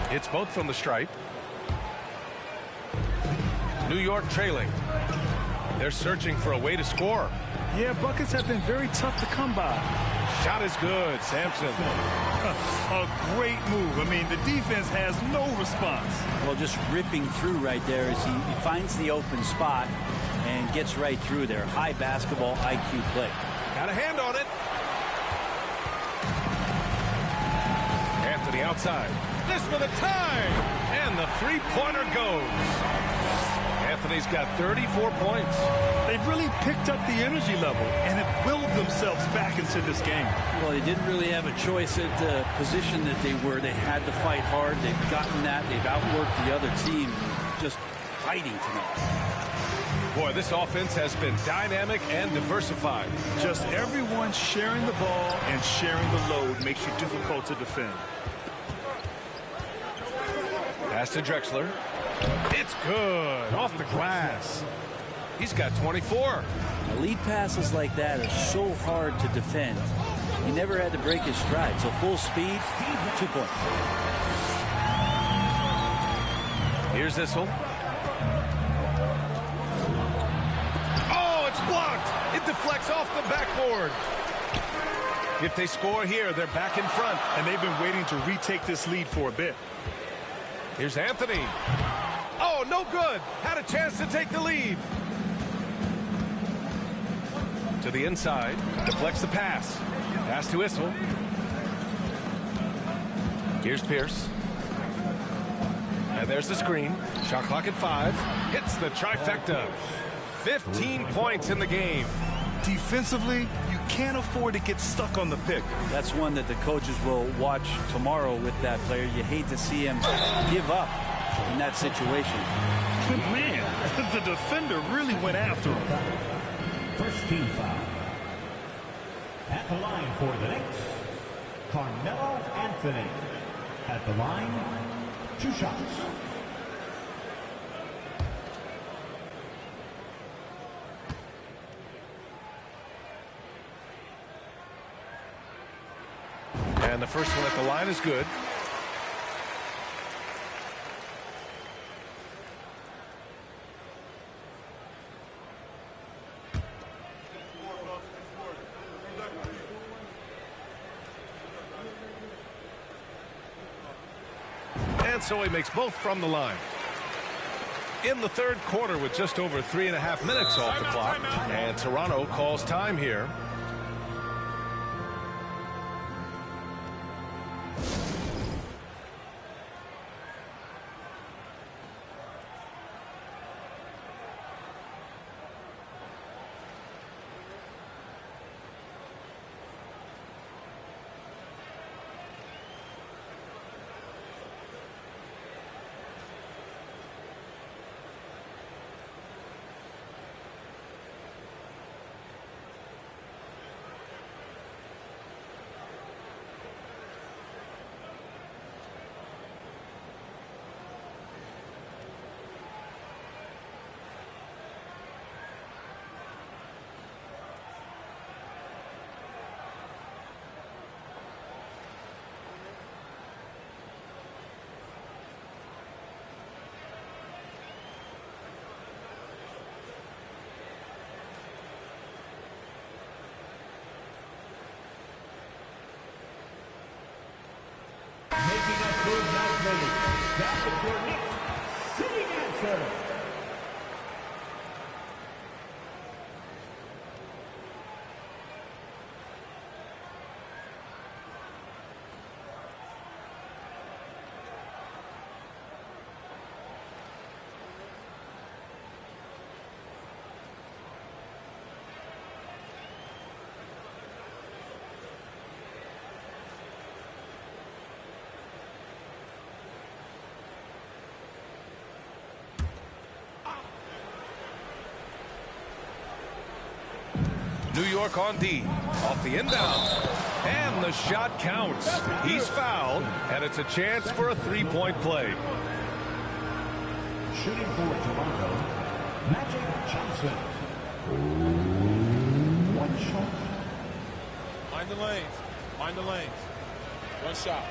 It's both from the stripe. New York trailing. They're searching for a way to score. Yeah, buckets have been very tough to come by. Shot is good, Sampson. A great move. I mean, the defense has no response. Well, just ripping through right there as he finds the open spot and gets right through there. High basketball IQ play. Got a hand on it. Anthony outside. This for the tie. And the three-pointer goes. Anthony's got 34 points. They've really picked up the energy level and have willed themselves back into this game. Well, they didn't really have a choice at the position that they were. They had to fight hard. They've gotten that. They've outworked the other team. Just fighting tonight. Boy, this offense has been dynamic and diversified. Just everyone sharing the ball and sharing the load makes you difficult to defend. Pass to Drexler. It's good. Off the glass. He's got 24. Lead passes like that are so hard to defend. He never had to break his stride. So full speed, 2 points. Here's Issel. Oh, it's blocked. It deflects off the backboard. If they score here, they're back in front. And they've been waiting to retake this lead for a bit. Here's Anthony. Oh, no good. Had a chance to take the lead. To the inside. Deflects the pass. Pass to Issel. Here's Pierce. And there's the screen. Shot clock at 5. Hits the trifecta. 15 points in the game. Defensively, you can't afford to get stuck on the pick. That's one that the coaches will watch tomorrow with that player. You hate to see him give up in that situation. Man, the defender really went after him. First team foul. At the line for the Knicks, Carmelo Anthony. At the line, 2 shots. And the first one at the line is good. And so he makes both from the line. In the third quarter with just over 3.5 minutes off the clock. And Toronto calls time here. Making a good night, ladies. That is your Knicks sitting answer. New York on D. Off the inbound. And the shot counts. He's fouled, and it's a chance for a three-point play. Shooting for Toronto, Magic Johnson. One shot. Mind the lanes. Mind the lanes. One shot.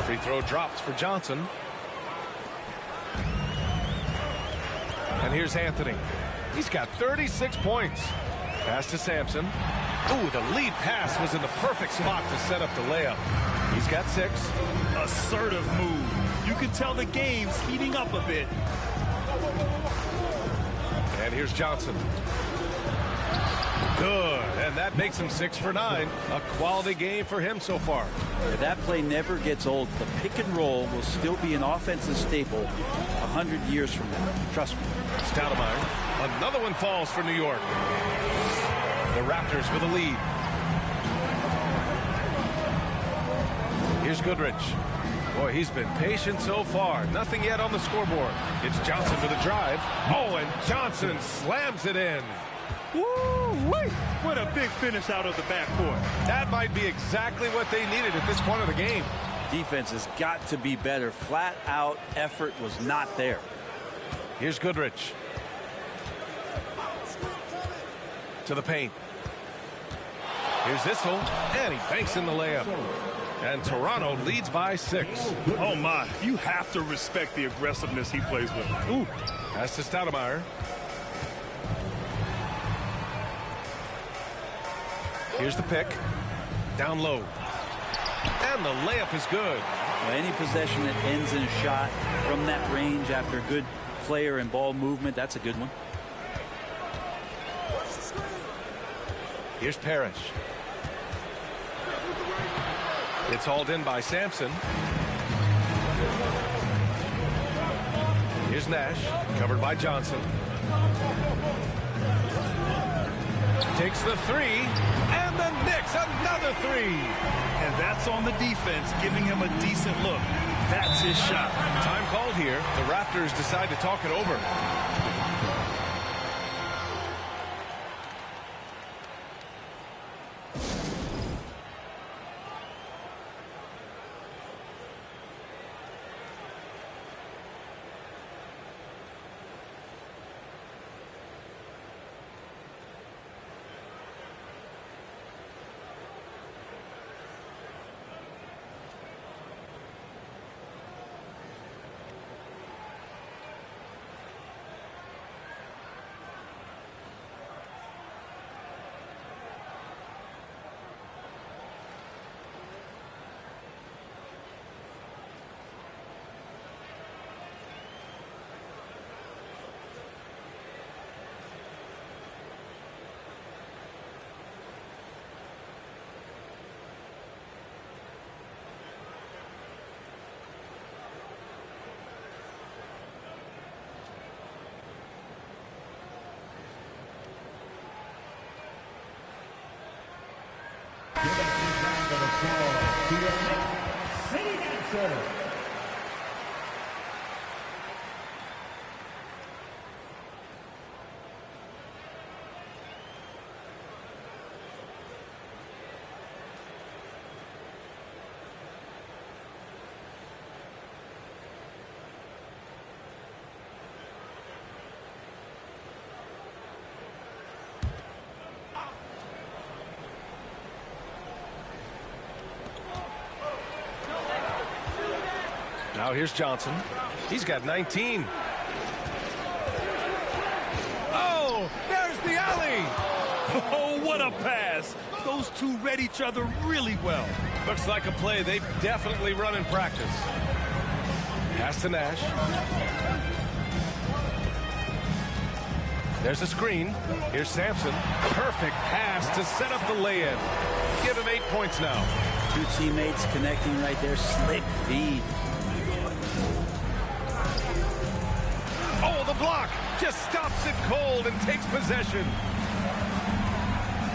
Free throw drops for Johnson. And here's Anthony. He's got 36 points. Pass to Sampson. Ooh, the lead pass was in the perfect spot to set up the layup. He's got 6. Assertive move. You can tell the game's heating up a bit. And here's Johnson. Good, and that makes him 6 for 9. A quality game for him so far. That play never gets old. The pick and roll will still be an offensive staple 100 years from now. Trust me. Stoudemire. Another one falls for New York. The Raptors with a lead. Here's Goodrich. Boy, he's been patient so far. Nothing yet on the scoreboard. It's Johnson with a drive. Oh, and Johnson slams it in. Woo-wee! What a big finish out of the backcourt. That might be exactly what they needed at this point of the game. Defense has got to be better. Flat out effort was not there. Here's Goodrich. To the paint. Here's Issel, and he banks in the layup. And Toronto leads by 6. Oh, my. You have to respect the aggressiveness he plays with. Ooh. Pass to Stoudemire. Here's the pick. Down low. And the layup is good. Well, any possession that ends in a shot from that range after good player and ball movement, that's a good one. Here's Parrish. It's hauled in by Sampson. Here's Nash, covered by Johnson. Takes the 3, and the Knicks another 3. And that's on the defense, giving him a decent look. That's his shot. Time called here. The Raptors decide to talk it over. Now here's Johnson. He's got 19. Oh, there's the alley. Oh, what a pass. Those two read each other really well. Looks like a play they've definitely run in practice. Pass to Nash. There's a screen. Here's Sampson. Perfect pass to set up the lay-in. Give him 8 points now. Two teammates connecting right there. Slick feed. Oh, the block just stops it cold and takes possession.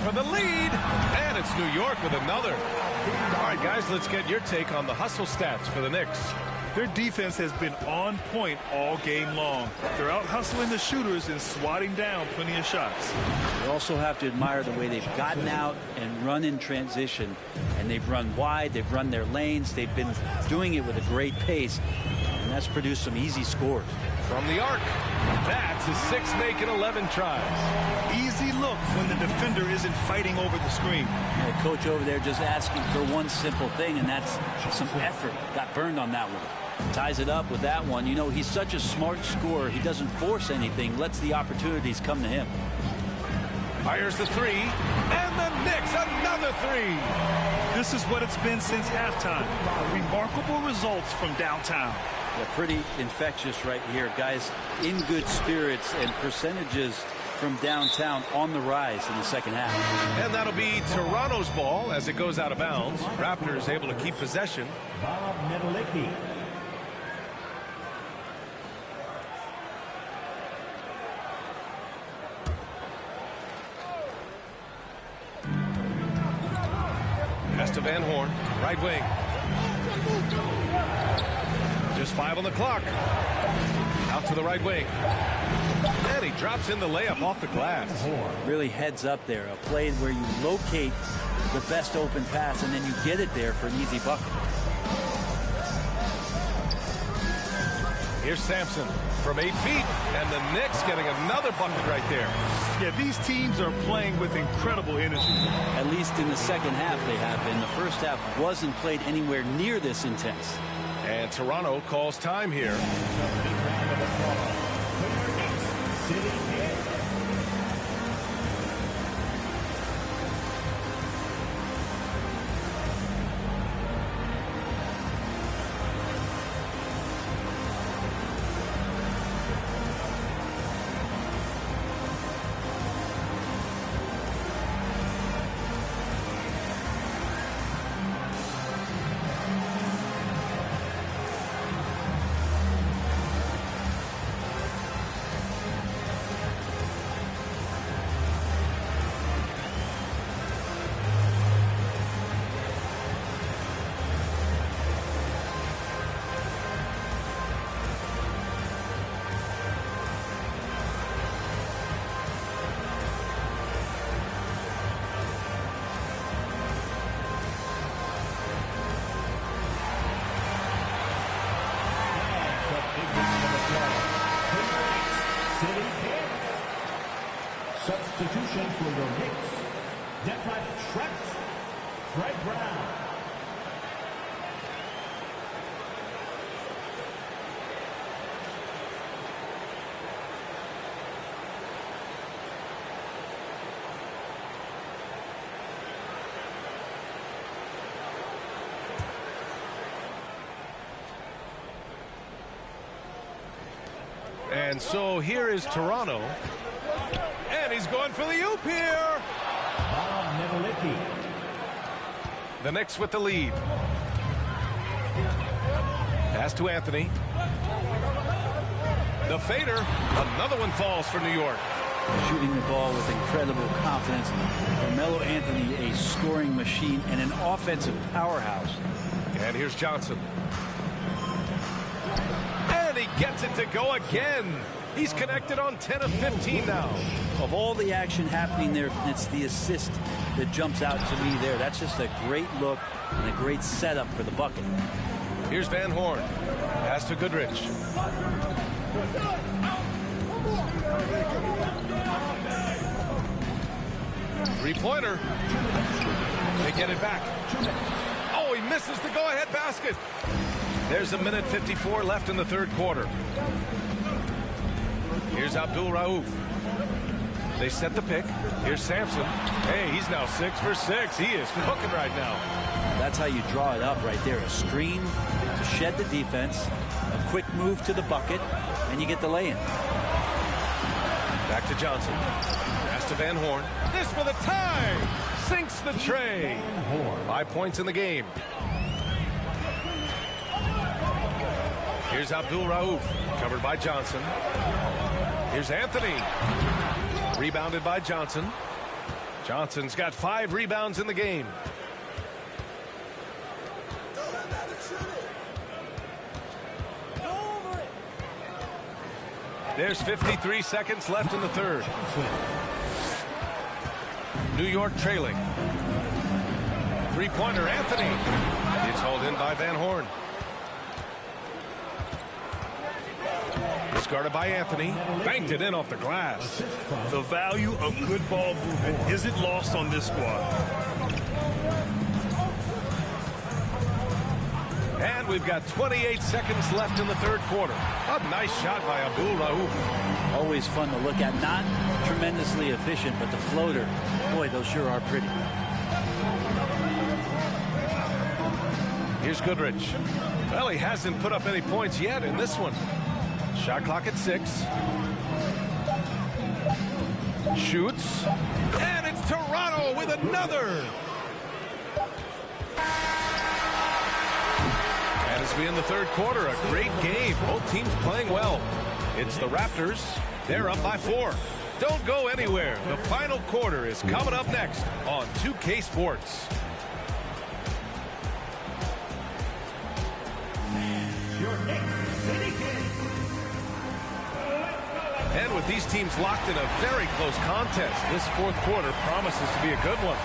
For the lead, and it's New York with another. All right, guys, let's get your take on the hustle stats for the Knicks. Their defense has been on point all game long. They're out hustling the shooters and swatting down plenty of shots. You also have to admire the way they've gotten out and run in transition. And they've run wide, they've run their lanes, they've been doing it with a great pace. And that's produced some easy scores. From the arc, that's his 6th make in 11 tries. Easy look when the defender isn't fighting over the screen. The coach over there just asking for one simple thing, and that's some effort. Got burned on that one. Ties it up with that one. You know, he's such a smart scorer. He doesn't force anything, lets the opportunities come to him. Fires the 3, and the Knicks another 3. This is what it's been since halftime. Remarkable results from downtown. Yeah, pretty infectious right here. Guys in good spirits, and percentages from downtown on the rise in the second half. And that'll be Toronto's ball as it goes out of bounds. Raptors able to keep possession. Bob Medelicki. Pass to Van Horn, right wing. Just 5 on the clock. Out to the right wing. And he drops in the layup off the glass. Really heads up there. A play where you locate the best open pass and then you get it there for an easy bucket. Here's Sampson from 8 feet. And the Knicks getting another bucket right there. Yeah, these teams are playing with incredible energy. At least in the second half they have been. The first half wasn't played anywhere near this intense. And Toronto calls time here. Substitution for the Knicks. Deadlift Traps. Fred Brown. And so here is Toronto. And he's going for the oop here. The Knicks with the lead. Pass to Anthony. The fader. Another one falls for New York. Shooting the ball with incredible confidence. Carmelo Anthony, a scoring machine and an offensive powerhouse. And here's Johnson. And he gets it to go again. He's connected on 10 of 15 now. Of all the action happening there, it's the assist that jumps out to me there. That's just a great look and a great setup for the bucket. Here's Van Horn. Pass to Goodrich. Three-pointer. They get it back. Oh, he misses the go-ahead basket. There's a minute 54 left in the third quarter. Here's Abdul Rauf. They set the pick. Here's Sampson. Hey, he's now 6 for 6. He is cooking right now. That's how you draw it up right there. A screen to shed the defense, a quick move to the bucket, and you get the lay-in. Back to Johnson. Pass to Van Horn. This for the tie. Sinks the tray. 5 points in the game. Here's Abdul Rauf. Covered by Johnson. Here's Anthony. Rebounded by Johnson. Johnson's got 5 rebounds in the game. There's 53 seconds left in the third. New York trailing. Three-pointer, Anthony. It's hauled in by Van Horn. Discarded by Anthony. Banked it in off the glass. The value of good ball movement isn't lost on this squad. And we've got 28 seconds left in the third quarter. A nice shot by Abdul Rauf. Always fun to look at. Not tremendously efficient, but the floater, boy, those sure are pretty. Here's Goodrich. Well, he hasn't put up any points yet in this one. Shot clock at 6. Shoots. And it's Toronto with another. And as we end the third quarter, a great game. Both teams playing well. It's the Raptors. They're up by 4. Don't go anywhere. The final quarter is coming up next on 2K Sports. And with these teams locked in a very close contest, this fourth quarter promises to be a good one.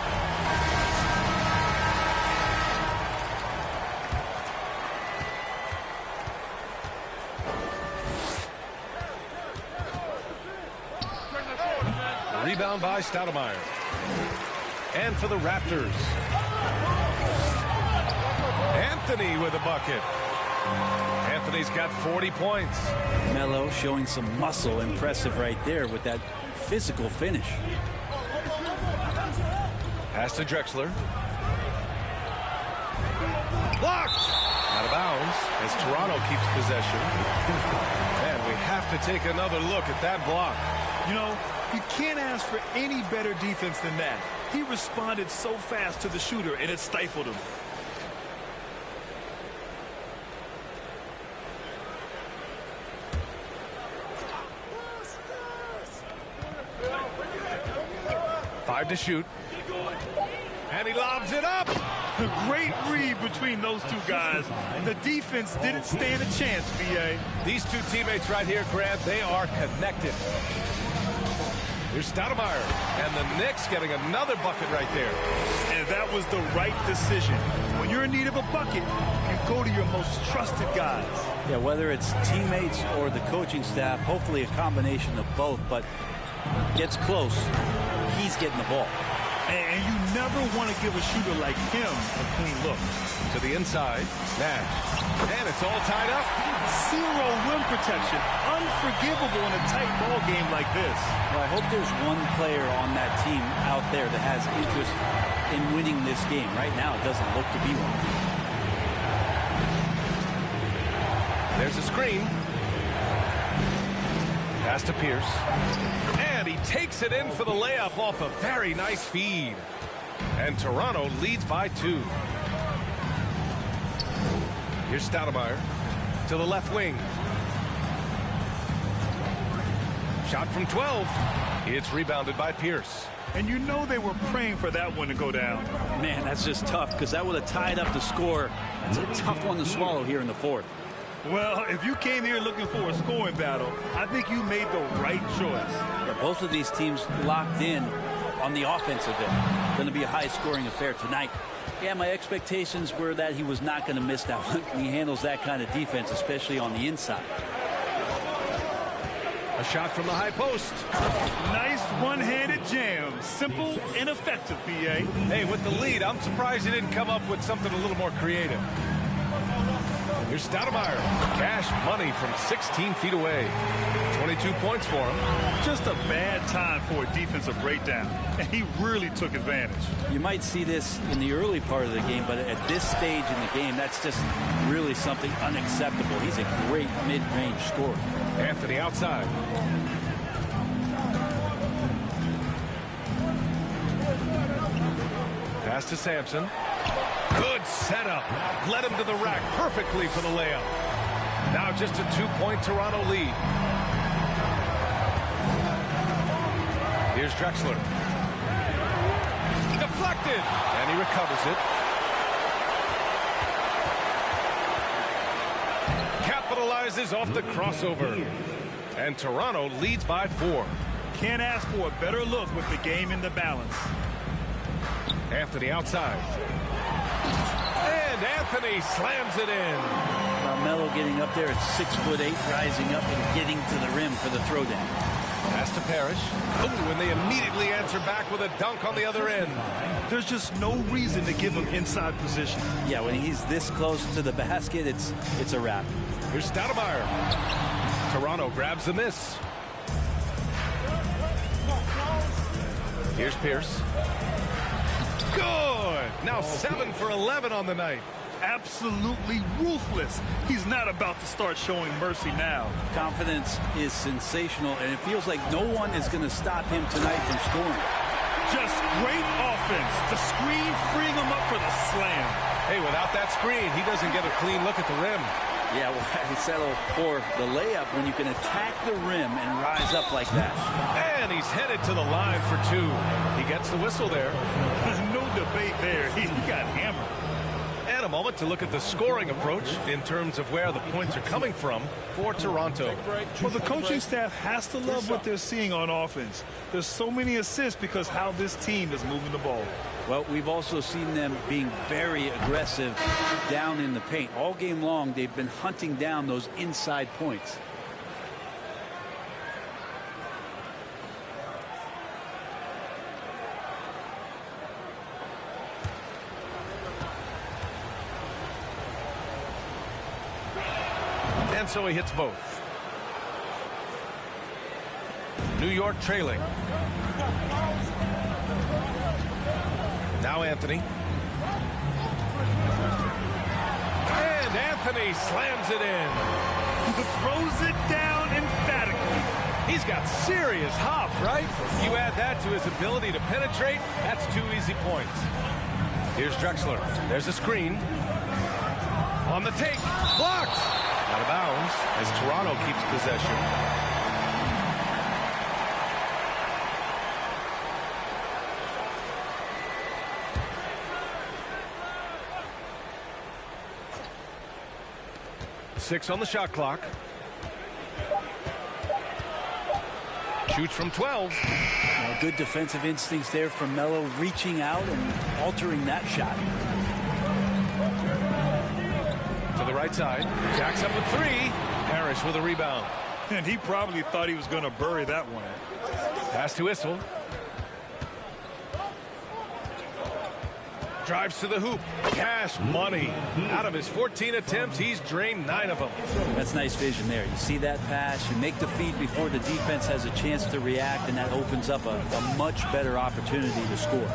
Rebound by Stoudemire. And for the Raptors, Anthony with a bucket. Anthony's got 40 points. Melo showing some muscle. Impressive right there with that physical finish. Pass to Drexler. Blocked. Out of bounds as Toronto keeps possession. And we have to take another look at that block. You know, you can't ask for any better defense than that. He responded so fast to the shooter, and it stifled him. Five to shoot. And he lobs it up. A great read between those two guys. The defense didn't stand a chance, B.A. These two teammates right here, Grant, they are connected. Here's Stoudemire. And the Knicks getting another bucket right there. And that was the right decision. When you're in need of a bucket, you go to your most trusted guys. Yeah, whether it's teammates or the coaching staff, hopefully a combination of both, but gets close, he's getting the ball. And you never want to give a shooter like him a clean look. To the inside, Nash. And it's all tied up. Zero rim protection. Unforgivable in a tight ball game like this. Well, I hope there's one player on that team out there that has interest in winning this game. Right now, it doesn't look to be one. There's a screen. Pass to Pierce. And he takes it in for the layup off a very nice feed. And Toronto leads by 2. Here's Stoudemire to the left wing. Shot from 12. It's rebounded by Pierce. And you know they were praying for that one to go down. Man, that's just tough because that would have tied up the score. It's a tough one to swallow here in the fourth. Well, if you came here looking for a scoring battle, I think you made the right choice. Yeah, both of these teams locked in on the offensive end. Going to be a high-scoring affair tonight. Yeah, my expectations were that he was not going to miss that one. He handles that kind of defense, especially on the inside. A shot from the high post. Nice one-handed jam. Simple and effective, B.A. Hey, with the lead, I'm surprised he didn't come up with something a little more creative. Here's Stoudemire. Cash money from 16 feet away. 22 points for him. Just a bad time for a defensive breakdown, and he really took advantage. You might see this in the early part of the game, but at this stage in the game, that's just really something unacceptable. He's a great mid-range scorer. Anthony outside. Pass to Sampson. Good setup. Led him to the rack perfectly for the layup. Now just a 2-point Toronto lead. Here's Drexler. Deflected. And he recovers it. Capitalizes off the crossover. And Toronto leads by 4. Can't ask for a better look with the game in the balance. Anthony outside. And Anthony slams it in. Melo getting up there at 6'8", rising up and getting to the rim for the throwdown. Pass to Parrish. Oh, and they immediately answer back with a dunk on the other end. There's just no reason to give him inside position. Yeah, when he's this close to the basket, it's a wrap. Here's Stoudemire. Toronto grabs the miss. Here's Pierce. Good. Now 7 for 11 on the night. Absolutely ruthless. He's not about to start showing mercy now. Confidence is sensational, and it feels like no one is going to stop him tonight from scoring. Just great offense. The screen freeing him up for the slam. Hey, without that screen, he doesn't get a clean look at the rim. Yeah, well, he settled for the layup when you can attack the rim and rise up like that. And he's headed to the line for 2. He gets the whistle there. No debate there. He got hammered. And a moment to look at the scoring approach in terms of where the points are coming from for Toronto. Well, the coaching staff has to love what they're seeing on offense. There's so many assists because how this team is moving the ball. Well, we've also seen them being very aggressive down in the paint. All game long, they've been hunting down those inside points. And so he hits both. New York trailing. Now Anthony. And Anthony slams it in. Throws it down emphatically. He's got serious hop, right? You add that to his ability to penetrate, that's 2 easy points. Here's Drexler. There's a screen. On the take. Blocked. Out of bounds as Toronto keeps possession. Six on the shot clock. Shoots from 12. Good defensive instincts there from Melo, reaching out and altering that shot. To the right side. Jacks up with 3. Parrish with a rebound. And he probably thought he was going to bury that one. Pass to Issel. Drives to the hoop. Cash money. Out of his 14 attempts, he's drained 9 of them. That's nice vision there. You see that pass, you make the feed before the defense has a chance to react, and that opens up a much better opportunity to score.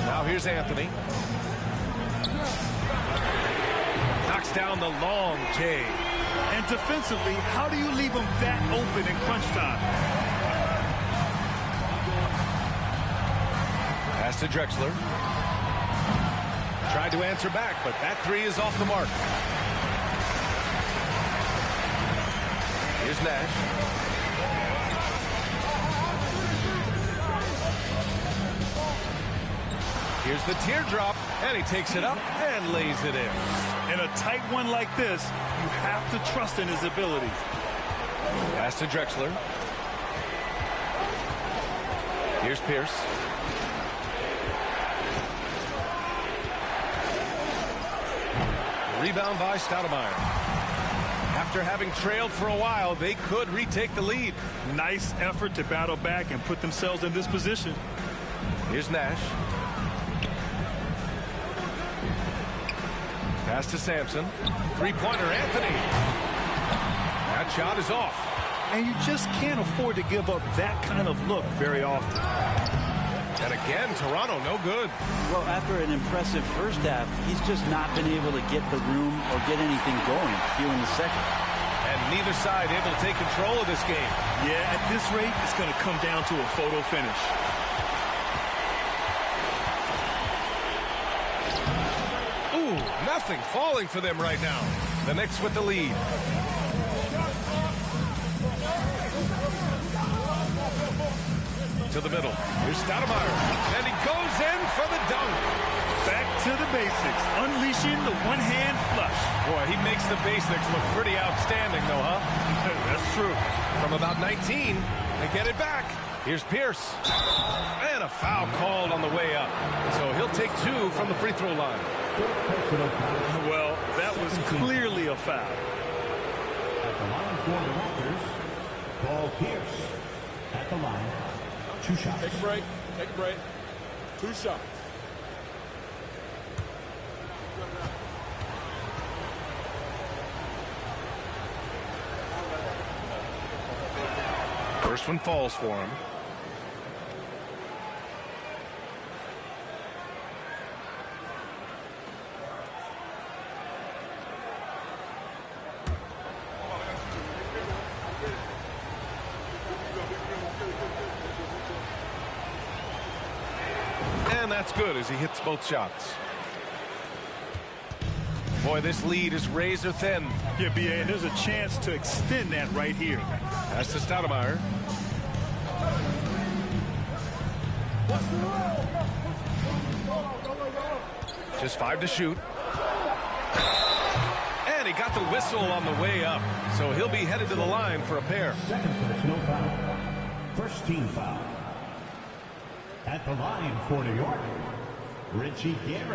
Now here's Anthony. Knocks down the long J. And defensively, how do you leave him that open in crunch time? Pass to Drexler. Tried to answer back, but that 3 is off the mark. Here's Nash. Here's the teardrop, and he takes it up and lays it in. In a tight one like this, you have to trust in his ability. Pass to Drexler. Here's Pierce. Rebound by Stoudemire. After having trailed for a while, they could retake the lead. Nice effort to battle back and put themselves in this position. Here's Nash. Pass to Sampson. Three-pointer, Anthony. That shot is off. And you just can't afford to give up that kind of look very often. And again, Toronto no good. Well, after an impressive first half, he's just not been able to get the room or get anything going here in the second. And neither side able to take control of this game. Yeah, at this rate, it's going to come down to a photo finish. Ooh, nothing falling for them right now. The Knicks with the lead. To the middle. Here's Stoudemire. And he goes in for the dunk. Back to the basics, unleashing the one-hand flush. Boy, he makes the basics look pretty outstanding, though, huh? That's true. From about 19, they get it back. Here's Pierce. And a foul called on the way up. So he'll take 2 from the free throw line. Well, that was clearly a foul. At the line for the Raptors, Paul Pierce. At the line, 2 shots. Take a break. Take a break. 2 shots. First one falls for him. And that's good as he hits both shots. Boy, this lead is razor thin. Yeah, B.A., and there's a chance to extend that right here. That's to Stoudemire. Just 5 to shoot. And he got the whistle on the way up. So he'll be headed to the line for a pair. Second personal foul. First team foul. At the line for New York, Richie Garrett.